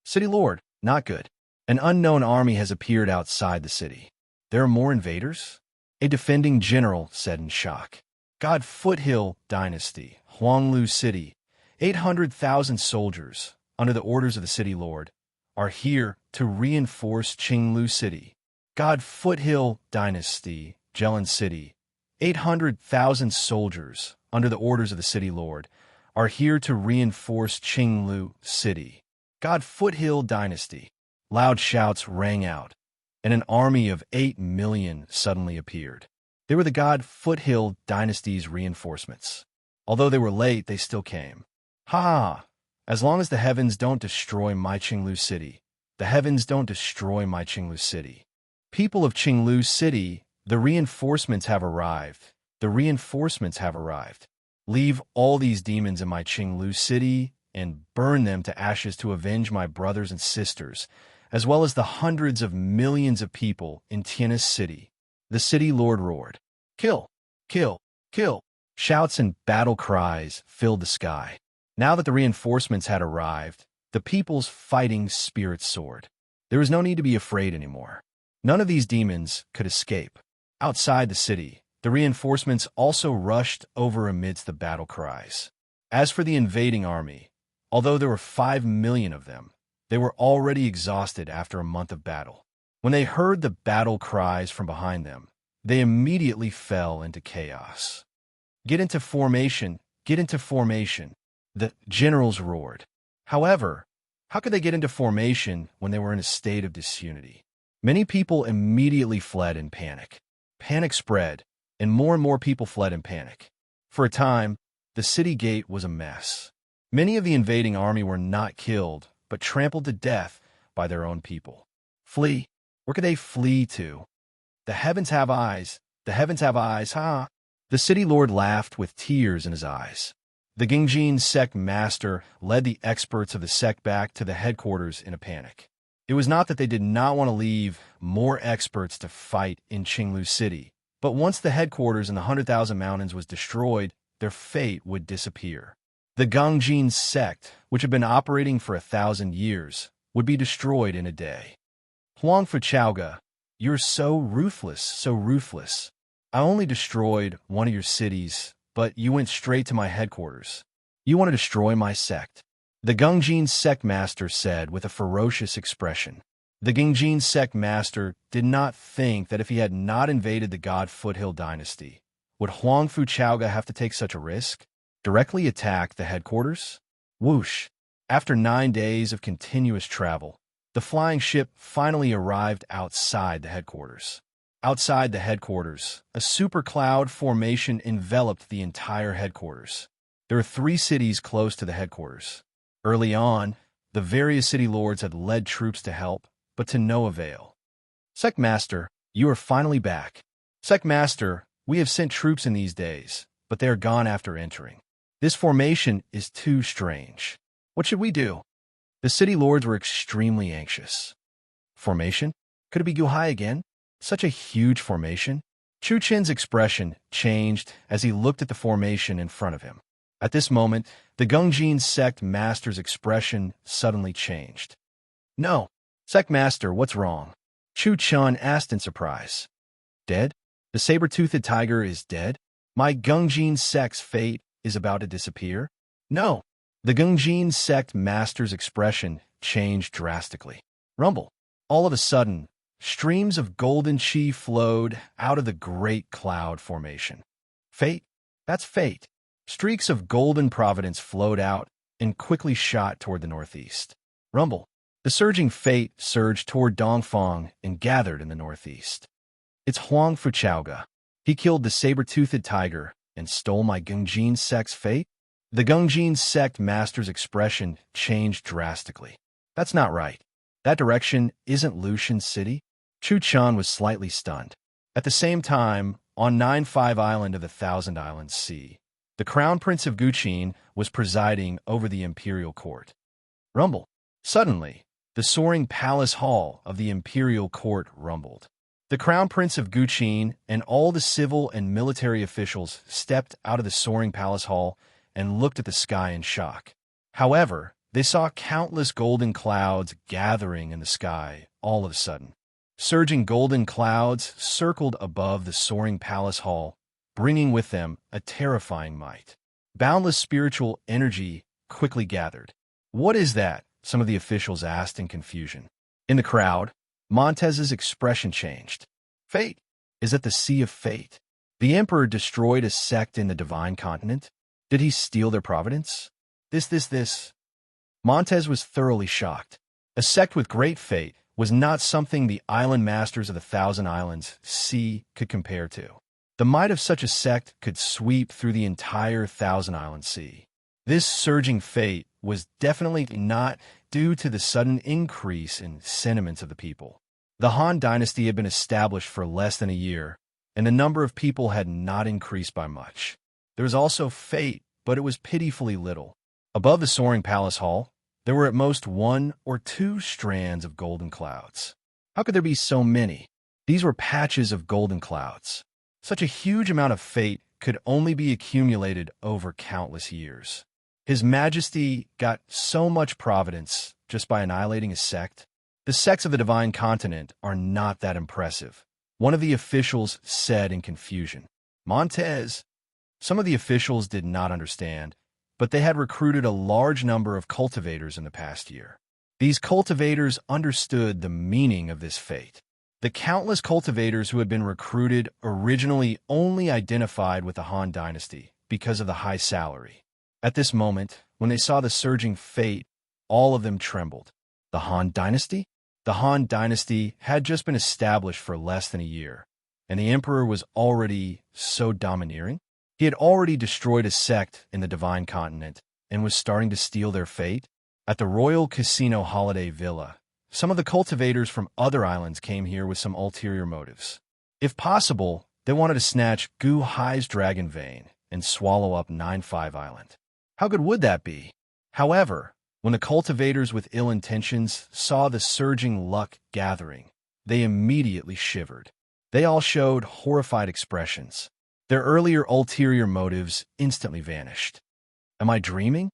S1: City lord, not good. An unknown army has appeared outside the city. There are more invaders? A defending general said in shock. God Foothill Dynasty, Huanglu City, 800,000 soldiers, under the orders of the city lord, are here to reinforce Qinglu City. God Foothill Dynasty, Jilin City, 800,000 soldiers, under the orders of the city lord, are here to reinforce Qinglu City. God Foothill Dynasty. Loud shouts rang out, and an army of 8 million suddenly appeared. They were the God Foothill Dynasty's reinforcements. Although they were late, they still came. Ha ha! As long as the heavens don't destroy my Qinglu City, the heavens don't destroy my Qinglu City. People of Qinglu City, the reinforcements have arrived. The reinforcements have arrived. Leave all these demons in my Qinglu City and burn them to ashes to avenge my brothers and sisters, as well as the hundreds of millions of people in Tianhe City. The city lord roared. Kill! Kill! Kill! Shouts and battle cries filled the sky. Now that the reinforcements had arrived, the people's fighting spirit soared. There was no need to be afraid anymore. None of these demons could escape. Outside the city, the reinforcements also rushed over amidst the battle cries. As for the invading army, although there were 5 million of them, they were already exhausted after a month of battle. When they heard the battle cries from behind them, they immediately fell into chaos. Get into formation! Get into formation! The generals roared. However, how could they get into formation when they were in a state of disunity? Many people immediately fled in panic. Panic spread, and more people fled in panic. For a time, the city gate was a mess. Many of the invading army were not killed, but trampled to death by their own people. Flee! Where could they flee to? The heavens have eyes. The heavens have eyes, huh? The city lord laughed with tears in his eyes. The Genjin sect master led the experts of the sect back to the headquarters in a panic. It was not that they did not want to leave more experts to fight in Qinglu City, but once the headquarters in the 100,000 Mountains was destroyed, their fate would disappear. The Genjin sect, which had been operating for 1,000 years, would be destroyed in a day. Huang Fuchaoga, you're so ruthless, so ruthless. I only destroyed one of your cities, but you went straight to my headquarters. You want to destroy my sect. The Genjin sect master said with a ferocious expression. The Genjin sect master did not think that if he had not invaded the God Foothill Dynasty, would Huang Fuchaoga have to take such a risk? Directly attack the headquarters? Whoosh! After 9 days of continuous travel, the flying ship finally arrived outside the headquarters. Outside the headquarters, a supercloud formation enveloped the entire headquarters. There are 3 cities close to the headquarters. Early on, the various city lords had led troops to help, but to no avail. Sectmaster, you are finally back. Sectmaster, we have sent troops in these days, but they are gone after entering. This formation is too strange. What should we do? The city lords were extremely anxious. Formation? Could it be Guhai again? Such a huge formation? Chu Chen's expression changed as he looked at the formation in front of him. At this moment, the Gungjin sect master's expression suddenly changed. No. Sect master, what's wrong? Chu Chun asked in surprise. Dead? The saber-toothed tiger is dead? My Gungjin sect's fate is about to disappear? No. The Gungjin sect master's expression changed drastically. Rumble. All of a sudden, streams of golden chi flowed out of the great cloud formation. Fate? That's fate. Streaks of golden providence flowed out and quickly shot toward the northeast. Rumble. The surging fate surged toward Dongfang and gathered in the northeast. It's Huang Fuchaoga. He killed the saber-toothed tiger and stole my Gungjin sect's fate? The Gungjin sect master's expression changed drastically. That's not right. That direction isn't Lucian City? Chu Chan was slightly stunned. At the same time, on 9-5 Island of the Thousand Islands Sea, the Crown Prince of Guqin was presiding over the imperial court. Rumble. Suddenly, the soaring palace hall of the imperial court rumbled. The Crown Prince of Guqin and all the civil and military officials stepped out of the soaring palace hall and looked at the sky in shock. However, they saw countless golden clouds gathering in the sky all of a sudden. Surging golden clouds circled above the soaring palace hall, bringing with them a terrifying might. Boundless spiritual energy quickly gathered. What is that? Some of the officials asked in confusion. In the crowd, Montez's expression changed. Fate. Is it the Sea of Fate? The Emperor destroyed a sect in the Divine Continent? Did he steal their providence? This. Montez was thoroughly shocked. A sect with great fate was not something the island masters of the Thousand Islands Sea could compare to. The might of such a sect could sweep through the entire Thousand Island Sea. This surging fate was definitely not due to the sudden increase in sentiments of the people. The Han dynasty had been established for less than a year, and the number of people had not increased by much. There was also fate, but it was pitifully little. Above the soaring palace hall, there were at most 1 or 2 strands of golden clouds. How could there be so many? These were patches of golden clouds. Such a huge amount of fate could only be accumulated over countless years. His Majesty got so much providence just by annihilating a sect. The sects of the Divine Continent are not that impressive, one of the officials said in confusion. Montez. Some of the officials did not understand, but they had recruited a large number of cultivators in the past year. These cultivators understood the meaning of this fate. The countless cultivators who had been recruited originally only identified with the Han dynasty because of the high salary. At this moment, when they saw the surging fate, all of them trembled. The Han dynasty? The Han dynasty had just been established for less than a year, and the emperor was already so domineering. He had already destroyed a sect in the Divine Continent and was starting to steal their fate. At the Royal Casino Holiday Villa, some of the cultivators from other islands came here with some ulterior motives. If possible, they wanted to snatch Gu Hai's dragon vein and swallow up 9-5 Island. How good would that be? However, when the cultivators with ill intentions saw the surging luck gathering, they immediately shivered. They all showed horrified expressions. Their earlier ulterior motives instantly vanished. Am I dreaming?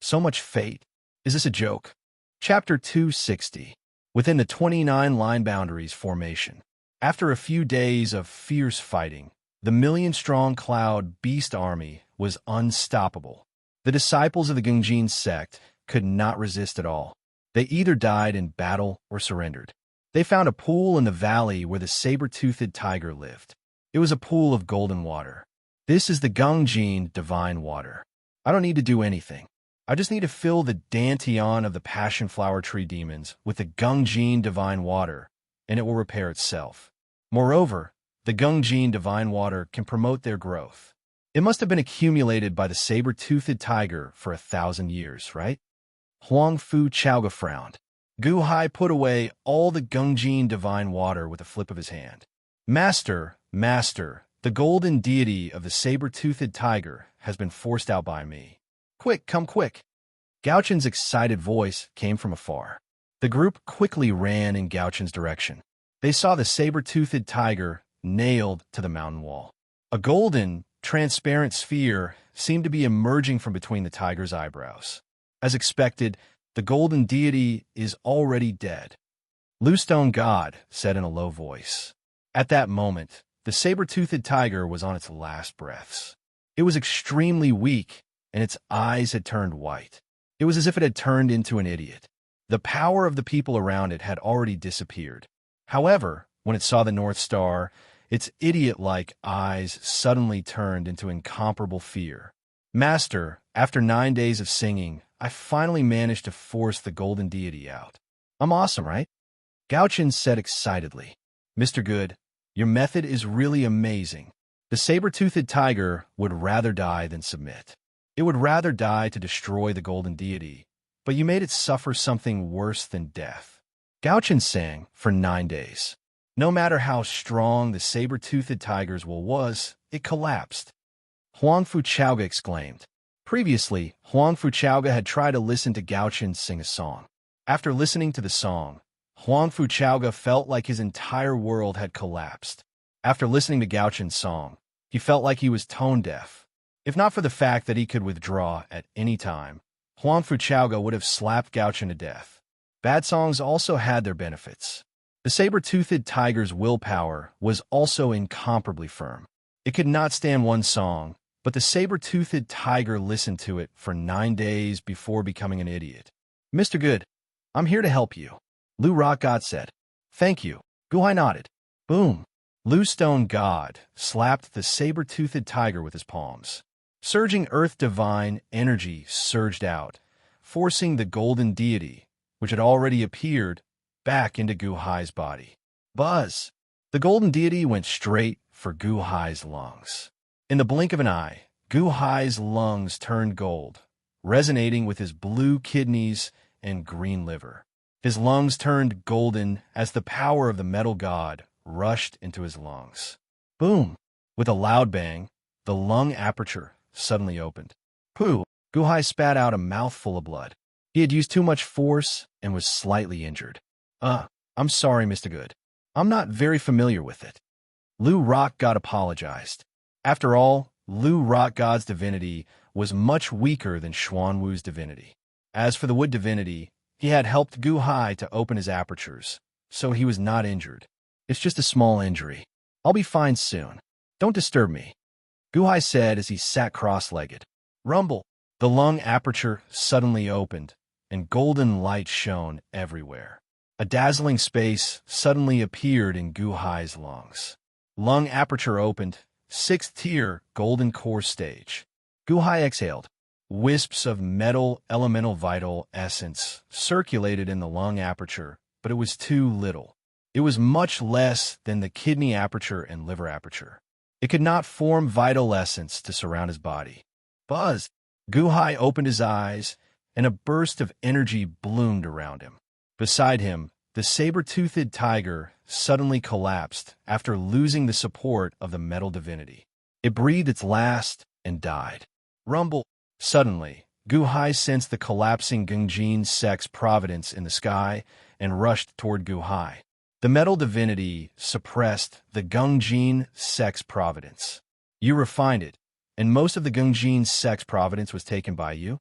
S1: So much fate. Is this a joke? Chapter 260. Within the 29 line boundaries formation. After a few days of fierce fighting, the million-strong Cloud Beast army was unstoppable. The disciples of the Gungjin sect could not resist at all. They either died in battle or surrendered. They found a pool in the valley where the saber-toothed tiger lived. It was a pool of golden water. This is the Gungjin divine water. I don't need to do anything. I just need to fill the dantian of the passion flower tree demons with the Gungjin divine water, and it will repair itself. Moreover, the Gungjin divine water can promote their growth. It must have been accumulated by the saber-toothed tiger for 1,000 years, right? Huang Fu Chaoga frowned. Gu Hai put away all the Gungjin divine water with a flip of his hand. Master, the golden deity of the saber-toothed tiger has been forced out by me. Quick, come quick. Gao-chen's excited voice came from afar. The group quickly ran in Gao-chen's direction. They saw the saber-toothed tiger nailed to the mountain wall. A golden, transparent sphere seemed to be emerging from between the tiger's eyebrows. As expected, the golden deity is already dead. Stone God said in a low voice. At that moment, the saber-toothed tiger was on its last breaths. It was extremely weak, and its eyes had turned white. It was as if it had turned into an idiot. The power of the people around it had already disappeared. However, when it saw the North Star, its idiot-like eyes suddenly turned into incomparable fear. Master, after 9 days of singing, I finally managed to force the golden deity out. I'm awesome, right? Gao-chen said excitedly. Mr. Good, your method is really amazing. The saber-toothed tiger would rather die than submit. It would rather die to destroy the golden deity, but you made it suffer something worse than death. Gao-chen sang for 9 days. No matter how strong the saber-toothed tiger's will was, it collapsed. Huang Fu Chaoga exclaimed. Previously, Huang Fu Chaoga had tried to listen to Gao-chen sing a song. After listening to the song, Huang Fu Chaoga felt like his entire world had collapsed. After listening to Gao-chen's song, he felt like he was tone-deaf. If not for the fact that he could withdraw at any time, Huang Fu Chaoga would have slapped Gao-chen to death. Bad songs also had their benefits. The saber-toothed tiger's willpower was also incomparably firm. It could not stand one song, but the saber-toothed tiger listened to it for 9 days before becoming an idiot. Mr. Good, I'm here to help you, Lu Rock God said. Thank you. Gu Hai nodded. Boom. Lu Stone God slapped the saber-toothed tiger with his palms. Surging earth divine energy surged out, forcing the golden deity, which had already appeared, back into Gu Hai's body. Buzz! The golden deity went straight for Gu Hai's lungs. In the blink of an eye, Gu Hai's lungs turned gold, resonating with his blue kidneys and green liver. His lungs turned golden as the power of the metal god rushed into his lungs. Boom! With a loud bang, the lung aperture suddenly opened. Pooh! Gu Hai spat out a mouthful of blood. He had used too much force and was slightly injured. I'm sorry, Mr. Good. I'm not very familiar with it. Lu Rock God apologized. After all, Lu Rock God's divinity was much weaker than Xuan Wu's divinity. As for the wood divinity, he had helped Gu Hai to open his apertures, so he was not injured. It's just a small injury. I'll be fine soon. Don't disturb me, Gu Hai said as he sat cross-legged. Rumble! The lung aperture suddenly opened, and golden light shone everywhere. A dazzling space suddenly appeared in Gu Hai's lungs. Lung aperture opened, 6th tier golden core stage. Gu Hai exhaled. Wisps of metal elemental vital essence circulated in the lung aperture, but it was too little. It was much less than the kidney aperture and liver aperture. It could not form vital essence to surround his body. Buzz! Gu Hai opened his eyes, and a burst of energy bloomed around him. Beside him, the saber-toothed tiger suddenly collapsed after losing the support of the metal divinity. It breathed its last and died. Rumble! Suddenly, Gu Hai sensed the collapsing Gungjin sex providence in the sky and rushed toward Gu Hai. The metal divinity suppressed the Gungjin sex providence. You refined it, and most of the Gungjin sex providence was taken by you?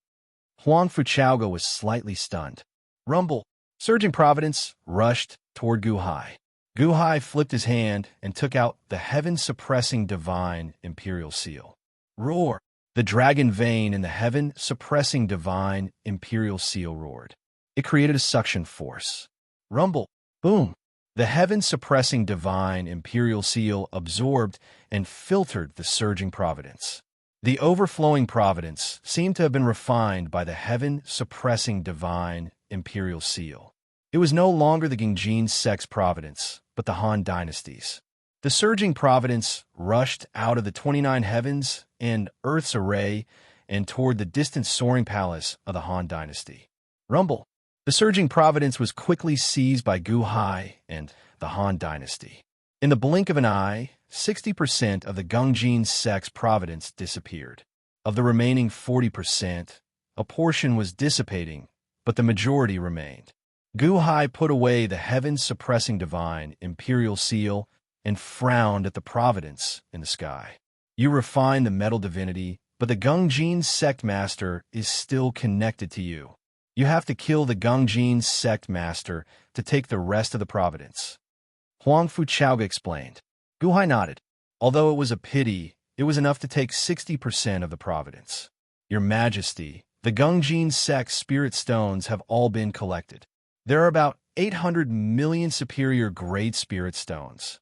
S1: Huang Fu Chaoga was slightly stunned. Rumble! Surging providence rushed toward Gu Hai. Gu Hai flipped his hand and took out the heaven-suppressing divine imperial seal. Roar! The dragon vein in the heaven-suppressing divine imperial seal roared. It created a suction force. Rumble! Boom! The heaven-suppressing divine imperial seal absorbed and filtered the surging providence. The overflowing providence seemed to have been refined by the heaven-suppressing divine imperial seal. It was no longer the Gungjin sex providence, but the Han dynasties. The surging providence rushed out of the 29 heavens and Earth's array and toward the distant soaring palace of the Han dynasty. Rumble. The surging providence was quickly seized by Gu Hai and the Han dynasty. In the blink of an eye, 60% of the Gungjin sect's providence disappeared. Of the remaining 40%, a portion was dissipating, but the majority remained. Gu Hai put away the heaven-suppressing divine imperial seal and frowned at the providence in the sky. You refine the metal divinity, but the Gungjin sect master is still connected to you. You have to kill the Gungjin sect master to take the rest of the providence. Huang Fu Chaoga explained. Gu Hai nodded. Although it was a pity, it was enough to take 60% of the providence. Your Majesty, the Gungjin sect's spirit stones have all been collected. There are about 800 million superior grade spirit stones.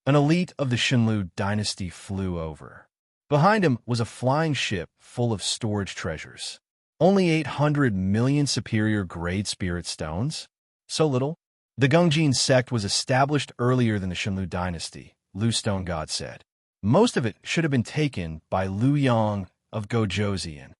S1: An elite of the Xinlu dynasty flew over. Behind him was a flying ship full of storage treasures. Only 800 million superior grade spirit stones? So little? The Gungjin sect was established earlier than the Xinlu dynasty, Lu Stone God said. Most of it should have been taken by Lu Yang of Gojoseon.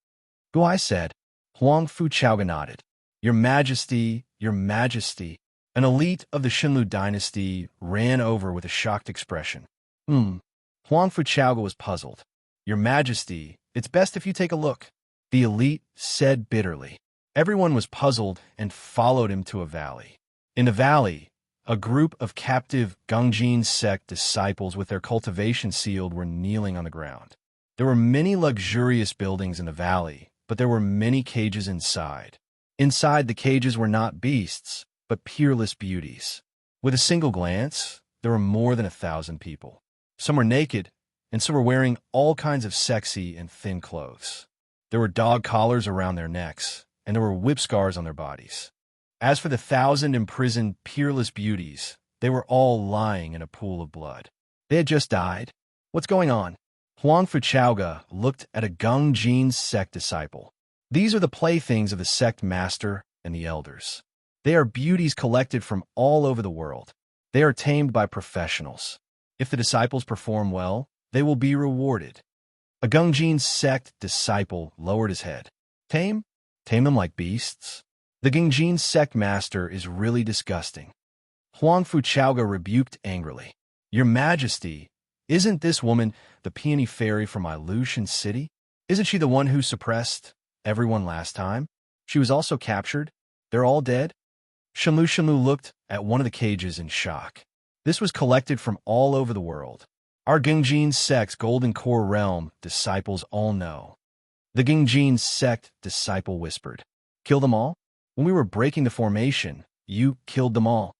S1: Gu Hai said. Huang Fu Chaoga nodded. Your Majesty, Your Majesty. An elite of the Xinlu dynasty ran over with a shocked expression. Huang Fu Chaoga was puzzled. Your Majesty, it's best if you take a look. The elite said bitterly. Everyone was puzzled and followed him to a valley. In the valley, a group of captive Gungjin sect disciples with their cultivation sealed were kneeling on the ground. There were many luxurious buildings in the valley, but there were many cages inside. Inside the cages were not beasts, but peerless beauties. With a single glance, there were more than 1,000 people. Some were naked, and some were wearing all kinds of sexy and thin clothes. There were dog collars around their necks, and there were whip scars on their bodies. As for the 1,000 imprisoned, peerless beauties, they were all lying in a pool of blood. They had just died. What's going on? Huang Fu Chaoga looked at a Gungjin sect disciple. These are the playthings of the sect master and the elders. They are beauties collected from all over the world. They are tamed by professionals. If the disciples perform well, they will be rewarded. A Gungjin sect disciple lowered his head. Tame? Tame them like beasts? The Gungjin sect master is really disgusting. Huang Fu Chaoga rebuked angrily. Your Majesty, isn't this woman the peony fairy from Illusion City? Isn't she the one who suppressed everyone last time? She was also captured. They're all dead? Shenlu looked at one of the cages in shock. This was collected from all over the world. Our Gungjin sect's Golden Core Realm disciples all know. The Gungjin sect disciple whispered. Kill them all? When we were breaking the formation, you killed them all.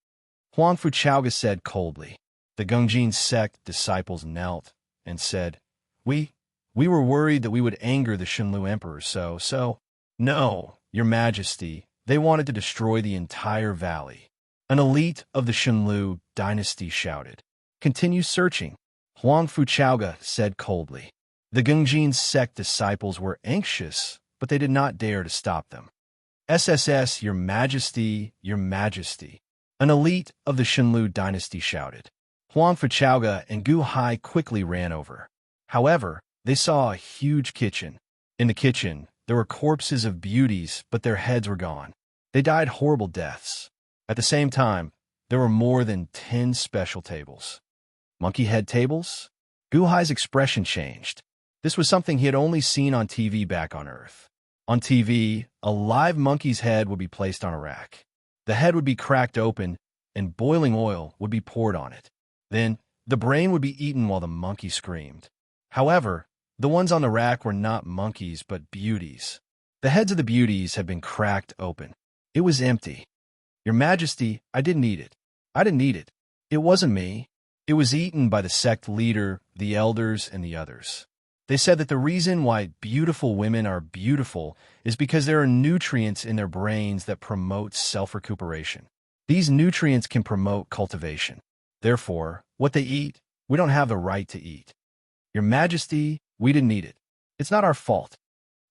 S1: Huang Fu Chaoga said coldly. The Gungjin sect disciples knelt and said, We were worried that we would anger the Xinlu emperor, so. No, Your Majesty, they wanted to destroy the entire valley. An elite of the Xinlu dynasty shouted. Continue searching. Huang Fu Chaoga said coldly. The Gungjin sect disciples were anxious, but they did not dare to stop them. SSS, Your Majesty, Your Majesty. An elite of the Xinlu dynasty shouted. Huang Fu Chaoga and Gu Hai quickly ran over. However, they saw a huge kitchen. In the kitchen, there were corpses of beauties, but their heads were gone. They died horrible deaths. At the same time, there were more than 10 special tables. Monkey head tables? Gu Hai's expression changed. This was something he had only seen on TV back on Earth. On TV, a live monkey's head would be placed on a rack. The head would be cracked open, and boiling oil would be poured on it. Then, the brain would be eaten while the monkey screamed. However, the ones on the rack were not monkeys but beauties. The heads of the beauties had been cracked open. It was empty. Your Majesty, I didn't eat it. I didn't eat it. It wasn't me. It was eaten by the sect leader, the elders, and the others. They said that the reason why beautiful women are beautiful is because there are nutrients in their brains that promote self-recuperation. These nutrients can promote cultivation. Therefore, what they eat, we don't have the right to eat. Your Majesty, we didn't eat it. It's not our fault.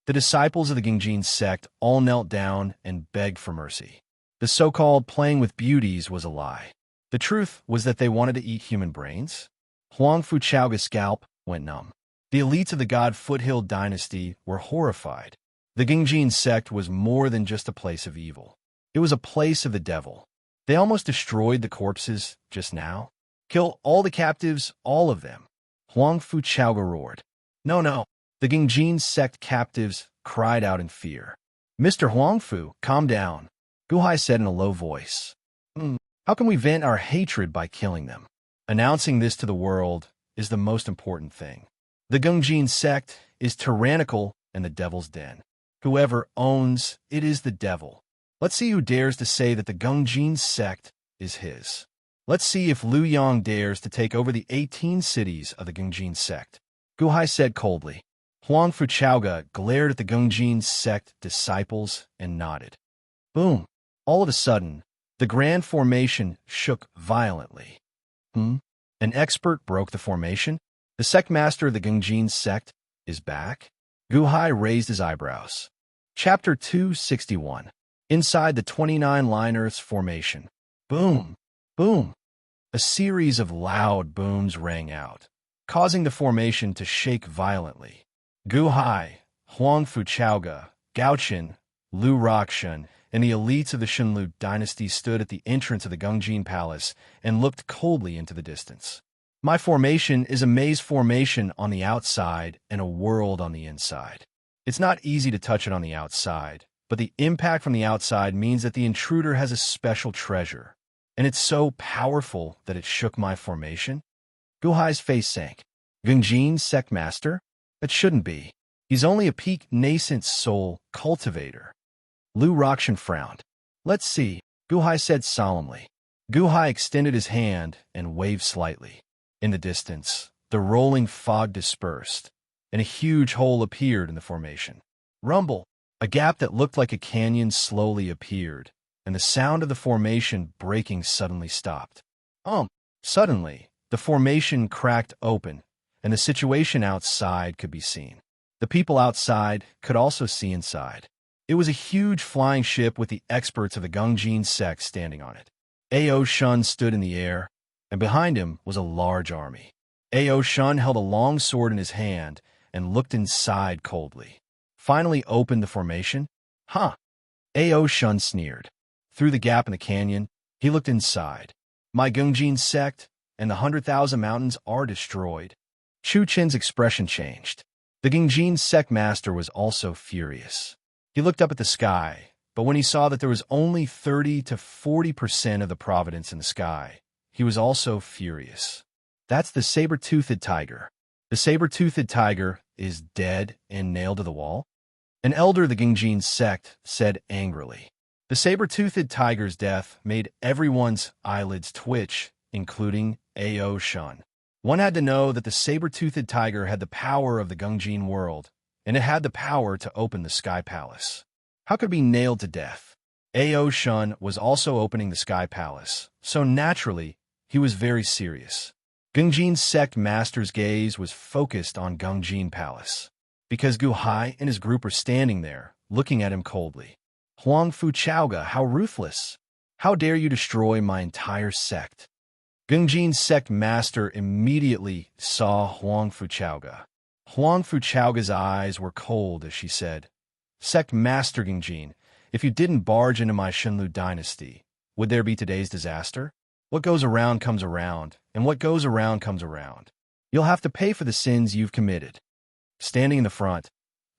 S1: The disciples of the Gungjin sect all knelt down and begged for mercy. The so-called playing with beauties was a lie. The truth was that they wanted to eat human brains. Huang Fuchaoga's scalp went numb. The elites of the God Foothill dynasty were horrified. The Gengjin sect was more than just a place of evil. It was a place of the devil. They almost destroyed the corpses just now. Kill all the captives, all of them. Huang Fuchaoga roared. No, no. The Gengjin sect captives cried out in fear. Mr. Huangfu, calm down, Guhai said in a low voice. How can we vent our hatred by killing them? Announcing this to the world is the most important thing. The Gengjin sect is tyrannical and the devil's den. Whoever owns it is the devil. Let's see who dares to say that the Gengjin sect is his. Let's see if Liu Yang dares to take over the 18 cities of the Gengjin sect. Guhai said coldly. Huang Fuchaoga glared at the Gengjin sect disciples and nodded. Boom! All of a sudden, the grand formation shook violently. An expert broke the formation? The sect master of the Gengjin sect is back? Guhai raised his eyebrows. Chapter 261. Inside the 29-liners formation. Boom! Boom! A series of loud booms rang out, causing the formation to shake violently. Guhai, Huang Fuchaoga, Gaochen, Lu Rokshan, and the elites of the Shunlu dynasty stood at the entrance of the Gengjin palace and looked coldly into the distance. My formation is a maze formation on the outside and a world on the inside. It's not easy to touch it on the outside, but the impact from the outside means that the intruder has a special treasure, and it's so powerful that it shook my formation. Guhai's face sank. Gengjin sect master? That shouldn't be. He's only a peak nascent soul cultivator. Lu Rokshan frowned. Let's see, Guhai said solemnly. Guhai extended his hand and waved slightly. In the distance, the rolling fog dispersed, and a huge hole appeared in the formation. Rumble! A gap that looked like a canyon slowly appeared, and the sound of the formation breaking suddenly stopped. Suddenly, the formation cracked open, and the situation outside could be seen. The people outside could also see inside. It was a huge flying ship with the experts of the Gengjin sect standing on it. Ao Shun stood in the air, and behind him was a large army. Ao Shun held a long sword in his hand and looked inside coldly. Finally opened the formation. Ao Shun sneered. Through the gap in the canyon, he looked inside. My Gengjin sect and the 100,000 mountains are destroyed. Chu Chen's expression changed. The Gengjin sect master was also furious. He looked up at the sky, but when he saw that there was only 30 to 40% of the providence in the sky, he was also furious. That's the saber-toothed tiger. The saber-toothed tiger is dead and nailed to the wall? An elder of the Gengjin sect said angrily. The saber-toothed tiger's death made everyone's eyelids twitch, including Ao Shun. One had to know that the saber-toothed tiger had the power of the Gengjin world, and it had the power to open the Sky Palace. How could it be nailed to death? Ao Shun was also opening the Sky Palace, so naturally, he was very serious. Gengjin sect master's gaze was focused on Gengjin Palace, because Guhai and his group were standing there, looking at him coldly. Huang Fuchaoga, how ruthless! How dare you destroy my entire sect? Gengjin sect master immediately saw Huang Fuchaoga. Huang Fuchaoga's eyes were cold as she said, Sect master Gengjin, if you didn't barge into my Shunlu dynasty, would there be today's disaster? What goes around comes around, and what goes around comes around. You'll have to pay for the sins you've committed. Standing in the front,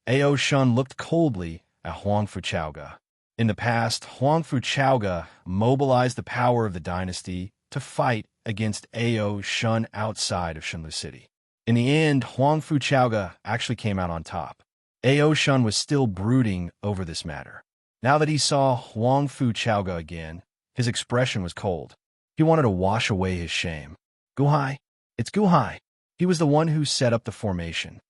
S1: Ao Shun looked coldly at Huang Fuchaoga. In the past, Huang Fuchaoga mobilized the power of the dynasty to fight against Ao Shun outside of Shunlu City. In the end, Huang Fuchaoga actually came out on top. Ao Shun was still brooding over this matter. Now that he saw Huang Fuchaoga again, his expression was cold. He wanted to wash away his shame. Guhai, it's Guhai. He was the one who set up the formation.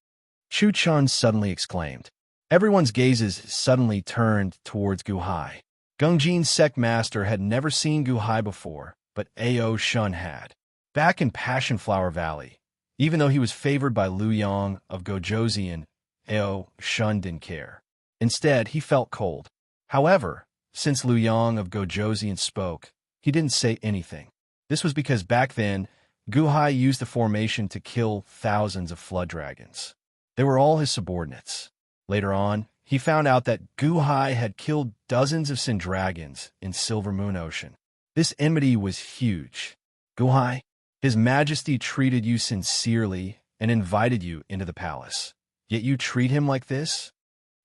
S1: Chu Chun suddenly exclaimed. Everyone's gazes suddenly turned towards Guhai. Gengjin sect master had never seen Guhai before, but Ao Shun had. Back in Passion Flower Valley, even though he was favored by Liu Yang of Gojoseon, Ao Shun didn't care. Instead, he felt cold. However, since Liu Yang of Gojoseon spoke, he didn't say anything. This was because back then, Gu Hai used the formation to kill thousands of flood dragons. They were all his subordinates. Later on, he found out that Gu Hai had killed dozens of Sin dragons in Silver Moon Ocean. This enmity was huge. Gu Hai, His Majesty treated you sincerely and invited you into the palace. Yet you treat him like this?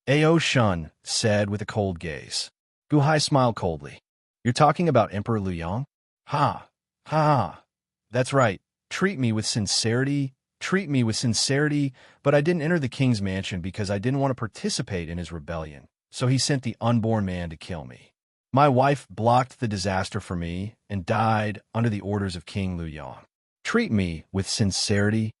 S1: Ao Shun said with a cold gaze. Gu Hai smiled coldly. You're talking about Emperor Liu Yang? Ha! Ha! That's right. Treat me with sincerity, but I didn't enter the king's mansion because I didn't want to participate in his rebellion, so he sent the unborn man to kill me. My wife blocked the disaster for me and died under the orders of King Liu Yang. Treat me with sincerity.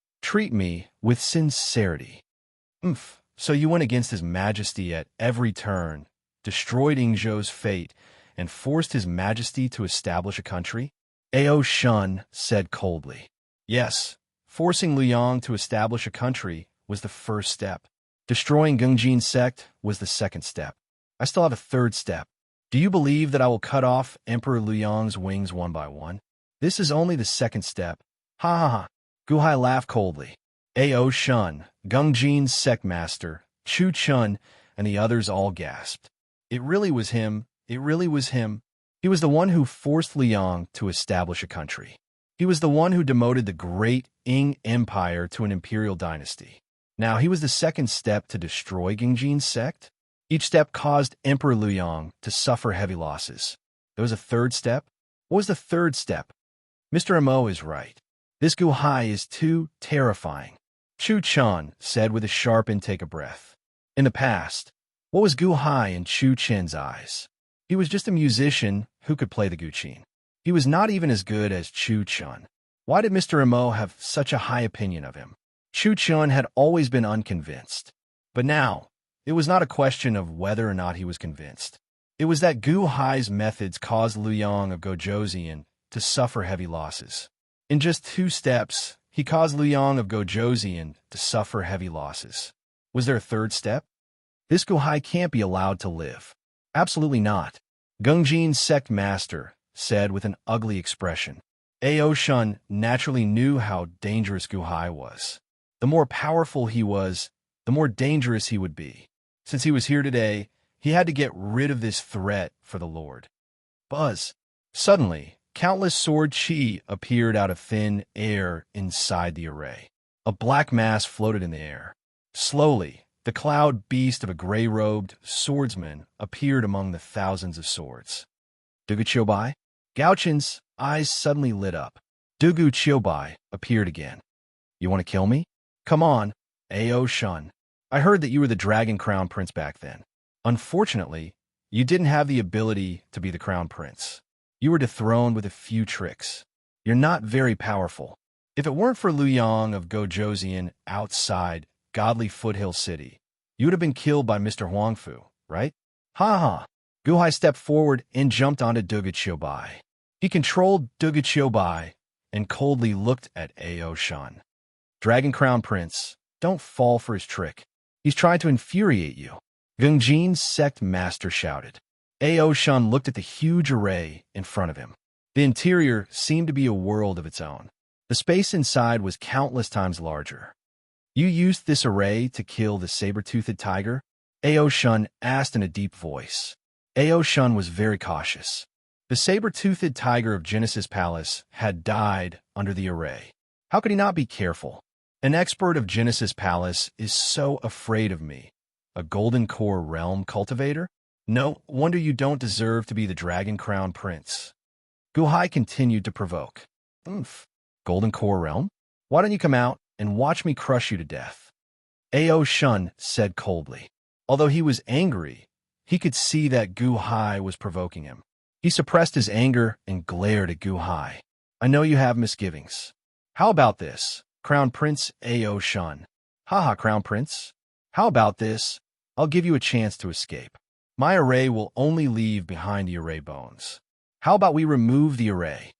S1: So you went against His Majesty at every turn, destroyed Ingzhou's fate, and forced His Majesty to establish a country? Ao Shun said coldly. Yes, forcing Liu Yang to establish a country was the first step. Destroying Gungjin's sect was the second step. I still have a third step. Do you believe that I will cut off Emperor Liu Yang's wings one by one? This is only the second step. Ha ha ha. Gu Hai laughed coldly. Ao Shun, Gungjin's sect master, Chu Chun, and the others all gasped. It really was him. He was the one who forced Liu Yang to establish a country. He was the one who demoted the great Ying Empire to an imperial dynasty. Now he was the second step to destroy Gungjin's sect. Each step caused Emperor Liu Yang to suffer heavy losses. There was a third step. What was the third step? Mr. Mo is right. This Gu Hai is too terrifying. Chu Chun said with a sharp intake of breath. In the past, what was Gu Hai in Chu Chen's eyes? He was just a musician who could play the guqin. He was not even as good as Chu Chun. Why did Mr. Mo have such a high opinion of him? Chu Chun had always been unconvinced. But now, it was not a question of whether or not he was convinced. It was that Gu Hai's methods caused Liu Yang of Gojoseon to suffer heavy losses. In just 2 steps, he caused Liu Yang of Gojoseon to suffer heavy losses. Was there a third step? This Gu Hai can't be allowed to live. Absolutely not. Gungjin's sect master said with an ugly expression. Ao Shun naturally knew how dangerous Gu Hai was. The more powerful he was, the more dangerous he would be. Since he was here today, he had to get rid of this threat for the Lord. Buzz. Suddenly, countless sword chi appeared out of thin air inside the array. A black mass floated in the air. Slowly, the cloud beast of a gray-robed swordsman appeared among the thousands of swords. Dugu Chiobai? Gao Chen's eyes suddenly lit up. Dugu Chiobai appeared again. You want to kill me? Come on, Ao Shun. I heard that you were the Dragon Crown Prince back then. Unfortunately, you didn't have the ability to be the Crown Prince. You were dethroned with a few tricks. You're not very powerful. If it weren't for Liu Yang of Gojoseon outside Godly Foothill City, you would have been killed by Mr. Huangfu, right? Ha ha. Gu Hai stepped forward and jumped onto Dugu Chiobai. He controlled Dugu Chiobai and coldly looked at Ao Shun. Dragon Crown Prince, don't fall for his trick. He's trying to infuriate you. Gungjin's sect master shouted. Ao Shun looked at the huge array in front of him. The interior seemed to be a world of its own. The space inside was countless times larger. You used this array to kill the saber-toothed tiger? Ao Shun asked in a deep voice. Ao Shun was very cautious. The saber-toothed tiger of Genesis Palace had died under the array. How could he not be careful? An expert of Genesis Palace is so afraid of me. A Golden Core Realm cultivator? No wonder you don't deserve to be the Dragon Crown Prince. Gu Hai continued to provoke. Golden Core Realm? Why don't you come out and watch me crush you to death? Ao Shun said coldly. Although he was angry, he could see that Gu Hai was provoking him. He suppressed his anger and glared at Gu Hai. I know you have misgivings. How about this, Crown Prince Ao Shun? Haha, Crown Prince. How about this? I'll give you a chance to escape. My array will only leave behind the array bones. How about we remove the array?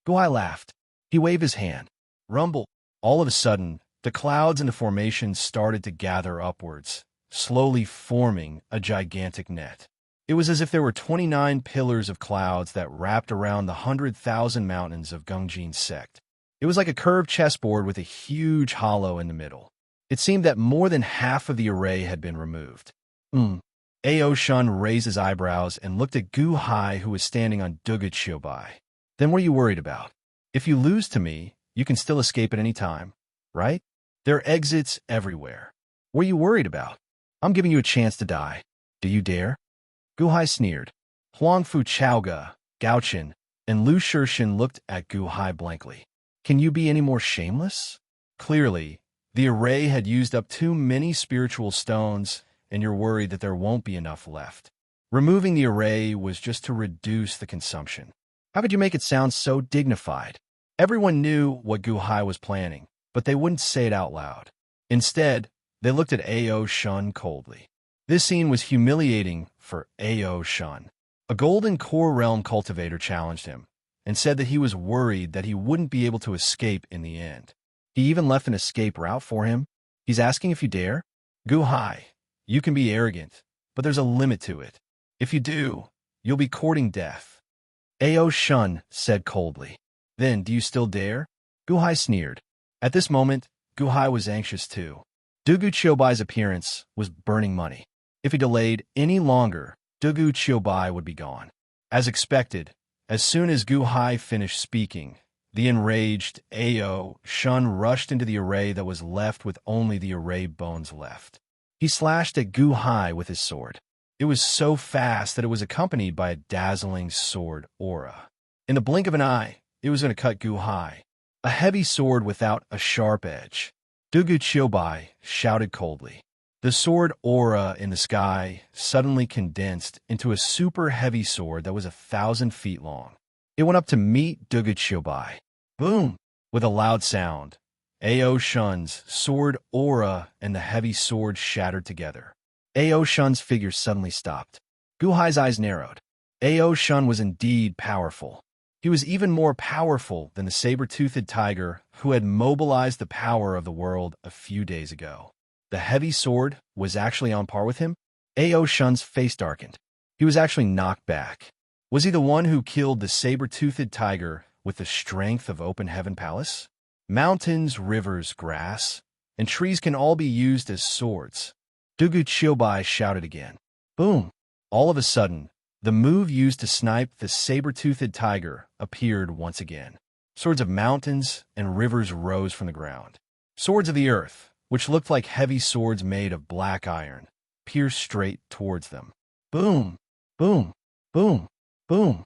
S1: Gu Hai laughed. He waved his hand. Rumble. All of a sudden, the clouds in the formation started to gather upwards, slowly forming a gigantic net. It was as if there were 29 pillars of clouds that wrapped around the 100,000 mountains of Gungjin's sect. It was like a curved chessboard with a huge hollow in the middle. It seemed that more than half of the array had been removed. Ao Shun raised his eyebrows and looked at Gu Hai, who was standing on Dugu Chiobai. Then what are you worried about? If you lose to me, you can still escape at any time, right? There are exits everywhere. What are you worried about? I'm giving you a chance to die. Do you dare? Gu Hai sneered. Huangfu Chaoga, Gaochen, and Lu Shirshin looked at Gu Hai blankly. Can you be any more shameless? Clearly, the array had used up too many spiritual stones, and you're worried that there won't be enough left. Removing the array was just to reduce the consumption. How could you make it sound so dignified? Everyone knew what Gu Hai was planning, but they wouldn't say it out loud. Instead, they looked at Ao Shun coldly. This scene was humiliating for Ao Shun. A golden core realm cultivator challenged him and said that he was worried that he wouldn't be able to escape in the end. He even left an escape route for him. He's asking if you dare? Gu Hai, you can be arrogant, but there's a limit to it. If you do, you'll be courting death. Ao Shun said coldly. Then, do you still dare? Gu Hai sneered. At this moment, Gu Hai was anxious too. Dugu Chiobai's appearance was burning money. If he delayed any longer, Dugu Chiobai would be gone. As expected, as soon as Gu Hai finished speaking, the enraged Ao Shun rushed into the array that was left with only the array bones left. He slashed at Gu Hai with his sword. It was so fast that it was accompanied by a dazzling sword aura. In the blink of an eye, it was going to cut Gu Hai. A heavy sword without a sharp edge. Dugu Chiobai shouted coldly. The sword aura in the sky suddenly condensed into a super heavy sword that was 1,000 feet long. It went up to meet Dugu Chiobai. Boom! With a loud sound, Ao Shun's sword aura and the heavy sword shattered together. Ao Shun's figure suddenly stopped. Gu Hai's eyes narrowed. Ao Shun was indeed powerful. He was even more powerful than the saber-toothed tiger who had mobilized the power of the world a few days ago. The heavy sword was actually on par with him? Ao Shun's face darkened. He was actually knocked back. Was he the one who killed the saber-toothed tiger with the strength of Open Heaven Palace? Mountains, rivers, grass, and trees can all be used as swords. Dugu Chiobai shouted again. Boom! All of a sudden, the move used to snipe the saber-toothed tiger appeared once again. Swords of mountains and rivers rose from the ground. Swords of the earth, which looked like heavy swords made of black iron, pierced straight towards them. Boom! Boom! Boom! Boom!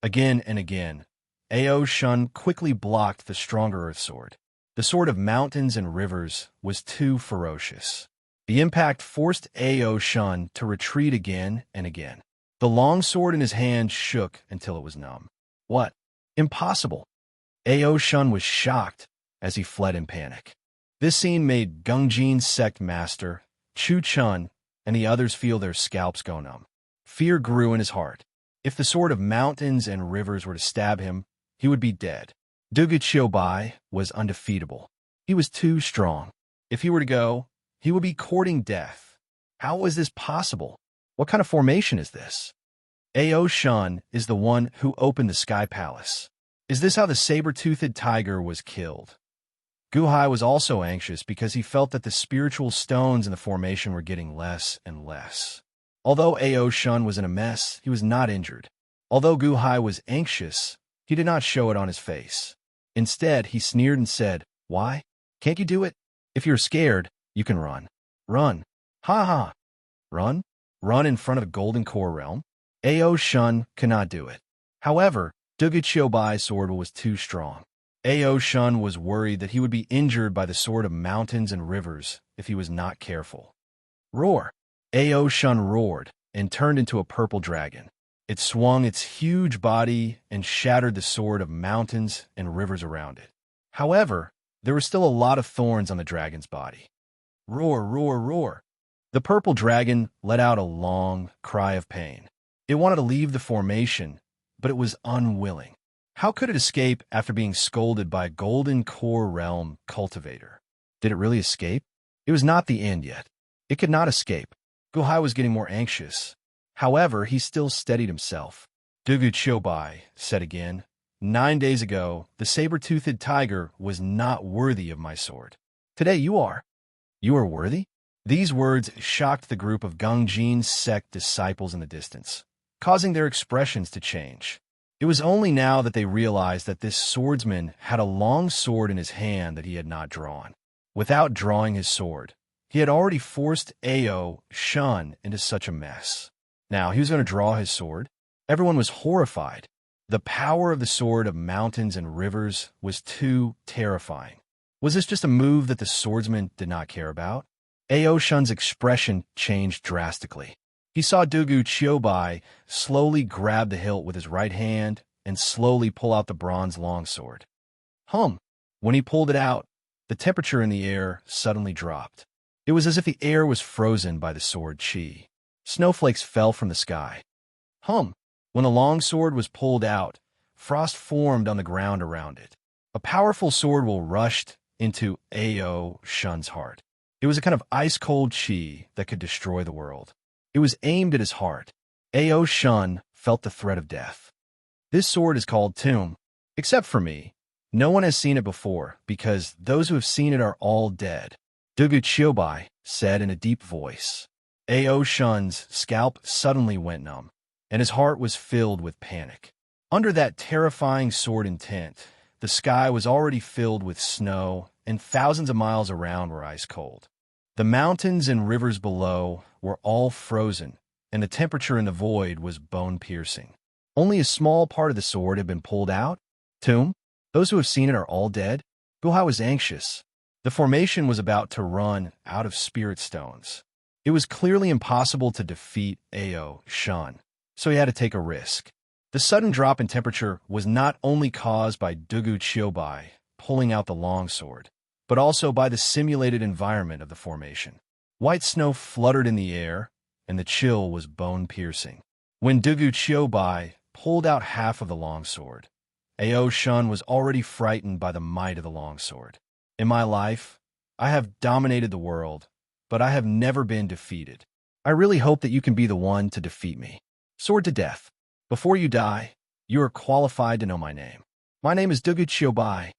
S1: Again and again, Ao Shun quickly blocked the stronger earth sword. The sword of mountains and rivers was too ferocious. The impact forced Ao Shun to retreat again and again. The long sword in his hand shook until it was numb. What? Impossible! Ao Shun was shocked as he fled in panic. This scene made Gungjin's sect master, Chu Chun, and the others feel their scalps go numb. Fear grew in his heart. If the sword of mountains and rivers were to stab him, he would be dead. Dugu Chiobai was undefeatable. He was too strong. If he were to go, he would be courting death. How was this possible? What kind of formation is this? Ao Shun is the one who opened the Sky Palace. Is this how the saber-toothed tiger was killed? Gu Hai was also anxious because he felt that the spiritual stones in the formation were getting less and less. Although Ao Shun was in a mess, he was not injured. Although Gu Hai was anxious, he did not show it on his face. Instead, he sneered and said, Why? Can't you do it? If you're scared, you can run. Run. Ha ha. Run? Run in front of the Golden Core Realm? Ao Shun cannot do it. However, Dugu Chiobai's sword was too strong. Ao Shun was worried that he would be injured by the sword of mountains and rivers if he was not careful. Roar! Ao Shun roared and turned into a purple dragon. It swung its huge body and shattered the sword of mountains and rivers around it. However, there were still a lot of thorns on the dragon's body. Roar, roar, roar! The purple dragon let out a long cry of pain. It wanted to leave the formation, but it was unwilling. How could it escape after being scolded by a Golden Core Realm cultivator? Did it really escape? It was not the end yet. It could not escape. Gu Hai was getting more anxious. However, he still steadied himself. Dugu Chiobai said again, 9 days ago, the saber-toothed tiger was not worthy of my sword. Today you are. You are worthy? These words shocked the group of Gungjin's sect disciples in the distance, causing their expressions to change. It was only now that they realized that this swordsman had a long sword in his hand that he had not drawn. Without drawing his sword, he had already forced Ao Shun into such a mess. Now he was going to draw his sword. Everyone was horrified. The power of the sword of mountains and rivers was too terrifying. Was this just a move that the swordsman did not care about? Ao Shun's expression changed drastically. He saw Dugu Chiobai slowly grab the hilt with his right hand and slowly pull out the bronze longsword. When he pulled it out, the temperature in the air suddenly dropped. It was as if the air was frozen by the sword chi. Snowflakes fell from the sky. When the longsword was pulled out, frost formed on the ground around it. A powerful sword will rushed into Ao Shun's heart. It was a kind of ice-cold chi that could destroy the world. It was aimed at his heart. Ao Shun felt the threat of death. This sword is called Tomb. Except for me, no one has seen it before, because those who have seen it are all dead. Dugu Chiobai said in a deep voice. Ao Shun's scalp suddenly went numb, and his heart was filled with panic. Under that terrifying sword intent, the sky was already filled with snow, and thousands of miles around were ice-cold. The mountains and rivers below were all frozen, and the temperature in the void was bone-piercing. Only a small part of the sword had been pulled out. Tomb? Those who have seen it are all dead? Guhai was anxious. The formation was about to run out of spirit stones. It was clearly impossible to defeat Ao Shun, so he had to take a risk. The sudden drop in temperature was not only caused by Dugu Chiobai pulling out the longsword, but also by the simulated environment of the formation. White snow fluttered in the air, and the chill was bone-piercing. When Dugu Chiobai pulled out half of the longsword, Ao Shun was already frightened by the might of the longsword. In my life, I have dominated the world, but I have never been defeated. I really hope that you can be the one to defeat me. Sword to death. Before you die, you are qualified to know my name. My name is Dugu Chiobai.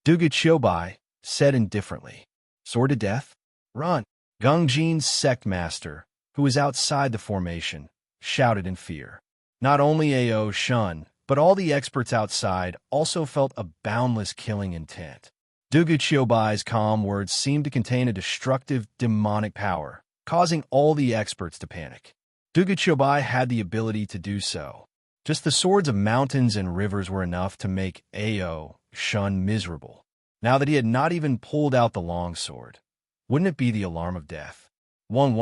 S1: Dugu Chiobai said indifferently. Sword to death? Run! Gungjin's sect master, who was outside the formation, shouted in fear. Not only Ao Shun, but all the experts outside also felt a boundless killing intent. Dugu Chiobai's calm words seemed to contain a destructive, demonic power, causing all the experts to panic. Dugu Chiobai had the ability to do so. Just the swords of mountains and rivers were enough to make Ao Shun miserable. Now that he had not even pulled out the longsword, wouldn't it be the alarm of death? Wong.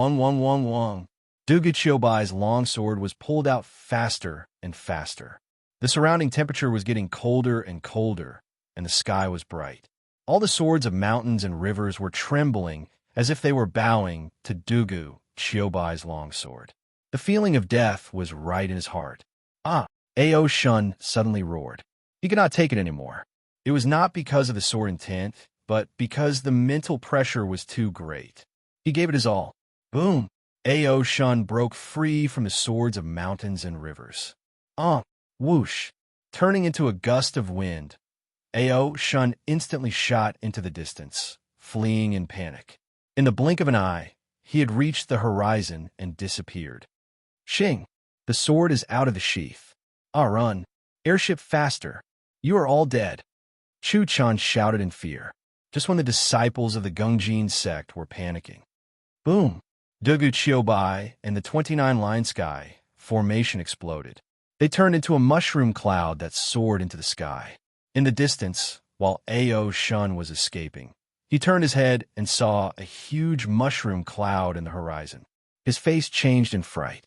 S1: Dugu Chiobai's longsword was pulled out faster and faster. The surrounding temperature was getting colder and colder, and the sky was bright. All the swords of mountains and rivers were trembling as if they were bowing to Dugu Chiobai's longsword. The feeling of death was right in his heart. Ao Shun suddenly roared. He could not take it anymore. It was not because of the sword intent, but because the mental pressure was too great. He gave it his all. Boom! Ao Shun broke free from the swords of mountains and rivers. Whoosh! Turning into a gust of wind, Ao Shun instantly shot into the distance, fleeing in panic. In the blink of an eye, he had reached the horizon and disappeared. Shing! The sword is out of the sheath. Run! Airship faster! You are all dead! Chu Chan shouted in fear, just when the disciples of the Gungjin sect were panicking. Boom! Dugu Chiobai and the 29-line sky formation exploded. They turned into a mushroom cloud that soared into the sky. In the distance, while Ao Shun was escaping, he turned his head and saw a huge mushroom cloud in the horizon. His face changed in fright.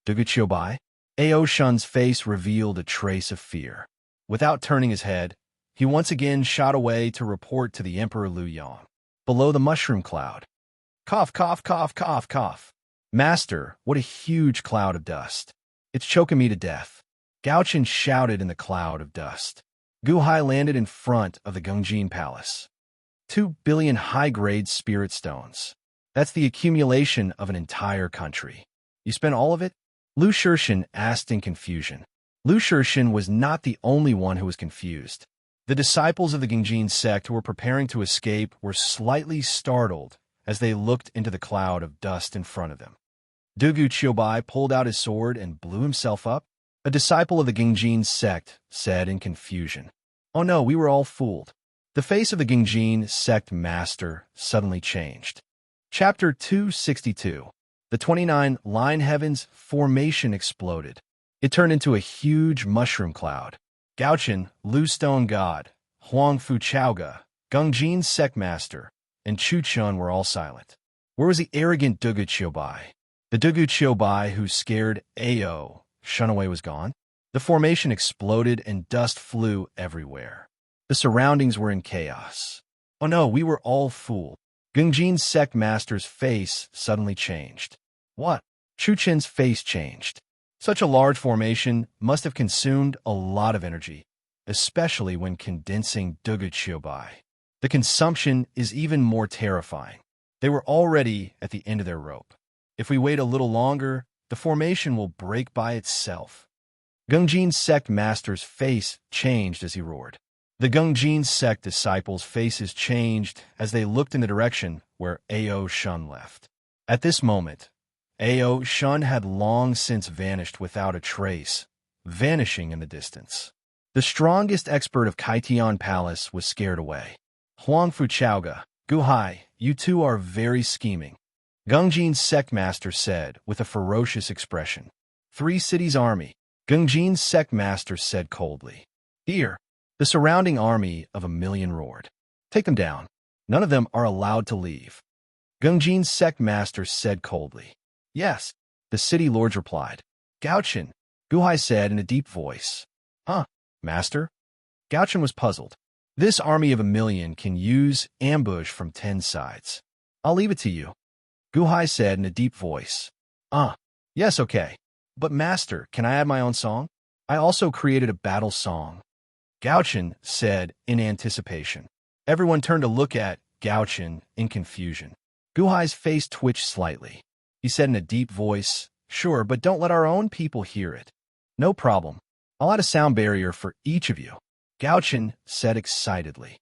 S1: Dugu Chiobai? Ao Shun's face revealed a trace of fear. Without turning his head, he once again shot away to report to the Emperor Liu Yang. Below the mushroom cloud. Cough, cough, cough, cough, cough. Master, what a huge cloud of dust. It's choking me to death. Gao Chen shouted in the cloud of dust. Guhai landed in front of the Gungjin Palace. 2 billion high-grade spirit stones. That's the accumulation of an entire country. You spent all of it? Lu Shirshin asked in confusion. Lu Shirshin was not the only one who was confused. The disciples of the Gengjin sect who were preparing to escape were slightly startled as they looked into the cloud of dust in front of them. Dugu Chiobai pulled out his sword and blew himself up. A disciple of the Gengjin sect said in confusion, "Oh no, we were all fooled." The face of the Gengjin sect master suddenly changed. Chapter 262. The 29-line heavens formation exploded. It turned into a huge mushroom cloud. Gaochen, Lu Stone God, Huang Fu Chaoga, Gengjin sect master, and Chu Chun were all silent. Where was the arrogant Dugu Chiobai? The Dugu Chiobai who scared Ao Shunaway was gone. The formation exploded and dust flew everywhere. The surroundings were in chaos. Oh no, we were all fooled. Gengjin sect master's face suddenly changed. What? Chu Chen's face changed. Such a large formation must have consumed a lot of energy, especially when condensing Dugu Chiobai. The consumption is even more terrifying. They were already at the end of their rope. If we wait a little longer, the formation will break by itself. Gengjin sect master's face changed as he roared. The Gengjin sect disciples' faces changed as they looked in the direction where Ao Shun left. At this moment, Ao Shun had long since vanished without a trace, vanishing in the distance. The strongest expert of Kaitian Palace was scared away. Huang Fu Chaoga, Guhai, you two are very scheming. Gengjin sect master said with a ferocious expression. 3 cities army. Gengjin sect master said coldly. Here. The surrounding army of 1,000,000 roared. Take them down. None of them are allowed to leave. Gengjin sect master said coldly. Yes, the city lords replied. Gaochen, Guhai said in a deep voice. Huh, master? Gaochen was puzzled. This army of 1,000,000 can use ambush from 10 sides. I'll leave it to you. Guhai said in a deep voice. Yes, okay. But master, can I add my own song? I also created a battle song. Gaochen said in anticipation. Everyone turned to look at Gaochen in confusion. Guhai's face twitched slightly. He said in a deep voice, Sure, but don't let our own people hear it. No problem. I'll add a sound barrier for each of you. Gaochen said excitedly.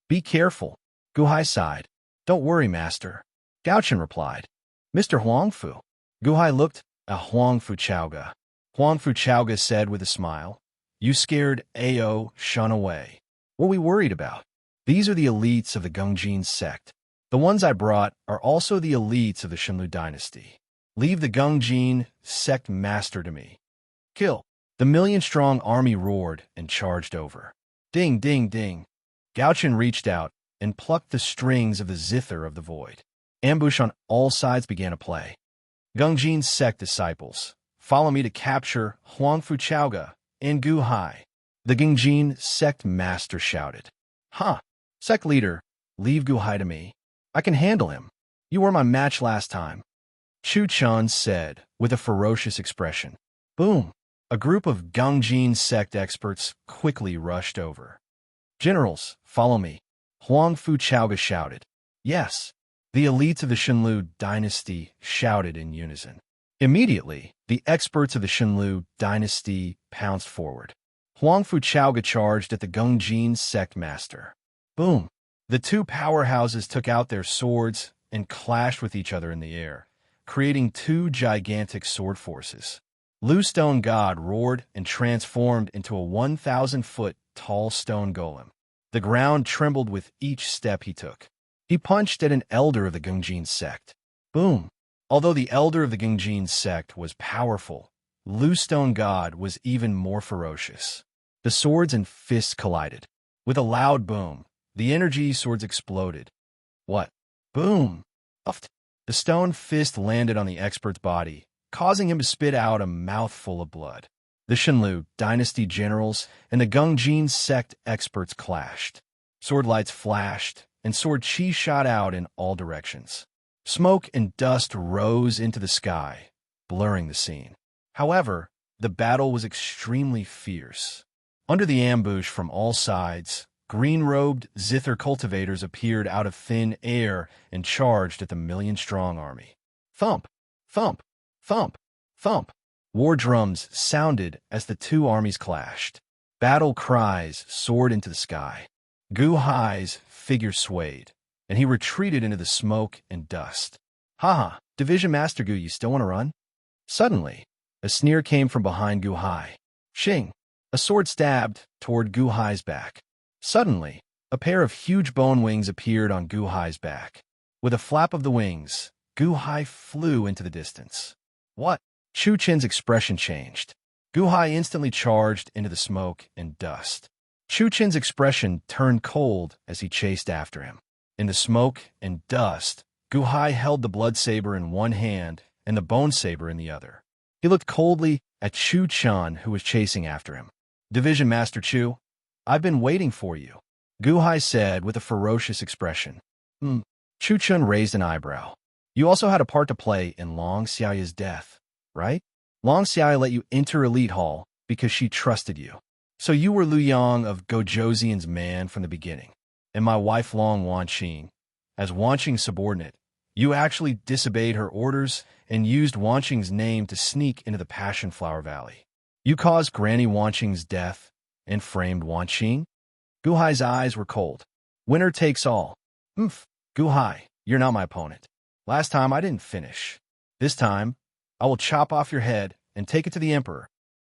S1: Be careful. Guhai sighed. Don't worry, master. Gaochen replied. Mr. Huangfu. Guhai looked at Huang Fu Chaoga. Huang Fu Chaoga said with a smile, You scared Ao Shun away. What are we worried about? These are the elites of the Gengjin sect. The ones I brought are also the elites of the Shenlu dynasty. Leave the Gengjin sect master to me. Kill. The 1,000,000-strong army roared and charged over. Ding, ding, ding. Gaochen reached out and plucked the strings of the zither of the void. Ambush on all sides began to play. Gengjin sect disciples, follow me to capture Huang Fu Chaoga and Guhai. The Gengjin sect master shouted. Sect leader, leave Guhai to me. I can handle him. You were my match last time. Chu Chun said with a ferocious expression. Boom. A group of Gengjin sect experts quickly rushed over. Generals, follow me. Huang Fu Chaoga shouted. Yes. The elites of the Shenlu dynasty shouted in unison. Immediately, the experts of the Shenlu dynasty pounced forward. Huang Fu Chaoga charged at the Gengjin sect master. Boom! The two powerhouses took out their swords and clashed with each other in the air, creating 2 gigantic sword forces. Lu Stone God roared and transformed into a 1,000-foot tall stone golem. The ground trembled with each step he took. He punched at an elder of the Gengjin sect. Boom! Although the elder of the Gengjin sect was powerful, Lu Stone God was even more ferocious. The swords and fists collided. With a loud boom, the energy swords exploded. What? Boom! Uffed. The stone fist landed on the expert's body, causing him to spit out a mouthful of blood. The Shenlu dynasty generals and the Gengjin sect experts clashed. Sword lights flashed, and sword chi shot out in all directions. Smoke and dust rose into the sky, blurring the scene. However, the battle was extremely fierce. Under the ambush from all sides, green-robed zither cultivators appeared out of thin air and charged at the 1,000,000-strong army. Thump! Thump! Thump! Thump! War drums sounded as the two armies clashed. Battle cries soared into the sky. Gu Hai's figure swayed, and he retreated into the smoke and dust. Haha, Division Master Gu, you still want to run? Suddenly, a sneer came from behind Gu Hai. Shing! A sword stabbed toward Gu Hai's back. Suddenly, a pair of huge bone wings appeared on Gu Hai's back. With a flap of the wings, Gu Hai flew into the distance. What? Chu Chen's expression changed. Gu Hai instantly charged into the smoke and dust. Chu Chen's expression turned cold as he chased after him. In the smoke and dust, Gu Hai held the blood saber in one hand and the bone saber in the other. He looked coldly at Chu Chen, who was chasing after him. Division Master Chu, I've been waiting for you, Gu Hai said with a ferocious expression. Chu Chen raised an eyebrow. You also had a part to play in Long Xiaoya's death, right? Long Xiaya let you enter Elite Hall because she trusted you. So you were Lu Yang of Gojoseon's man from the beginning. And my wife Long Wanqing, as Wanqing's subordinate, you actually disobeyed her orders and used Wanqing's name to sneak into the Passion Flower Valley. You caused Granny Wanqing's death and framed Wanqing? Gu Hai's eyes were cold. Winner takes all. Gu Hai, you're not my opponent. Last time I didn't finish. This time, I will chop off your head and take it to the Emperor.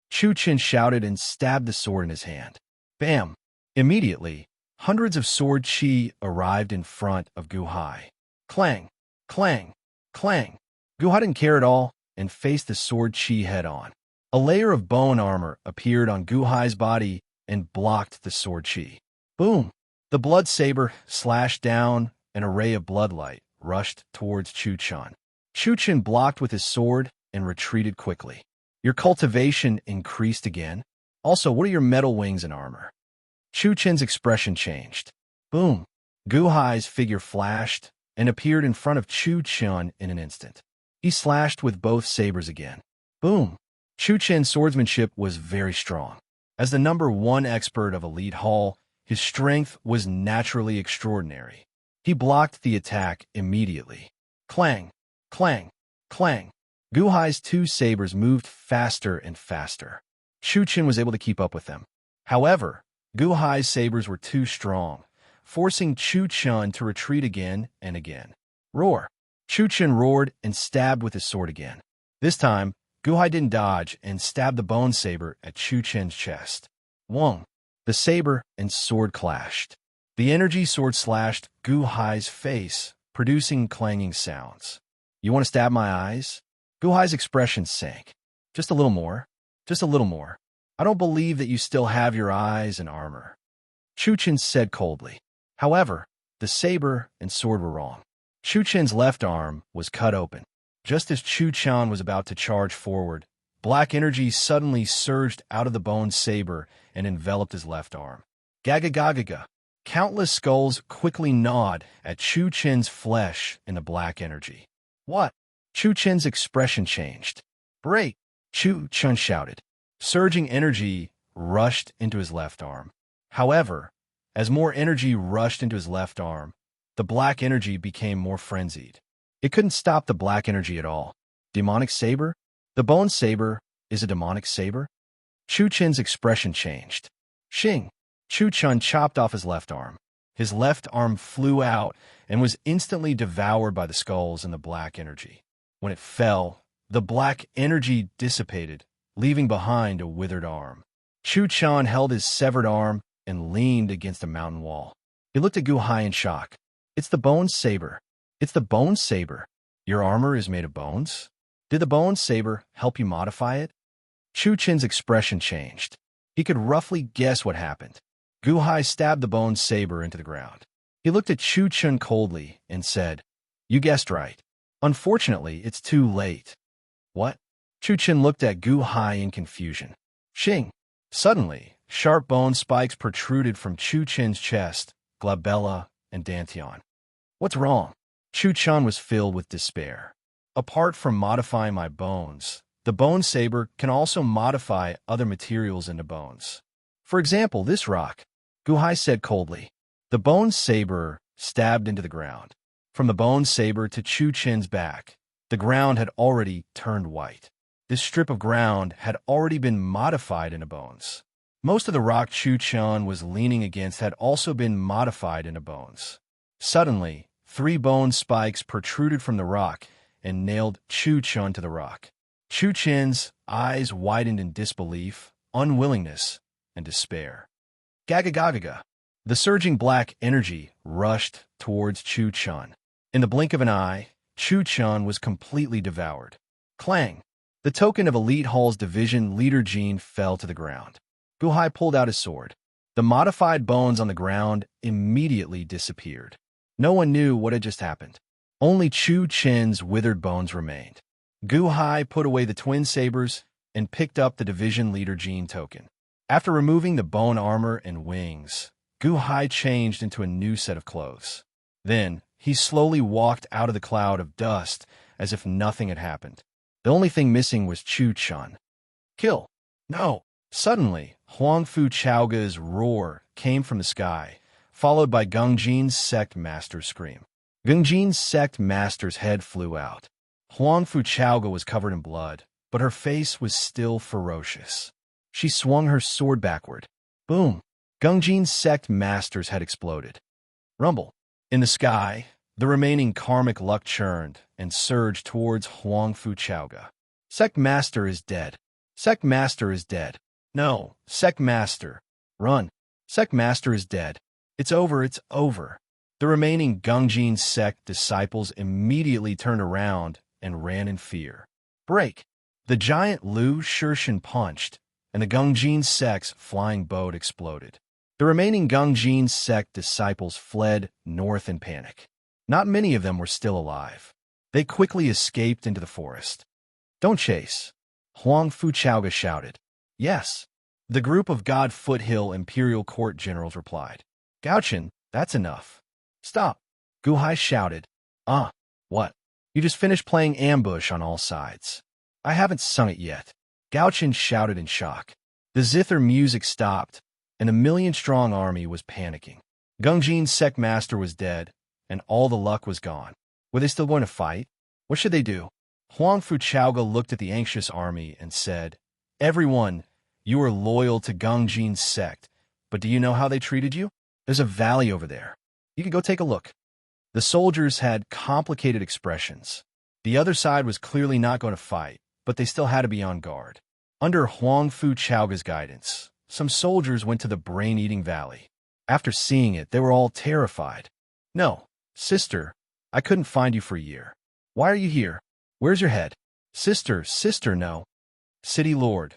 S1: Chu Chen shouted and stabbed the sword in his hand. Bam! Immediately, hundreds of sword chi arrived in front of Gu Hai. Clang! Clang! Clang! Gu Hai didn't care at all and faced the sword chi head-on. A layer of bone armor appeared on Gu Hai's body and blocked the sword chi. Boom! The blood saber slashed down. An array of bloodlight rushed towards Chu Chen. Chu Chen blocked with his sword and retreated quickly. Your cultivation increased again. Also, what are your metal wings and armor? Chu Chen's expression changed. Boom! Gu Hai's figure flashed and appeared in front of Chu Chen in an instant. He slashed with both sabers again. Boom! Chu Chen's swordsmanship was very strong. As the #1 expert of Elite Hall, his strength was naturally extraordinary. He blocked the attack immediately. Clang! Clang! Clang! Gu Hai's two sabers moved faster and faster. Chu Chen was able to keep up with them. However, Gu Hai's sabers were too strong, forcing Chu Chen to retreat again and again. Roar! Chu Chen roared and stabbed with his sword again. This time, Gu Hai didn't dodge and stabbed the bone saber at Chu Chen's chest. Wong! The saber and sword clashed. The energy sword slashed Gu Hai's face, producing clanging sounds. You want to stab my eyes? Gu Hai's expression sank. Just a little more. Just a little more. I don't believe that you still have your eyes and armor. Chu Chen said coldly. However, the saber and sword were wrong. Chu Chen's left arm was cut open. Just as Chu Chen was about to charge forward, black energy suddenly surged out of the bone saber and enveloped his left arm. Gaga gaga gaga. Countless skulls quickly gnawed at Chu Chen's flesh in the black energy. What? Chu Chen's expression changed. Break! Chu Chen shouted. Surging energy rushed into his left arm. However, as more energy rushed into his left arm, the black energy became more frenzied. It couldn't stop the black energy at all. Demonic saber? The bone saber is a demonic saber? Chu Chen's expression changed. Shing! Chu Chen chopped off his left arm. His left arm flew out and was instantly devoured by the skulls and the black energy. When it fell, the black energy dissipated, leaving behind a withered arm. Chu Chen held his severed arm and leaned against a mountain wall. He looked at Gu Hai in shock. It's the bone saber. It's the bone saber. Your armor is made of bones? Did the bone saber help you modify it? Chu Chen's expression changed. He could roughly guess what happened. Gu Hai stabbed the bone saber into the ground. He looked at Chu Chen coldly and said, You guessed right. Unfortunately, it's too late. What? Chu Chen looked at Gu Hai in confusion. Shing! Suddenly, sharp bone spikes protruded from Chu Chen's chest, glabella, and dantian. What's wrong? Chu Chen was filled with despair. Apart from modifying my bones, the bone saber can also modify other materials into bones. For example, this rock, Gu Hai said coldly. The bone saber stabbed into the ground. From the bone saber to Chu Chen's back, the ground had already turned white. This strip of ground had already been modified into bones. Most of the rock Chu Chun was leaning against had also been modified into bones. Suddenly, 3 bone spikes protruded from the rock and nailed Chu Chun to the rock. Chu Chun's eyes widened in disbelief, unwillingness, and despair. Gaga. The surging black energy rushed towards Chu Chun. In the blink of an eye, Chu Chun was completely devoured. Clang! The token of Elite Hall's division leader gene fell to the ground. Gu Hai pulled out his sword. The modified bones on the ground immediately disappeared. No one knew what had just happened. Only Chu Chun's withered bones remained. Gu Hai put away the twin sabers and picked up the division leader gene token. After removing the bone armor and wings, Gu Hai changed into a new set of clothes. Then, he slowly walked out of the cloud of dust as if nothing had happened. The only thing missing was Chu Chun. Kill! No! Suddenly, Huang Fu Chaoga's roar came from the sky, followed by Gung Jin's sect master's scream. Gung Jin's sect master's head flew out. Huang Fu Chaoga was covered in blood, but her face was still ferocious. She swung her sword backward. Boom! Gung Jin's sect masters had exploded. Rumble. In the sky, the remaining karmic luck churned and surged towards Huang Fu Chaoga. Sect master is dead. Sect master is dead. No, sect master. Run. Sect master is dead. It's over, it's over. The remaining Gung Jin sect disciples immediately turned around and ran in fear. Break. The giant Lu Shirshin punched, and the Gung Jin sect's flying boat exploded. The remaining Gung Jin sect disciples fled north in panic. Not many of them were still alive. They quickly escaped into the forest. Don't chase. Huang Fu Chaoga shouted. Yes. The group of God Foothill Imperial Court generals replied. Gaochen, that's enough. Stop. Gu Hai shouted. What? You just finished playing ambush on all sides. I haven't sung it yet. Gaochen shouted in shock. The zither music stopped, and a million-strong army was panicking. Gung Jin's sect master was dead, and all the luck was gone. Were they still going to fight? What should they do? Huang Fu Chaoga looked at the anxious army and said, Everyone, you are loyal to Gung Jin's sect, but do you know how they treated you? There's a valley over there. You can go take a look. The soldiers had complicated expressions. The other side was clearly not going to fight, but they still had to be on guard. Under Huang Fu Chaoga's guidance, some soldiers went to the brain-eating valley. After seeing it, they were all terrified. No, sister, I couldn't find you for a year. Why are you here? Where's your head? Sister, no. City Lord,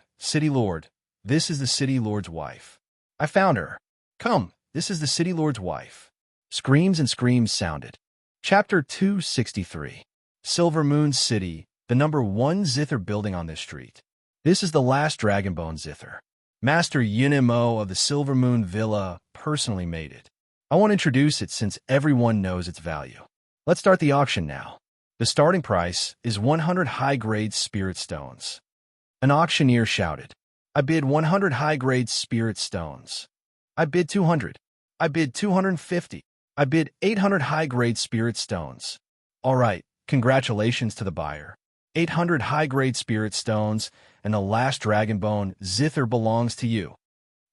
S1: this is the City Lord's wife. I found her. Come, this is the City Lord's wife. Screams and screams sounded. Chapter 263. Silver Moon City, the number 1 zither building on this street. This is the last Dragonbone zither. Master Yunimo of the Silver Moon Villa personally made it. I want to introduce it since everyone knows its value. Let's start the auction now. The starting price is 100 high-grade spirit stones. An auctioneer shouted, I bid 100 high-grade spirit stones. I bid 200. I bid 250. I bid 800 high-grade spirit stones. All right, congratulations to the buyer. 800 high-grade spirit stones, and the last Dragonbone zither belongs to you.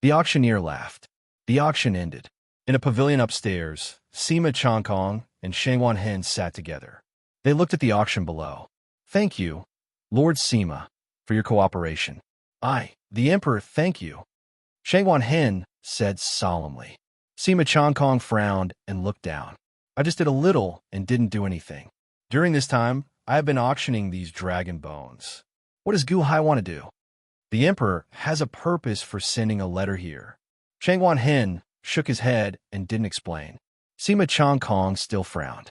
S1: The auctioneer laughed. The auction ended. In a pavilion upstairs, Sima Chongkong and Shangwan Hen sat together. They looked at the auction below. Thank you, Lord Sima, for your cooperation. The Emperor, thank you. Shangwan Hen said solemnly. Sima Chongkong frowned and looked down. I just did a little and didn't do anything. During this time, I have been auctioning these dragon bones. What does Gu Hai want to do? The Emperor has a purpose for sending a letter here. Shangwan Hen shook his head and didn't explain. Sima Chongkong still frowned.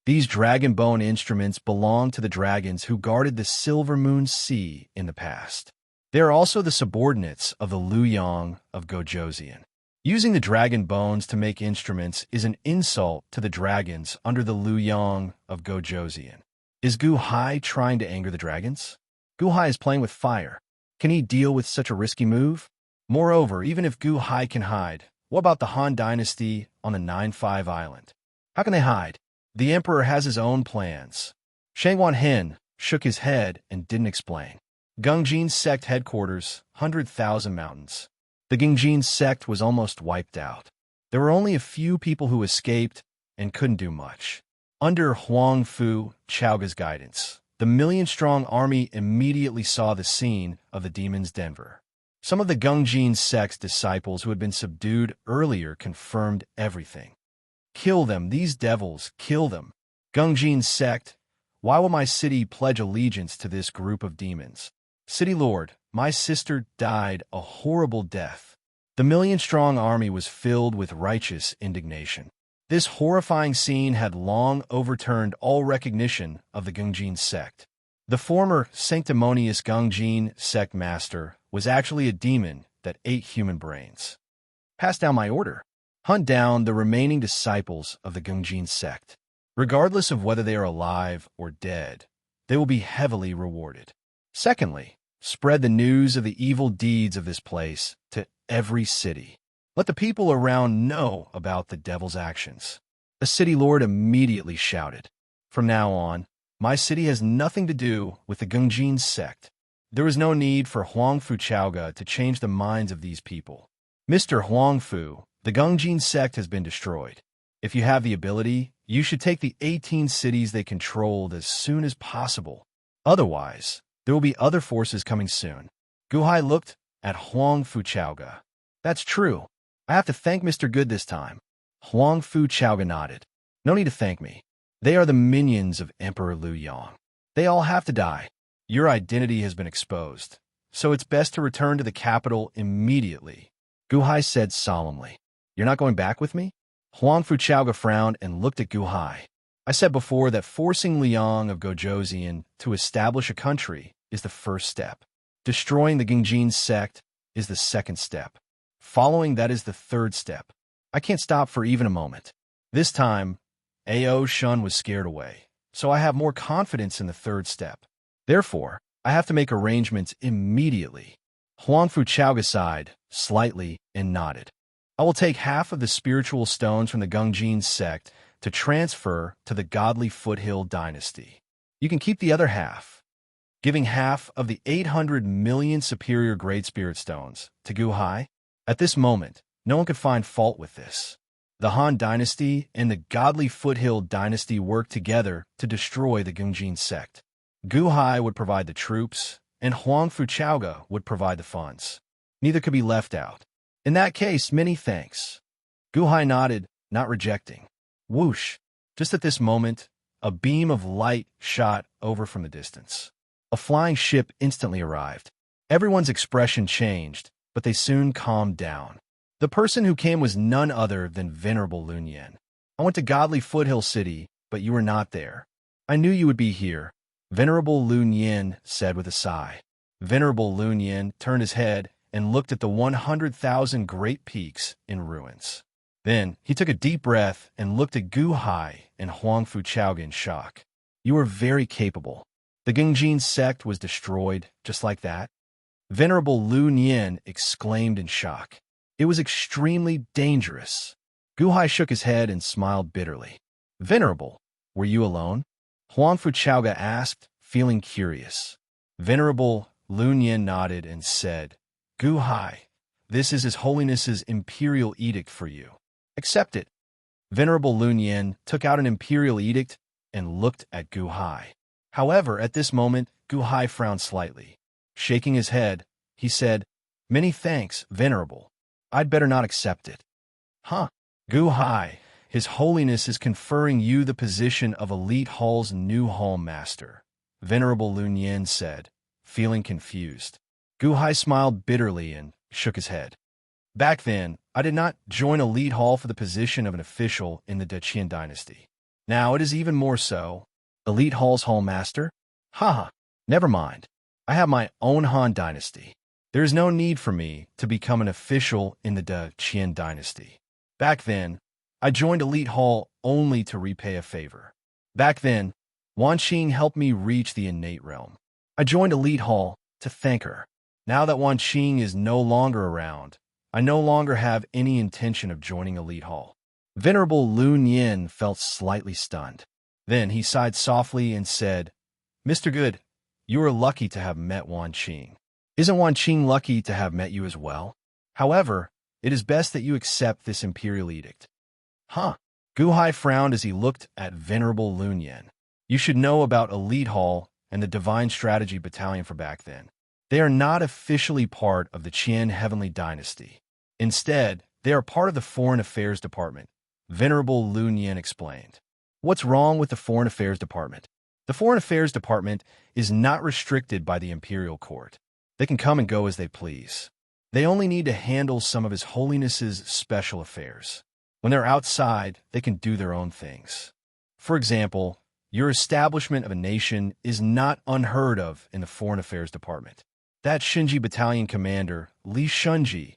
S1: These dragon bone instruments belong to the dragons who guarded the Silver Moon Sea in the past. They are also the subordinates of the Liu Yang of Gojoseon. Using the dragon bones to make instruments is an insult to the dragons under the Liu Yang of Gojoseon. Is Gu Hai trying to anger the dragons? Gu Hai is playing with fire. Can he deal with such a risky move? Moreover, even if Gu Hai can hide, what about the Han Dynasty on the 9-5 Island? How can they hide? The Emperor has his own plans. Shangwan Hen shook his head and didn't explain. Gungjin sect headquarters, 100,000 mountains. The Gungjin sect was almost wiped out. There were only a few people who escaped and couldn't do much. Under Huang Fu Chaoga's guidance, the million-strong army immediately saw the scene of the demon's Denver. Some of the Gungjin sect's disciples who had been subdued earlier confirmed everything. Kill them, these devils, kill them. Gungjin sect, why will my city pledge allegiance to this group of demons? City Lord, my sister died a horrible death. The million-strong army was filled with righteous indignation. This horrifying scene had long overturned all recognition of the Gungjin sect. The former sanctimonious Gungjin sect master was actually a demon that ate human brains. Pass down my order. Hunt down the remaining disciples of the Gungjin sect. Regardless of whether they are alive or dead, they will be heavily rewarded. Secondly, spread the news of the evil deeds of this place to every city. Let the people around know about the devil's actions. The city lord immediately shouted, "From now on, my city has nothing to do with the Gungjin sect." There was no need for Huang Fu Chaoga to change the minds of these people. Mr. Huang Fu, the Gungjin sect has been destroyed. If you have the ability, you should take the 18 cities they controlled as soon as possible. Otherwise, there will be other forces coming soon. Guhai looked at Huang Fu Chaoga. That's true. I have to thank Mr. Good this time. Huang Fu Chaoga nodded. No need to thank me. They are the minions of Emperor Liu Yang. They all have to die. Your identity has been exposed, so it's best to return to the capital immediately. Guhai said solemnly. You're not going back with me? Huang Fu Chaoga frowned and looked at Guhai. I said before that forcing Liang of Gojoseon to establish a country is the first step. Destroying the Gungjin sect is the second step. Following that is the third step. I can't stop for even a moment. This time, Ao Shun was scared away, so I have more confidence in the third step. Therefore, I have to make arrangements immediately. Huang Fu Chaoga sighed slightly and nodded. I will take half of the spiritual stones from the Gungjin sect to transfer to the godly Foothill dynasty. You can keep the other half, giving half of the 800 million superior Great Spirit stones to Guhai. At this moment, no one could find fault with this. The Han dynasty and the godly Foothill dynasty worked together to destroy the Gungjin sect. Guhai would provide the troops, and Huang Fu Chaoga would provide the funds. Neither could be left out. In that case, many thanks. Guhai nodded, not rejecting. Whoosh! Just at this moment, a beam of light shot over from the distance. A flying ship instantly arrived. Everyone's expression changed, but they soon calmed down. The person who came was none other than Venerable Lun Yen. I went to godly Foothill City, but you were not there. I knew you would be here, Venerable Lun Yen said with a sigh. Venerable Lun Yen turned his head and looked at the 100,000 great peaks in ruins. Then he took a deep breath and looked at Guhai and Huang Fu Chaoga in shock. You are very capable. The Gungjin sect was destroyed just like that? Venerable Lun Yen exclaimed in shock. It was extremely dangerous. Guhai shook his head and smiled bitterly. Venerable, were you alone? Huang Fu Chaoga asked, feeling curious. Venerable Lun Yen nodded and said, Guhai, this is His Holiness's imperial edict for you. Accept it. Venerable Lun Yen took out an imperial edict and looked at Guhai. However, at this moment, Guhai frowned slightly. Shaking his head, he said, Many thanks, Venerable. I'd better not accept it. Huh? Guhai, His Holiness is conferring you the position of Elite Hall's new Hall Master, Venerable Lun Yen said, feeling confused. Guhai smiled bitterly and shook his head. Back then, I did not join Elite Hall for the position of an official in the Deqian dynasty. Now it is even more so. Elite Hall's Hall Master? Haha, never mind. I have my own Han dynasty. There is no need for me to become an official in the Deqian dynasty. Back then, I joined Elite Hall only to repay a favor. Back then, Wan Qing helped me reach the innate realm. I joined Elite Hall to thank her. Now that Wan Qing is no longer around, I no longer have any intention of joining Elite Hall. Venerable Lun Yen felt slightly stunned. Then he sighed softly and said, Mr. Good, You are lucky to have met Wan Qing. Isn't Wan Qing lucky to have met you as well? However, it is best that you accept this imperial edict. Huh? Gu Hai frowned as he looked at Venerable Lun Yen. You should know about Elite Hall and the Divine Strategy Battalion for back then. They are not officially part of the Qian Heavenly Dynasty. Instead, they are part of the Foreign Affairs Department, Venerable Lun Yen explained. What's wrong with the Foreign Affairs Department? The Foreign Affairs Department is not restricted by the Imperial Court. They can come and go as they please. They only need to handle some of His Holiness's special affairs. When they're outside, they can do their own things. For example, your establishment of a nation is not unheard of in the Foreign Affairs Department. That Shinji Battalion commander, Li Shunji,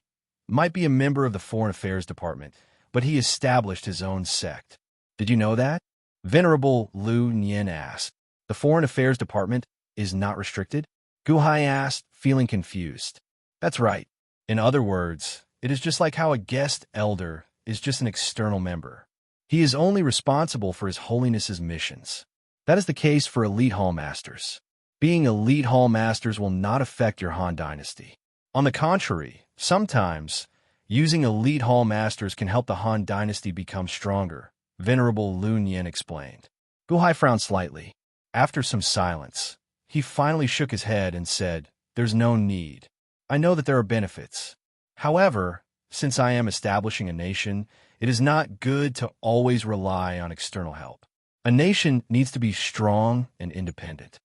S1: might be a member of the Foreign Affairs Department, but he established his own sect. Did you know that? Venerable Lu Nian asked. The Foreign Affairs Department is not restricted? Gu Hai asked, feeling confused. That's right. In other words, it is just like how a guest elder is just an external member. He is only responsible for His Holiness's missions. That is the case for Elite Hall Masters. Being Elite Hall Masters will not affect your Han Dynasty. On the contrary, sometimes, using Elite Hall Masters can help the Han Dynasty become stronger, Venerable Lun Yen explained. Gu Hai frowned slightly. After some silence, he finally shook his head and said, There's no need. I know that there are benefits. However, since I am establishing a nation, it is not good to always rely on external help. A nation needs to be strong and independent.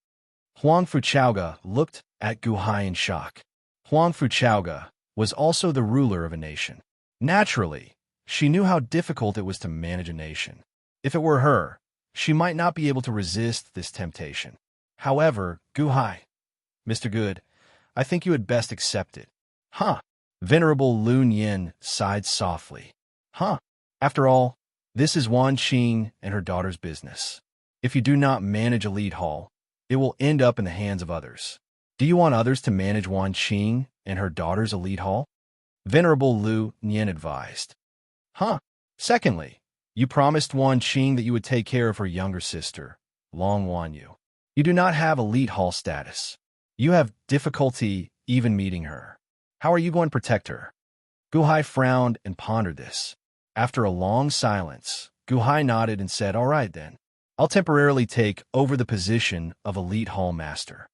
S1: Huang Fuchaoga looked at Gu Hai in shock. Huang Fuchaoga was also the ruler of a nation. Naturally, she knew how difficult it was to manage a nation. If it were her, she might not be able to resist this temptation. However, Gu Hai, Mr. Good, I think you had best accept it. Huh? Venerable Lun Yen sighed softly. Huh? After all, this is Wan Qing and her daughter's business. If you do not manage Elite Hall, it will end up in the hands of others. Do you want others to manage Wan Qing and her daughter's Elite Hall? Venerable Lu Nian advised. Huh? Secondly, you promised Wan Qing that you would take care of her younger sister, Long Wanyu. You do not have Elite Hall status. You have difficulty even meeting her. How are you going to protect her? Gu Hai frowned and pondered this. After a long silence, Gu Hai nodded and said, All right then. I'll temporarily take over the position of Elite Hall Master.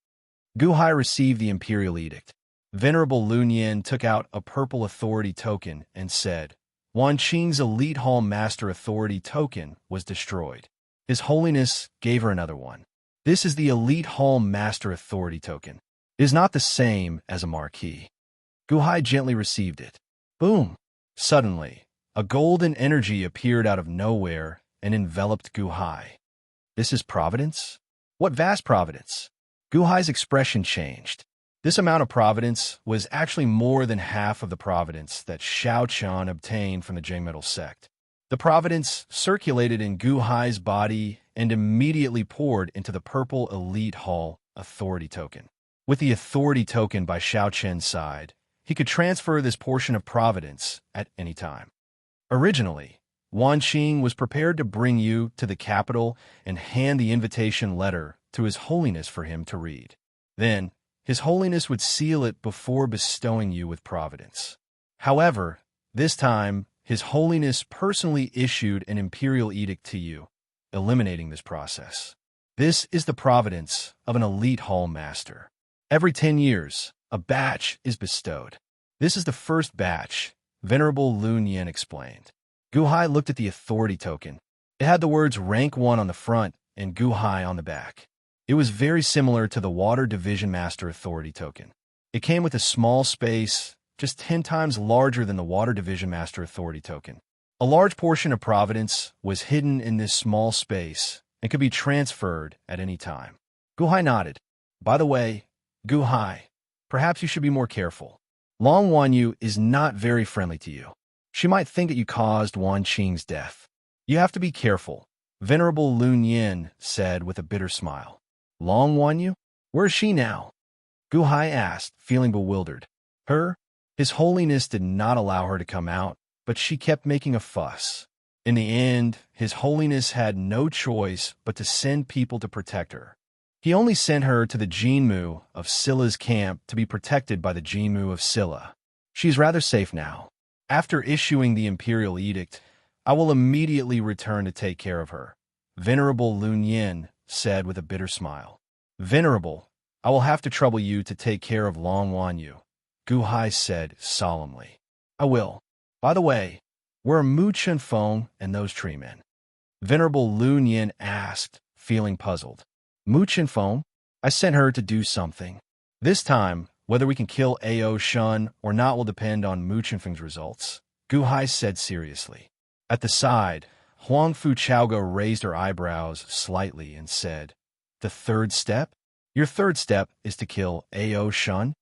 S1: Gu Hai received the Imperial Edict. Venerable Lun Yen took out a purple authority token and said, Wan Qing's Elite Hall Master Authority token was destroyed. His Holiness gave her another one. This is the Elite Hall Master Authority token. It is not the same as a marquee. Gu Hai gently received it. Boom! Suddenly, a golden energy appeared out of nowhere and enveloped Gu Hai. This is providence? What vast providence? Gu Hai's expression changed. This amount of providence was actually more than half of the providence that Xiao Qian obtained from the Jingmetal sect. The providence circulated in Gu Hai's body and immediately poured into the purple Elite Hall Authority token. With the Authority token by Xiao Qian's side, he could transfer this portion of providence at any time. Originally, Wan Qing was prepared to bring you to the capital and hand the invitation letter to His Holiness for him to read. Then, His Holiness would seal it before bestowing you with providence. However, this time, His Holiness personally issued an imperial edict to you, eliminating this process. This is the providence of an Elite Hall Master. Every 10 years, a batch is bestowed. This is the first batch, Venerable Lun Yen explained. Gu Hai looked at the authority token. It had the words Rank 1 on the front and Gu Hai on the back. It was very similar to the Water Division Master Authority token. It came with a small space, just 10 times larger than the Water Division Master Authority token. A large portion of providence was hidden in this small space and could be transferred at any time. Gu Hai nodded. By the way, Gu Hai, perhaps you should be more careful. Long Wanyu is not very friendly to you. She might think that you caused Wan Qing's death. You have to be careful, Venerable Lun Yen said with a bitter smile. Long Wanyu? Where is she now? Gu Hai asked, feeling bewildered. Her? His Holiness did not allow her to come out, but she kept making a fuss. In the end, His Holiness had no choice but to send people to protect her. He only sent her to the Jinmu of Scylla's camp to be protected by the Jinmu of Scylla. She's rather safe now. After issuing the imperial edict, I will immediately return to take care of her, Venerable Lun Yin said with a bitter smile. Venerable, I will have to trouble you to take care of Long Wan Yu, Gu Hai said solemnly. I will. By the way, where are Mu Chen Feng and those tree men? Venerable Lun Yin asked, feeling puzzled. Mu Chen Feng? I sent her to do something. This time, whether we can kill Ao Shun or not will depend on Mu Chen Feng's results, Gu Hai said seriously. At the side, Huang Fu Chaoga raised her eyebrows slightly and said, The third step? Your third step is to kill Ao Shun?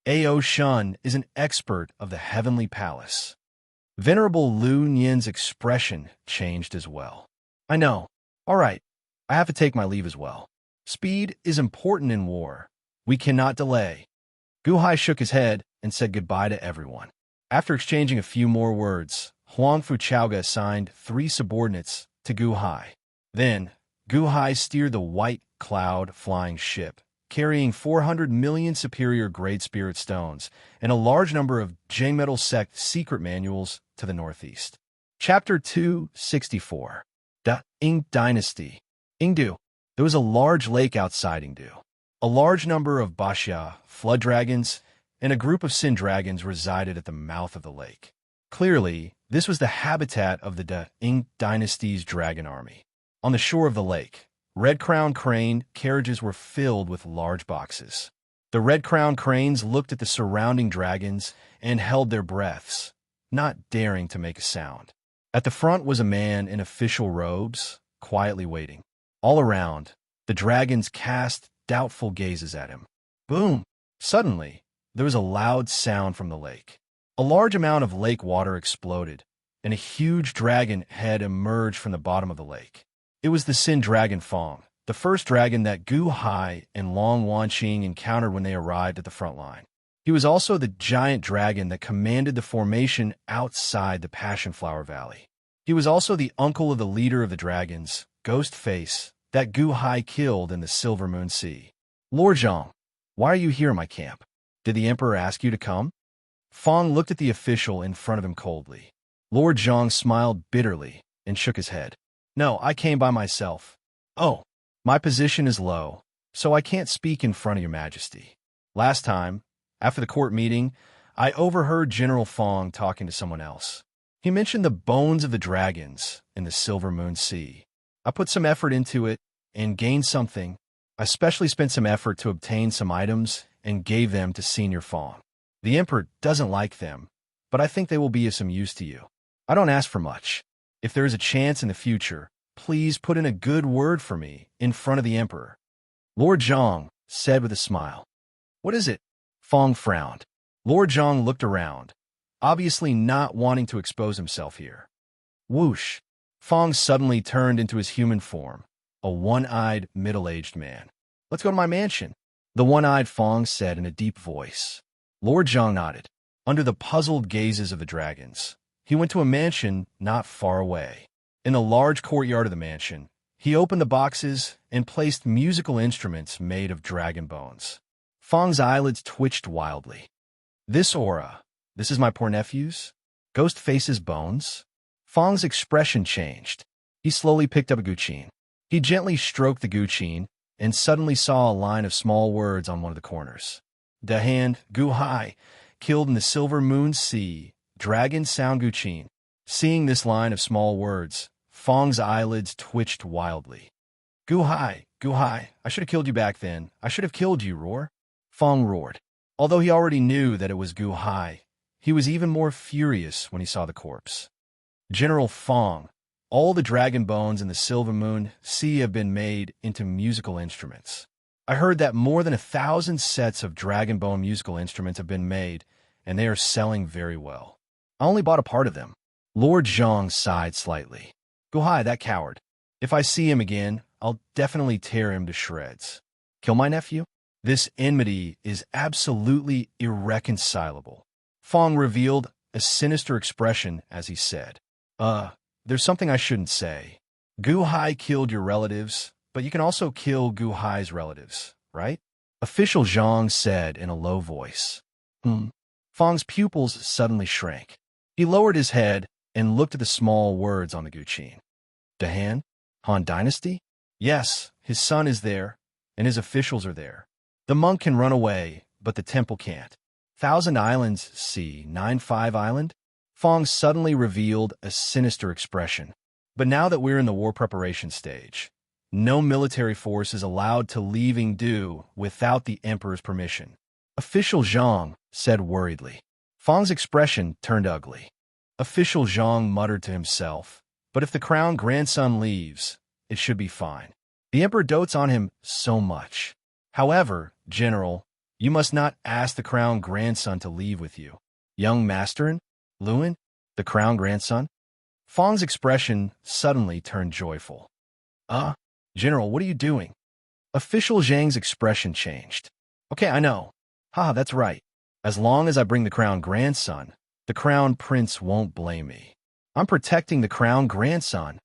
S1: Ao Shun is an expert of the Heavenly Palace. Venerable Lun Yin's expression changed as well. I know. All right. I have to take my leave as well. Speed is important in war. We cannot delay. Gu Hai shook his head and said goodbye to everyone. After exchanging a few more words, Huang Fu Chaoga assigned 3 subordinates to Gu Hai. Then, Gu Hai steered the white cloud flying ship, carrying 400 million superior grade spirit stones and a large number of Jang Metal Sect secret manuals to the northeast. Chapter 264. The Ying Dynasty. Yingdu. There was a large lake outside Yingdu. A large number of Baxia, flood dragons, and a group of Sin dragons resided at the mouth of the lake. Clearly, this was the habitat of the Ying Dynasty's dragon army. On the shore of the lake, red-crowned crane carriages were filled with large boxes. The red-crowned cranes looked at the surrounding dragons and held their breaths, not daring to make a sound. At the front was a man in official robes, quietly waiting. All around, the dragons cast doubtful gazes at him. Boom! Suddenly, there was a loud sound from the lake. A large amount of lake water exploded, and a huge dragon head emerged from the bottom of the lake. It was the Sin Dragon Fong, the first dragon that Gu Hai and Long Wanqing encountered when they arrived at the front line. He was also the giant dragon that commanded the formation outside the Passion Flower Valley. He was also the uncle of the leader of the dragons, Ghost Face, that Gu Hai killed in the Silver Moon Sea. Lord Zhang, why are you here in my camp? Did the Emperor ask you to come? Fong looked at the official in front of him coldly. Lord Zhang smiled bitterly and shook his head. No, I came by myself. Oh, my position is low, so I can't speak in front of your majesty. Last time, after the court meeting, I overheard General Fong talking to someone else. He mentioned the bones of the dragons in the Silver Moon Sea. I put some effort into it and gained something. I especially spent some effort to obtain some items and gave them to Senior Fong. The Emperor doesn't like them, but I think they will be of some use to you. I don't ask for much. If there is a chance in the future, please put in a good word for me in front of the Emperor. Lord Zhang said with a smile. What is it? Fong frowned. Lord Zhang looked around, obviously not wanting to expose himself here. Whoosh! Fong suddenly turned into his human form, a one-eyed, middle-aged man. Let's go to my mansion, the one-eyed Fong said in a deep voice. Lord Zhang nodded. Under the puzzled gazes of the dragons, he went to a mansion not far away. In the large courtyard of the mansion, he opened the boxes and placed musical instruments made of dragon bones. Fong's eyelids twitched wildly. This aura, this is my poor nephew's? Ghost Face's bones? Fong's expression changed. He slowly picked up a guqin. He gently stroked the guqin and suddenly saw a line of small words on one of the corners. The hand, Gu Hai, killed in the Silver Moon Sea, Dragon Sound Guqin. Seeing this line of small words, Fong's eyelids twitched wildly. Gu Hai, I should have killed you back then. I should have killed you, Roar. Fong roared. Although he already knew that it was Gu Hai, he was even more furious when he saw the corpse. General Fong, all the dragon bones in the Silver Moon Sea have been made into musical instruments. I heard that more than 1,000 sets of dragon bone musical instruments have been made, and they are selling very well. I only bought a part of them. Lord Zhang sighed slightly. Gu Hai, that coward. If I see him again, I'll definitely tear him to shreds. Kill my nephew? This enmity is absolutely irreconcilable. Fong revealed a sinister expression as he said, there's something I shouldn't say. Gu Hai killed your relatives, but you can also kill Gu Hai's relatives, right? Official Zhang said in a low voice. Fang's pupils suddenly shrank. He lowered his head and looked at the small words on the Guqin. Dahan? Han Dynasty? Yes, his son is there, and his officials are there. The monk can run away, but the temple can't. 1,000 Islands, see 9-5 Island? Fang suddenly revealed a sinister expression. But now that we're in the war preparation stage, no military force is allowed to leave Yingdu without the emperor's permission. Official Zhang said worriedly. Fang's expression turned ugly. Official Zhang muttered to himself, but if the crown grandson leaves, it should be fine. The emperor dotes on him so much. However, General, you must not ask the crown grandson to leave with you. Young Masterin? Luan? The crown grandson? Fang's expression suddenly turned joyful. General, what are you doing? Official Zhang's expression changed. Okay, I know. That's right. As long as I bring the crown grandson, the crown prince won't blame me. I'm protecting the crown grandson.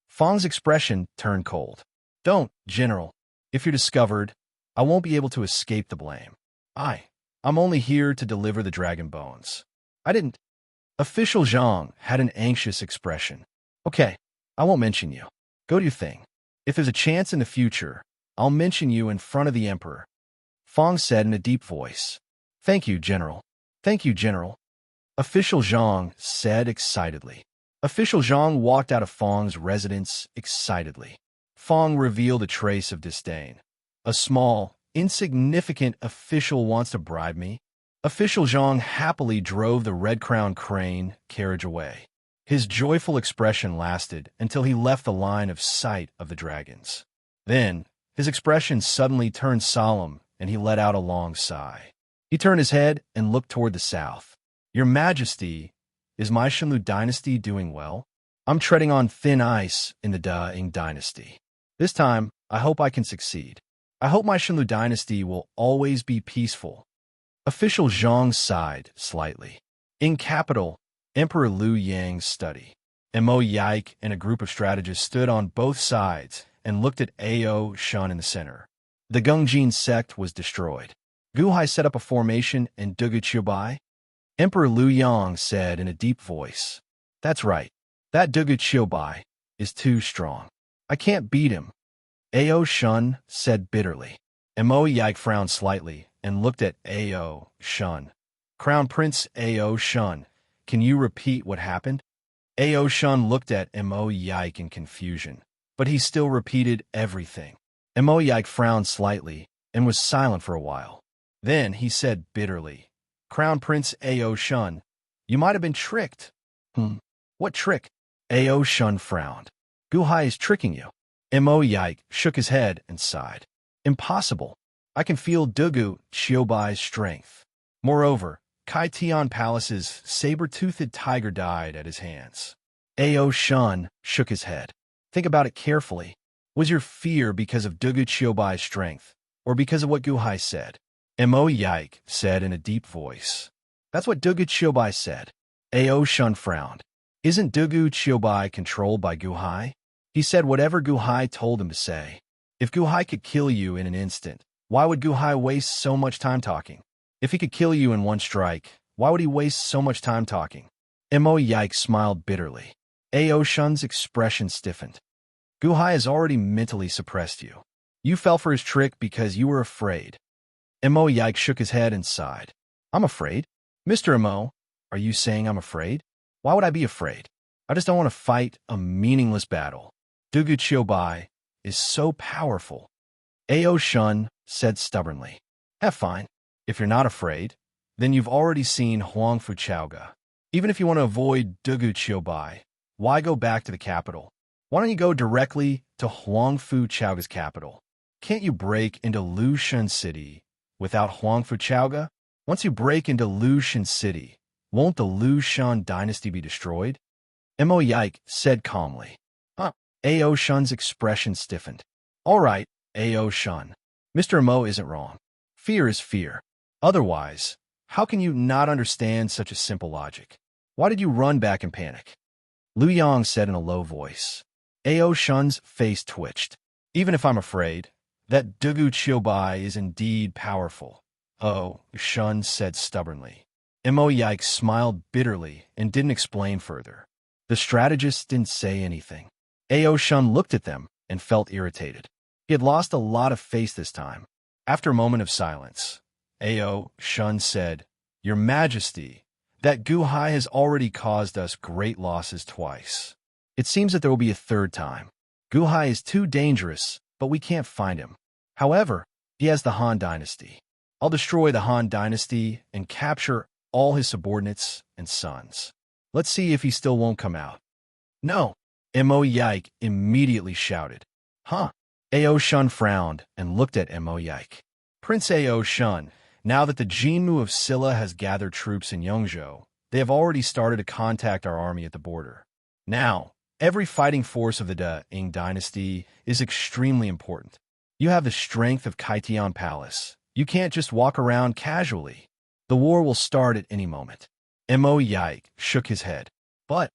S1: Fang's expression turned cold. Don't, General. If you're discovered, I won't be able to escape the blame. I'm only here to deliver the dragon bones. I didn't. Official Zhang had an anxious expression. Okay, I won't mention you. Go do your thing. If there's a chance in the future, I'll mention you in front of the emperor. Fang said in a deep voice. Thank you, General. Thank you, General. Official Zhang said excitedly. Official Zhang walked out of Fang's residence excitedly. Fang revealed a trace of disdain. A small, insignificant official wants to bribe me? Official Zhang happily drove the red-crowned crane carriage away. His joyful expression lasted until he left the line of sight of the dragons. Then, his expression suddenly turned solemn, and he let out a long sigh. He turned his head and looked toward the south. Your Majesty, is my Shenlu dynasty doing well? I'm treading on thin ice in the Da-ing dynasty. This time, I hope I can succeed. I hope my Shenlu dynasty will always be peaceful. Official Zhang sighed slightly. In capital, Emperor Liu Yang's study. Mo Yike and a group of strategists stood on both sides and looked at Ao Shun in the center. The Gongjin sect was destroyed. Gu Hai set up a formation in Dugu Qiubai. Emperor Liu Yang said in a deep voice. That's right. That Dugu Qiubai is too strong. I can't beat him. Ao Shun said bitterly. Mo Yike frowned slightly and looked at Ao Shun. Crown Prince Ao Shun, can you repeat what happened? Ao Shun looked at Mo Yike in confusion, but he still repeated everything. Mo Yike frowned slightly and was silent for a while. Then he said bitterly, Crown Prince Ao Shun, you might have been tricked. What trick? Ao Shun frowned. Gu Hai is tricking you. Mo Yike shook his head and sighed. Impossible. I can feel Dugu Qiubai's strength. Moreover, Kai Tian Palace's saber-toothed tiger died at his hands. Ao Shun shook his head. Think about it carefully. Was your fear because of Dugu Qiubai's strength, or because of what Gu Hai said? Mo Yike said in a deep voice. That's what Dugu Qiubai said. Ao Shun frowned. Isn't Dugu Qiubai controlled by Gu Hai? He said whatever Gu Hai told him to say. If Gu Hai could kill you in an instant, why would Gu Hai waste so much time talking? If he could kill you in one strike, why would he waste so much time talking? Mo Yike smiled bitterly. Ao Shun's expression stiffened. Gu Hai has already mentally suppressed you. You fell for his trick because you were afraid. Mo Yike shook his head and sighed. I'm afraid? Mr. Mo, are you saying I'm afraid? Why would I be afraid? I just don't want to fight a meaningless battle. Dugu Qiubai is so powerful. Ao Shun said stubbornly. Have fine. If you're not afraid, then you've already seen Huangfu Chaoga. Even if you want to avoid Dugu Qiubai, why go back to the capital? Why don't you go directly to Huangfu Chaoga's capital? Can't you break into Lushan City without Huangfu Chaoga? Once you break into Lushan City, won't the Lushan dynasty be destroyed? Mo Yike said calmly. Ao Shun's expression stiffened. All right, Ao Shun. Mr. Mo isn't wrong. Fear is fear. Otherwise, how can you not understand such a simple logic? Why did you run back in panic? Liu Yang said in a low voice. Ao Shun's face twitched. Even if I'm afraid, that Dugu Chiobai is indeed powerful. Oh, Shun said stubbornly. Mo Yike smiled bitterly and didn't explain further. The strategist didn't say anything. Ao Shun looked at them and felt irritated. He had lost a lot of face this time. After a moment of silence, Ao Shun said, "Your Majesty, that Guhai has already caused us great losses twice. It seems that there will be a third time. Guhai is too dangerous, but we can't find him. However, he has the Han Dynasty. I'll destroy the Han Dynasty and capture all his subordinates and sons. Let's see if he still won't come out." "No!" Mo Yike immediately shouted. "Huh?" Ao Shun frowned and looked at Mo Yike. "Prince Ao Shun, now that the Jinmu of Silla has gathered troops in Yongzhou, they have already started to contact our army at the border. Now, every fighting force of the Da-ing dynasty is extremely important. You have the strength of Kaitian Palace. You can't just walk around casually. The war will start at any moment." Mo Yike shook his head. "But,"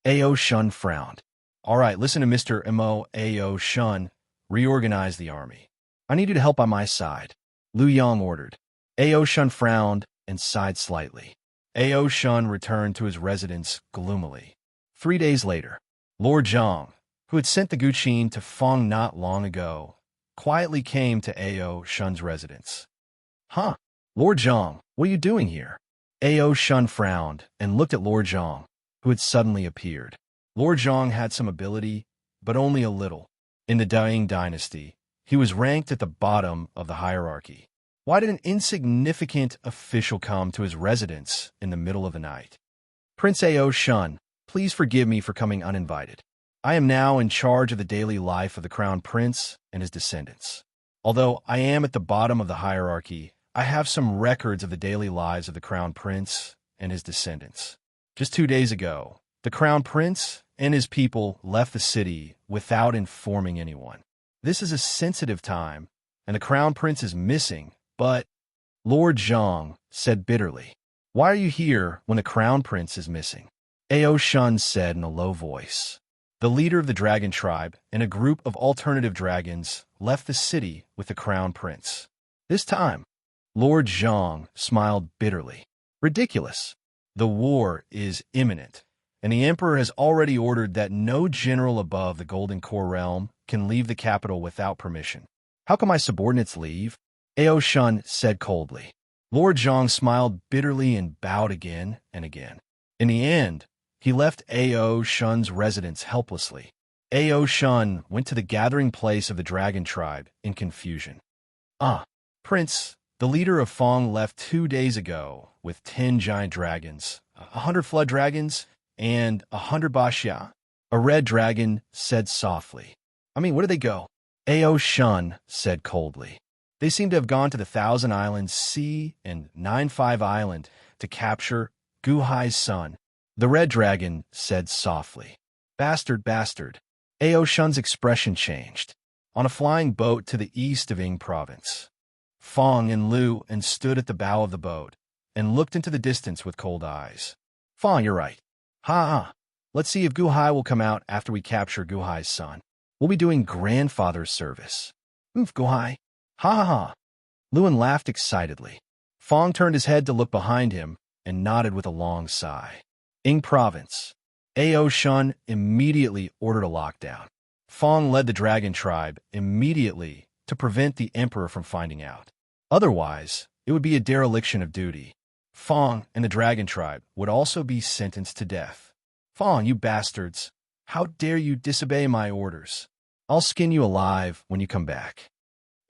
S1: Ao Shun frowned. "All right, listen to Mr. Mo Ao Shun. Reorganize the army. I need you to help by my side," Liu Yang ordered. Ao Shun frowned and sighed slightly. Ao Shun returned to his residence gloomily. 3 days later, Lord Zhang, who had sent the Guqin to Feng not long ago, quietly came to Ao Shun's residence. "Huh? Lord Zhang, what are you doing here?" Ao Shun frowned and looked at Lord Zhang, who had suddenly appeared. Lord Zhang had some ability, but only a little. In the Da-ing dynasty, he was ranked at the bottom of the hierarchy. Why did an insignificant official come to his residence in the middle of the night? "Prince Ao Shun, please forgive me for coming uninvited. I am now in charge of the daily life of the crown prince and his descendants. Although I am at the bottom of the hierarchy, I have some records of the daily lives of the crown prince and his descendants. Just 2 days ago, the crown prince and his people left the city without informing anyone. This is a sensitive time, and the crown prince is missing, but..." Lord Zhang said bitterly, "Why are you here when the crown prince is missing?" Ao Shun said in a low voice. "The leader of the dragon tribe and a group of alternative dragons left the city with the crown prince. This time." Lord Zhang smiled bitterly. "Ridiculous. The war is imminent, and the emperor has already ordered that no general above the Golden Core realm can leave the capital without permission. How can my subordinates leave?" Ao Shun said coldly. Lord Zhang smiled bitterly and bowed again and again. In the end, he left Ao Shun's residence helplessly. Ao Shun went to the gathering place of the dragon tribe in confusion. "Ah, Prince, the leader of Feng left 2 days ago with 10 giant dragons, 100 flood dragons, and 100 Baxia." A red dragon said softly. "I mean, where did they go?" Ao Shun said coldly. "They seem to have gone to the Thousand Islands Sea and 95 Island to capture Guhai's son." The red dragon said softly. "Bastard, bastard." Ao Shun's expression changed. On a flying boat to the east of Ying province, Feng and Liu and stood at the bow of the boat and looked into the distance with cold eyes. "Feng, you're right. Ha ha. Let's see if Guhai will come out after we capture Guhai's son. We'll be doing grandfather's service." Guhai. Ha ha ha. Lewin laughed excitedly. Feng turned his head to look behind him and nodded with a long sigh. Ying province. Ao Shun immediately ordered a lockdown. Feng led the dragon tribe immediately to prevent the emperor from finding out. Otherwise, it would be a dereliction of duty. Feng and the dragon tribe would also be sentenced to death. "Feng, you bastards! How dare you disobey my orders? I'll skin you alive when you come back."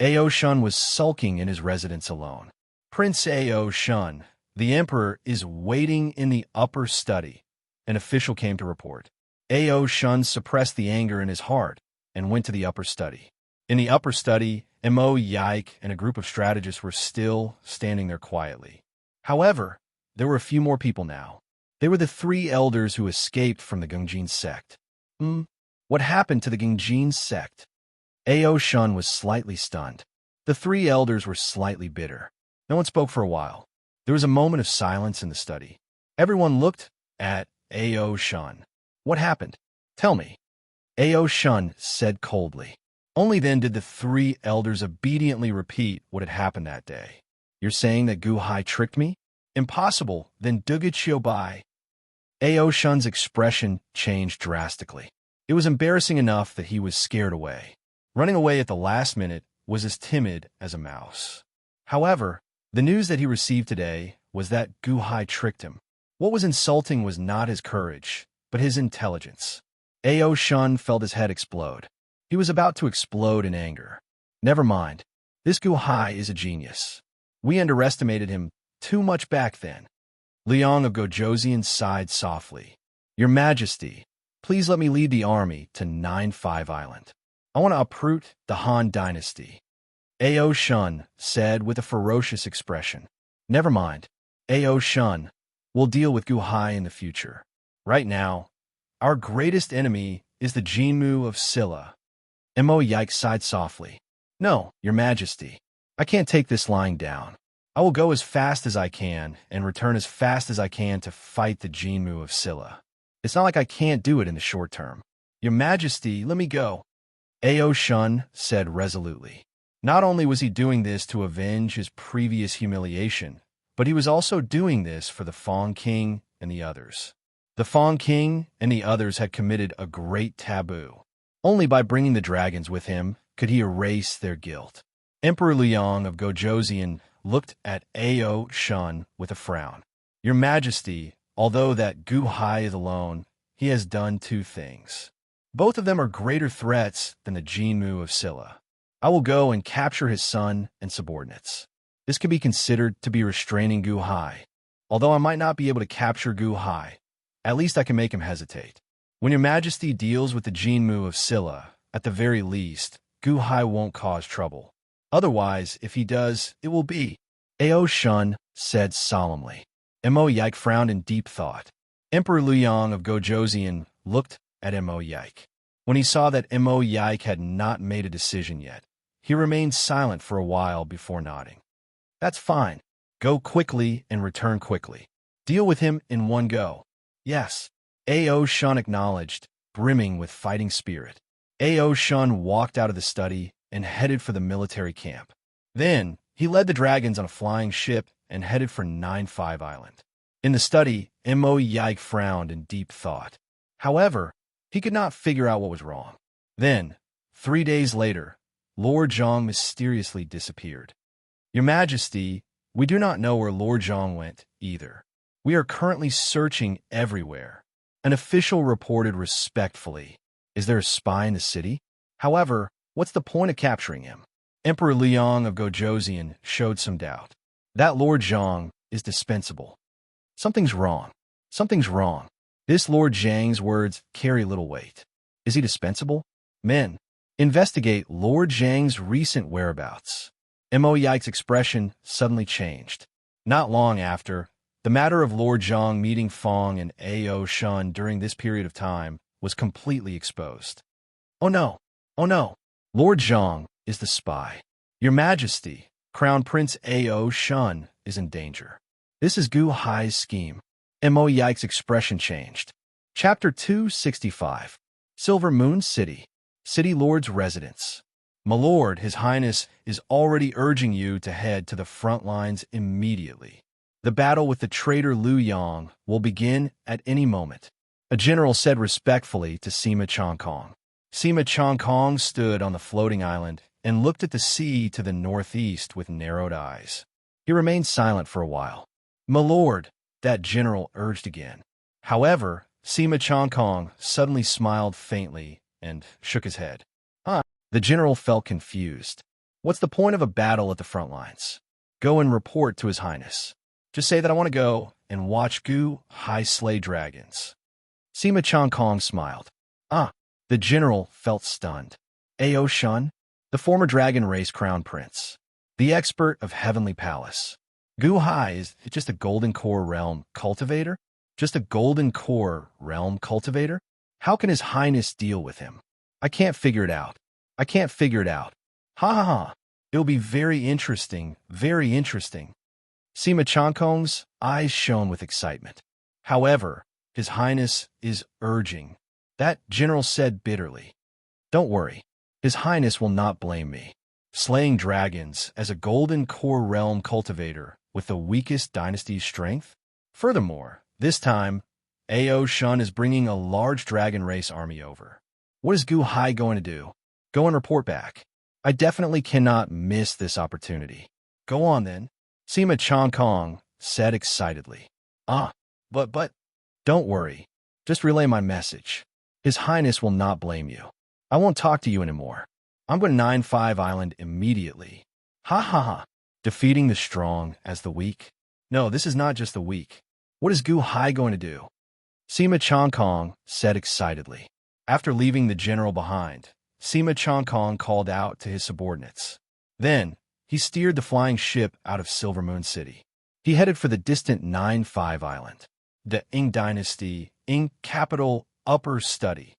S1: Ao Shun was sulking in his residence alone. "Prince Ao Shun, the emperor is waiting in the upper study," an official came to report. Ao Shun suppressed the anger in his heart and went to the upper study. In the upper study, Mo Yike and a group of strategists were still standing there quietly. However, there were a few more people now. They were the 3 elders who escaped from the Gungjin sect. What happened to the Gungjin sect? Ao Shun was slightly stunned. The 3 elders were slightly bitter. No one spoke for a while. There was a moment of silence in the study. Everyone looked at Ao Shun. "What happened? Tell me." Ao Shun said coldly. Only then did the three elders obediently repeat what had happened that day. You're saying that Gu Hai tricked me? Impossible. Then Duga Chiobai. Ao Shun's expression changed drastically. It was embarrassing enough that he was scared away. Running away at the last minute was as timid as a mouse. However, the news that he received today was that Gu Hai tricked him. What was insulting was not his courage, but his intelligence. Ao Shun felt his head explode. He was about to explode in anger. Never mind. This Gu Hai is a genius. We underestimated him too much back then. Liang of Gojoseon sighed softly. Your Majesty, please let me lead the army to 9-5 Island. I want to uproot the Han dynasty. Ao Shun said with a ferocious expression. Never mind. Ao Shun, we'll deal with Gu Hai in the future. Right now, our greatest enemy is the Jinmu of Silla. Mo Yike sighed softly. No, Your Majesty. I can't take this lying down. I will go as fast as I can and return as fast as I can to fight the Jinmu of Silla. It's not like I can't do it in the short term. Your Majesty, let me go. Ao Shun said resolutely. Not only was he doing this to avenge his previous humiliation, but he was also doing this for the Fong King and the others. The Fong King and the others had committed a great taboo. Only by bringing the dragons with him could he erase their guilt. Emperor Liang of Gojoseon looked at Ao Shun with a frown. Your Majesty, although that Gu Hai is alone, he has done two things. Both of them are greater threats than the Jinmu of Silla. I will go and capture his son and subordinates. This can be considered to be restraining Gu Hai. Although I might not be able to capture Gu Hai, at least I can make him hesitate. When Your Majesty deals with the Jinmu of Silla, at the very least, Gu Hai won't cause trouble. Otherwise, if he does, it will be. Ao Shun said solemnly. Mo Yike frowned in deep thought. Emperor Liang of Gojoseon looked at Mo Yike. When he saw that Mo Yike had not made a decision yet, he remained silent for a while before nodding. That's fine. Go quickly and return quickly. Deal with him in one go. Yes. Ao Shun acknowledged, brimming with fighting spirit. Ao Shun walked out of the study and headed for the military camp. Then, he led the dragons on a flying ship and headed for 9-5 Island. In the study, Mo Yike frowned in deep thought. However, he could not figure out what was wrong. Then, 3 days later, Lord Zhang mysteriously disappeared. Your Majesty, we do not know where Lord Zhang went either. We are currently searching everywhere. An official reported respectfully. Is there a spy in the city? However, what's the point of capturing him? Emperor Liang of Gojoseon showed some doubt. That Lord Zhang is dispensable. Something's wrong. Something's wrong. This Lord Zhang's words carry little weight. Is he dispensable? Men, investigate Lord Zhang's recent whereabouts. Mo Yike's expression suddenly changed. Not long after, the matter of Lord Zhang meeting Fong and Ao Shun during this period of time was completely exposed. Oh no! Oh no! Lord Zhang is the spy. Your Majesty, Crown Prince Ao Shun is in danger. This is Gu Hai's scheme. Mo Yike's expression changed. Chapter 265. Silver Moon City. City Lord's Residence. My lord, His Highness is already urging you to head to the front lines immediately. The battle with the traitor Liu Yang will begin at any moment. A general said respectfully to Sima Changkong. Sima Changkong stood on the floating island and looked at the sea to the northeast with narrowed eyes. He remained silent for a while. My lord, that general urged again. However, Sima Changkong suddenly smiled faintly and shook his head. The general felt confused. What's the point of a battle at the front lines? Go and report to His Highness. Just say that I want to go and watch Gu Hai slay dragons. Sima Changkong smiled. The general felt stunned. Ao Shun, the former dragon race crown prince, the expert of Heavenly Palace. Gu Hai is just a golden core realm cultivator? Just a golden core realm cultivator? How can His Highness deal with him? I can't figure it out. I can't figure it out. Ha ha ha. It'll be very interesting, very interesting. Sima Changkong's eyes shone with excitement. However, His Highness is urging. That general said bitterly. Don't worry. His Highness will not blame me. Slaying dragons as a golden core realm cultivator with the weakest dynasty's strength? Furthermore, this time, Ao Shun is bringing a large dragon race army over. What is Gu Hai going to do? Go and report back. I definitely cannot miss this opportunity. Go on then, Sima Chongkong said excitedly. But, don't worry. Just relay my message. His Highness will not blame you. I won't talk to you anymore. I'm going to 9-5 Island immediately. Ha ha ha. Defeating the strong as the weak? No, this is not just the weak. What is Gu Hai going to do? Sima Chongkong said excitedly. After leaving the general behind, Sima Chongkong called out to his subordinates. Then, he steered the flying ship out of Silver Moon City. He headed for the distant 9-5 Island. The Ing Dynasty, Ing Capital, Upper Study.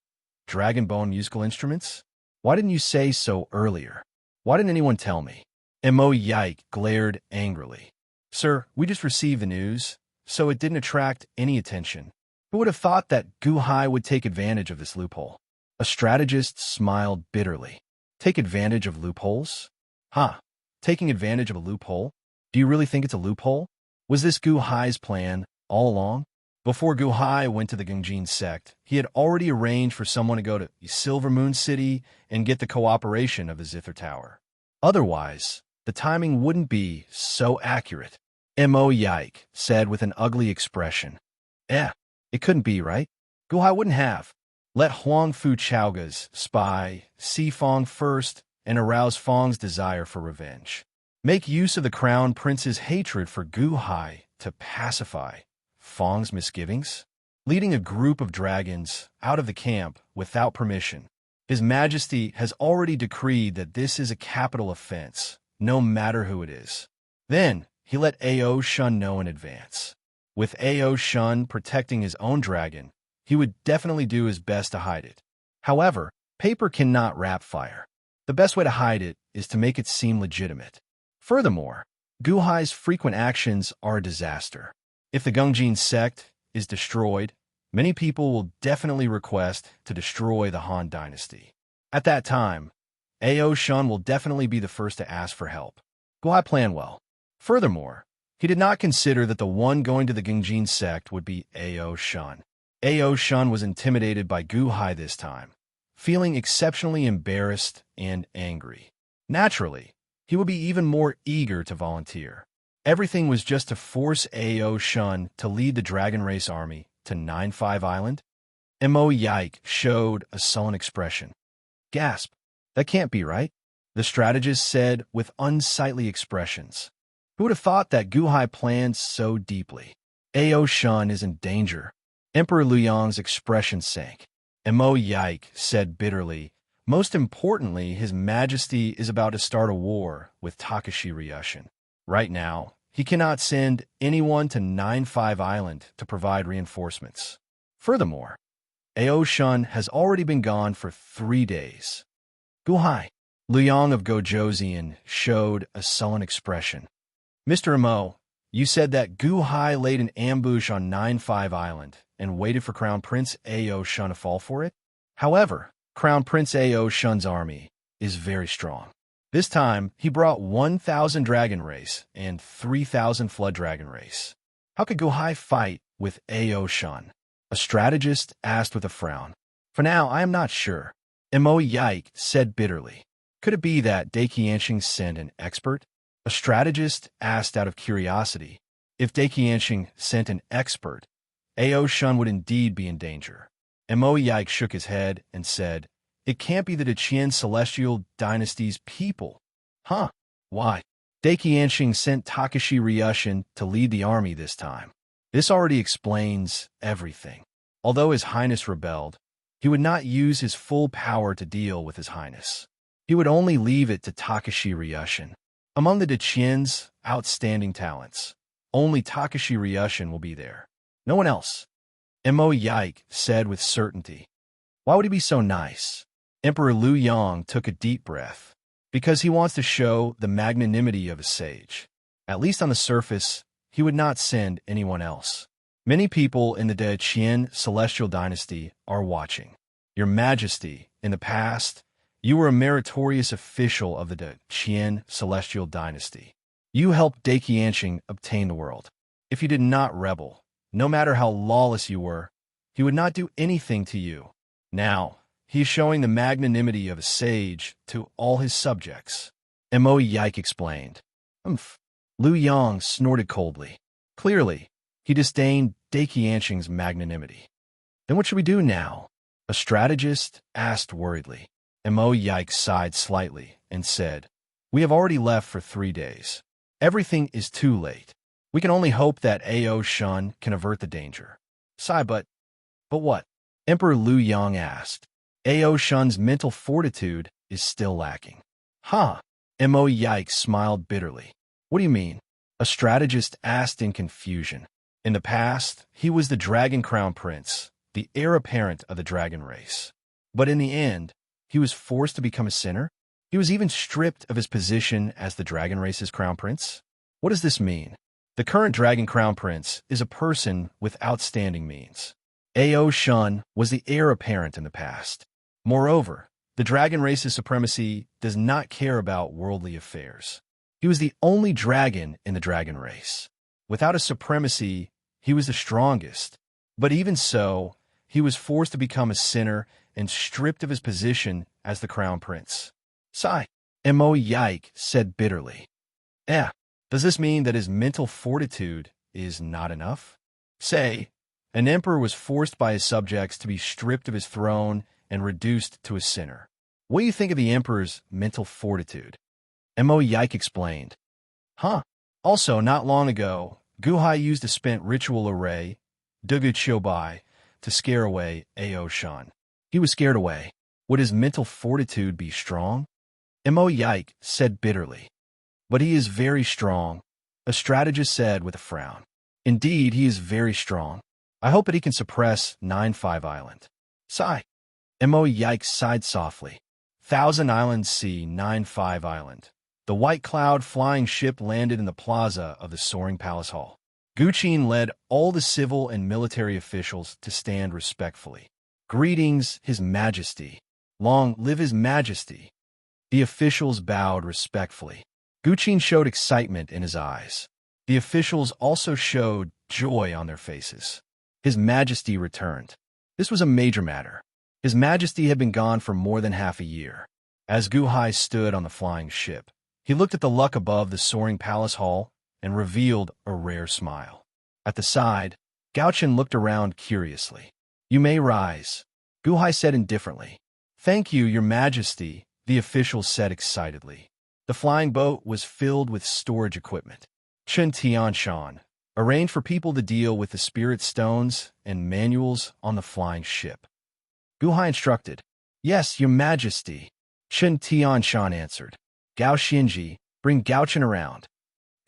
S1: Dragonbone musical instruments? Why didn't you say so earlier? Why didn't anyone tell me? Mo Yike glared angrily. Sir, we just received the news, so it didn't attract any attention. Who would have thought that Gu Hai would take advantage of this loophole? A strategist smiled bitterly. Take advantage of loopholes? Taking advantage of a loophole? Do you really think it's a loophole? Was this Gu Hai's plan all along? Before Gu Hai went to the Gungjin sect, he had already arranged for someone to go to Silver Moon City and get the cooperation of the Zither Tower. Otherwise, the timing wouldn't be so accurate. Mo Yike said with an ugly expression. It couldn't be, right? Gu Hai wouldn't have. Let Huang Fu Chaoga's spy see Fong first and arouse Fong's desire for revenge. Make use of the Crown Prince's hatred for Gu Hai to pacify Fong's misgivings? Leading a group of dragons out of the camp without permission, His Majesty has already decreed that this is a capital offense, no matter who it is. Then, he let Ao Shun know in advance. With Ao Shun protecting his own dragon, he would definitely do his best to hide it. However, paper cannot wrap fire. The best way to hide it is to make it seem legitimate. Furthermore, Gu Hai's frequent actions are a disaster. If the Gungjin sect is destroyed, many people will definitely request to destroy the Han dynasty. At that time, Ao Shun will definitely be the first to ask for help. Gu Hai planned well. Furthermore, he did not consider that the one going to the Gungjin sect would be Ao Shun. Ao Shun was intimidated by Gu Hai this time, feeling exceptionally embarrassed and angry. Naturally, he would be even more eager to volunteer. Everything was just to force Ao Shun to lead the Dragon Race army to 9-5 Island. Mo Yike showed a sullen expression. Gasp. That can't be right, the strategist said with unsightly expressions. Who would have thought that Gu Hai planned so deeply? Ao Shun is in danger. Emperor Luyang's expression sank. Mo Yike said bitterly, most importantly, His Majesty is about to start a war with Takashi Ryushin. Right now, he cannot send anyone to 9-5 Island to provide reinforcements. Furthermore, Ao Shun has already been gone for 3 days. Gu Hai, Luyang of Gojoseon showed a sullen expression. Mr. Mo, you said that Gu Hai laid an ambush on 9-5 Island and waited for Crown Prince Ao Shun to fall for it? However, Crown Prince Ao Shun's army is very strong. This time, he brought 1,000 Dragon Race and 3,000 Flood Dragon Race. How could Gu Hai fight with Ao Shun? A strategist asked with a frown. For now, I am not sure. Mo Yike said bitterly. Could it be that Dai Qianxing sent an expert? A strategist asked out of curiosity. If Dai Qianxing sent an expert, Ao Shun would indeed be in danger. Mo Yike shook his head and said, it can't be the Deqian Celestial Dynasty's people. Why? Dai Qianxing sent Takashi Ryushin to lead the army this time. This already explains everything. Although His Highness rebelled, he would not use his full power to deal with His Highness. He would only leave it to Takashi Ryushin. Among the Deqian's outstanding talents, only Takashi Ryushin will be there. No one else. Mo Yike said with certainty. Why would he be so nice? Emperor Liu Yang took a deep breath. Because he wants to show the magnanimity of a sage. At least on the surface, he would not send anyone else. Many people in the Deqian Celestial Dynasty are watching. Your Majesty, in the past, You were a meritorious official of the Qian celestial dynasty. You helped Dai Qianxing obtain the world. If you did not rebel, no matter how lawless you were, he would not do anything to you. Now, he is showing the magnanimity of a sage to all his subjects. Mo Yike explained. Umph. Lu Yang snorted coldly. Clearly, he disdained Dai Qianxing's magnanimity. Then what should we do now? A strategist asked worriedly. Mo Yike sighed slightly and said, We have already left for 3 days. Everything is too late. We can only hope that Ao Shun can avert the danger. Sigh, but what? Emperor Lu Yang asked. Ao Shun's mental fortitude is still lacking. Huh? Mo Yike smiled bitterly. What do you mean? A strategist asked in confusion. In the past, he was the Dragon Crown Prince, the heir apparent of the dragon race. But in the end, he was forced to become a sinner? He was even stripped of his position as the dragon race's crown prince? What does this mean? The current Dragon Crown Prince is a person with outstanding means. Ao Shun was the heir apparent in the past. Moreover, the dragon race's supremacy does not care about worldly affairs. He was the only dragon in the dragon race. Without a supremacy, he was the strongest. But even so, he was forced to become a sinner and stripped of his position as the crown prince. Sigh. Mo Yike said bitterly. Does this mean that his mental fortitude is not enough? Say, an emperor was forced by his subjects to be stripped of his throne and reduced to a sinner. What do you think of the emperor's mental fortitude? Mo Yike explained. Also, not long ago, Guhai used a spent ritual array, Dugu Chobai, to scare away Ao Shun. He was scared away. Would his mental fortitude be strong? Mo Yike said bitterly. But he is very strong, a strategist said with a frown. Indeed, he is very strong. I hope that he can suppress 9-5 Island. Sigh. Mo Yike sighed softly. 1,000 Island Sea 9-5 Island. The white cloud flying ship landed in the plaza of the soaring palace hall. Guqin led all the civil and military officials to stand respectfully. Greetings, His Majesty. Long live His Majesty. The officials bowed respectfully. Guqin showed excitement in his eyes. The officials also showed joy on their faces. His Majesty returned. This was a major matter. His Majesty had been gone for more than half a year. As Guhai stood on the flying ship, he looked at the luck above the soaring palace hall and revealed a rare smile. At the side, Gaochen looked around curiously. You may rise, Guhai said indifferently. Thank you, Your Majesty, the official said excitedly. The flying boat was filled with storage equipment. Chen Tianshan arranged for people to deal with the spirit stones and manuals on the flying ship. Guhai instructed. Yes, Your Majesty. Chen Tianshan answered. Gao Xinji, bring Gaochen around.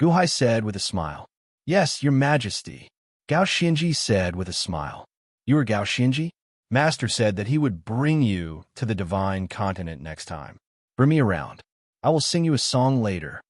S1: Guhai said with a smile. Yes, Your Majesty. Gao Xinji said with a smile. You are Gao Xinji? Master said that he would bring you to the divine continent next time. Bring me around. I will sing you a song later.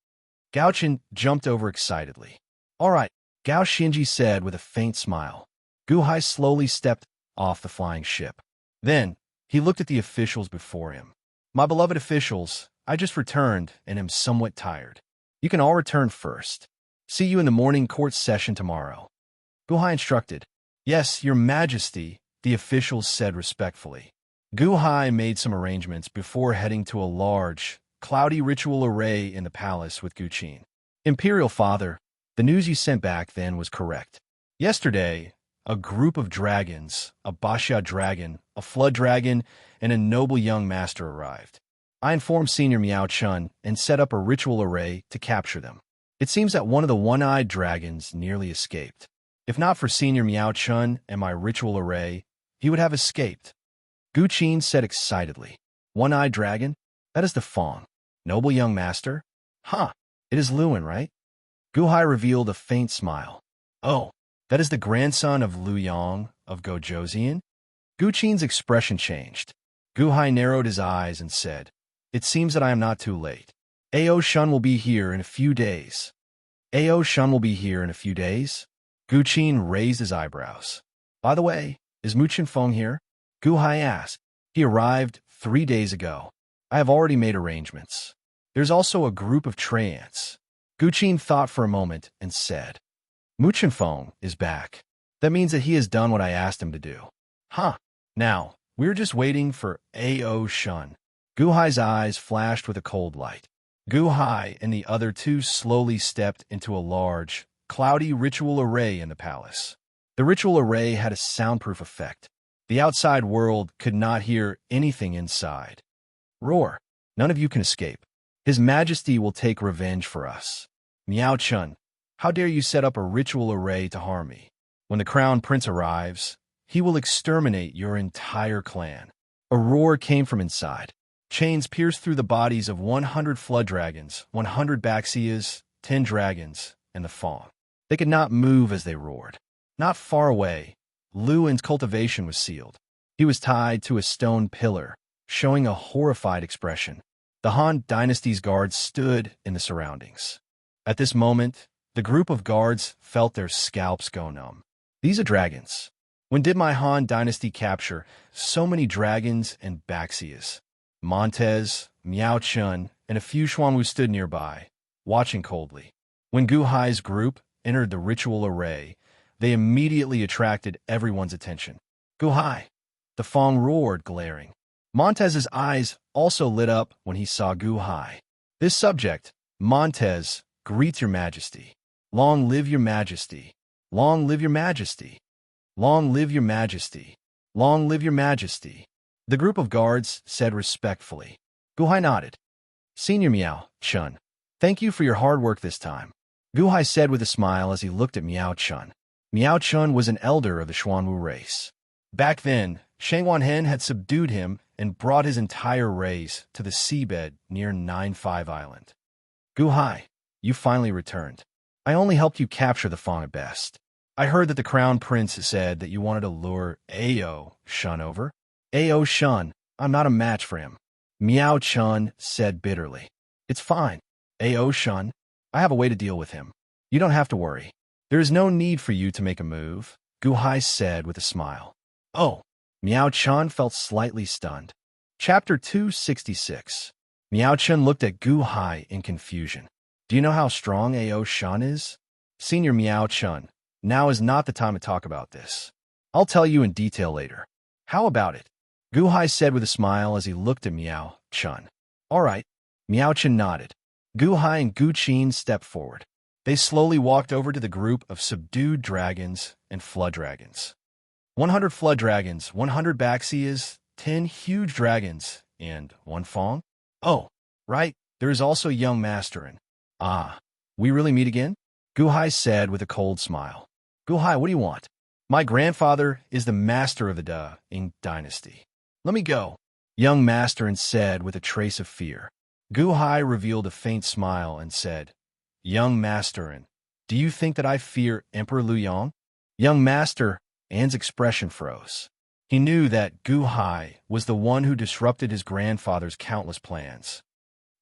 S1: Gaochen jumped over excitedly. All right, Gao Xinji said with a faint smile. Guhai slowly stepped off the flying ship. Then, he looked at the officials before him. My beloved officials, I just returned and am somewhat tired. You can all return first. See you in the morning court session tomorrow. Guhai instructed. Yes, Your Majesty, the officials said respectfully. Guhai made some arrangements before heading to a large, cloudy ritual array in the palace with Guqin. Imperial Father, the news you sent back then was correct. Yesterday, a group of dragons, a Basha dragon, a flood dragon, and a noble young master arrived. I informed Senior Miao Chun and set up a ritual array to capture them. It seems that one of the one-eyed dragons nearly escaped. If not for Senior Miao Chun and my ritual array, he would have escaped. Guqin said excitedly. One-eyed dragon? That is the Fong. Noble young master? It is Luan, right? Guhai revealed a faint smile. Oh, that is the grandson of Lu Yang of Gojozian? Guqin's expression changed. Guhai narrowed his eyes and said, It seems that I am not too late. Ao Shun will be here in a few days. Ao Shun will be here in a few days? Guqin raised his eyebrows. By the way, is Muchen Feng here? Guhai asked. He arrived 3 days ago. I have already made arrangements. There's also a group of tray ants. Guqin thought for a moment and said, Muchenfeng is back. That means that he has done what I asked him to do. Huh. Now, we're just waiting for A.O. Shun. Gu Hai's eyes flashed with a cold light. Gu Hai and the other two slowly stepped into a large, cloudy ritual array in the palace. The ritual array had a soundproof effect. The outside world could not hear anything inside. Roar. None of you can escape. His Majesty will take revenge for us. Miao Chun, how dare you set up a ritual array to harm me? When the Crown Prince arrives, he will exterminate your entire clan. A roar came from inside. Chains pierced through the bodies of 100 flood dragons, 100 Baxias, 10 dragons, and the Fawn. They could not move as they roared. Not far away, Luan's cultivation was sealed. He was tied to a stone pillar, showing a horrified expression. The Han Dynasty's guards stood in the surroundings. At this moment, the group of guards felt their scalps go numb. These are dragons. When did my Han Dynasty capture so many dragons and Baxias? Montez, Miao Chun, and a few Xuanwu stood nearby, watching coldly. When Gu Hai's group entered the ritual array, they immediately attracted everyone's attention. Gu Hai! The Fong roared, glaring. Montez's eyes also lit up when he saw Gu Hai. This subject, Montez, greets your Majesty. Long live your Majesty. Long live your Majesty. Long live your Majesty. Long live your Majesty. The group of guards said respectfully. Gu Hai nodded. Senior Miao Chun, thank you for your hard work this time. Gu Hai said with a smile as he looked at Miao Chun. Miao Chun was an elder of the Xuanwu race. Back then, Shang Wanhen had subdued him and brought his entire race to the seabed near 9-5 Island. Gu Hai, you finally returned. I only helped you capture the Fawn at best. I heard that the Crown Prince said that you wanted to lure A.O. Shun over. A.O. Shun, I'm not a match for him. Miao Chun said bitterly. It's fine. A.O. Shun, I have a way to deal with him. You don't have to worry. There is no need for you to make a move, Gu Hai said with a smile. Oh, Miao Chun felt slightly stunned. Chapter 266. Miao Chun looked at Gu Hai in confusion. Do you know how strong A.O. Shun is? Senior Miao Chun, now is not the time to talk about this. I'll tell you in detail later. How about it? Gu Hai said with a smile as he looked at Miao Chun. All right. Miao Chun nodded. Gu Hai and Gu Qin stepped forward. They slowly walked over to the group of subdued dragons and flood dragons. 100 flood dragons, 100 Baxias, 10 huge dragons, and 1 Fong? Oh, right, there is also young master and... Ah, we really meet again? Gu Hai said with a cold smile. Gu Hai, what do you want? My grandfather is the master of the Da-ing dynasty. Let me go, young master said with a trace of fear. Gu Hai revealed a faint smile and said, Young master, do you think that I fear Emperor Liu Yang? Young master An's expression froze. He knew that Gu Hai was the one who disrupted his grandfather's countless plans.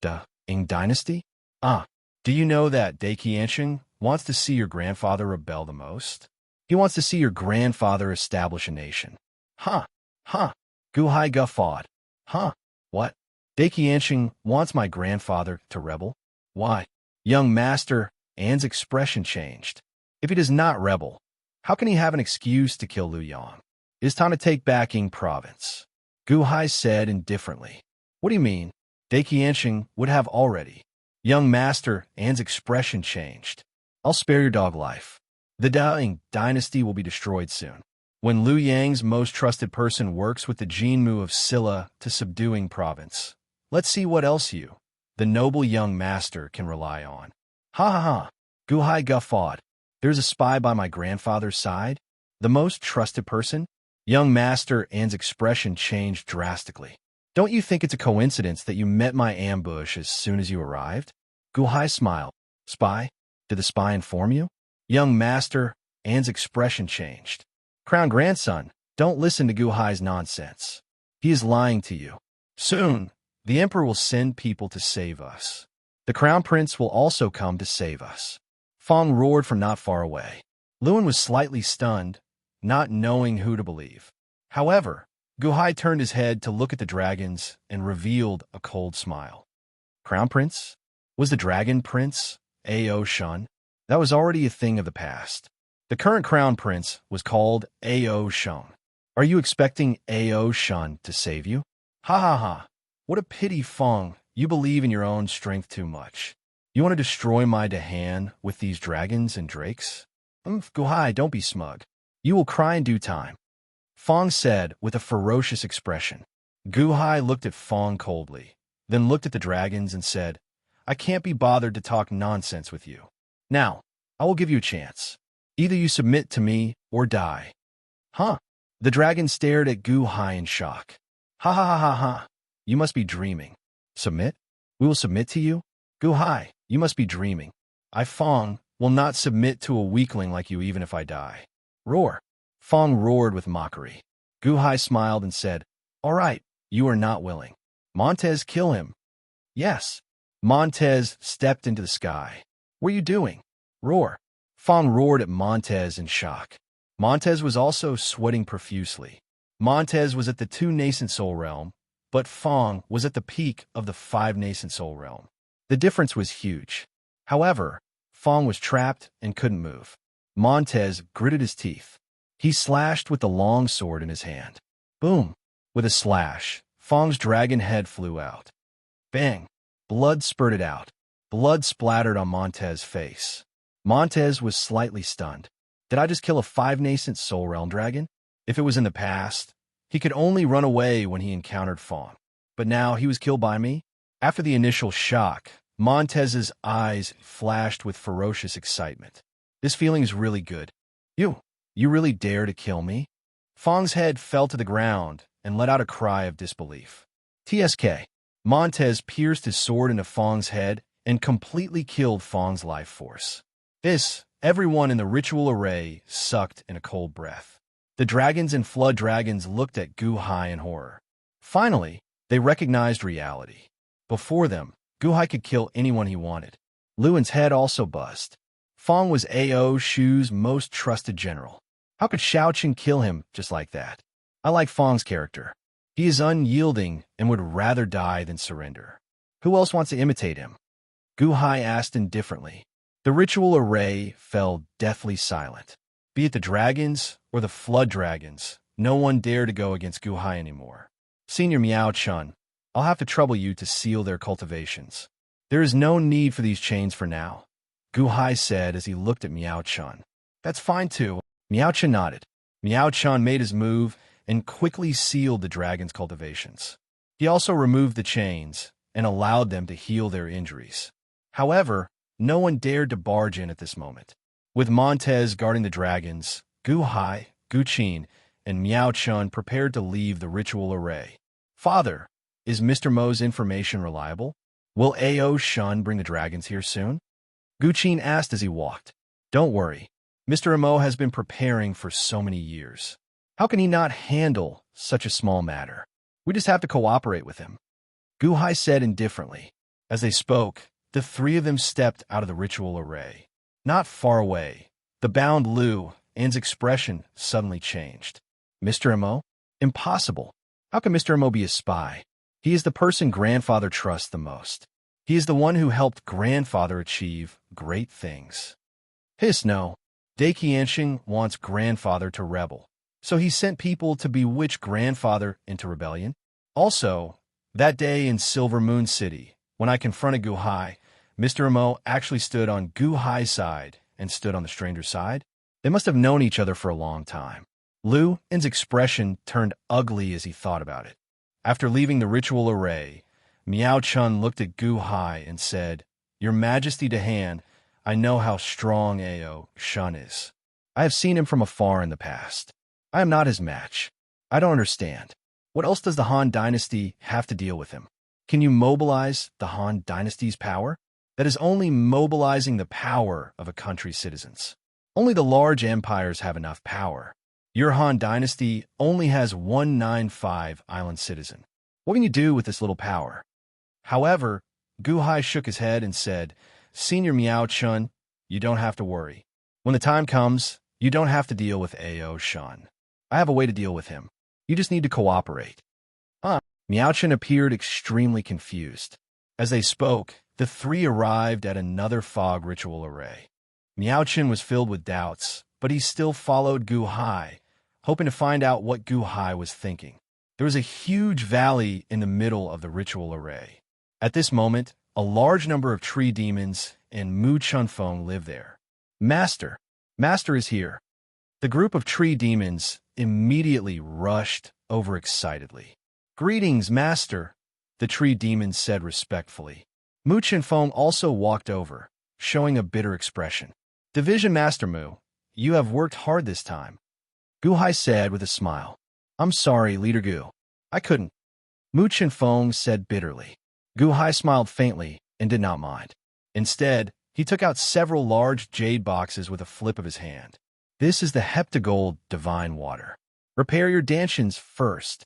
S1: Da-ing dynasty? Ah, do you know that Dai Qiansheng wants to see your grandfather rebel the most? He wants to see your grandfather establish a nation. Huh, huh. Gu Hai guffawed. Huh, what? Dai Qiansheng wants my grandfather to rebel? Why? Young master An's expression changed. If he does not rebel, how can he have an excuse to kill Liu Yang? It is time to take back Ying province. Gu Hai said indifferently. What do you mean? Dai Qiansheng would have already. Young master An's expression changed. I'll spare your dog life. The Da-ing dynasty will be destroyed soon. When Liu Yang's most trusted person works with the Jinmu of Silla to subduing province, let's see what else you, the noble young master, can rely on. Ha ha ha. Gu Hai guffawed. There's a spy by my grandfather's side? The most trusted person? Young master An's expression changed drastically. Don't you think it's a coincidence that you met my ambush as soon as you arrived? Gu Hai smiled. Spy? Did the spy inform you? Young master An's expression changed. Crown grandson, don't listen to Gu Hai's nonsense. He is lying to you. Soon, the emperor will send people to save us. The crown prince will also come to save us. Fong roared from not far away. Luan was slightly stunned, not knowing who to believe. However, Guhai turned his head to look at the dragons and revealed a cold smile. Crown Prince? Was the Dragon Prince Ao Shun? That was already a thing of the past. The current Crown Prince was called Ao Shun. Are you expecting Ao Shun to save you? Ha ha ha. What a pity, Fong. You believe in your own strength too much. You want to destroy my Dahan with these dragons and drakes? Guhai, don't be smug. You will cry in due time. Fong said with a ferocious expression. Guhai looked at Fong coldly, then looked at the dragons and said, I can't be bothered to talk nonsense with you. Now, I will give you a chance. Either you submit to me or die. Huh? The dragon stared at Guhai in shock. Ha ha ha ha ha. You must be dreaming. Submit? We will submit to you? Guhai, you must be dreaming. I, Fong, will not submit to a weakling like you even if I die. Roar. Fong roared with mockery. Guhai smiled and said, All right, you are not willing. Montez, kill him. Yes. Montez stepped into the sky. What are you doing? Roar. Fong roared at Montez in shock. Montez was also sweating profusely. Montez was at the 2 nascent soul realm, but Fong was at the peak of the 5 nascent soul realm. The difference was huge. However, Fong was trapped and couldn't move. Montez gritted his teeth. He slashed with the long sword in his hand. Boom! With a slash, Fong's dragon head flew out. Bang! Blood spurted out. Blood splattered on Montez's face. Montez was slightly stunned. Did I just kill a 5 nascent soul realm dragon? If it was in the past, he could only run away when he encountered Fong. But now he was killed by me? After the initial shock, Montez's eyes flashed with ferocious excitement. This feeling is really good. You really dare to kill me? Fong's head fell to the ground and let out a cry of disbelief. TSK. Montez pierced his sword into Fong's head and completely killed Fong's life force. Everyone in the ritual array sucked in a cold breath. The dragons and flood dragons looked at Guhai in horror. Finally, they recognized reality. Before them, Guhai could kill anyone he wanted. Luan's head also buzzed. Fong was Ao Shu's most trusted general. How could Xiaoqin kill him just like that? I like Fong's character. He is unyielding and would rather die than surrender. Who else wants to imitate him? Guhai asked indifferently. The ritual array fell deathly silent. Be it the dragons or the flood dragons, no one dared to go against Guhai anymore. Senior Miao Chun, I'll have to trouble you to seal their cultivations. There is no need for these chains for now, Guhai said as he looked at Miao Chun. That's fine too. Miao Chun nodded. Miao Chun made his move and quickly sealed the dragon's cultivations. He also removed the chains and allowed them to heal their injuries. However, no one dared to barge in at this moment. With Montez guarding the dragons, Guhai, Guqin, and Miao Chun prepared to leave the ritual array. Father, is Mr. Mo's information reliable? Will Ao Shun bring the dragons here soon? Guqin asked as he walked. Don't worry. Mr. Mo has been preparing for so many years. How can he not handle such a small matter? We just have to cooperate with him. Guhai said indifferently. As they spoke, the 3 of them stepped out of the ritual array. Not far away, the bound Lu An's expression suddenly changed. Mr. Mo? Impossible. How can Mr. Mo be a spy? He is the person grandfather trusts the most. He is the one who helped grandfather achieve great things. No. Dai Qianxing wants grandfather to rebel, so he sent people to bewitch grandfather into rebellion. Also, that day in Silver Moon City, when I confronted Guhai, Mr. Mo actually stood on Guhai's side and stood on the stranger's side. They must have known each other for a long time. Lu En's expression turned ugly as he thought about it. After leaving the ritual array, Miao Chun looked at Guhai and said, Your Majesty Dahan, I know how strong Ao Shun is. I have seen him from afar in the past. I am not his match. I don't understand. What else does the Han Dynasty have to deal with him? Can you mobilize the Han Dynasty's power? That is only mobilizing the power of a country's citizens. Only the large empires have enough power. Your Han Dynasty only has 195 island citizen. What can you do with this little power? However, Guhai shook his head and said, Senior Miao Chun, you don't have to worry. When the time comes, you don't have to deal with Ao Shun. I have a way to deal with him. You just need to cooperate. Huh? Miao Chen appeared extremely confused. As they spoke, the three arrived at another fog ritual array. Miao Chen was filled with doubts, but he still followed Gu Hai, hoping to find out what Gu Hai was thinking. There was a huge valley in the middle of the ritual array. At this moment, a large number of tree demons and Mu Chunfeng lived there. Master! Master is here! The group of tree demons immediately rushed over excitedly. Greetings, Master, the tree demons said respectfully. Mu Chunfeng also walked over, showing a bitter expression. Division Master Mu, you have worked hard this time. Gu Hai said with a smile. I'm sorry, Leader Gu. I couldn't. Mu Chunfeng said bitterly. Gu Hai smiled faintly and did not mind. Instead, he took out several large jade boxes with a flip of his hand. This is the heptagold divine water. Repair your dantians first,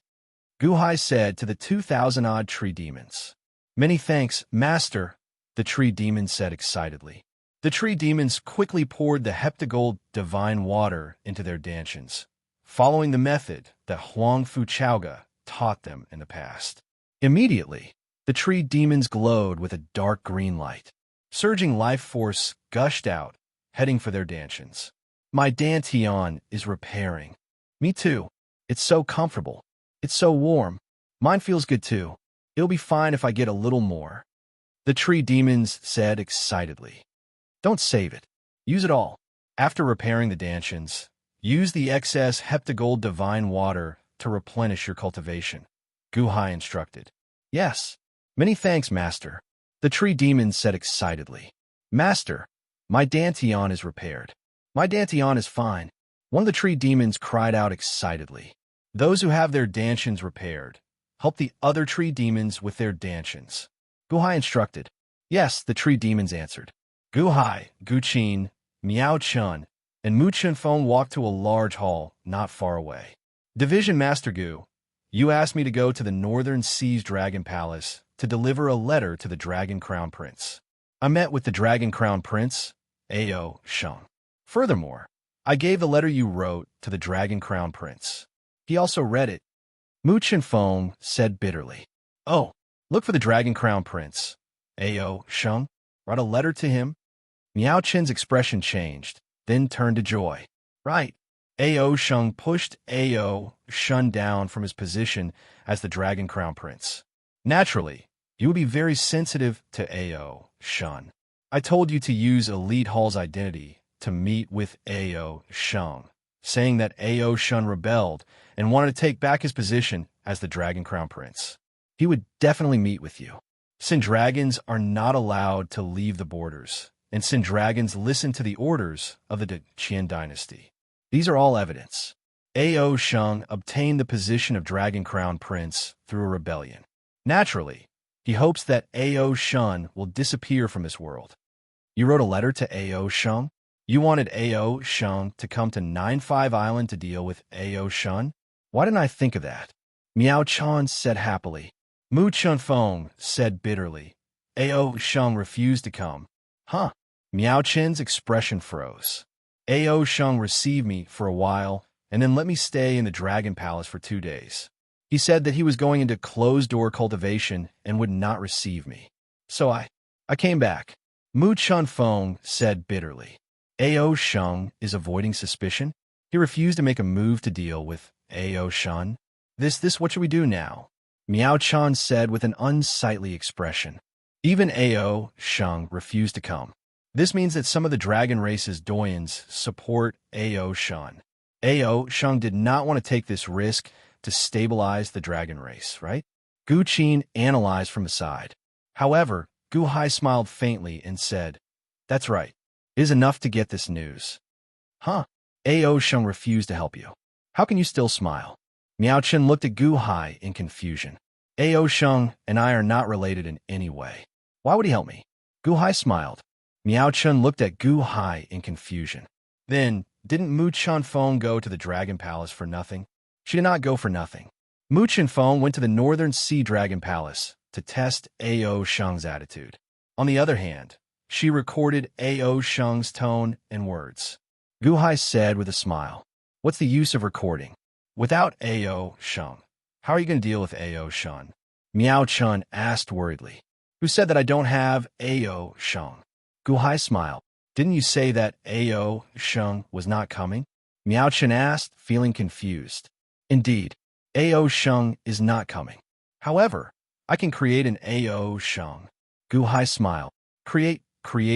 S1: Gu Hai said to the 2,000-odd tree demons. Many thanks, Master, the tree demons said excitedly. The tree demons quickly poured the heptagold divine water into their dantians, following the method that Huang Fu Chaoga taught them in the past. Immediately, the tree demons glowed with a dark green light. Surging life force gushed out, heading for their dantians. My dantian is repairing. Me too. It's so comfortable. It's so warm. Mine feels good too. It'll be fine if I get a little more. The tree demons said excitedly. Don't save it. Use it all. After repairing the dantians, use the excess heptagold divine water to replenish your cultivation, Gu Hai instructed. Yes. Many thanks, Master, the tree demons said excitedly. Master, my dantian is repaired. My dantian is fine. One of the tree demons cried out excitedly. Those who have their dantians repaired, help the other tree demons with their dantians, Gu Hai instructed. Yes, the tree demons answered. Gu Hai, Gu Qin, Miao Chun, and Mu Chunfeng walked to a large hall not far away. Division Master Gu, you asked me to go to the Northern Seas Dragon Palace to deliver a letter to the Dragon Crown Prince. I met with the Dragon Crown Prince, Ao Sheng. Furthermore, I gave the letter you wrote to the Dragon Crown Prince. He also read it. Mu Chunfeng said bitterly. Oh, look for the Dragon Crown Prince. Ao Sheng, write a letter to him. Miao Chen's expression changed, then turned to joy. Right. Ao Sheng pushed Ao Shun down from his position as the Dragon Crown Prince. Naturally, you would be very sensitive to Ao Shun. I told you to use Elite Hall's identity to meet with Ao Sheng, saying that Ao Shun rebelled and wanted to take back his position as the Dragon Crown Prince. He would definitely meet with you. Sin dragons are not allowed to leave the borders, and Sin dragons listen to the orders of the Qian dynasty. These are all evidence. Ao Sheng obtained the position of Dragon Crown Prince through a rebellion. Naturally, he hopes that Ao Shun will disappear from this world. You wrote a letter to Ao Sheng? You wanted Ao Sheng to come to 9-5 Island to deal with Ao Shun? Why didn't I think of that? Miao Chan said happily. Mu Chunfeng said bitterly. Ao Sheng refused to come. Huh? Miao Chen's expression froze. Ao Sheng received me for a while and then let me stay in the Dragon Palace for 2 days. He said that he was going into closed-door cultivation and would not receive me. So I came back. Mu Chunfeng said bitterly. Ao Sheng is avoiding suspicion? He refused to make a move to deal with Ao Shun? This what should we do now? Miao Chan said with an unsightly expression. Even Ao Sheng refused to come. This means that some of the dragon race's doyens support Ao Shun. Ao Sheng did not want to take this risk to stabilize the dragon race, right? Gu Qin analyzed from the side. However, Gu Hai smiled faintly and said, That's right. It is enough to get this news. Huh? Ao Sheng refused to help you. How can you still smile? Miao Chen looked at Gu Hai in confusion. Ao Sheng and I are not related in any way. Why would he help me? Gu Hai smiled. Miao Chen looked at Gu Hai in confusion. Then, didn't Mu Chunfeng go to the Dragon Palace for nothing? She did not go for nothing. Mu Chunfeng went to the Northern Sea Dragon Palace to test Ao Sheng's attitude. On the other hand, she recorded Ao Sheng's tone and words. Gu Hai said with a smile, What's the use of recording? Without Ao Sheng, how are you going to deal with Ao Shun? Miao Chun asked worriedly. Who said that I don't have Ao Sheng? Gu Hai smiled. Didn't you say that Ao Sheng was not coming? Miao Chun asked, feeling confused. Indeed, Ao Sheng is not coming. However, I can create an Ao Sheng. Gu Hai smiled. Create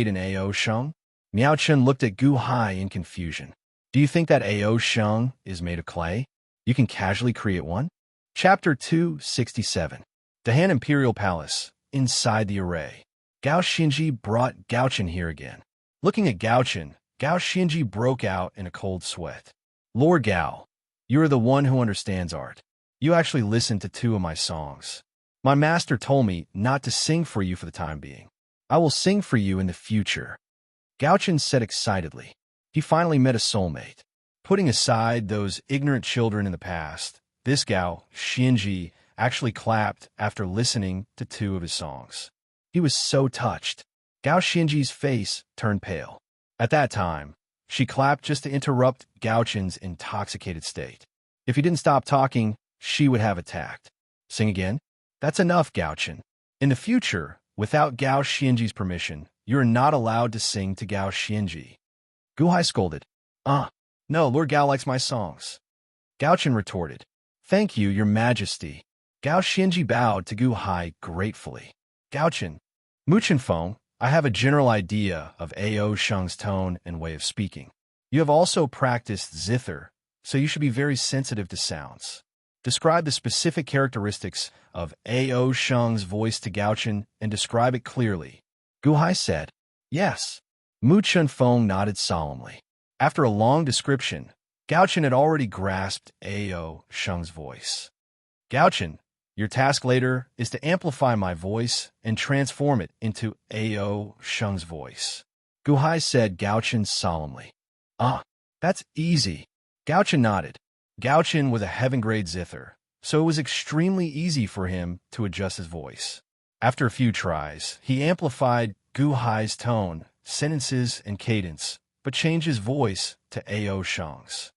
S1: an Ao Sheng? Miao Chun looked at Gu Hai in confusion. Do you think that Ao Sheng is made of clay? You can casually create one? Chapter 267. Dahan Imperial Palace, inside the array. Gao Xinji brought Gaochen here again. Looking at Gaochen, Gao Xinji broke out in a cold sweat. Lord Gao, you are the one who understands art. You actually listened to 2 of my songs. My master told me not to sing for you for the time being. I will sing for you in the future. Gaochen said excitedly. He finally met a soulmate. Putting aside those ignorant children in the past, this Gao Xinji actually clapped after listening to 2 of his songs. He was so touched. Gao Xinji's face turned pale. At that time, she clapped just to interrupt Gaochen's intoxicated state. If he didn't stop talking, she would have attacked. Sing again? That's enough, Gaochen. In the future, without Gao Xinji's permission, you are not allowed to sing to Gao Xinji. Gu Hai scolded. No, Lord Gao likes my songs. Gaochen retorted. Thank you, Your Majesty. Gao Xinji bowed to Gu Hai gratefully. Gaochen, Muchen Feng, I have a general idea of Ao Sheng's tone and way of speaking. You have also practiced zither, so you should be very sensitive to sounds. Describe the specific characteristics of Ao Sheng's voice to Gaochen and describe it clearly. Gu Hai said, Yes. Mu Chunfeng nodded solemnly. After a long description, Gaochen had already grasped Ao Sheng's voice. Gaochen, your task later is to amplify my voice and transform it into Ao Sheng's voice. Gu Hai said Gaochen solemnly. That's easy. Gaochen nodded. Gaochen was a heaven-grade zither, so it was extremely easy for him to adjust his voice. After a few tries, he amplified Gu Hai's tone, sentences, and cadence, but changed his voice to Ao Sheng's.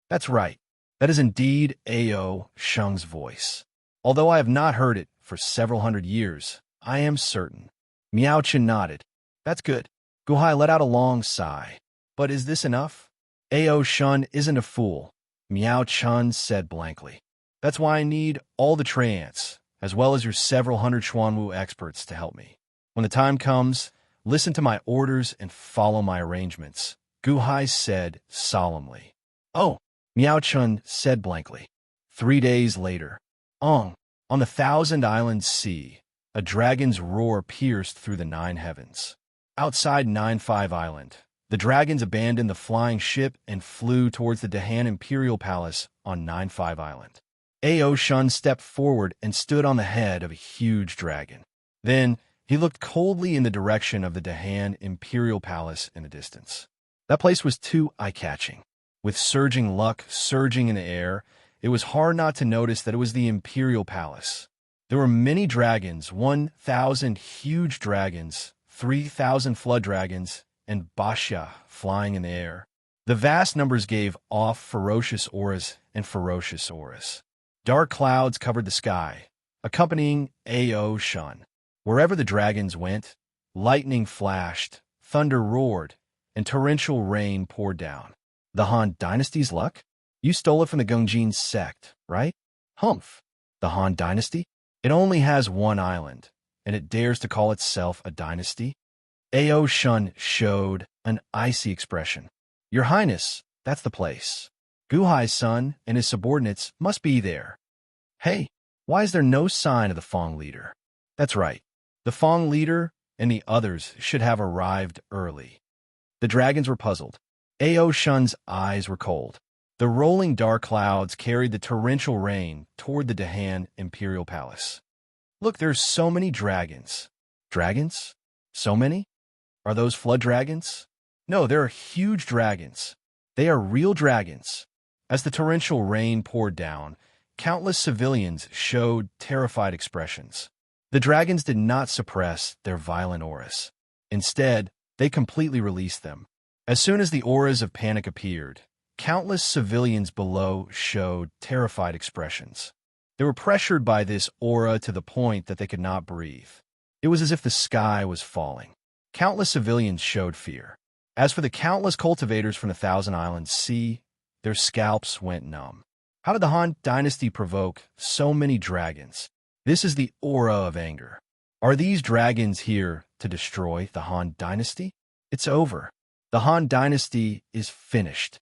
S1: That's right. That is indeed Ao Sheng's voice. Although I have not heard it for several hundred years, I am certain. Miao Chen nodded. That's good. Gu Hai let out a long sigh. But is this enough? Ao Shun isn't a fool, Miao Chun said blankly. That's why I need all the Treants, as well as your several hundred Xuanwu experts to help me. When the time comes, listen to my orders and follow my arrangements, Gu Hai said solemnly. Oh, Miao Chun said blankly. 3 days later. On the Thousand Islands Sea, a dragon's roar pierced through the 9 heavens. Outside 9-5 Island, the dragons abandoned the flying ship and flew towards the Dahan Imperial Palace on 9-5 Island. Ao Shun stepped forward and stood on the head of a huge dragon. Then, he looked coldly in the direction of the Dahan Imperial Palace in the distance. That place was too eye-catching. With surging luck surging in the air, it was hard not to notice that it was the Imperial Palace. There were many dragons, 1,000 huge dragons, 3,000 flood dragons, and Basha flying in the air. The vast numbers gave off ferocious auras and ferocious auras. Dark clouds covered the sky, accompanying Ao Shun. Wherever the dragons went, lightning flashed, thunder roared, and torrential rain poured down. The Han Dynasty's luck? You stole it from the Gongjin sect, right? Humph. The Han Dynasty? It only has one island, and it dares to call itself a dynasty? Ao Shun showed an icy expression. Your Highness, that's the place. Gu Hai's son and his subordinates must be there. Hey, why is there no sign of the Fong leader? That's right. The Fong leader and the others should have arrived early. The dragons were puzzled. Ao Shun's eyes were cold. The rolling dark clouds carried the torrential rain toward the Dahan Imperial Palace. Look, there's so many dragons. Dragons? So many? Are those flood dragons? No, there are huge dragons. They are real dragons. As the torrential rain poured down, countless civilians showed terrified expressions. The dragons did not suppress their violent auras. Instead, they completely released them. As soon as the auras of panic appeared, Countless civilians below showed terrified expressions. They were pressured by this aura to the point that they could not breathe. It was as if the sky was falling. Countless civilians showed fear. As for the countless cultivators from the Thousand Islands Sea, their scalps went numb. How did the Han Dynasty provoke so many dragons? This is the aura of anger. Are these dragons here to destroy the Han Dynasty? It's over. The Han Dynasty is finished.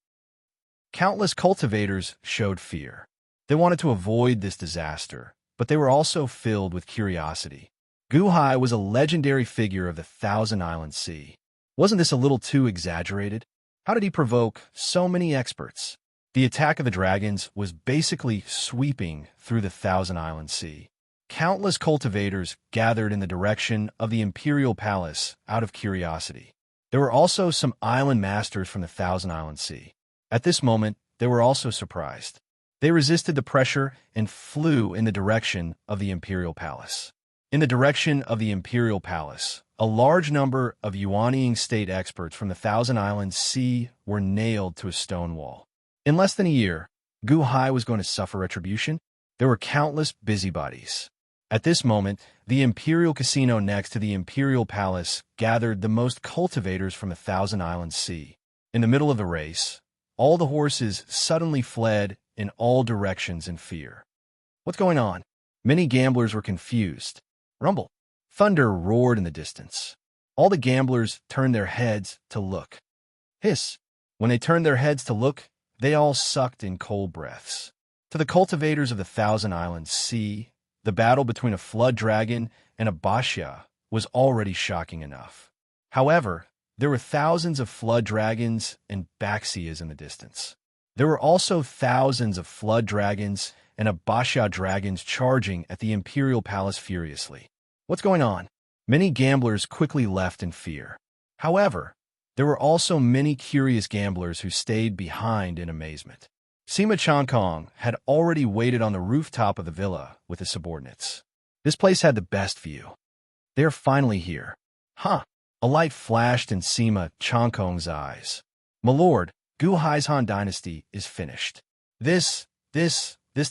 S1: Countless cultivators showed fear. They wanted to avoid this disaster, but they were also filled with curiosity. Gu Hai was a legendary figure of the Thousand Islands Sea. Wasn't this a little too exaggerated? How did he provoke so many experts? The attack of the dragons was basically sweeping through the Thousand Islands Sea. Countless cultivators gathered in the direction of the Imperial Palace out of curiosity. There were also some island masters from the Thousand Islands Sea. At this moment, they were also surprised. They resisted the pressure and flew in the direction of the Imperial Palace. In the direction of the Imperial Palace, a large number of Yuaniing state experts from the Thousand Islands Sea were nailed to a stone wall. In less than a year, Gu Hai was going to suffer retribution. There were countless busybodies. At this moment, the Imperial Casino next to the Imperial Palace gathered the most cultivators from the Thousand Islands Sea. In the middle of the race, all the horses suddenly fled in all directions in fear. What's going on? Many gamblers were confused. Rumble. Thunder roared in the distance. All the gamblers turned their heads to look. Hiss. When they turned their heads to look, they all sucked in cold breaths. To the cultivators of the Thousand Islands Sea, the battle between a flood dragon and a Bashya was already shocking enough. However, there were thousands of flood dragons and Baxiyas in the distance. There were also thousands of flood dragons and a Bashya dragons charging at the Imperial Palace furiously. What's going on? Many gamblers quickly left in fear. However, there were also many curious gamblers who stayed behind in amazement. Sima Changkong had already waited on the rooftop of the villa with his subordinates. This place had the best view. They are finally here. Huh! A light flashed in Sima Changkong's eyes. My lord, Gu Hai's Han Dynasty is finished. This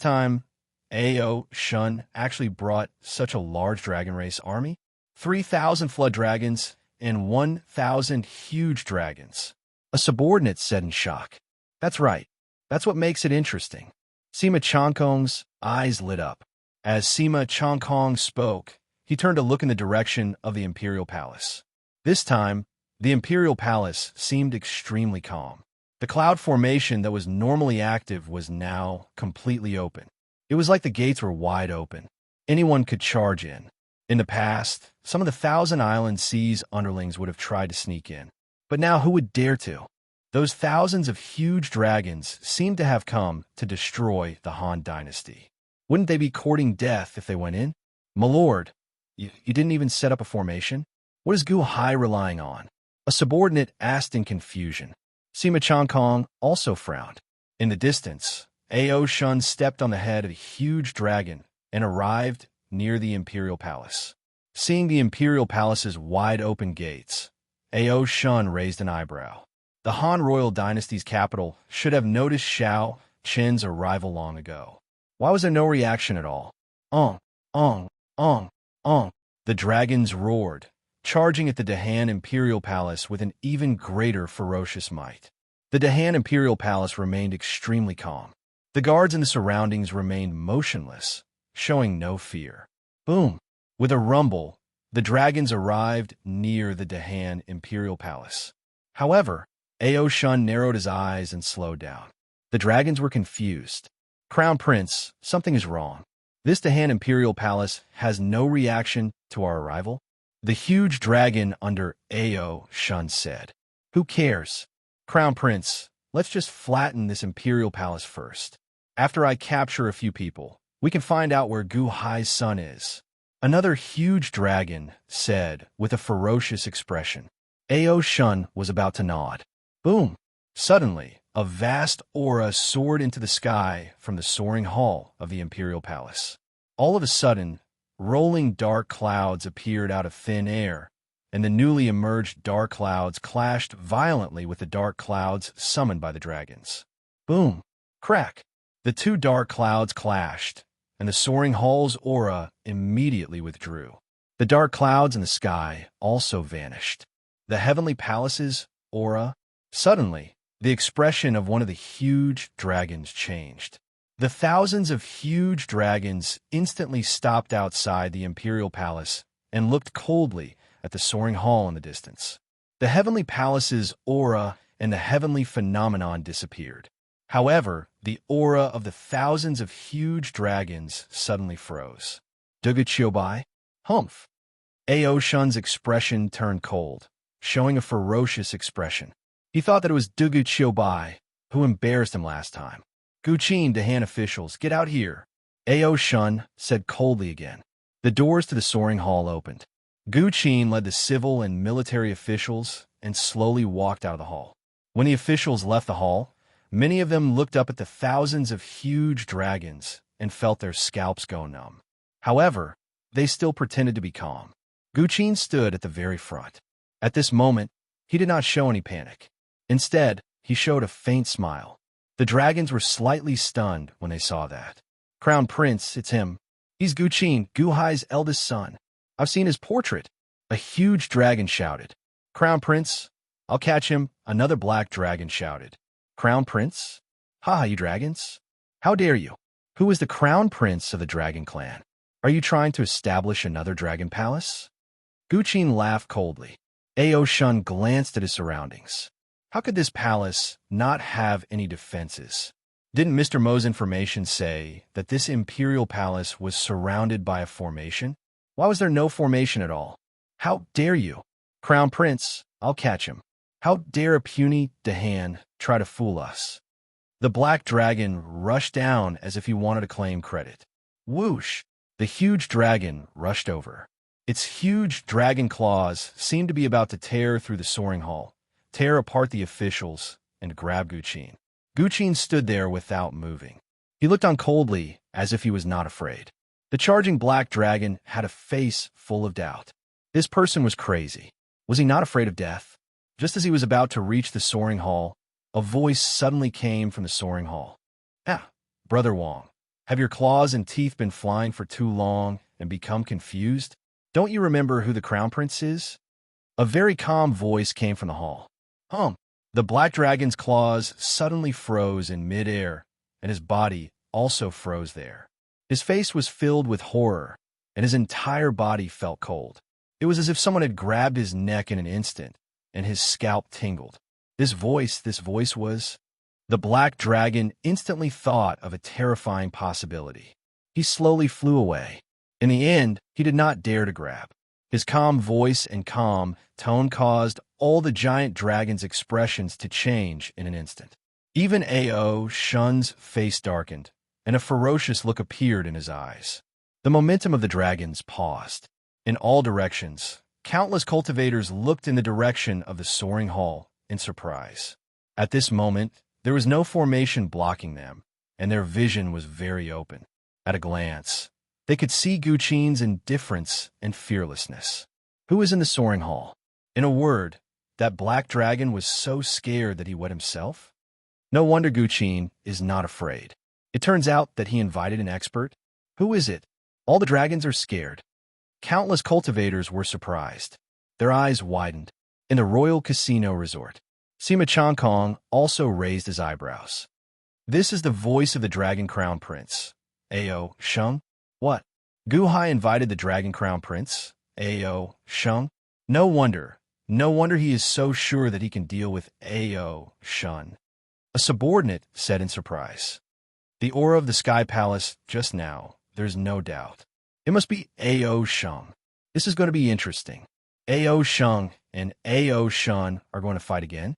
S1: time, Ao Shun actually brought such a large dragon race army? 3,000 flood dragons and 1,000 huge dragons. A subordinate said in shock. That's right. That's what makes it interesting. Sima Changkong's eyes lit up. As Sima Changkong spoke, he turned to look in the direction of the Imperial Palace. This time, the Imperial Palace seemed extremely calm. The cloud formation that was normally active was now completely open. It was like the gates were wide open. Anyone could charge in. In the past, some of the Thousand Islands Sea's underlings would have tried to sneak in. But now who would dare to? Those thousands of huge dragons seemed to have come to destroy the Han Dynasty. Wouldn't they be courting death if they went in? My lord, you didn't even set up a formation? What is Gu Hai relying on? A subordinate asked in confusion. Sima Changkong also frowned. In the distance, Ao Shun stepped on the head of a huge dragon and arrived near the Imperial Palace. Seeing the Imperial Palace's wide-open gates, Ao Shun raised an eyebrow. The Han Royal Dynasty's capital should have noticed Xiao Qin's arrival long ago. Why was there no reaction at all? Ong, ong, ong, ong. The dragons roared, charging at the Dahan Imperial Palace with an even greater ferocious might. The Dahan Imperial Palace remained extremely calm. The guards in the surroundings remained motionless, showing no fear. Boom! With a rumble, the dragons arrived near the Dahan Imperial Palace. However, Ao Shun narrowed his eyes and slowed down. The dragons were confused. Crown Prince, something is wrong. This Dahan Imperial Palace has no reaction to our arrival? The huge dragon under Ao Shun said. Who cares? Crown Prince, let's just flatten this Imperial Palace first. After I capture a few people, we can find out where Gu Hai's son is. Another huge dragon said with a ferocious expression. Ao Shun was about to nod. Boom! Suddenly, a vast aura soared into the sky from the soaring hall of the Imperial Palace. All of a sudden, rolling dark clouds appeared out of thin air, and the newly emerged dark clouds clashed violently with the dark clouds summoned by the dragons. Boom! Crack! The two dark clouds clashed, and the soaring hall's aura immediately withdrew. The dark clouds in the sky also vanished. The heavenly palace's aura. Suddenly, the expression of one of the huge dragons changed. The thousands of huge dragons instantly stopped outside the imperial palace and looked coldly at the soaring hall in the distance. The heavenly palace's aura and the heavenly phenomenon disappeared. However, the aura of the thousands of huge dragons suddenly froze. Duguchiobai? Humph! Ao Shun's expression turned cold, showing a ferocious expression. He thought that it was Duguchiobai who embarrassed him last time. Guqin, the Han officials, get out here. Ao Shun said coldly again. The doors to the soaring hall opened. Guqin led the civil and military officials and slowly walked out of the hall. When the officials left the hall, many of them looked up at the thousands of huge dragons and felt their scalps go numb. However, they still pretended to be calm. Guqin stood at the very front. At this moment, he did not show any panic. Instead, he showed a faint smile. The dragons were slightly stunned when they saw that. Crown Prince, it's him. He's Guqin, Guhai's eldest son. I've seen his portrait. A huge dragon shouted. Crown Prince, I'll catch him, another black dragon shouted. Crown Prince? Ha, you dragons. How dare you? Who is the Crown Prince of the Dragon Clan? Are you trying to establish another dragon palace? Guqin laughed coldly. Ao Shun glanced at his surroundings. How could this palace not have any defenses? Didn't Mr. Mo's information say that this imperial palace was surrounded by a formation? Why was there no formation at all? How dare you? Crown Prince, I'll catch him. How dare a puny Dahan try to fool us? The black dragon rushed down as if he wanted to claim credit. Whoosh! The huge dragon rushed over. Its huge dragon claws seemed to be about to tear through the soaring hall, tear apart the officials, and grab Guqin. Guqin stood there without moving. He looked on coldly, as if he was not afraid. The charging black dragon had a face full of doubt. This person was crazy. Was he not afraid of death? Just as he was about to reach the soaring hall, a voice suddenly came from the soaring hall. Ah, Brother Wong, have your claws and teeth been flying for too long and become confused? Don't you remember who the Crown Prince is? A very calm voice came from the hall. The black dragon's claws suddenly froze in midair, and his body also froze there. His face was filled with horror, and his entire body felt cold. It was as if someone had grabbed his neck in an instant, and his scalp tingled. This voice was... The black dragon instantly thought of a terrifying possibility. He slowly flew away. In the end, he did not dare to grab. His calm voice and calm tone caused all the giant dragon's expressions to change in an instant. Even Ao Shun's face darkened, and a ferocious look appeared in his eyes. The momentum of the dragons paused. In all directions, countless cultivators looked in the direction of the soaring hall in surprise. At this moment, there was no formation blocking them, and their vision was very open. At a glance, they could see Guqin's indifference and fearlessness. Who was in the soaring hall? In a word, that black dragon was so scared that he wet himself? No wonder Guqin is not afraid. It turns out that he invited an expert. Who is it? All the dragons are scared. Countless cultivators were surprised. Their eyes widened. In the Royal Casino Resort, Sima Changkong also raised his eyebrows. This is the voice of the Dragon Crown Prince. Ao Shung? What? Guhai invited the Dragon Crown Prince? Ao Shung? No wonder he is so sure that he can deal with Ao Shun. A subordinate said in surprise. The aura of the Sky Palace just now, there's no doubt. It must be Ao Shung. This is going to be interesting. Ao Shung and Ao Shun are going to fight again?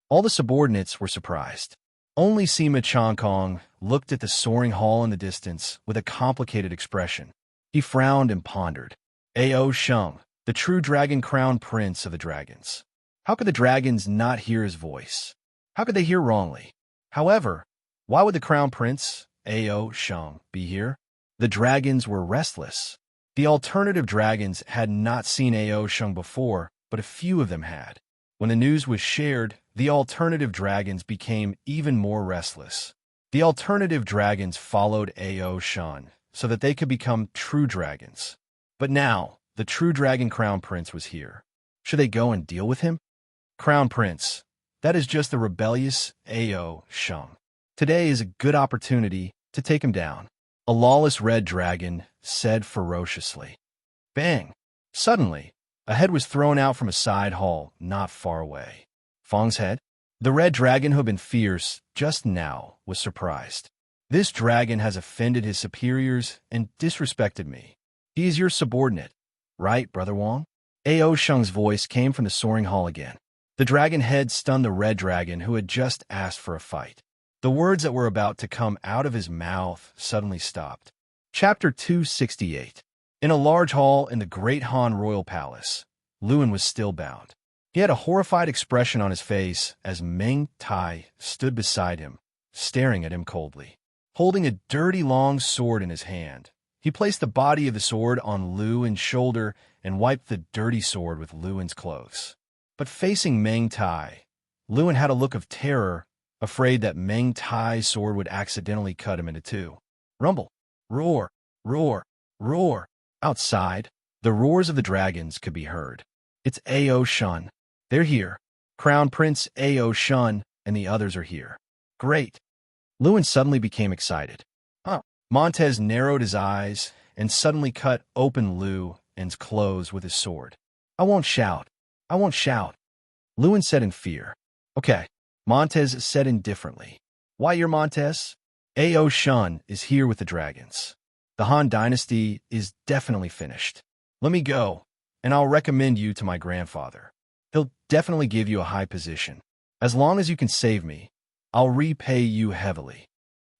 S1: All the subordinates were surprised. Only Sima Changkong looked at the soaring hall in the distance with a complicated expression. He frowned and pondered. Ao Shung, the true Dragon Crown Prince of the Dragons. How could the dragons not hear his voice? How could they hear wrongly? However, why would the Crown Prince, Ao Shung, be here? The dragons were restless. The alternative dragons had not seen Ao Shung before, but a few of them had. When the news was shared, the alternative dragons became even more restless. The alternative dragons followed Ao Shan so that they could become true dragons. But now, the true dragon Crown Prince was here. Should they go and deal with him? Crown Prince, that is just the rebellious Ao Shan. Today is a good opportunity to take him down. A lawless red dragon said ferociously. Bang! Suddenly, a head was thrown out from a side hall not far away. Fong's head? The red dragon who had been fierce just now was surprised. This dragon has offended his superiors and disrespected me. He is your subordinate, right, Brother Wong? Ao Sheng's voice came from the soaring hall again. The dragon head stunned the red dragon who had just asked for a fight. The words that were about to come out of his mouth suddenly stopped. Chapter 268. In a large hall in the Great Han Royal Palace, Luan was still bound. He had a horrified expression on his face as Meng Tai stood beside him, staring at him coldly. Holding a dirty long sword in his hand, he placed the body of the sword on Luan's shoulder and wiped the dirty sword with Luan's clothes. But facing Meng Tai, Luan had a look of terror, afraid that Meng Tai's sword would accidentally cut him into two. Rumble, roar, roar, roar. Outside, the roars of the dragons could be heard. It's Ao Shan. They're here. Crown Prince Ao Shan and the others are here. Great. Luan suddenly became excited. Montez narrowed his eyes and suddenly cut open Luan's clothes with his sword. I won't shout. I won't shout. Luan said in fear. Okay. Montez said indifferently. Why, you're Montez? Ao Shan is here with the dragons. The Han dynasty is definitely finished. Let me go, and I'll recommend you to my grandfather. He'll definitely give you a high position. As long as you can save me, I'll repay you heavily.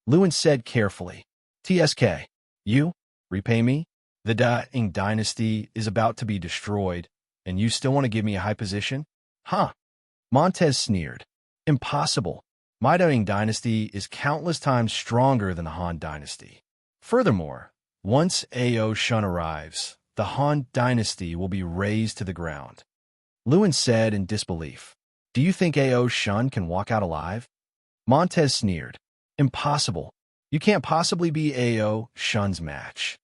S1: Luan said carefully. TSK, you? Repay me? The Daing dynasty is about to be destroyed, and you still want to give me a high position? Huh? Montez sneered. Impossible. My Daing dynasty is countless times stronger than the Han dynasty. Furthermore, once Ao Shan arrives, the Han dynasty will be razed to the ground. Luan said in disbelief. Do you think Ao Shan can walk out alive? Montez sneered. Impossible. You can't possibly be Ao Shan's match.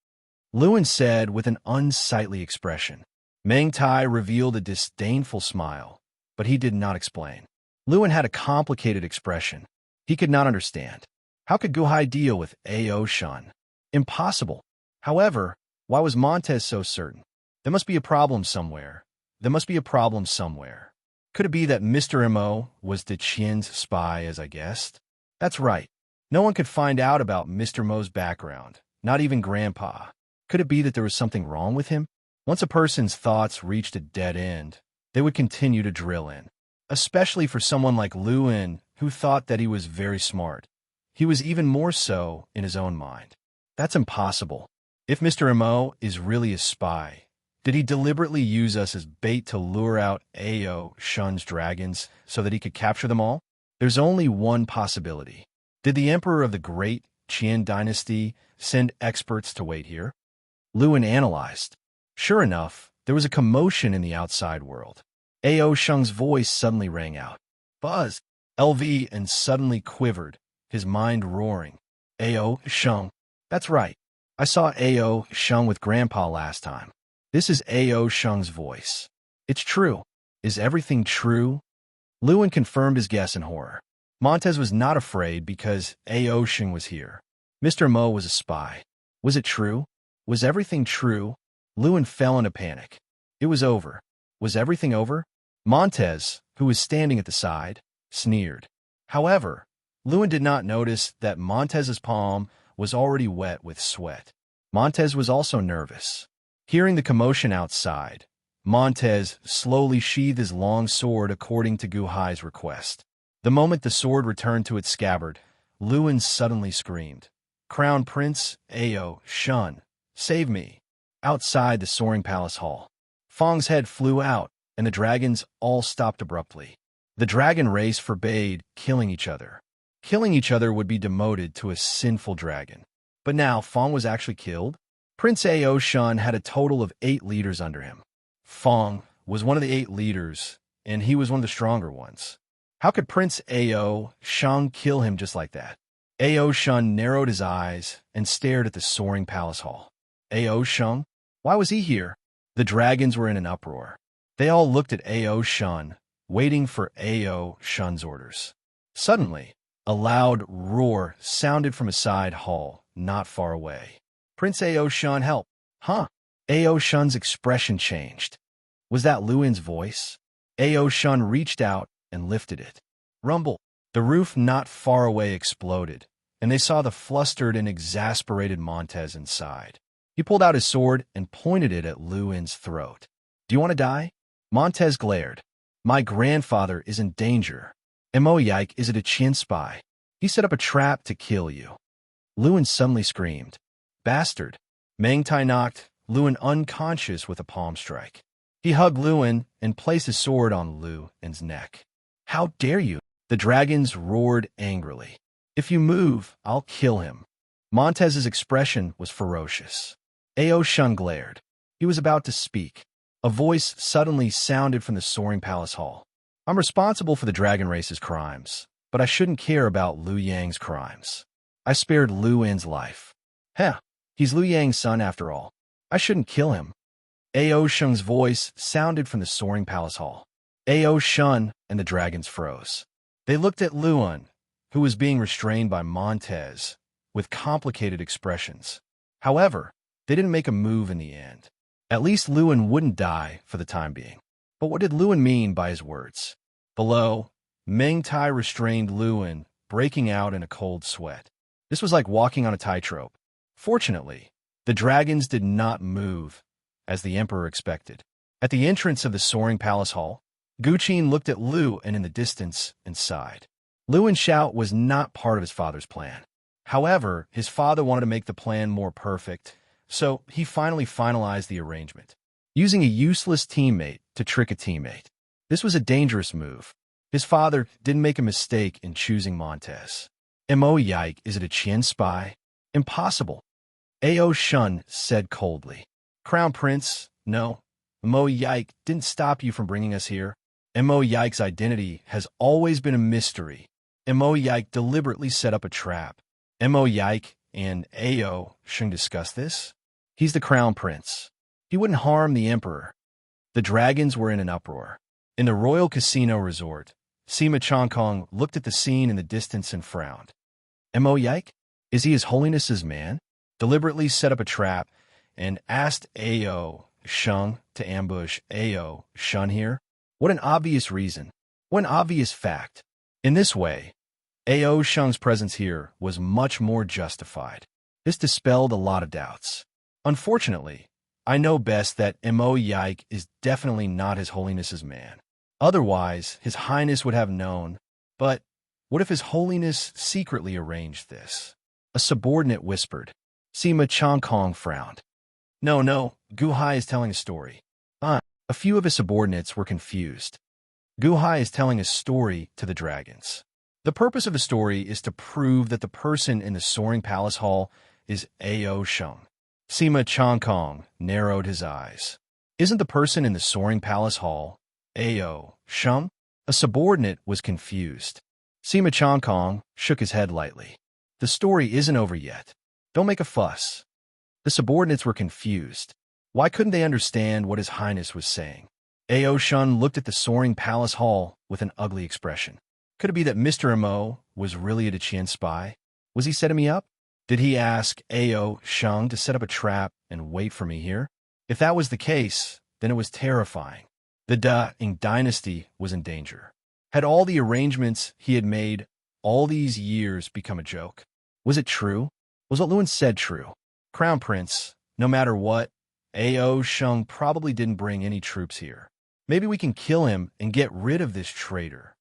S1: Luan said with an unsightly expression. Meng Tai revealed a disdainful smile, but he did not explain. Luan had a complicated expression. He could not understand. How could Guhai deal with Ao Shan? Impossible. However, why was Montez so certain? There must be a problem somewhere. There must be a problem somewhere. Could it be that Mr. Mo was the Qian's spy, as I guessed? That's right. No one could find out about Mr. Mo's background, not even Grandpa. Could it be that there was something wrong with him? Once a person's thoughts reached a dead end, they would continue to drill in. Especially for someone like Luan, who thought that he was very smart. He was even more so in his own mind. That's impossible. If Mr. Mo is really a spy, did he deliberately use us as bait to lure out Ao Shan's dragons so that he could capture them all? There's only one possibility. Did the emperor of the Great Qian dynasty send experts to wait here? Luan analyzed. Sure enough, there was a commotion in the outside world. Ao Sheng's voice suddenly rang out. Buzz! LV and suddenly quivered, his mind roaring. Ao Sheng. That's right. I saw Ao Sheng with Grandpa last time. This is Ao Sheng's voice. It's true. Is everything true? Luan confirmed his guess in horror. Montez was not afraid because Ao Sheng was here. Mr. Mo was a spy. Was it true? Was everything true? Luan fell into panic. It was over. Was everything over? Montez, who was standing at the side, sneered. However, Luan did not notice that Montez's palm was already wet with sweat. Montez was also nervous. Hearing the commotion outside, Montez slowly sheathed his long sword according to Guhai's request. The moment the sword returned to its scabbard, Luan suddenly screamed, Crown Prince Ao Shan, save me! Outside the soaring palace hall, Fong's head flew out, and the dragons all stopped abruptly. The dragon race forbade killing each other. Killing each other would be demoted to a sinful dragon. But now Fong was actually killed? Prince Ao Shan had a total of 8 leaders under him. Fong was one of the 8 leaders, and he was one of the stronger ones. How could Prince Ao Shang kill him just like that? Ao Shun narrowed his eyes and stared at the soaring palace hall. Ao Shun? Why was he here? The dragons were in an uproar. They all looked at Ao Shun, waiting for Ao Shun's orders. Suddenly, a loud roar sounded from a side hall, not far away. Prince Ao Shun, help! Huh? Ao Shun's expression changed. Was that Luin's voice? Ao Shun reached out and lifted it. Rumble! The roof not far away exploded, and they saw the flustered and exasperated Montez inside. He pulled out his sword and pointed it at Luin's throat. Do you want to die? Montez glared. My grandfather is in danger. Yike is it a Qin spy? He set up a trap to kill you. Luin suddenly screamed. Bastard! Tai knocked Luin unconscious with a palm strike. He hugged Luin and placed his sword on Luin's neck. How dare you? The dragons roared angrily. If you move, I'll kill him. Montez's expression was ferocious. Ao Shun glared. He was about to speak. A voice suddenly sounded from the soaring palace hall. I'm responsible for the dragon race's crimes, but I shouldn't care about Liu Yang's crimes. I spared Liu Yin's life. Heh, he's Liu Yang's son after all. I shouldn't kill him. Ao Shun's voice sounded from the soaring palace hall. Ao Shun and the dragons froze. They looked at Luin, who was being restrained by Montez, with complicated expressions. However, they didn't make a move in the end. At least Luin wouldn't die for the time being. But what did Luin mean by his words? Below, Tai restrained Luin, breaking out in a cold sweat. This was like walking on a tightrope. Fortunately, the dragons did not move, as the emperor expected. At the entrance of the soaring palace hall, Guqin looked at Luin in the distance and sighed. Luin's shout was not part of his father's plan. However, his father wanted to make the plan more perfect, so he finally finalized the arrangement, using a useless teammate to trick a teammate. This was a dangerous move. His father didn't make a mistake in choosing Montez. Yike, is it a Qin spy? Impossible. Ao Shun said coldly. Crown Prince, no. Yike didn't stop you from bringing us here. Yike's identity has always been a mystery. Yike deliberately set up a trap. Yike and Ao Shun discuss this? He's the Crown Prince. He wouldn't harm the Emperor. The dragons were in an uproar. In the Royal Casino Resort, Sima Chongkong looked at the scene in the distance and frowned. Yike? Is he His Holiness's man? Deliberately set up a trap and asked Ao Shun to ambush Ao Shun here? What an obvious reason. What an obvious fact. In this way, Ao Shun's presence here was much more justified. This dispelled a lot of doubts. Unfortunately, I know best that Yike is definitely not His Holiness's man. Otherwise, His Highness would have known. But what if His Holiness secretly arranged this? A subordinate whispered. Sima Chongkong frowned. No, Guhai is telling a story. A few of his subordinates were confused. Guhai is telling a story to the dragons. The purpose of the story is to prove that the person in the soaring palace hall is Ao Shun. Sima Chongkong narrowed his eyes. Isn't the person in the soaring palace hall Ao Shun? A subordinate was confused. Sima Chongkong shook his head lightly. The story isn't over yet. Don't make a fuss. The subordinates were confused. Why couldn't they understand what His Highness was saying? Ao Shun looked at the soaring palace hall with an ugly expression. Could it be that Mr. Mo was really a Qian spy? Was he setting me up? Did he ask Ao Shun to set up a trap and wait for me here? If that was the case, then it was terrifying. The Da-ing dynasty was in danger. Had all the arrangements he had made all these years become a joke? Was it true? Was what Luin said true? Crown Prince, no matter what, Ao Shun probably didn't bring any troops here. Maybe we can kill him and get rid of this traitor.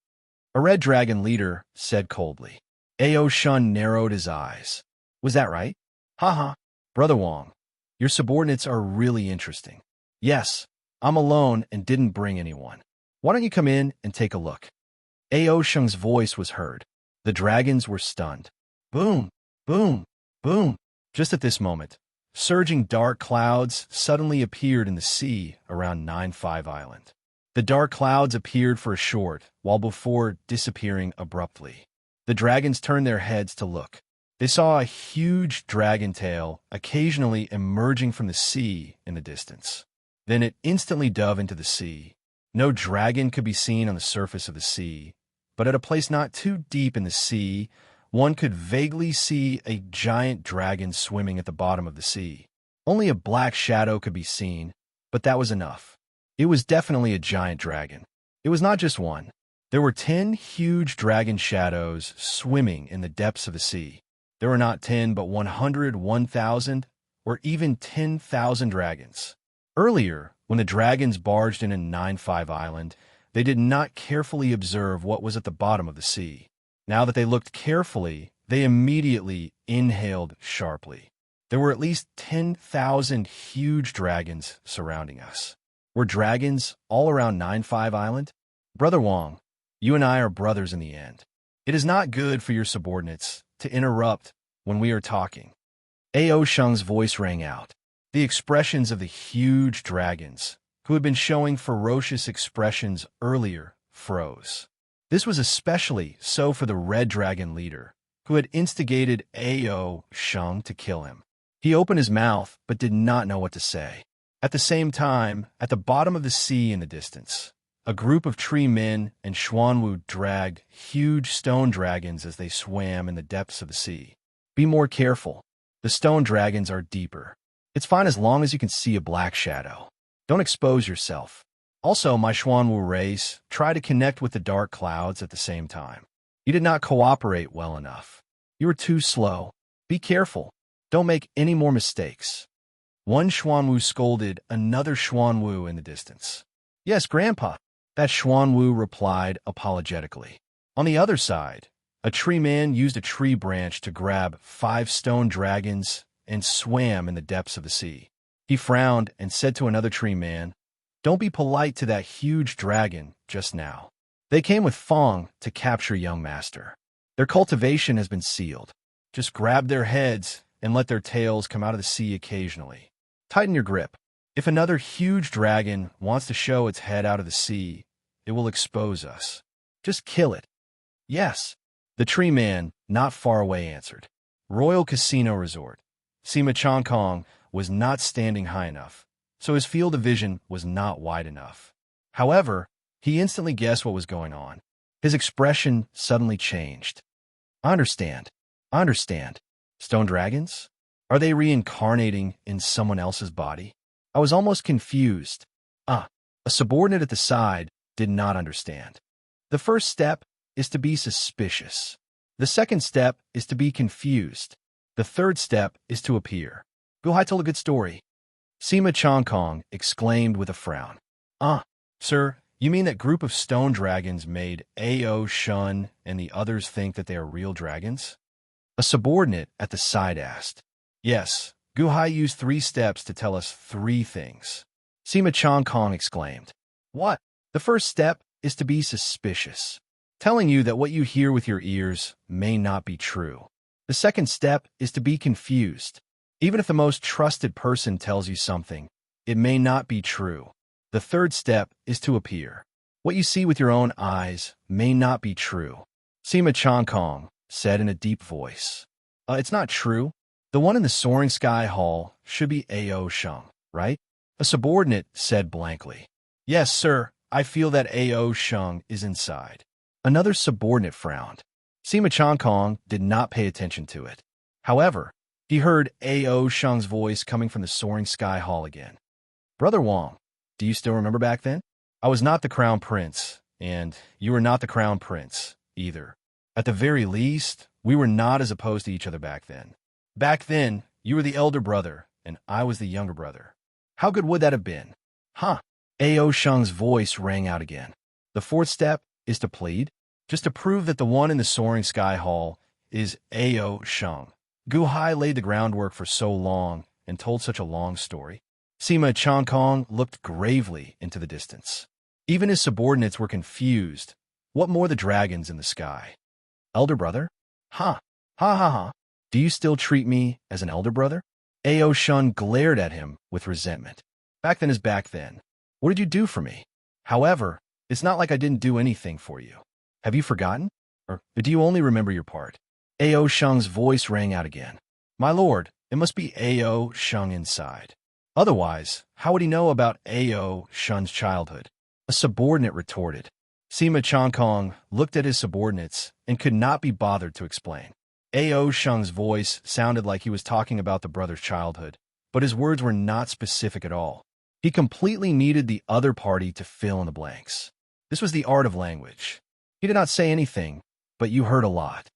S1: A red dragon leader said coldly. Ao Shun narrowed his eyes. Was that right? Haha. Brother Wong, your subordinates are really interesting. Yes, I'm alone and didn't bring anyone. Why don't you come in and take a look? Ao Shun's voice was heard. The dragons were stunned. Boom, boom, boom. Just at this moment, surging dark clouds suddenly appeared in the sea around 9-5 Island. The dark clouds appeared for a short, while before disappearing abruptly. The dragons turned their heads to look. They saw a huge dragon tail occasionally emerging from the sea in the distance. Then it instantly dove into the sea. No dragon could be seen on the surface of the sea, but at a place not too deep in the sea, one could vaguely see a giant dragon swimming at the bottom of the sea. Only a black shadow could be seen, but that was enough. It was definitely a giant dragon. It was not just one. There were 10 huge dragon shadows swimming in the depths of the sea. There were not 10, but 100, 1,000, or even 10,000 dragons. Earlier, when the dragons barged in 9-5 Island, they did not carefully observe what was at the bottom of the sea. Now that they looked carefully, they immediately inhaled sharply. There were at least 10,000 huge dragons surrounding us. Were dragons all around 9-5 Island? Brother Wong, you and I are brothers in the end. It is not good for your subordinates to interrupt when we are talking. A.O. Shung's voice rang out. The expressions of the huge dragons, who had been showing ferocious expressions earlier, froze. This was especially so for the red dragon leader, who had instigated A.O. Shung to kill him. He opened his mouth, but did not know what to say. At the same time, at the bottom of the sea in the distance, a group of tree men and Xuanwu dragged huge stone dragons as they swam in the depths of the sea. Be more careful. The stone dragons are deeper. It's fine as long as you can see a black shadow. Don't expose yourself. Also, my Xuanwu race, try to connect with the dark clouds at the same time. You did not cooperate well enough. You were too slow. Be careful. Don't make any more mistakes. One Xuanwu scolded another Xuanwu in the distance. Yes, Grandpa, that Xuanwu replied apologetically. On the other side, a tree man used a tree branch to grab 5 stone dragons and swam in the depths of the sea. He frowned and said to another tree man, "Don't be polite to that huge dragon just now. They came with Fong to capture young master. Their cultivation has been sealed. Just grab their heads and let their tails come out of the sea occasionally. Tighten your grip. If another huge dragon wants to show its head out of the sea, it will expose us. Just kill it." "Yes," the tree man not far away answered. Royal Casino Resort. Sima Chongkong was not standing high enough, so his field of vision was not wide enough. However, he instantly guessed what was going on. His expression suddenly changed. I understand. Stone dragons? Are they reincarnating in someone else's body? I was almost confused. A subordinate at the side did not understand. The first step is to be suspicious. The second step is to be confused. The third step is to appear. Guhai told a good story. Sima Chongkong exclaimed with a frown. Sir, you mean that group of stone dragons made A.O. Shun and the others think that they are real dragons? A subordinate at the side asked. Yes, Guhai used 3 steps to tell us 3 things. Sima Chongkong exclaimed. What? The first step is to be suspicious, telling you that what you hear with your ears may not be true. The second step is to be confused. Even if the most trusted person tells you something, it may not be true. The third step is to appear. What you see with your own eyes may not be true. Sima Chongkong said in a deep voice. It's not true. The one in the soaring sky hall should be A.O. Shung, right? A subordinate said blankly. Yes, sir, I feel that A.O. Shung is inside. Another subordinate frowned. Sima Chongkong did not pay attention to it. However, he heard A.O. Shung's voice coming from the soaring sky hall again. Brother Wong, do you still remember back then? I was not the crown prince, and you were not the crown prince, either. At the very least, we were not as opposed to each other back then. Back then, you were the elder brother, and I was the younger brother. How good would that have been? A.O. Shung's voice rang out again. The fourth step is to plead, just to prove that the one in the soaring sky hall is A.O. Shung. Guhai laid the groundwork for so long and told such a long story. Sima Chongkong looked gravely into the distance. Even his subordinates were confused. What more the dragons in the sky? Elder brother? Ha ha. Do you still treat me as an elder brother? A.O. Shun glared at him with resentment. Back then is back then. What did you do for me? However, it's not like I didn't do anything for you. Have you forgotten? Or do you only remember your part? Ao Shung's voice rang out again. My lord, it must be Ao Shung inside. Otherwise, how would he know about Ao Shun's childhood? A subordinate retorted. Sima Changkong looked at his subordinates and could not be bothered to explain. Ao Shung's voice sounded like he was talking about the brother's childhood, but his words were not specific at all. He completely needed the other party to fill in the blanks. This was the art of language. He did not say anything, but you heard a lot.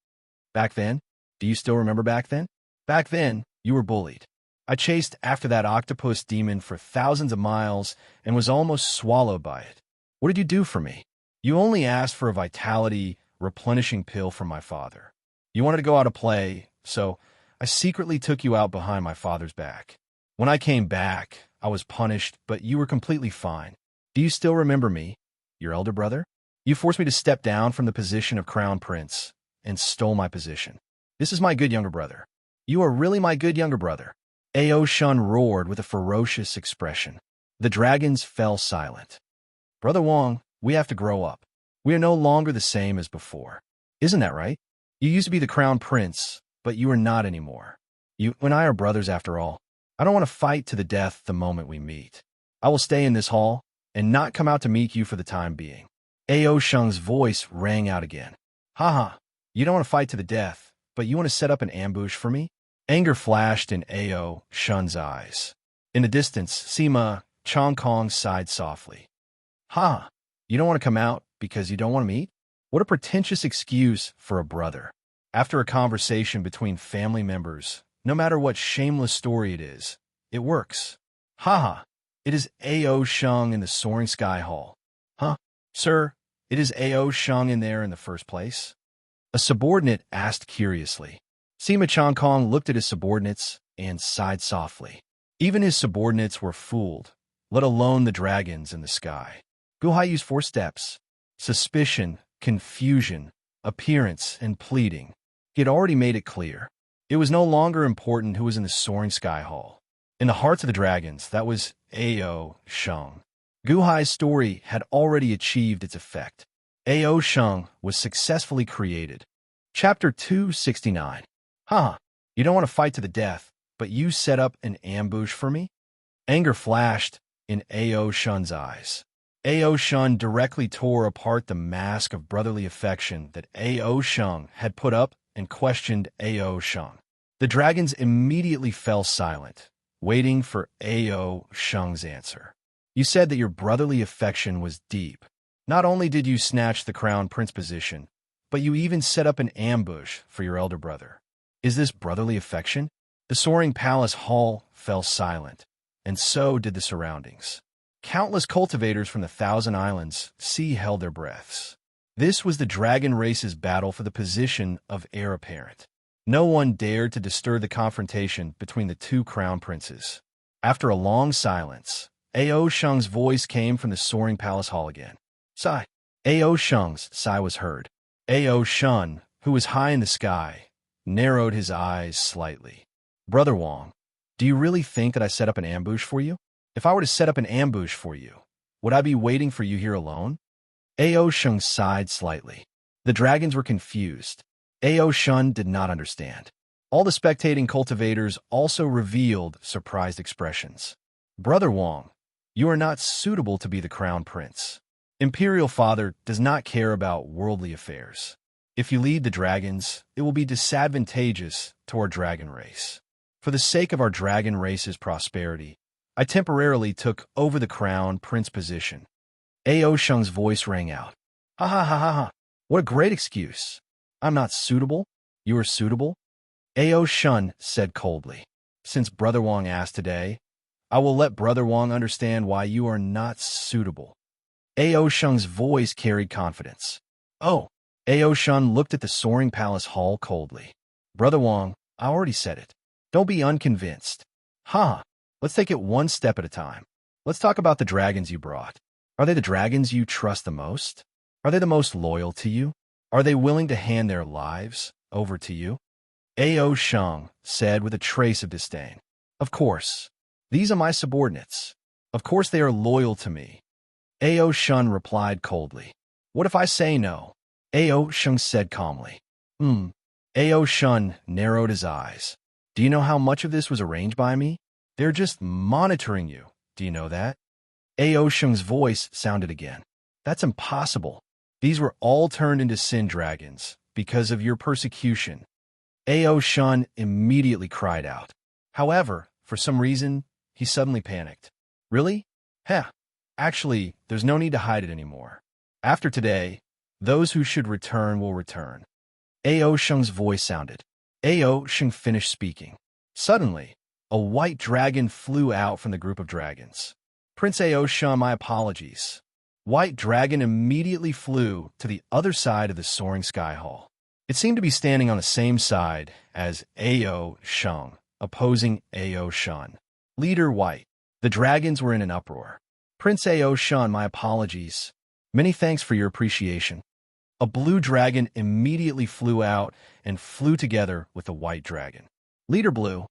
S1: Back then? Do you still remember back then? Back then, you were bullied. I chased after that octopus demon for thousands of miles and was almost swallowed by it. What did you do for me? You only asked for a vitality, replenishing pill from my father. You wanted to go out to play, so I secretly took you out behind my father's back. When I came back, I was punished, but you were completely fine. Do you still remember me, your elder brother? You forced me to step down from the position of crown prince and stole my position. This is my good younger brother. You are really my good younger brother. Ao Shun roared with a ferocious expression. The dragons fell silent. Brother Wong, we have to grow up. We are no longer the same as before. Isn't that right? You used to be the crown prince, but you are not anymore. You and I are brothers after all. I don't want to fight to the death the moment we meet. I will stay in this hall and not come out to meet you for the time being. Ao Shung's voice rang out again. Haha, you don't want to fight to the death, but you want to set up an ambush for me? Anger flashed in Ao Shun's eyes. In the distance, Sima Chongkong sighed softly. Ha! You don't want to come out because you don't want to meet? What a pretentious excuse for a brother. After a conversation between family members, no matter what shameless story it is, it works. Haha! It is Ao Shung in the Soaring Sky Hall. Huh? Sir, it is Ao Shung in there in the first place? A subordinate asked curiously. Sima Chongkong looked at his subordinates and sighed softly. Even his subordinates were fooled, let alone the dragons in the sky. Guhai used 4 steps: suspicion, confusion, appearance, and pleading. He had already made it clear. It was no longer important who was in the Soaring Sky Hall. In the hearts of the dragons, that was Ao Shung. Guhai's story had already achieved its effect. Ao Shung was successfully created. Chapter 269. Huh, you don't want to fight to the death, but you set up an ambush for me? Anger flashed in Ao Shun's eyes. Ao Shun directly tore apart the mask of brotherly affection that Ao Shung had put up and questioned Ao Shung. The dragons immediately fell silent, waiting for Ao Shung's answer. You said that your brotherly affection was deep. Not only did you snatch the crown prince position, but you even set up an ambush for your elder brother. Is this brotherly affection? The soaring palace hall fell silent, and so did the surroundings. Countless cultivators from the Thousand Islands Sea held their breaths. This was the dragon race's battle for the position of heir apparent. No one dared to disturb the confrontation between the 2 crown princes. After a long silence, Ao Shung's voice came from the soaring palace hall again. Sigh. Ao Shung's sigh was heard. Ao Shun, who was high in the sky, narrowed his eyes slightly. Brother Wong, do you really think that I set up an ambush for you? If I were to set up an ambush for you, would I be waiting for you here alone? Ao Shun sighed slightly. The dragons were confused. Ao Shun did not understand. All the spectating cultivators also revealed surprised expressions. Brother Wong, you are not suitable to be the crown prince. Imperial Father does not care about worldly affairs. If you lead the dragons, it will be disadvantageous to our dragon race. For the sake of our dragon race's prosperity, I temporarily took over the crown prince position. Ao Shung's voice rang out. Ha ha ha ha ha. What a great excuse. I'm not suitable. You are suitable. Ao Shun said coldly. Since Brother Wong asked today, I will let Brother Wong understand why you are not suitable. Ao Shung's voice carried confidence. Oh. Ao Shun looked at the soaring palace hall coldly. Brother Wong, I already said it. Don't be unconvinced. Ha! Let's take it one step at a time. Let's talk about the dragons you brought. Are they the dragons you trust the most? Are they the most loyal to you? Are they willing to hand their lives over to you? Ao Shung said with a trace of disdain. Of course. These are my subordinates. Of course they are loyal to me. Ao Shun replied coldly. What if I say no? Ao Shun said calmly. Ao Shun narrowed his eyes. Do you know how much of this was arranged by me? They're just monitoring you. Do you know that? Ao Shun's voice sounded again. That's impossible. These were all turned into sin dragons because of your persecution. Ao Shun immediately cried out. However, for some reason, he suddenly panicked. Really? Heh. Actually, there's no need to hide it anymore. After today, those who should return will return. Ao Shun's voice sounded. Ao Shun finished speaking. Suddenly, a white dragon flew out from the group of dragons. Prince Ao Shun, my apologies. White dragon immediately flew to the other side of the soaring sky hall. It seemed to be standing on the same side as Ao Shun, opposing Ao Shun. Leader White. The dragons were in an uproar. Prince Ao Shun, my apologies. Many thanks for your appreciation. A blue dragon immediately flew out and flew together with the white dragon. Leader Blue.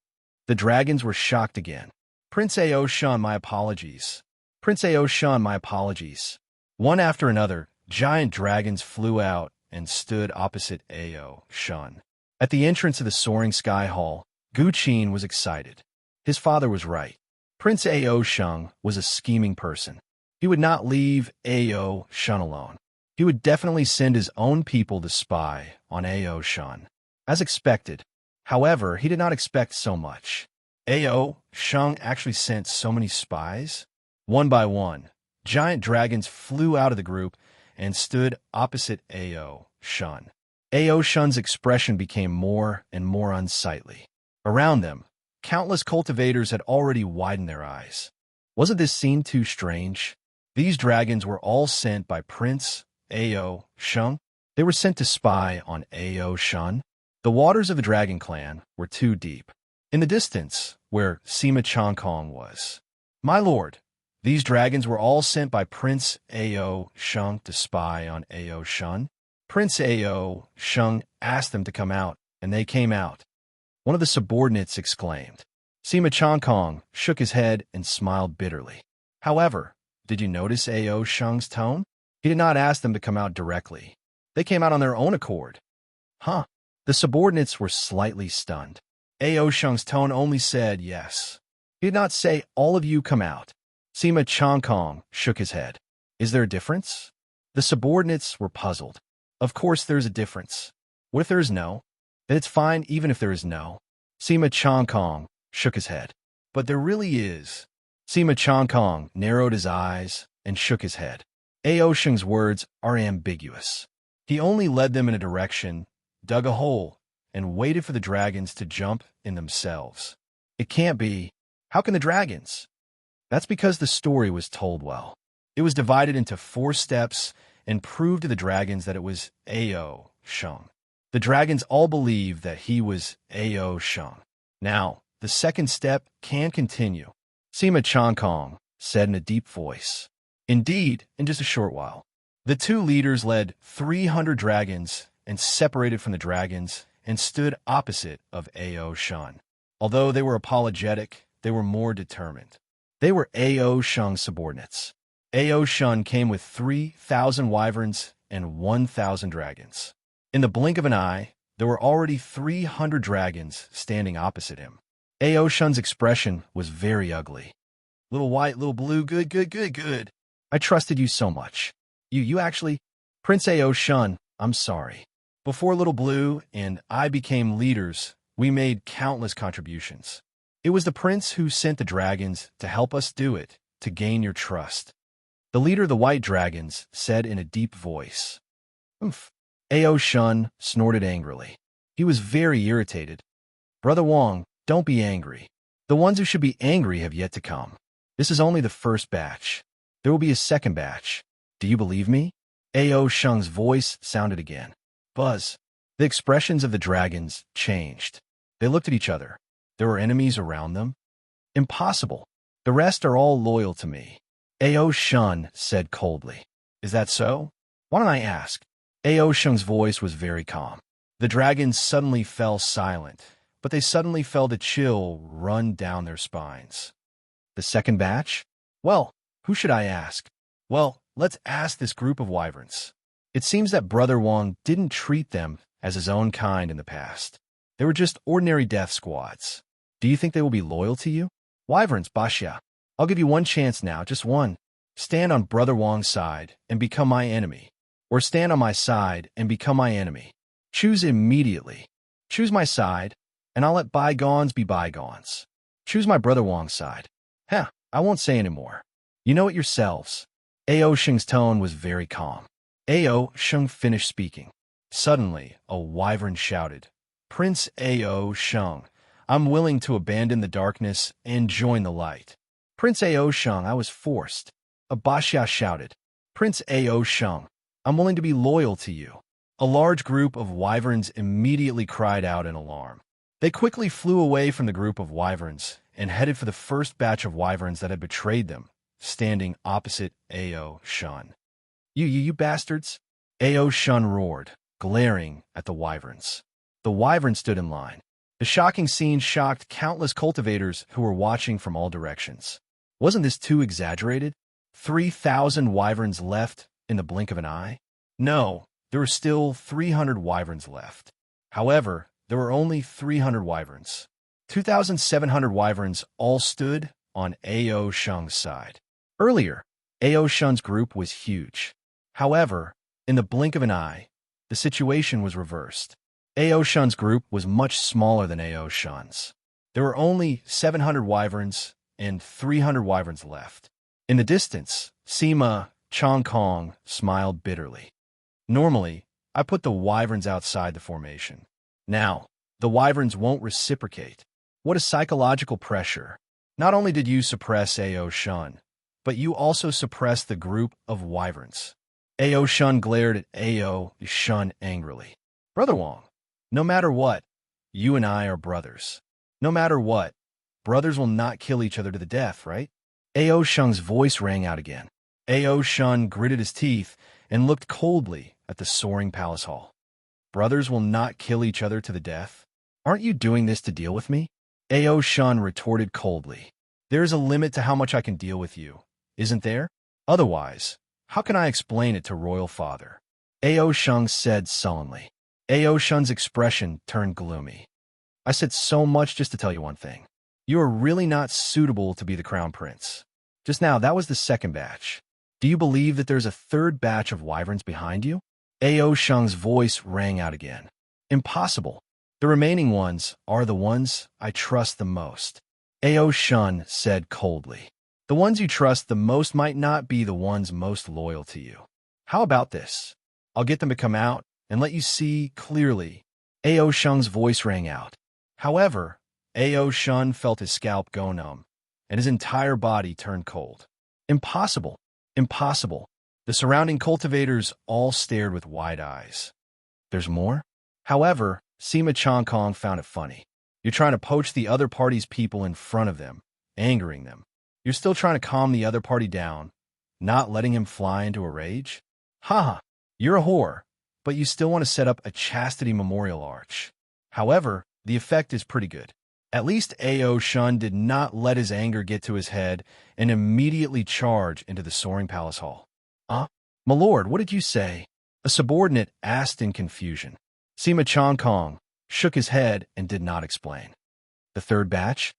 S1: The dragons were shocked again. Prince Ao Shun, my apologies. Prince Ao Shun, my apologies. One after another, giant dragons flew out and stood opposite Ao Shun. At the entrance of the soaring sky hall, Gu Qin was excited. His father was right. Prince Ao Shun was a scheming person. He would not leave Ao Shun alone. He would definitely send his own people to spy on Ao Shun. As expected. However, he did not expect so much. Ao Shun actually sent so many spies. One by one, giant dragons flew out of the group and stood opposite Ao Shun. Ao Shun's expression became more and more unsightly. Around them, countless cultivators had already widened their eyes. Wasn't this scene too strange? These dragons were all sent by Prince Ao Shun. They were sent to spy on Ao Shun. The waters of the dragon clan were too deep. In the distance, where Sima Changkong was. My lord, these dragons were all sent by Prince Ao Shun to spy on Ao Shun. Prince Ao Shun asked them to come out, and they came out. One of the subordinates exclaimed. Sima Changkong shook his head and smiled bitterly. However, did you notice Ao Shun's tone? He did not ask them to come out directly. They came out on their own accord. Huh. The subordinates were slightly stunned. Ao Shun's tone only said yes. He did not say, all of you come out. Sima Changkong shook his head. Is there a difference? The subordinates were puzzled. Of course there's a difference. What if there is no? Then it's fine even if there is no. Sima Changkong shook his head. But there really is. Sima Changkong narrowed his eyes and shook his head. Ao Shun's words are ambiguous. He only led them in a direction, dug a hole, and waited for the dragons to jump in themselves. It can't be. How can the dragons? That's because the story was told well. It was divided into 4 steps and proved to the dragons that it was Ao Shun. The dragons all believed that he was Ao Shun. Now, the second step can continue. Sima Changkong said in a deep voice. Indeed, in just a short while. The 2 leaders led 300 dragons and separated from the dragons and stood opposite of Ao Shun. Although they were apologetic, they were more determined. They were Ao Shun's subordinates. Ao Shun came with 3,000 wyverns and 1,000 dragons. In the blink of an eye, there were already 300 dragons standing opposite him. Ao Shun's expression was very ugly. Little white, little blue, good. I trusted you so much. You actually... Prince Ao Shun, I'm sorry. Before Little Blue and I became leaders, we made countless contributions. It was the prince who sent the dragons to help us do it, to gain your trust. The leader of the white dragons said in a deep voice. Oomph. Ao Shun snorted angrily. He was very irritated. Brother Wang, don't be angry. The ones who should be angry have yet to come. This is only the first batch. There will be a second batch. Do you believe me? Ao Shun's voice sounded again. Buzz. The expressions of the dragons changed. They looked at each other. There were enemies around them. Impossible. The rest are all loyal to me. Ao Shun said coldly. Is that so? Why don't I ask? Ao Shun's voice was very calm. The dragons suddenly fell silent, but they suddenly felt a chill run down their spines. The second batch? Well, who should I ask? Well, let's ask this group of wyverns. It seems that Brother Wong didn't treat them as his own kind in the past. They were just ordinary death squads. Do you think they will be loyal to you? Wyverns, Basha. I'll give you one chance now, just one. Stand on Brother Wong's side and become my enemy. Or stand on my side and become my enemy. Choose immediately. Choose my side, and I'll let bygones be bygones. Choose my Brother Wong's side. I won't say any more. You know it yourselves. Ao Sheng's tone was very calm. Ao Sheng finished speaking. Suddenly, a wyvern shouted, Prince Ao Sheng, I'm willing to abandon the darkness and join the light. Prince Ao Sheng, I was forced. A Basha shouted, Prince Ao Sheng, I'm willing to be loyal to you. A large group of wyverns immediately cried out in alarm. They quickly flew away from the group of wyverns and headed for the first batch of wyverns that had betrayed them, standing opposite Ao Shun. You bastards! Ao Shun roared, glaring at the wyverns. The wyverns stood in line. The shocking scene shocked countless cultivators who were watching from all directions. Wasn't this too exaggerated? 3,000 wyverns left in the blink of an eye? No, there were still 300 wyverns left. However, there were only 300 wyverns. 2,700 wyverns all stood on Ao Shung's side. Earlier, Ao Shun's group was huge. However, in the blink of an eye, the situation was reversed. Ao Shun's group was much smaller than Ao Shun's. There were only 700 wyverns and 300 wyverns left. In the distance, Sima Chongkong smiled bitterly. Normally, I put the wyverns outside the formation. Now, the wyverns won't reciprocate. What a psychological pressure. Not only did you suppress Ao Shun, but you also suppressed the group of wyverns. Ao Shun glared at Ao Shun angrily. Brother Wong, no matter what, you and I are brothers. No matter what, brothers will not kill each other to the death, right? Ao Shun's voice rang out again. Ao Shun gritted his teeth and looked coldly at the soaring palace hall. Brothers will not kill each other to the death? Aren't you doing this to deal with me? Ao Shun retorted coldly. There is a limit to how much I can deal with you, isn't there? Otherwise, how can I explain it to Royal Father? Ao Shun said sullenly. Ao Shun's expression turned gloomy. I said so much just to tell you one thing. You are really not suitable to be the crown prince. Just now, that was the second batch. Do you believe that there's a third batch of wyverns behind you? Ao Shun's voice rang out again. Impossible. The remaining ones are the ones I trust the most. Ao Shun said coldly. The ones you trust the most might not be the ones most loyal to you. How about this? I'll get them to come out and let you see clearly. Ao Shun's voice rang out. However, Ao Shun felt his scalp go numb, and his entire body turned cold. Impossible. Impossible. The surrounding cultivators all stared with wide eyes. There's more? However, Sima Chongkong found it funny. You're trying to poach the other party's people in front of them, angering them. You're still trying to calm the other party down, not letting him fly into a rage? Ha! You're a whore, but you still want to set up a chastity memorial arch. However, the effect is pretty good. At least Ao Shun did not let his anger get to his head and immediately charge into the soaring palace hall. My lord, what did you say? A subordinate asked in confusion. Sima Chongkong shook his head and did not explain. The third batch?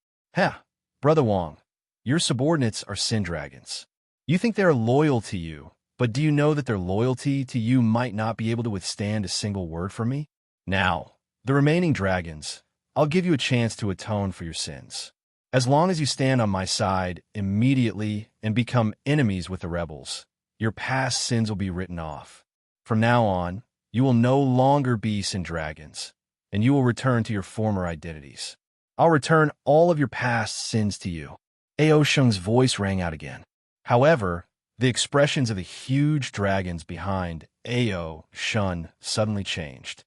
S1: Brother Wong, your subordinates are sin dragons. You think they are loyal to you, but do you know that their loyalty to you might not be able to withstand a single word from me? Now, the remaining dragons, I'll give you a chance to atone for your sins. As long as you stand on my side immediately and become enemies with the rebels, your past sins will be written off. From now on, you will no longer be sin dragons, and you will return to your former identities. I'll return all of your past sins to you. Ao Shung's voice rang out again. However, the expressions of the huge dragons behind Ao Shun suddenly changed.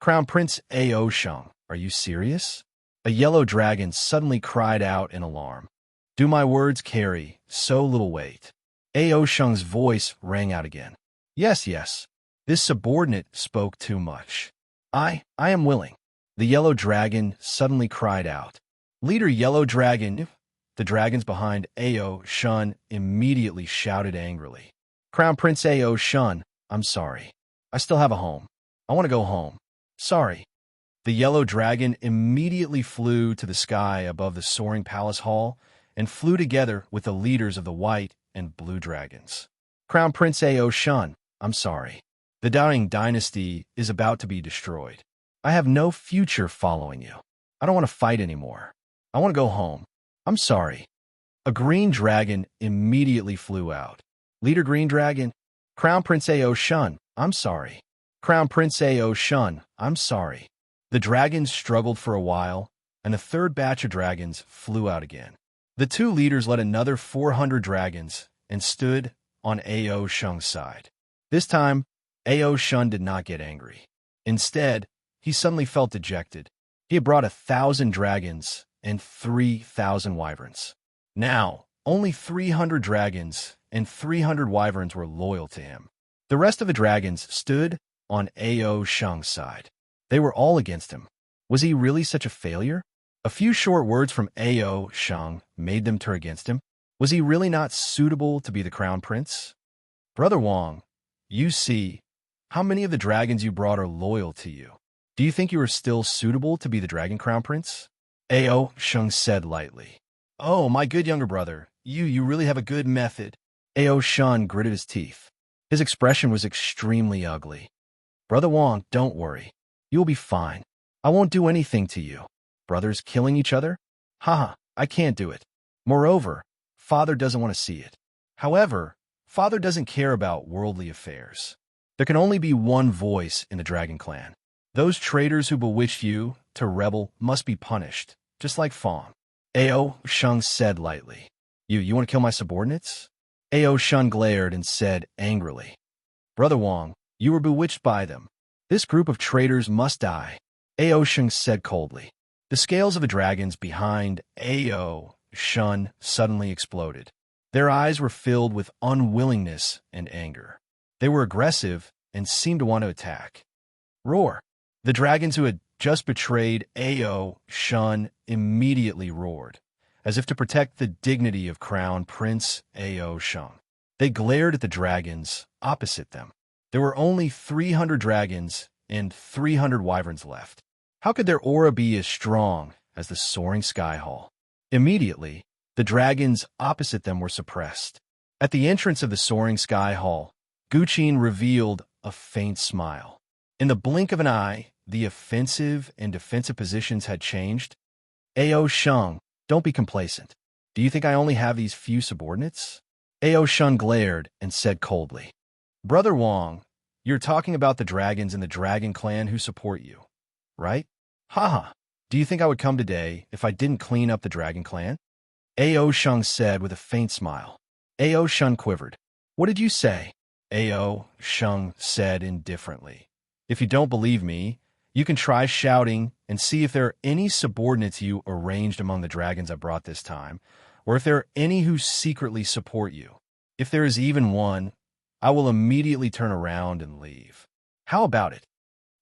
S1: Crown Prince Ao Shung, are you serious? A yellow dragon suddenly cried out in alarm. Do my words carry so little weight? Ao Shung's voice rang out again. Yes. This subordinate spoke too much. I am willing. The yellow dragon suddenly cried out. Leader Yellow Dragon. The dragons behind Ao Shun immediately shouted angrily. Crown Prince Ao Shun, I'm sorry. I still have a home. I want to go home. Sorry. The yellow dragon immediately flew to the sky above the soaring palace hall and flew together with the leaders of the white and blue dragons. Crown Prince Ao Shun, I'm sorry. The dying dynasty is about to be destroyed. I have no future following you. I don't want to fight anymore. I want to go home. I'm sorry. A green dragon immediately flew out. Leader Green Dragon, Crown Prince Ao Shun, I'm sorry. Crown Prince Ao Shun, I'm sorry. The dragons struggled for a while, and a third batch of dragons flew out again. The two leaders led another 400 dragons and stood on Ao Shun's side. This time, Ao Shun did not get angry. Instead, he suddenly felt dejected. He had brought 1,000 dragons and 3,000 wyverns. Now, only 300 dragons and 300 wyverns were loyal to him. The rest of the dragons stood on Ao Shun's side. They were all against him. Was he really such a failure? A few short words from Ao Shun made them turn against him. Was he really not suitable to be the crown prince? Brother Wong, you see, how many of the dragons you brought are loyal to you? Do you think you are still suitable to be the dragon crown prince? Ao Shun said lightly. Oh, my good younger brother, you really have a good method. Ao Shun gritted his teeth. His expression was extremely ugly. Brother Wong, don't worry. You will be fine. I won't do anything to you. Brothers killing each other? Haha, I can't do it. Moreover, Father doesn't want to see it. However, Father doesn't care about worldly affairs. There can only be one voice in the Dragon Clan. Those traitors who bewitched you to rebel must be punished, just like Fawn. Ao Shun said lightly. You want to kill my subordinates? Ao Shun glared and said angrily. Brother Wong, you were bewitched by them. This group of traitors must die. Ao Shun said coldly. The scales of the dragons behind Ao Shun suddenly exploded. Their eyes were filled with unwillingness and anger. They were aggressive and seemed to want to attack. Roar! The dragons who had just betrayed Ao Shun immediately roared, as if to protect the dignity of Crown Prince Ao Shun. They glared at the dragons opposite them. There were only 300 dragons and 300 wyverns left. How could their aura be as strong as the soaring sky hall? Immediately, the dragons opposite them were suppressed. At the entrance of the soaring sky hall, Guqin revealed a faint smile. In the blink of an eye, the offensive and defensive positions had changed. Ao Shun, don't be complacent. Do you think I only have these few subordinates? Ao Shun glared and said coldly. Brother Wong, you're talking about the dragons in the Dragon Clan who support you, right? Haha, do you think I would come today if I didn't clean up the Dragon Clan? Ao Shun said with a faint smile. Ao Shun quivered. What did you say? Ao Shun said indifferently. If you don't believe me, you can try shouting and see if there are any subordinates you arranged among the dragons I brought this time, or if there are any who secretly support you. If there is even one, I will immediately turn around and leave. How about it?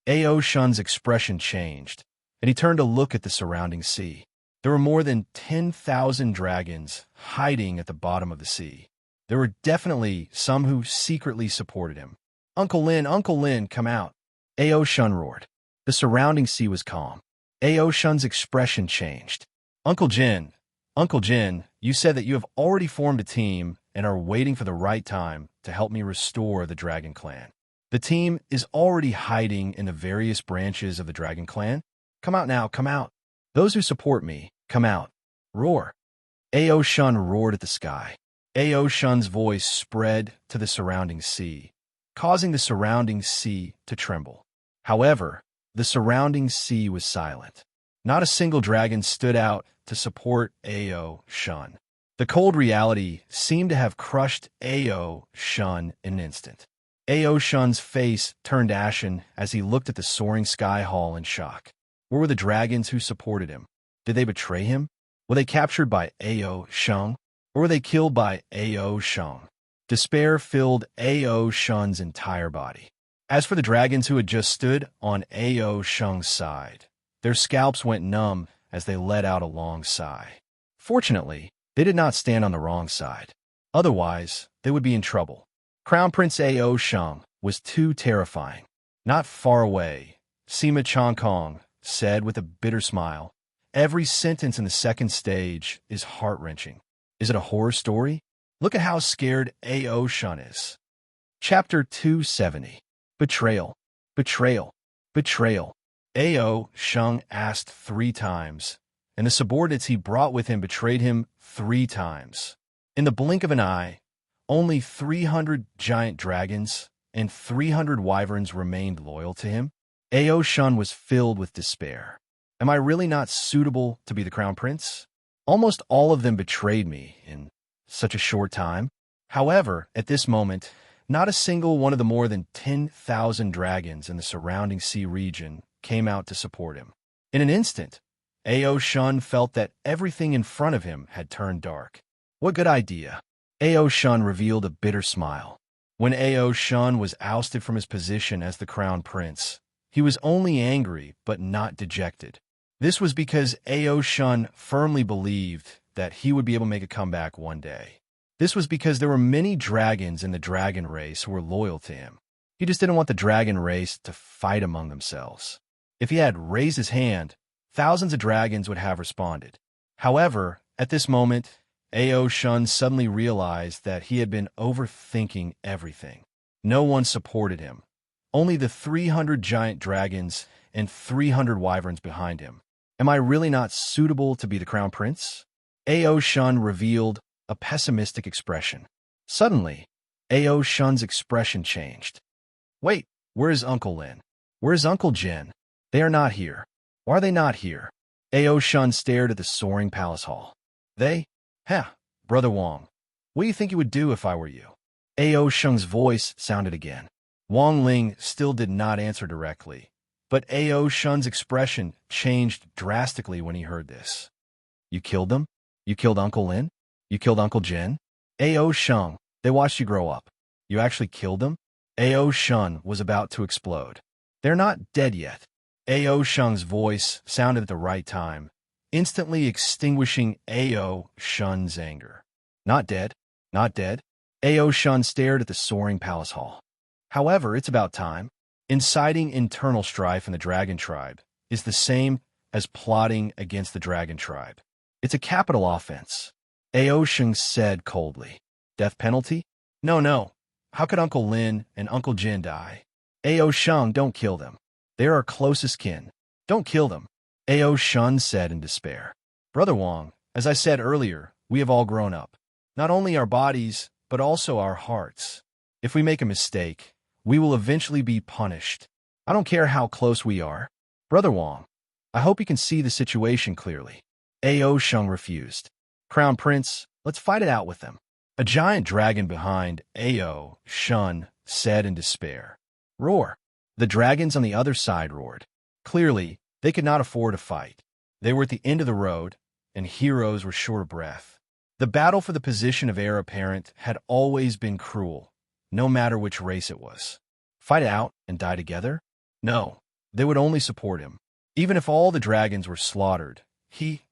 S1: Ao Shun's expression changed, and he turned to look at the surrounding sea. There were more than 10,000 dragons hiding at the bottom of the sea. There were definitely some who secretly supported him. Uncle Lin, come out. Ao Shun roared. The surrounding sea was calm. Ao Shun's expression changed. Uncle Jin, you said that you have already formed a team and are waiting for the right time to help me restore the Dragon Clan. The team is already hiding in the various branches of the Dragon Clan. Come out now, come out. Those who support me, come out. Roar. Ao Shun roared at the sky. Ao Shun's voice spread to the surrounding sea, causing the surrounding sea to tremble. However, the surrounding sea was silent. Not a single dragon stood out to support Ao Shun. The cold reality seemed to have crushed Ao Shun in an instant. Ao Shun's face turned ashen as he looked at the soaring sky hall in shock. Where were the dragons who supported him? Did they betray him? Were they captured by Ao Shun? Or were they killed by Ao Shun? Despair filled Ao Shun's entire body. As for the dragons who had just stood on Ao Shun's side, their scalps went numb as they let out a long sigh. Fortunately, they did not stand on the wrong side. Otherwise, they would be in trouble. Crown Prince Ao Shang was too terrifying. Not far away, Sima Chongkong said with a bitter smile, "Every sentence in the second stage is heart-wrenching. Is it a horror story? Look at how scared Ao Shun is." Chapter 270. Betrayal. Betrayal. Betrayal. Ao Shung asked 3 times, and the subordinates he brought with him betrayed him 3 times. In the blink of an eye, only 300 giant dragons and 300 wyverns remained loyal to him. Ao Shun was filled with despair. Am I really not suitable to be the crown prince? Almost all of them betrayed me in such a short time. However, at this moment, not a single one of the more than 10,000 dragons in the surrounding sea region came out to support him. In an instant, Ao Shun felt that everything in front of him had turned dark. What good idea? Ao Shun revealed a bitter smile. When Ao Shun was ousted from his position as the crown prince, he was only angry but not dejected. This was because Ao Shun firmly believed that he would be able to make a comeback one day. This was because there were many dragons in the dragon race who were loyal to him. He just didn't want the dragon race to fight among themselves. If he had raised his hand, thousands of dragons would have responded. However, at this moment, Ao Shun suddenly realized that he had been overthinking everything. No one supported him. Only the 300 giant dragons and 300 wyverns behind him. Am I really not suitable to be the crown prince? Ao Shun revealed a pessimistic expression. Suddenly, Ao Shun's expression changed. Wait, where is Uncle Lin? Where is Uncle Jin? They are not here. Why are they not here? Ao Shun stared at the soaring palace hall. They? Brother Wang. What do you think you would do if I were you? Ao Shun's voice sounded again. Wang Ling still did not answer directly, but Ao Shun's expression changed drastically when he heard this. You killed them? You killed Uncle Lin? You killed Uncle Jin? Ao Shun, they watched you grow up. You actually killed them? Ao Shun was about to explode. They're not dead yet. Ao Shun's voice sounded at the right time, instantly extinguishing Ao Shun's anger. Not dead. Not dead. Ao Shun stared at the soaring palace hall. However, it's about time. Inciting internal strife in the dragon tribe is the same as plotting against the dragon tribe. It's a capital offense. Ao Shun said coldly. Death penalty? No. How could Uncle Lin and Uncle Jin die? Ao Shun, don't kill them. They're our closest kin. Don't kill them. Ao Shun said in despair. Brother Wang, as I said earlier, we have all grown up. Not only our bodies, but also our hearts. If we make a mistake, we will eventually be punished. I don't care how close we are. Brother Wang, I hope you can see the situation clearly. Ao Shun refused. Crown Prince, let's fight it out with them. A giant dragon behind Ao Shun said in despair. Roar. The dragons on the other side roared. Clearly, they could not afford to fight. They were at the end of the road, and heroes were short of breath. The battle for the position of heir apparent had always been cruel, no matter which race it was. Fight it out and die together? No, they would only support him. Even if all the dragons were slaughtered, he,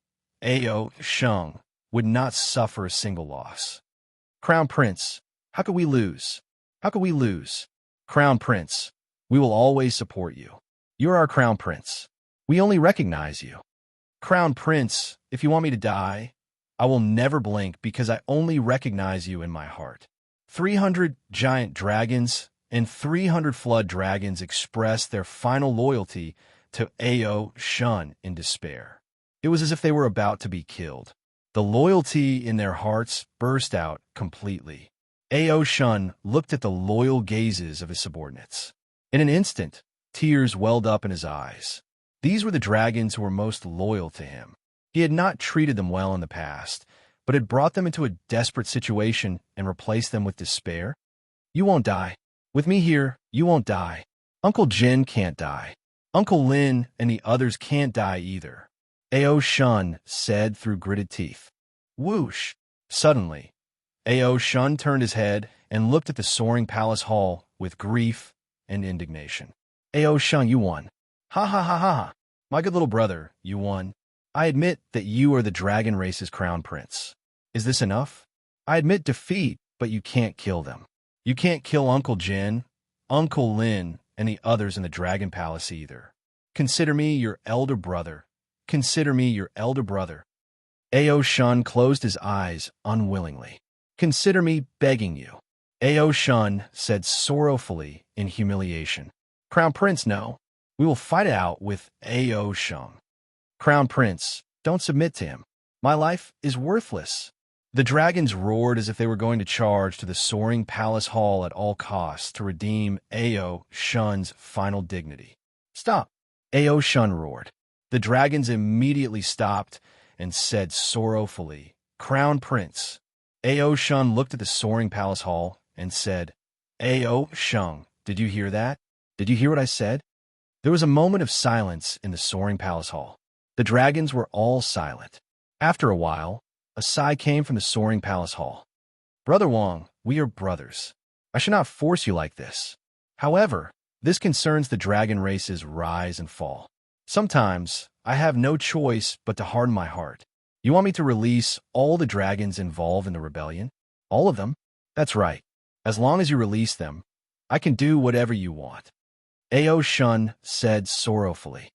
S1: Ao Shun, would not suffer a single loss. Crown Prince, how could we lose? How could we lose? Crown Prince, we will always support you. You're our Crown Prince. We only recognize you. Crown Prince, if you want me to die, I will never blink because I only recognize you in my heart. 300 giant dragons and 300 flood dragons expressed their final loyalty to Ao Shun in despair. It was as if they were about to be killed. The loyalty in their hearts burst out completely. Ao Shun looked at the loyal gazes of his subordinates. In an instant, tears welled up in his eyes. These were the dragons who were most loyal to him. He had not treated them well in the past, but had brought them into a desperate situation and replaced them with despair. You won't die. With me here, you won't die. Uncle Jin can't die. Uncle Lin and the others can't die either. Ao Shun said through gritted teeth. Whoosh! Suddenly, Ao Shun turned his head and looked at the soaring palace hall with grief and indignation. Ao Shun, you won. Ha ha ha ha. My good little brother, you won. I admit that you are the dragon race's crown prince. Is this enough? I admit defeat, but you can't kill them. You can't kill Uncle Jin, Uncle Lin, and the others in the Dragon Palace either. Consider me your elder brother. Consider me your elder brother. Ao Shun closed his eyes unwillingly. Consider me begging you. Ao Shun said sorrowfully in humiliation. Crown Prince, no. We will fight it out with Ao Shun. Crown Prince, don't submit to him. My life is worthless. The dragons roared as if they were going to charge to the soaring palace hall at all costs to redeem Ao Shun's final dignity. Stop! Ao Shun roared. The dragons immediately stopped and said sorrowfully, Crown Prince. Ao Shun looked at the soaring palace hall and said, Ao Shun, did you hear that? Did you hear what I said? There was a moment of silence in the soaring palace hall. The dragons were all silent. After a while, a sigh came from the soaring palace hall. Brother Wang, we are brothers. I should not force you like this. However, this concerns the dragon race's rise and fall. Sometimes, I have no choice but to harden my heart. You want me to release all the dragons involved in the rebellion? All of them? That's right. As long as you release them, I can do whatever you want. Ao Shun said sorrowfully.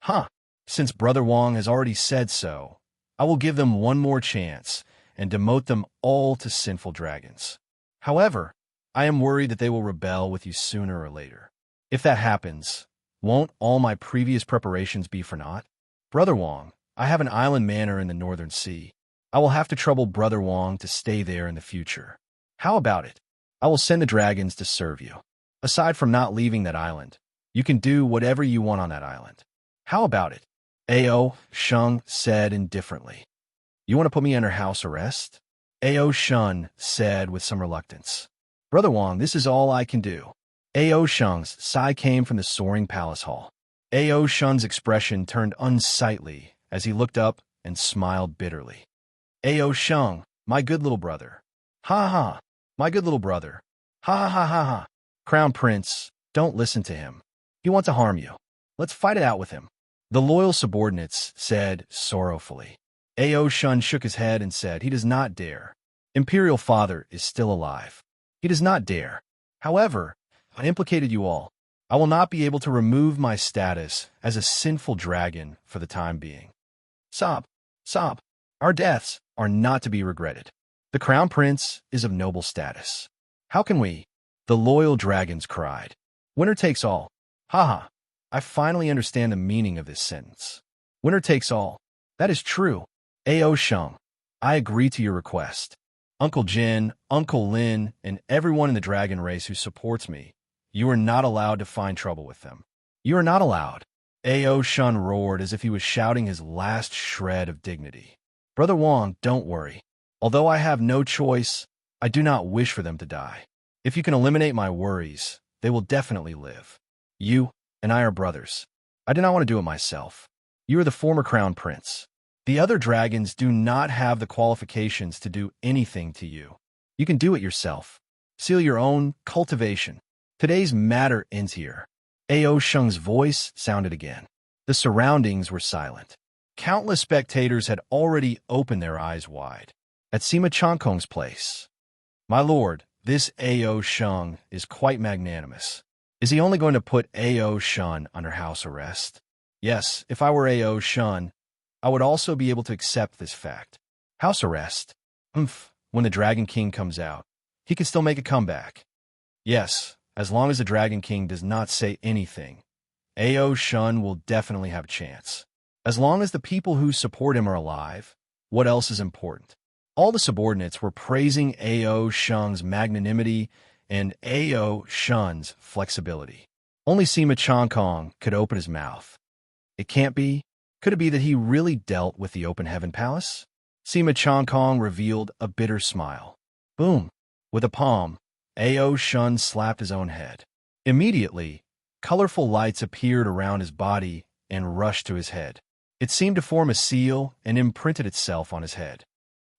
S1: Huh. Since Brother Wang has already said so, I will give them one more chance and demote them all to sinful dragons. However, I am worried that they will rebel with you sooner or later. If that happens, won't all my previous preparations be for naught? Brother Wang, I have an island manor in the Northern Sea. I will have to trouble Brother Wang to stay there in the future. How about it? I will send the dragons to serve you. Aside from not leaving that island, you can do whatever you want on that island. How about it? Ao Shun said indifferently. You want to put me under house arrest? Ao Shun said with some reluctance. Brother Wang, this is all I can do. Ao Shun's sigh came from the soaring palace hall. Ao Shun's expression turned unsightly as he looked up and smiled bitterly. Ao Shun, my good little brother. Ha ha, my good little brother. Ha ha ha ha ha. Crown Prince, don't listen to him. He wants to harm you. Let's fight it out with him. The loyal subordinates said sorrowfully. Ao Shun shook his head and said, he does not dare. Imperial Father is still alive. He does not dare. However, I implicated you all. I will not be able to remove my status as a sinful dragon for the time being. Sob, sob. Our deaths are not to be regretted. The Crown Prince is of noble status. How can we? The loyal dragons cried. Winner takes all. Haha. I finally understand the meaning of this sentence. Winner takes all. That is true. Ao Shun, I agree to your request. Uncle Jin, Uncle Lin, and everyone in the dragon race who supports me, you are not allowed to find trouble with them. You are not allowed. Ao Shun roared as if he was shouting his last shred of dignity. Brother Wang, don't worry. Although I have no choice, I do not wish for them to die. If you can eliminate my worries, they will definitely live. You and I are brothers. I do not want to do it myself. You are the former Crown Prince. The other dragons do not have the qualifications to do anything to you. You can do it yourself. Seal your own cultivation. Today's matter ends here. Ao Shun's voice sounded again. The surroundings were silent. Countless spectators had already opened their eyes wide. At Sima Changkong's place. My lord, this Ao Shun is quite magnanimous. Is he only going to put Ao Shun under house arrest? Yes, if I were Ao Shun, I would also be able to accept this fact. House arrest? When the Dragon King comes out, he can still make a comeback. Yes, as long as the Dragon King does not say anything, Ao Shun will definitely have a chance. As long as the people who support him are alive, what else is important? All the subordinates were praising Ao Shun's magnanimity and Ao Shun's flexibility. Only Sima Changkong could open his mouth. It can't be. Could it be that he really dealt with the Open Heaven Palace? Sima Changkong revealed a bitter smile. Boom! With a palm, Ao Shun slapped his own head. Immediately, colorful lights appeared around his body and rushed to his head. It seemed to form a seal and imprinted itself on his head.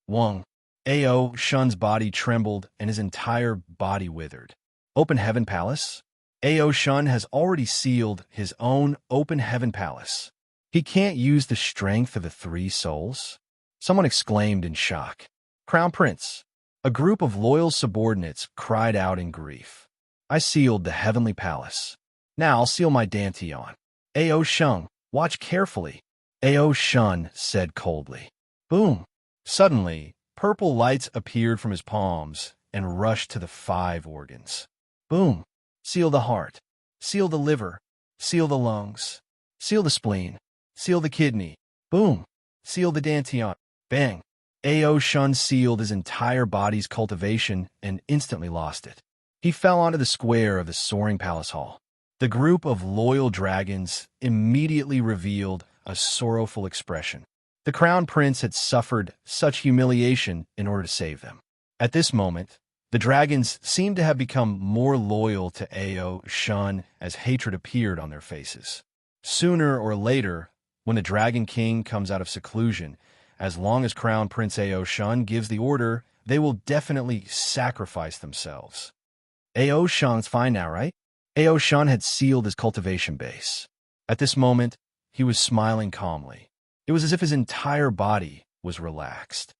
S1: Wang. Ao Shun's body trembled and his entire body withered. Open Heaven Palace? Ao Shun has already sealed his own Open Heaven Palace. He can't use the strength of the three souls? Someone exclaimed in shock. Crown Prince, A group of loyal subordinates cried out in grief. I sealed the heavenly palace. Now I'll seal my Dantian. Ao Shung, watch carefully, Ao Shun said coldly. Boom! Suddenly, purple lights appeared from his palms and rushed to the 5 organs. Boom! Seal the heart. Seal the liver. Seal the lungs. Seal the spleen. Seal the kidney. Boom! Seal the Dantian. Bang! Ao Shun sealed his entire body's cultivation and instantly lost it. He fell onto the square of the soaring palace hall. The group of loyal dragons immediately revealed a sorrowful expression. The crown prince had suffered such humiliation in order to save them. At this moment, the dragons seemed to have become more loyal to Ao Shun as hatred appeared on their faces. Sooner or later, when the Dragon King comes out of seclusion, as long as Crown Prince Ao Shun gives the order, they will definitely sacrifice themselves. Ao Shun's fine now, right? Ao Shun had sealed his cultivation base. At this moment, he was smiling calmly. It was as if his entire body was relaxed.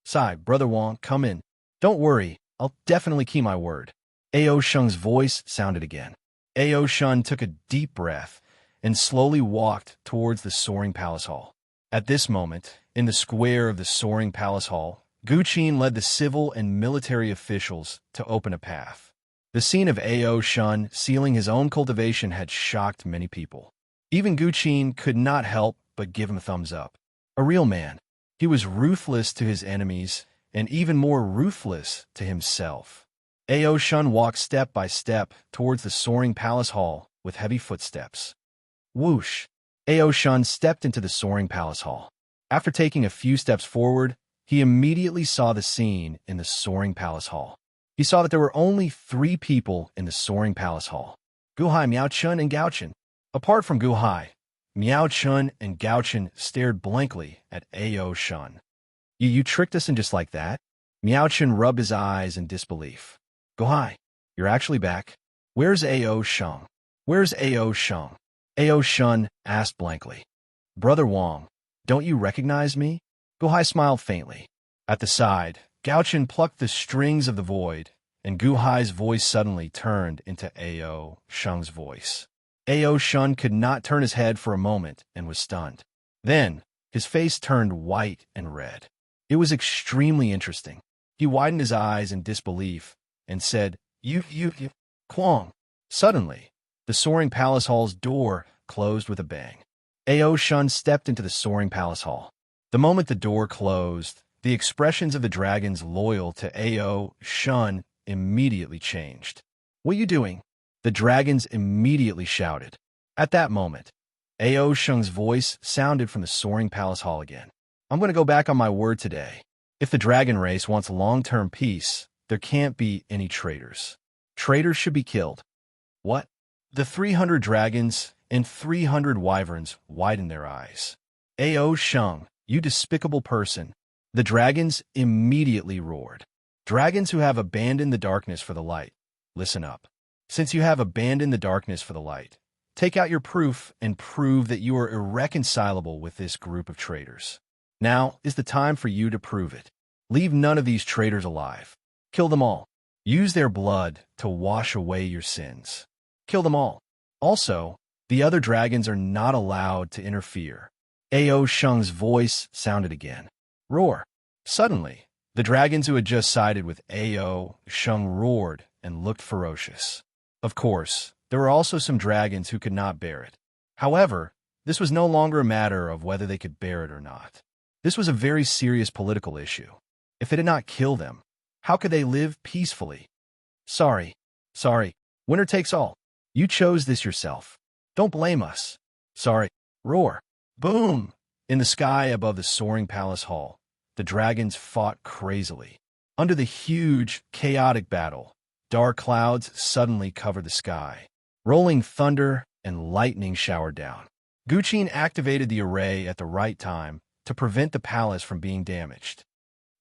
S1: Sai, Brother Wong, come in. Don't worry, I'll definitely keep my word. Ao Shun's voice sounded again. Ao Shun took a deep breath and slowly walked towards the soaring palace hall. At this moment, in the square of the soaring palace hall, Gu Qin led the civil and military officials to open a path. The scene of Ao Shun sealing his own cultivation had shocked many people. Even Gu Qin could not help but give him a thumbs up. A real man. He was ruthless to his enemies and even more ruthless to himself. Ao Shun walked step by step towards the soaring palace hall with heavy footsteps. Whoosh! Ao Shun stepped into the soaring palace hall. After taking a few steps forward, he immediately saw the scene in the soaring palace hall. He saw that there were only 3 people in the soaring palace hall: Guhai, Miao Chun, and Gao Chen. Apart from Guhai, Miao Chun and Gao Chen stared blankly at Ao Shun. You tricked us, and just like that? Miao Chun rubbed his eyes in disbelief. Guhai, you're actually back. Where's Ao Shun? Where's Ao Shun? Ao Shun asked blankly. Brother Wong, don't you recognize me? Guhai smiled faintly. At the side, Gao Chen plucked the strings of the void, and Guhai's voice suddenly turned into Ao Shun's voice. Ao Shun could not turn his head for a moment and was stunned. Then, his face turned white and red. It was extremely interesting. He widened his eyes in disbelief and said, You, Kwong. Suddenly, the soaring palace hall's door closed with a bang. Ao Shun stepped into the soaring palace hall. The moment the door closed, the expressions of the dragons loyal to Ao Shun immediately changed. What are you doing? The dragons immediately shouted. At that moment, Ao Shun's voice sounded from the soaring palace hall again. I'm going to go back on my word today. If the dragon race wants long-term peace, there can't be any traitors. Traitors should be killed. What? The 300 dragons and 300 wyverns widened their eyes. Ao Shun, you despicable person. The dragons immediately roared. Dragons who have abandoned the darkness for the light, listen up. Since you have abandoned the darkness for the light, take out your proof and prove that you are irreconcilable with this group of traitors. Now is the time for you to prove it. Leave none of these traitors alive. Kill them all. Use their blood to wash away your sins. Kill them all. Also, the other dragons are not allowed to interfere. Ao Shun's voice sounded again. Roar. Suddenly, the dragons who had just sided with Ao Shun roared and looked ferocious. Of course, there were also some dragons who could not bear it. However, this was no longer a matter of whether they could bear it or not. This was a very serious political issue. If it did not kill them, how could they live peacefully? Sorry. Winner takes all. You chose this yourself. Don't blame us. Sorry. Roar. Boom! In the sky above the soaring palace hall, the dragons fought crazily. Under the huge, chaotic battle, dark clouds suddenly covered the sky. Rolling thunder and lightning showered down. Gu Qin activated the array at the right time to prevent the palace from being damaged.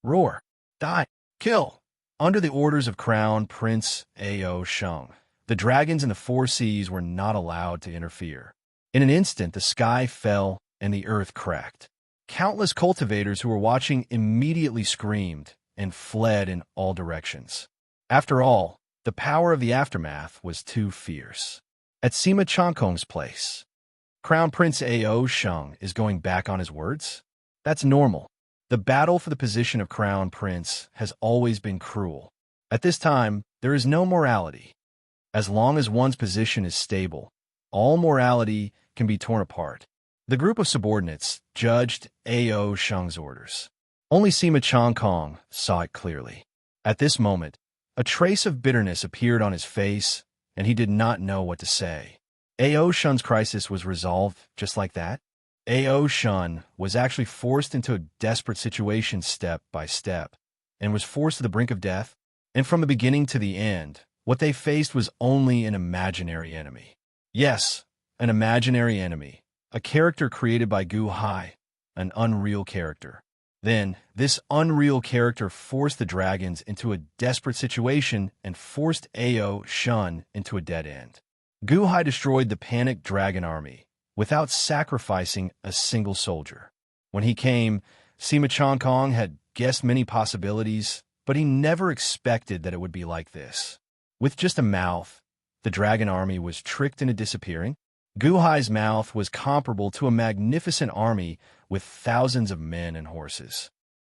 S1: Roar. Die. Kill. Under the orders of Crown Prince Ao Shun, the dragons in the 4 seas were not allowed to interfere. In an instant, the sky fell and the earth cracked. Countless cultivators who were watching immediately screamed and fled in all directions. After all, the power of the aftermath was too fierce. At Sima Changkong's place, Crown Prince Ao Sheng is going back on his words? That's normal. The battle for the position of Crown Prince has always been cruel. At this time, there is no morality. As long as one's position is stable, all morality can be torn apart. The group of subordinates judged Ao Sheng's orders. Only Sima Changkong saw it clearly. At this moment, a trace of bitterness appeared on his face, and he did not know what to say. Ao Shun's crisis was resolved just like that. Ao Shun was actually forced into a desperate situation step by step, and was forced to the brink of death. And from the beginning to the end, what they faced was only an imaginary enemy. Yes, an imaginary enemy, a character created by Gu Hai, an unreal character. Then, this unreal character forced the dragons into a desperate situation and forced Ao Shun into a dead end. Gu Hai destroyed the panicked dragon army without sacrificing a single soldier. When he came, Sima Changkong had guessed many possibilities, but he never expected that it would be like this. With just a mouth, the dragon army was tricked into disappearing. Gu Hai's mouth was comparable to a magnificent army with thousands of men and horses.